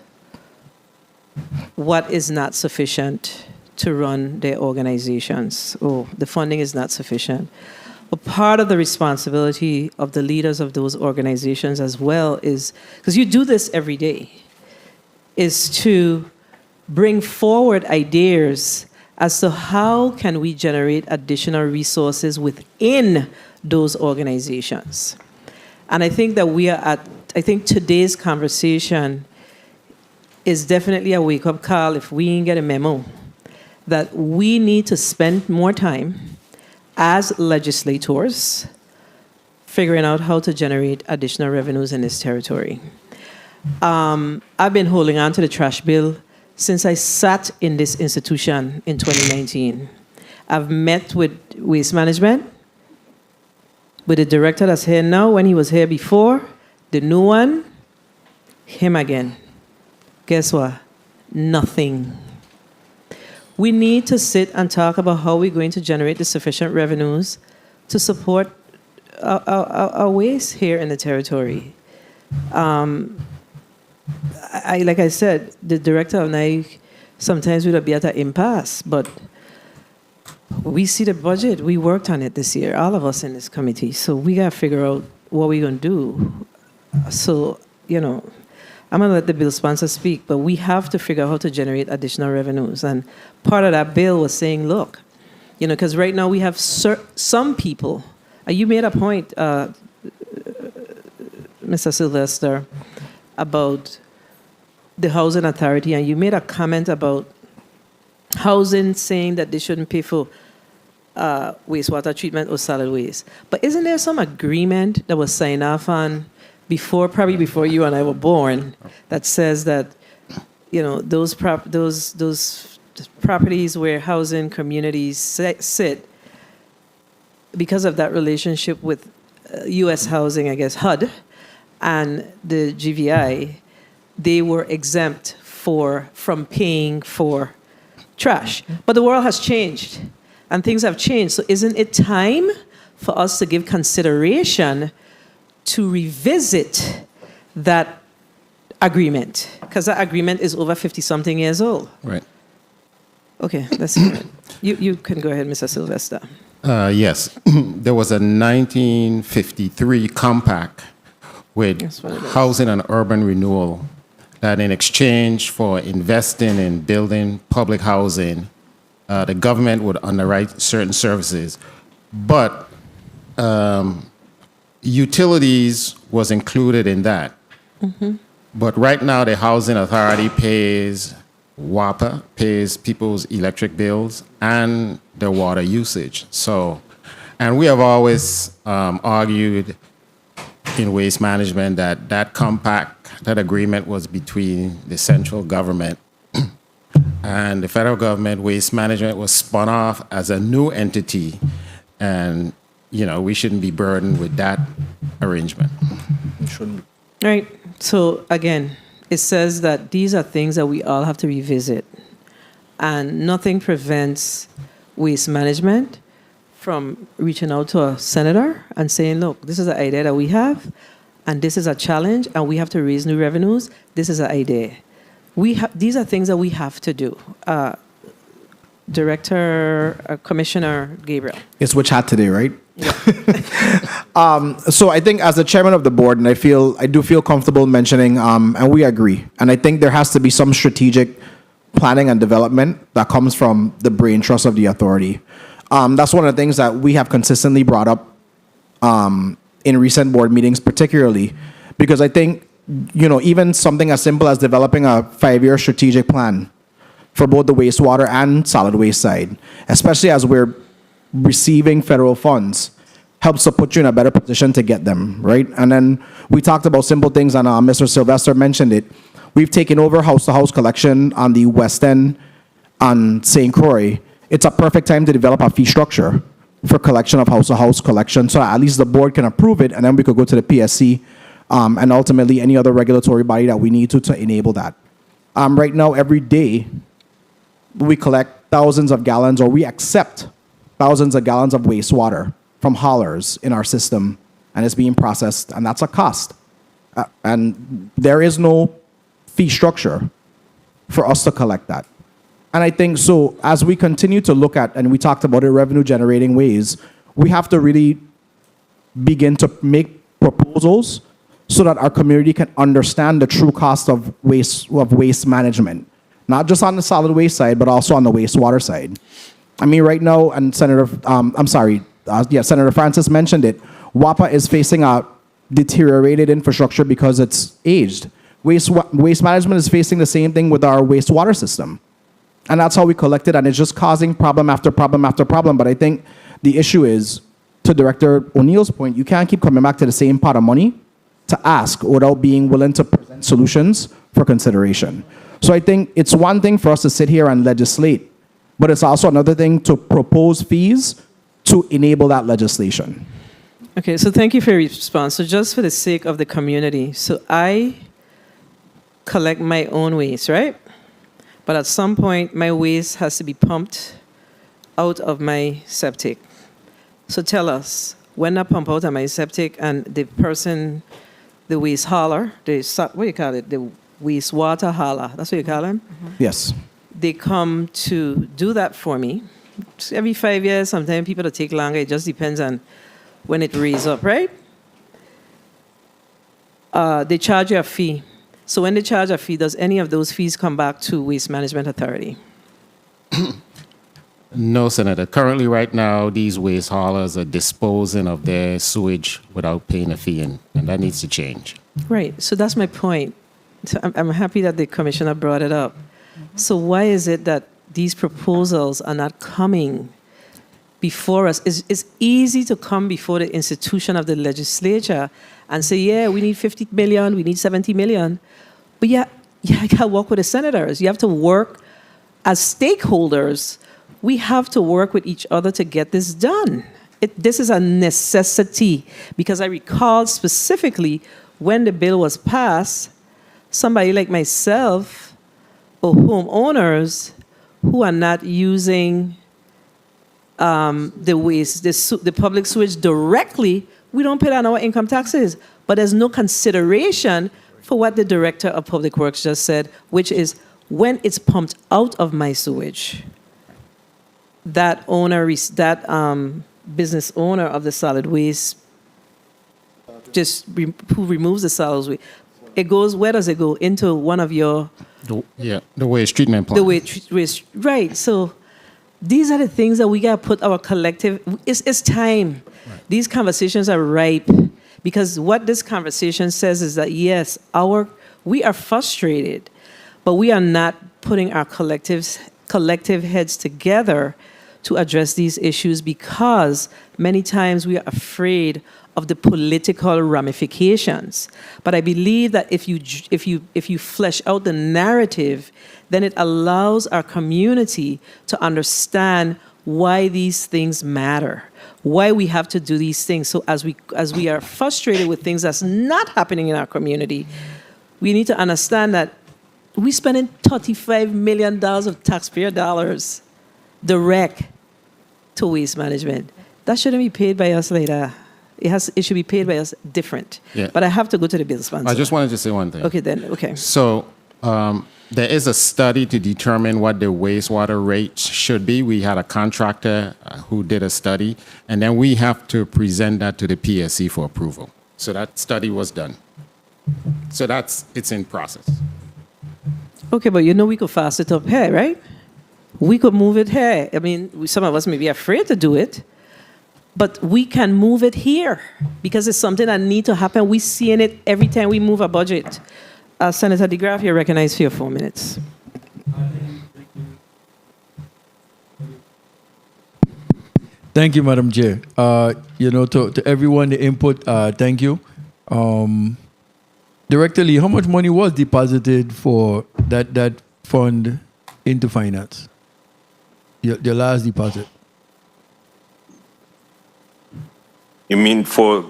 A: what is not sufficient to run their organizations. Oh, the funding is not sufficient. But part of the responsibility of the leaders of those organizations as well is, because you do this every day, is to bring forward ideas as to how can we generate additional resources within those organizations. And I think that I think today's conversation is definitely a wake-up call if we didn't get a memo that we need to spend more time as legislators figuring out how to generate additional revenues in this territory. I've been holding on to the trash bill since I sat in this institution in 2019. I've met with Waste Management, with the director that's here now, when he was here before, the new one, him again. Guess what? Nothing. We need to sit and talk about how we're going to generate the sufficient revenues to support our waste here in the territory. Like I said, the director and I, sometimes we'll be at an impasse, but we see the budget. We worked on it this year, all of us in this committee. So we got to figure out what we're going to do. So, I'm going to let the bill sponsor speak, but we have to figure out how to generate additional revenues. And part of that bill was saying, look, because right now we have some people, you made a point, Mr. Sylvester, about the housing authority, and you made a comment about housing saying that they shouldn't pay for wastewater treatment or solid waste. But isn't there some agreement that was signed off on probably before you and I were born, that says that, you know, those properties where housing communities sit, because of that relationship with U.S. Housing, I guess, HUD, and the GVI, they were exempt from paying for trash. But the world has changed, and things have changed. So isn't it time for us to give consideration to revisit that agreement? Because that agreement is over 50-something years old.
E: Right.
A: Okay, that's it. You can go ahead, Mr. Sylvester.
E: Yes. There was a 1953 compact with housing and urban renewal that in exchange for investing in building public housing, the government would underwrite certain services. But utilities was included in that.
A: Mm-hmm.
E: But right now, the housing authority pays WAPA, pays people's electric bills and their water usage. So, and we have always argued in waste management that compact, that agreement was between the central government and the federal government. Waste management was spun off as a new entity, and you know, we shouldn't be burdened with that arrangement.
A: Shouldn't. Right. So again, it says that these are things that we all have to revisit, and nothing prevents waste management from reaching out to a senator and saying, look, this is an idea that we have, and this is a challenge, and we have to raise new revenues. This is an idea. These are things that we have to do. Commissioner Gabriel.
P: It's which hat today, right? So I think as the chairman of the board, and I do feel comfortable mentioning, and we agree, and I think there has to be some strategic planning and development that comes from the brain trust of the authority. That's one of the things that we have consistently brought up in recent board meetings, particularly because I think, you know, even something as simple as developing a 5-year strategic plan for both the wastewater and solid waste side, especially as we're receiving federal funds, helps to put you in a better position to get them, right? And then we talked about simple things, and Mr. Sylvester mentioned it. We've taken over house-to-house collection on the West End on St. Croix. It's a perfect time to develop a fee structure for collection of house-to-house collection, so at least the board can approve it, and then we could go to the PSC and ultimately any other regulatory body that we need to enable that. Right now, every day, we collect thousands of gallons, or we accept thousands of gallons of wastewater from haulers in our system, and it's being processed, and that's a cost. And there is no fee structure for us to collect that. And I think so, as we continue to look at, and we talked about it, revenue generating ways, we have to really begin to make proposals so that our community can understand the true cost of waste management, not just on the solid waste side, but also on the wastewater side. I mean, right now, and Senator Francis mentioned it, WAPA is facing a deteriorated infrastructure because it's aged. Waste management is facing the same thing with our wastewater system. And that's how we collect it, and it's just causing problem after problem after problem. But I think the issue is, to Director O'Neill's point, you can't keep coming back to the same pot of money to ask without being willing to present solutions for consideration. So I think it's one thing for us to sit here and legislate, but it's also another thing to propose fees to enable that legislation.
A: Okay, so thank you for your response. So just for the sake of the community, so I collect my own waste, right? But at some point, my waste has to be pumped out of my septic. So tell us, when I pump out of my septic and the person, the waste hauler, what do you call it? The wastewater hauler, that's what you call them?
P: Mm-hmm. Yes.
A: They come to do that for me. It's every 5 years, sometimes people will take longer. It just depends on when it raises up, right? They charge you a fee. So when they charge a fee, does any of those fees come back to Waste Management Authority?
E: No, Senator. Currently, right now, these waste haulers are disposing of their sewage without paying a fee, and that needs to change.
A: Right. So that's my point. So I'm happy that the commissioner brought it up. So why is it that these proposals are not coming before us? It's easy to come before the institution of the legislature and say, yeah, we need 50 million, we need 70 million. But yeah, you got to work with the senators. You have to work as stakeholders. We have to work with each other to get this done. This is a necessity, because I recall specifically when the bill was passed, somebody like myself or homeowners who are not using the public sewage directly, we don't pay that on our income taxes. But there's no consideration for what the Director of Public Works just said, which is when it's pumped out of my sewage, that business owner of the solid waste who removes the solid waste, it goes, where does it go? Into one of your...
U: The waste treatment plant.
A: Waste, right. So these are the things that we got to put our collective... It's time. Right. These conversations are ripe, because what this conversation says is that, yes, we are frustrated, but we are not putting our collective heads together to address these issues, because many times we are afraid of the political ramifications. But I believe that if you flesh out the narrative, then it allows our community to understand why these things matter, why we have to do these things. So as we are frustrated with things that's not happening in our community, we need to understand that we're spending $35 million of taxpayer dollars direct to waste management. That shouldn't be paid by us later. It should be paid by us different.
U: Yeah.
A: But I have to go to the bill sponsor.
U: I just wanted to say one thing.
A: Okay, then, okay.
U: So there is a study to determine what the wastewater rates should be. We had a contractor who did a study, and then we have to present that to the PSC for approval. So that study was done. So it's in process.
A: Okay, but we could fast it up here, right? We could move it here. I mean, some of us may be afraid to do it, but we can move it here because it's something that needs to happen. We're seeing it every time we move a budget. Senator DeGraff, you're recognized for your 4 minutes.
K: Thank you, Madam Chair. To everyone, the input, thank you. Director Lee, how much money was deposited for that fund into finance? Your last deposit.
O: You mean for,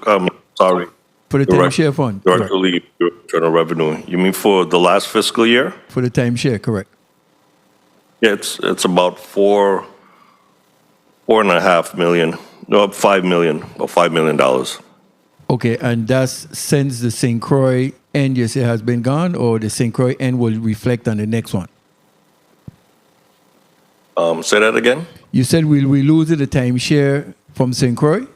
O: sorry.
K: For the timeshare fund.
O: Director Lee, Internal Revenue. You mean for the last fiscal year?
K: For the timeshare, correct.
O: Yeah, it's about $4.5 million. No, $5 million, about $5 million.
K: Okay, and that's since the St. Croix end, you say, has been gone, or the St. Croix end will reflect on the next one?
O: Say that again?
K: You said we lose the timeshare from St. Croix?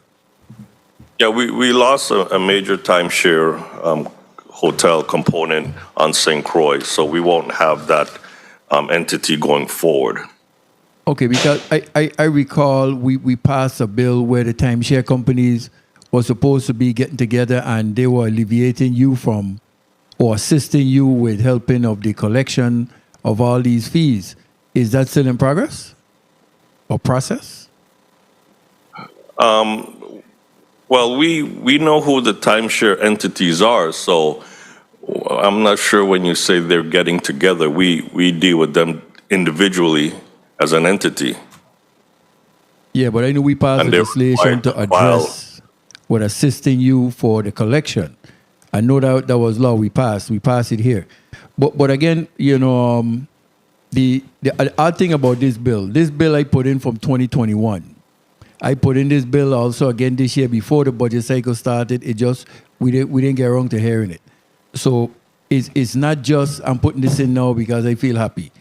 O: Yeah, we lost a major timeshare hotel component on St. Croix, so we won't have that entity going forward.
K: Okay, because I recall we passed a bill where the timeshare companies were supposed to be getting together and they were alleviating you from or assisting you with helping of the collection of all these fees. Is that still in progress or process?
O: Well, we know who the timeshare entities are, so I'm not sure when you say they're getting together. We deal with them individually as an entity.
K: Yeah, but I know we passed legislation to address with assisting you for the collection. I know that was law we passed. We passed it here. But again, the odd thing about this bill I put in from 2021. I put in this bill also again this year before the budget cycle started. We didn't get around to hearing it. So it's not just I'm putting this in now because I feel happy.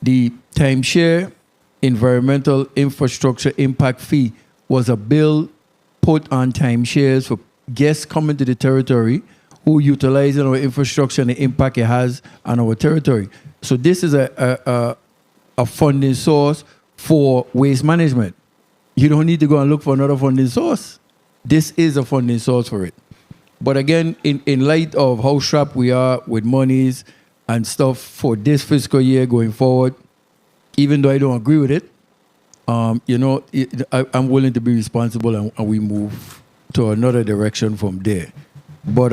K: The timeshare environmental infrastructure impact fee was a bill put on timeshares for guests coming to the territory who utilizing our infrastructure and the impact it has on our territory. So this is a funding source for waste management. You don't need to go and look for another funding source. This is a funding source for it. But again, in light of how strapped we are with monies and stuff for this fiscal year going forward, even though I don't agree with it, I'm willing to be responsible and we move to another direction from there. But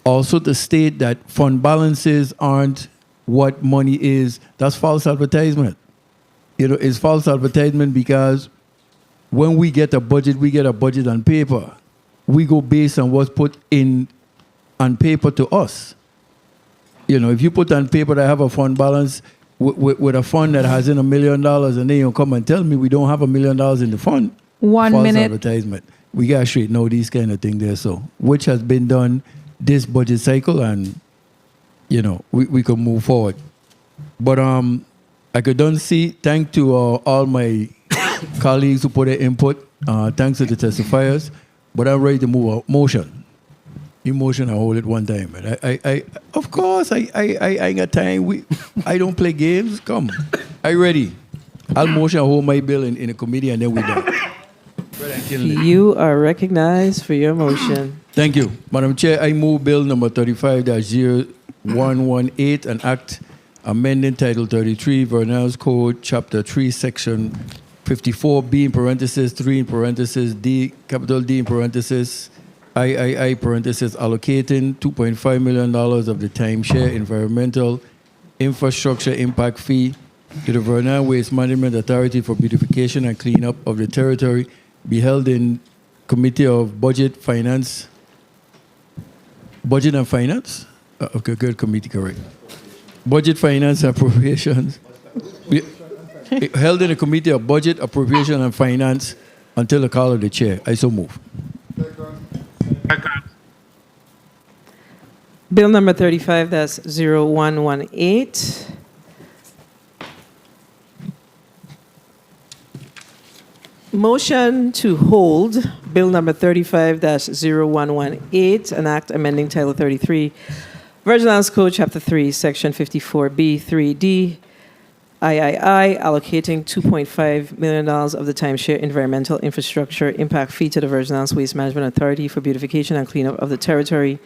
K: also to state that fund balances aren't what money is, that's false advertisement. It's false advertisement because when we get a budget on paper. We go based on what's put in on paper to us. If you put on paper that I have a fund balance with a fund that has in $1 million and then you come and tell me we don't have $1 million in the fund,
B: 1
K: false
B: minute.
K: advertisement. We got to straighten out these kind of things there. So, which has been done this budget cycle and, we can move forward. But I could done see, thanks to all my colleagues who put their input, thanks to the testifiers, but I'm ready to move a motion. Emotion, I hold it one time. And I of course, I ain't got time. I don't play games. Come, I ready. I'll motion and hold my bill in a committee and then we done.
A: You are recognized for your motion.
K: Thank you. Madam Chair, I move bill number 35-0118, an act amending Title 33, Vernal's Code, Chapter 3, Section 54B in parentheses, 3 in parentheses, D, capital D in parentheses, III parentheses, allocating $2.5 million of the timeshare environmental infrastructure impact fee to the Vernal Waste Management Authority for beautification and cleanup of the territory be held in Committee of Budget and Finance? Okay, good, committee, correct. Budget, Finance, and Appropriations. Held in the Committee of Budget, Appropriation, and Finance until the call of the chair. I so move.
A: Bill number 35-0118. Motion to hold Bill number 35-0118, an act amending Title 33, Virgin Islands Code, Chapter 3, Section 54B, 3D, III, allocating $2.5 million of the timeshare environmental infrastructure impact fee to the Virgin Islands Waste Management Authority for beautification and cleanup of the territory,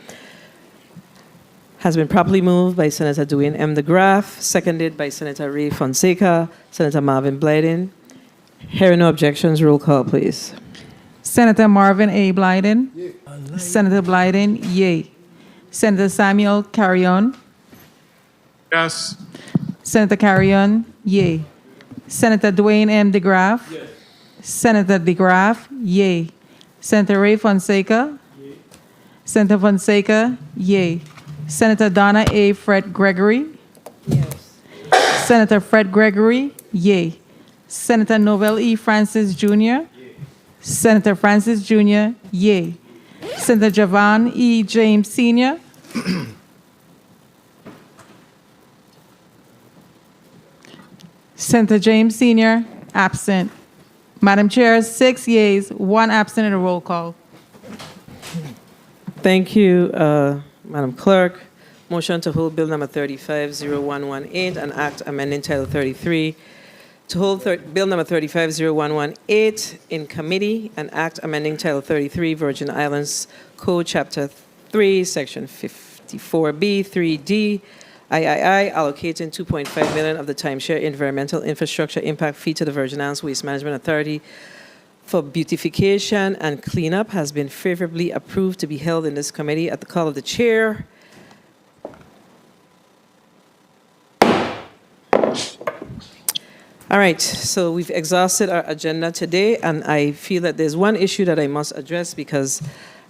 A: has been properly moved by Senator Dwayne M. DeGraff, seconded by Senator Ray Fonseca, Senator Marvin Blyden. Hearing no objections, roll call, please.
B: Senator Marvin A. Blyden. Senator Blyden, yay. Senator Samuel Carrion.
N: Yes.
B: Senator Carrion, yay. Senator Dwayne M. DeGraff. Yes. Senator DeGraff, yay. Senator Ray Fonseca. Yay. Senator Fonseca, yay. Senator Donna A. Fred Gregory. Yes. Senator Fred Gregory, yay. Senator Novell E. Francis Jr. Yay. Senator Francis Jr., yay. Senator Javon E. James Sr. Senator James Sr., absent. Madam Chair, 6 yeas, 1 absent, and a roll call.
A: Thank you, Madam Clerk. Motion to hold Bill number 35-0118, an act amending Title 33. To hold Bill number 35-0118 in committee, an act amending Title 33, Virgin Islands Code, Chapter 3, Section 54B, 3D, III, allocating $2.5 million of the timeshare environmental infrastructure impact fee to the Virgin Islands Waste Management Authority for beautification and cleanup has been favorably approved to be held in this committee at the call of the chair. All right, so we've exhausted our agenda today, and I feel that there's one issue that I must address because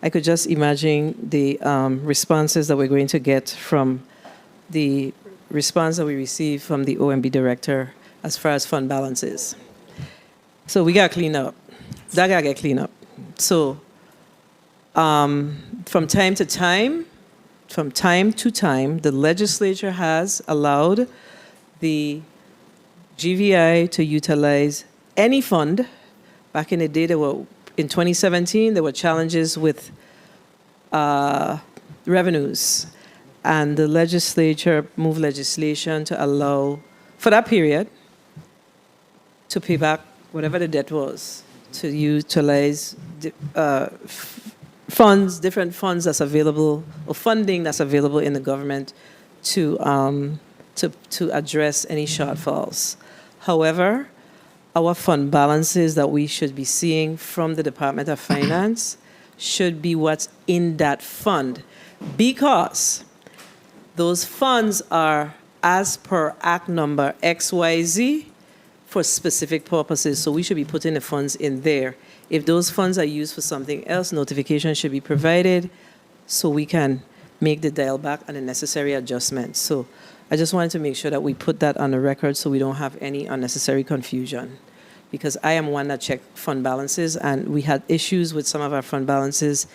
A: I could just imagine the responses that we're going to get from the response that we received from the OMB director as far as fund balances. So we got to clean up. That got to get cleaned up. So from time to time, the legislature has allowed the GVI to utilize any fund. Back in the day, in 2017, there were challenges with revenues. And the legislature moved legislation to allow, for that period, to pay back whatever the debt was, to utilize funds, different funds that's available, or funding that's available in the government to address any shortfalls. However, our fund balances that we should be seeing from the Department of Finance should be what's in that fund, because those funds are as per Act number XYZ for specific purposes. So we should be putting the funds in there. If those funds are used for something else, notification should be provided so we can make the dial back and the necessary adjustments. So I just wanted to make sure that we put that on the record so we don't have any unnecessary confusion. Because I am one that checked fund balances, and we had issues with some of our fund balances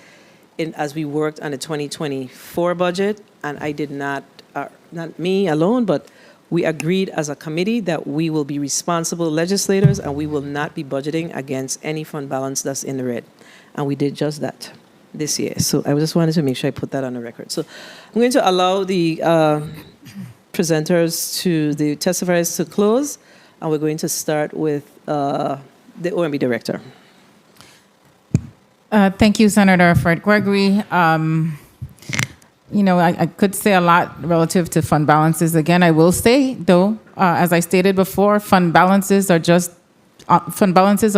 A: as we worked on the 2024 budget, and I did not me alone, but we agreed as a committee that we will be responsible legislators and we will not be budgeting against any fund balance that's in the red. And we did just that this year. So I just wanted to make sure I put that on the record. So I'm going to allow the presenters the testifiers to close, and we're going to start with the OMB director.
V: Thank you, Senator Fred Gregory. I could say a lot relative to fund balances. Again, I will say, though, as I stated before, fund balances are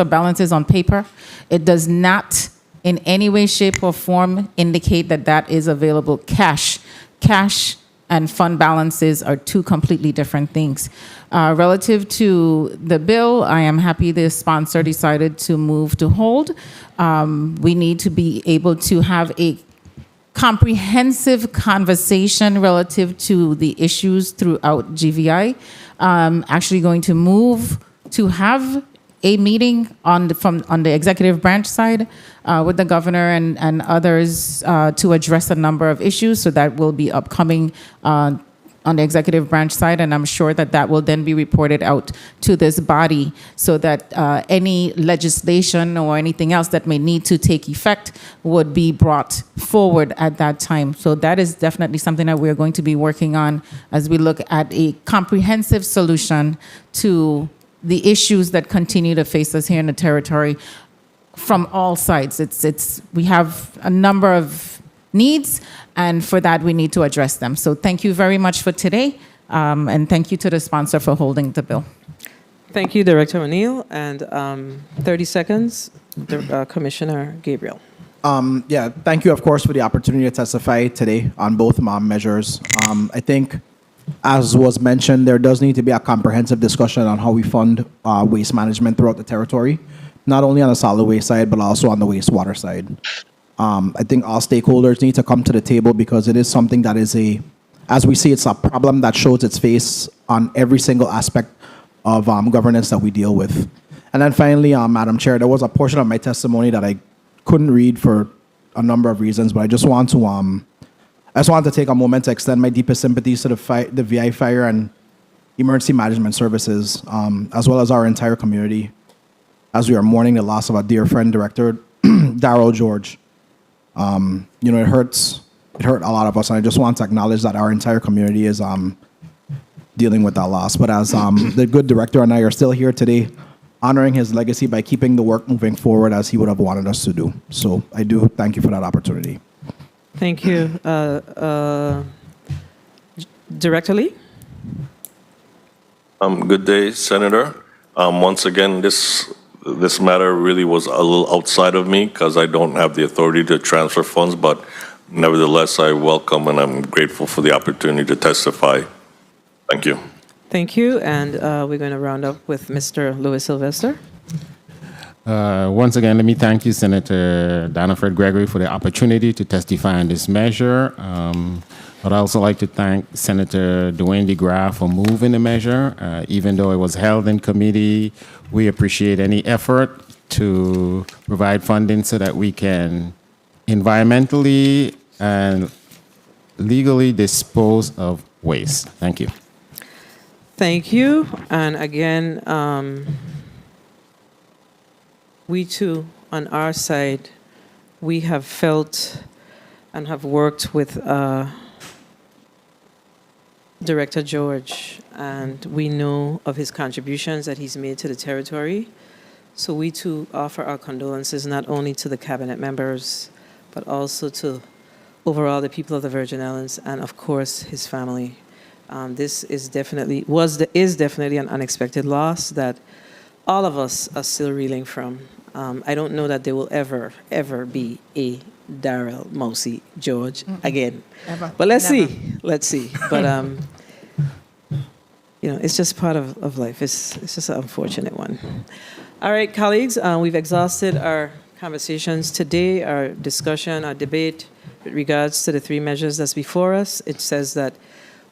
V: balances on paper. It does not in any way, shape, or form indicate that that is available cash. Cash and fund balances are two completely different things. Relative to the bill, I am happy the sponsor decided to move to hold. We need to be able to have a comprehensive conversation relative to the issues throughout GVI. Actually going to move to have a meeting on the executive branch side with the governor and others to address a number of issues. So that will be upcoming on the executive branch side, and I'm sure that that will then be reported out to this body so that any legislation or anything else that may need to take effect would be brought forward at that time. So that is definitely something that we're going to be working on as we look at a comprehensive solution to the issues that continue to face us here in the territory from all sides. We have a number of needs, and for that we need to address them. So thank you very much for today, and thank you to the sponsor for holding the bill.
A: Thank you, Director O'Neill, and 30 seconds, Commissioner Gabriel.
P: Thank you, of course, for the opportunity to testify today on both measures. I think, as was mentioned, there does need to be a comprehensive discussion on how we fund waste management throughout the territory, not only on the solid waste side, but also on the wastewater side. I think all stakeholders need to come to the table because it is something that is as we see, it's a problem that shows its face on every single aspect of governance that we deal with. And then finally, Madam Chair, there was a portion of my testimony that I couldn't read for a number of reasons, but I just want to take a moment to extend my deepest sympathies to the VI Fire and Emergency Management Services, as well as our entire community, as we are mourning the loss of a dear friend, Director Darrell George. It hurts. It hurt a lot of us, and I just want to acknowledge that our entire community is dealing with that loss. But as the good director and I are still here today, honoring his legacy by keeping the work moving forward as he would have wanted us to do. So I do thank you for that opportunity.
A: Thank you. Director Lee?
O: Good day, Senator. Once again, this matter really was a little outside of me because I don't have the authority to transfer funds, but nevertheless, I welcome and I'm grateful for the opportunity to testify. Thank you.
A: Thank you, and we're going to round up with Mr. Louis Sylvester.
U: Once again, let me thank you, Senator Donna Fred Gregory, for the opportunity to testify on this measure. I'd also like to thank Senator Dwayne DeGraff for moving the measure. Even though it was held in committee, we appreciate any effort to provide funding so that we can environmentally and legally dispose of waste. Thank you.
A: Thank you. And again, we too, on our side, we have felt and have worked with Director George, and we know of his contributions that he's made to the territory. So we too offer our condolences not only to the cabinet members, but also to overall the people of the Virgin Islands and, of course, his family. This is definitely an unexpected loss that all of us are still reeling from. I don't know that there will ever be a Darrell Mousy George again.
V: Ever.
A: But let's
V: Never.
A: see. But it's just part of life. It's just an unfortunate one. All right, colleagues, we've exhausted our conversations today, our discussion, our debate with regards to the three measures that's before us. It says that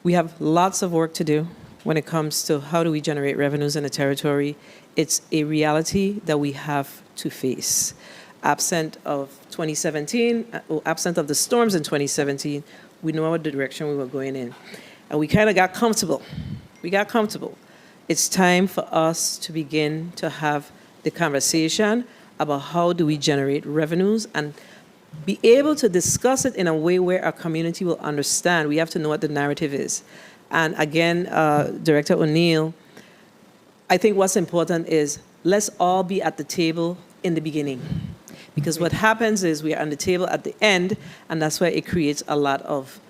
A: we have lots of work to do when it comes to how do we generate revenues in the territory. It's a reality that we have to face. Absent of 2017, absent of the storms in 2017, we know what direction we were going in. And we kind of got comfortable. It's time for us to begin to have the conversation about how do we generate revenues and be able to discuss it in a way where our community will understand. We have to know what the narrative is. And again, Director O'Neill, I think what's important is let's all be at the table in the beginning. Because what happens is we are on the table at the end, and that's where it creates a lot of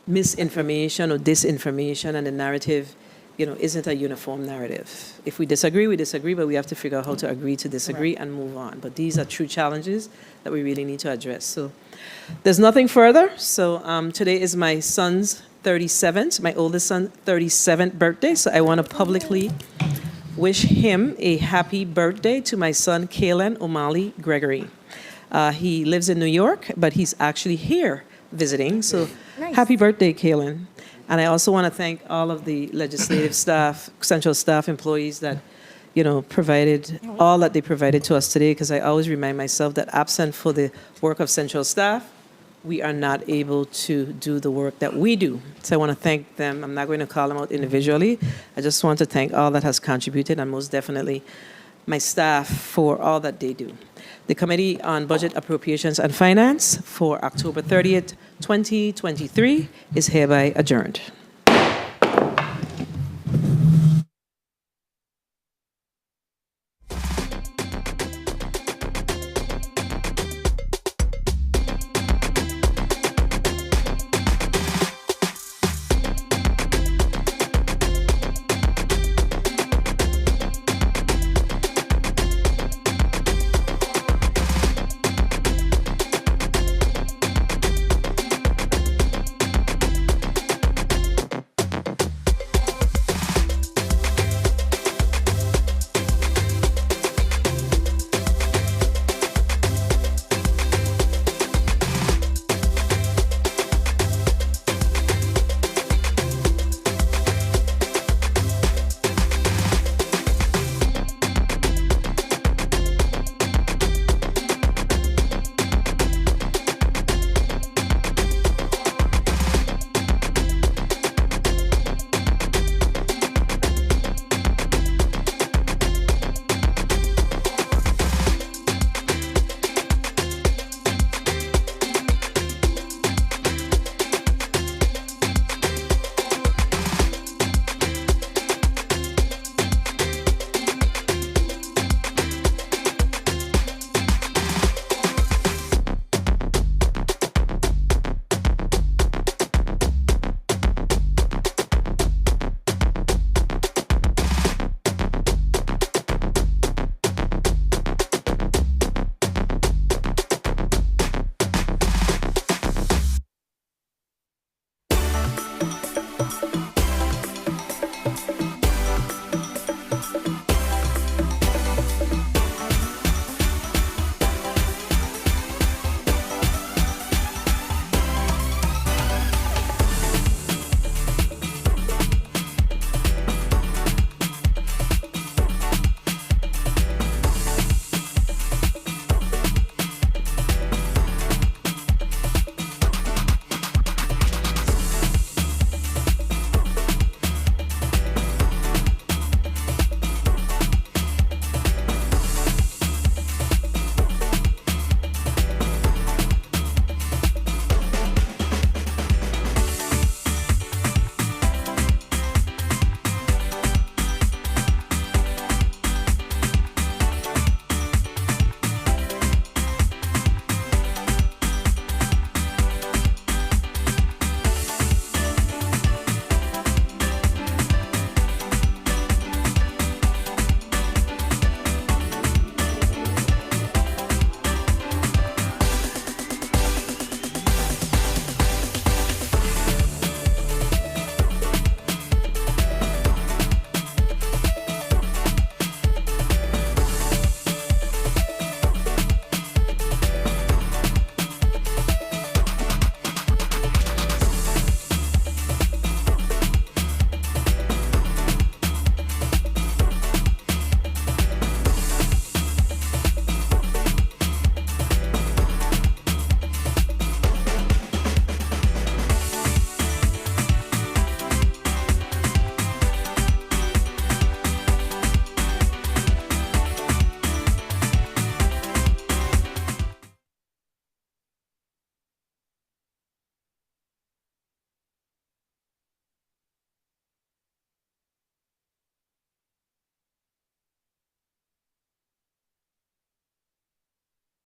A: misinformation or disinformation, and the narrative, isn't a uniform narrative. If we disagree, but we have to figure out how to agree to disagree and move on. But these are true challenges that we really need to address. So there's nothing further. So today is my son's 37th, my oldest son, 37th birthday. So I want to publicly wish him a happy birthday to my son, Kalen O'Malley Gregory. He lives in New York, but he's actually here visiting. So happy birthday, Kalen. And I also want to thank all of the legislative staff, central staff employees that, provided all that they provided to us today, because I always remind myself that absent for the work of central staff, we are not able to do the work that we do. So I want to thank them. I'm not going to call them out individually. I just want to thank all that has contributed, and most definitely my staff for all that they do. The Committee on Budget, Appropriations, and Finance for October 30th, 2023 is hereby adjourned.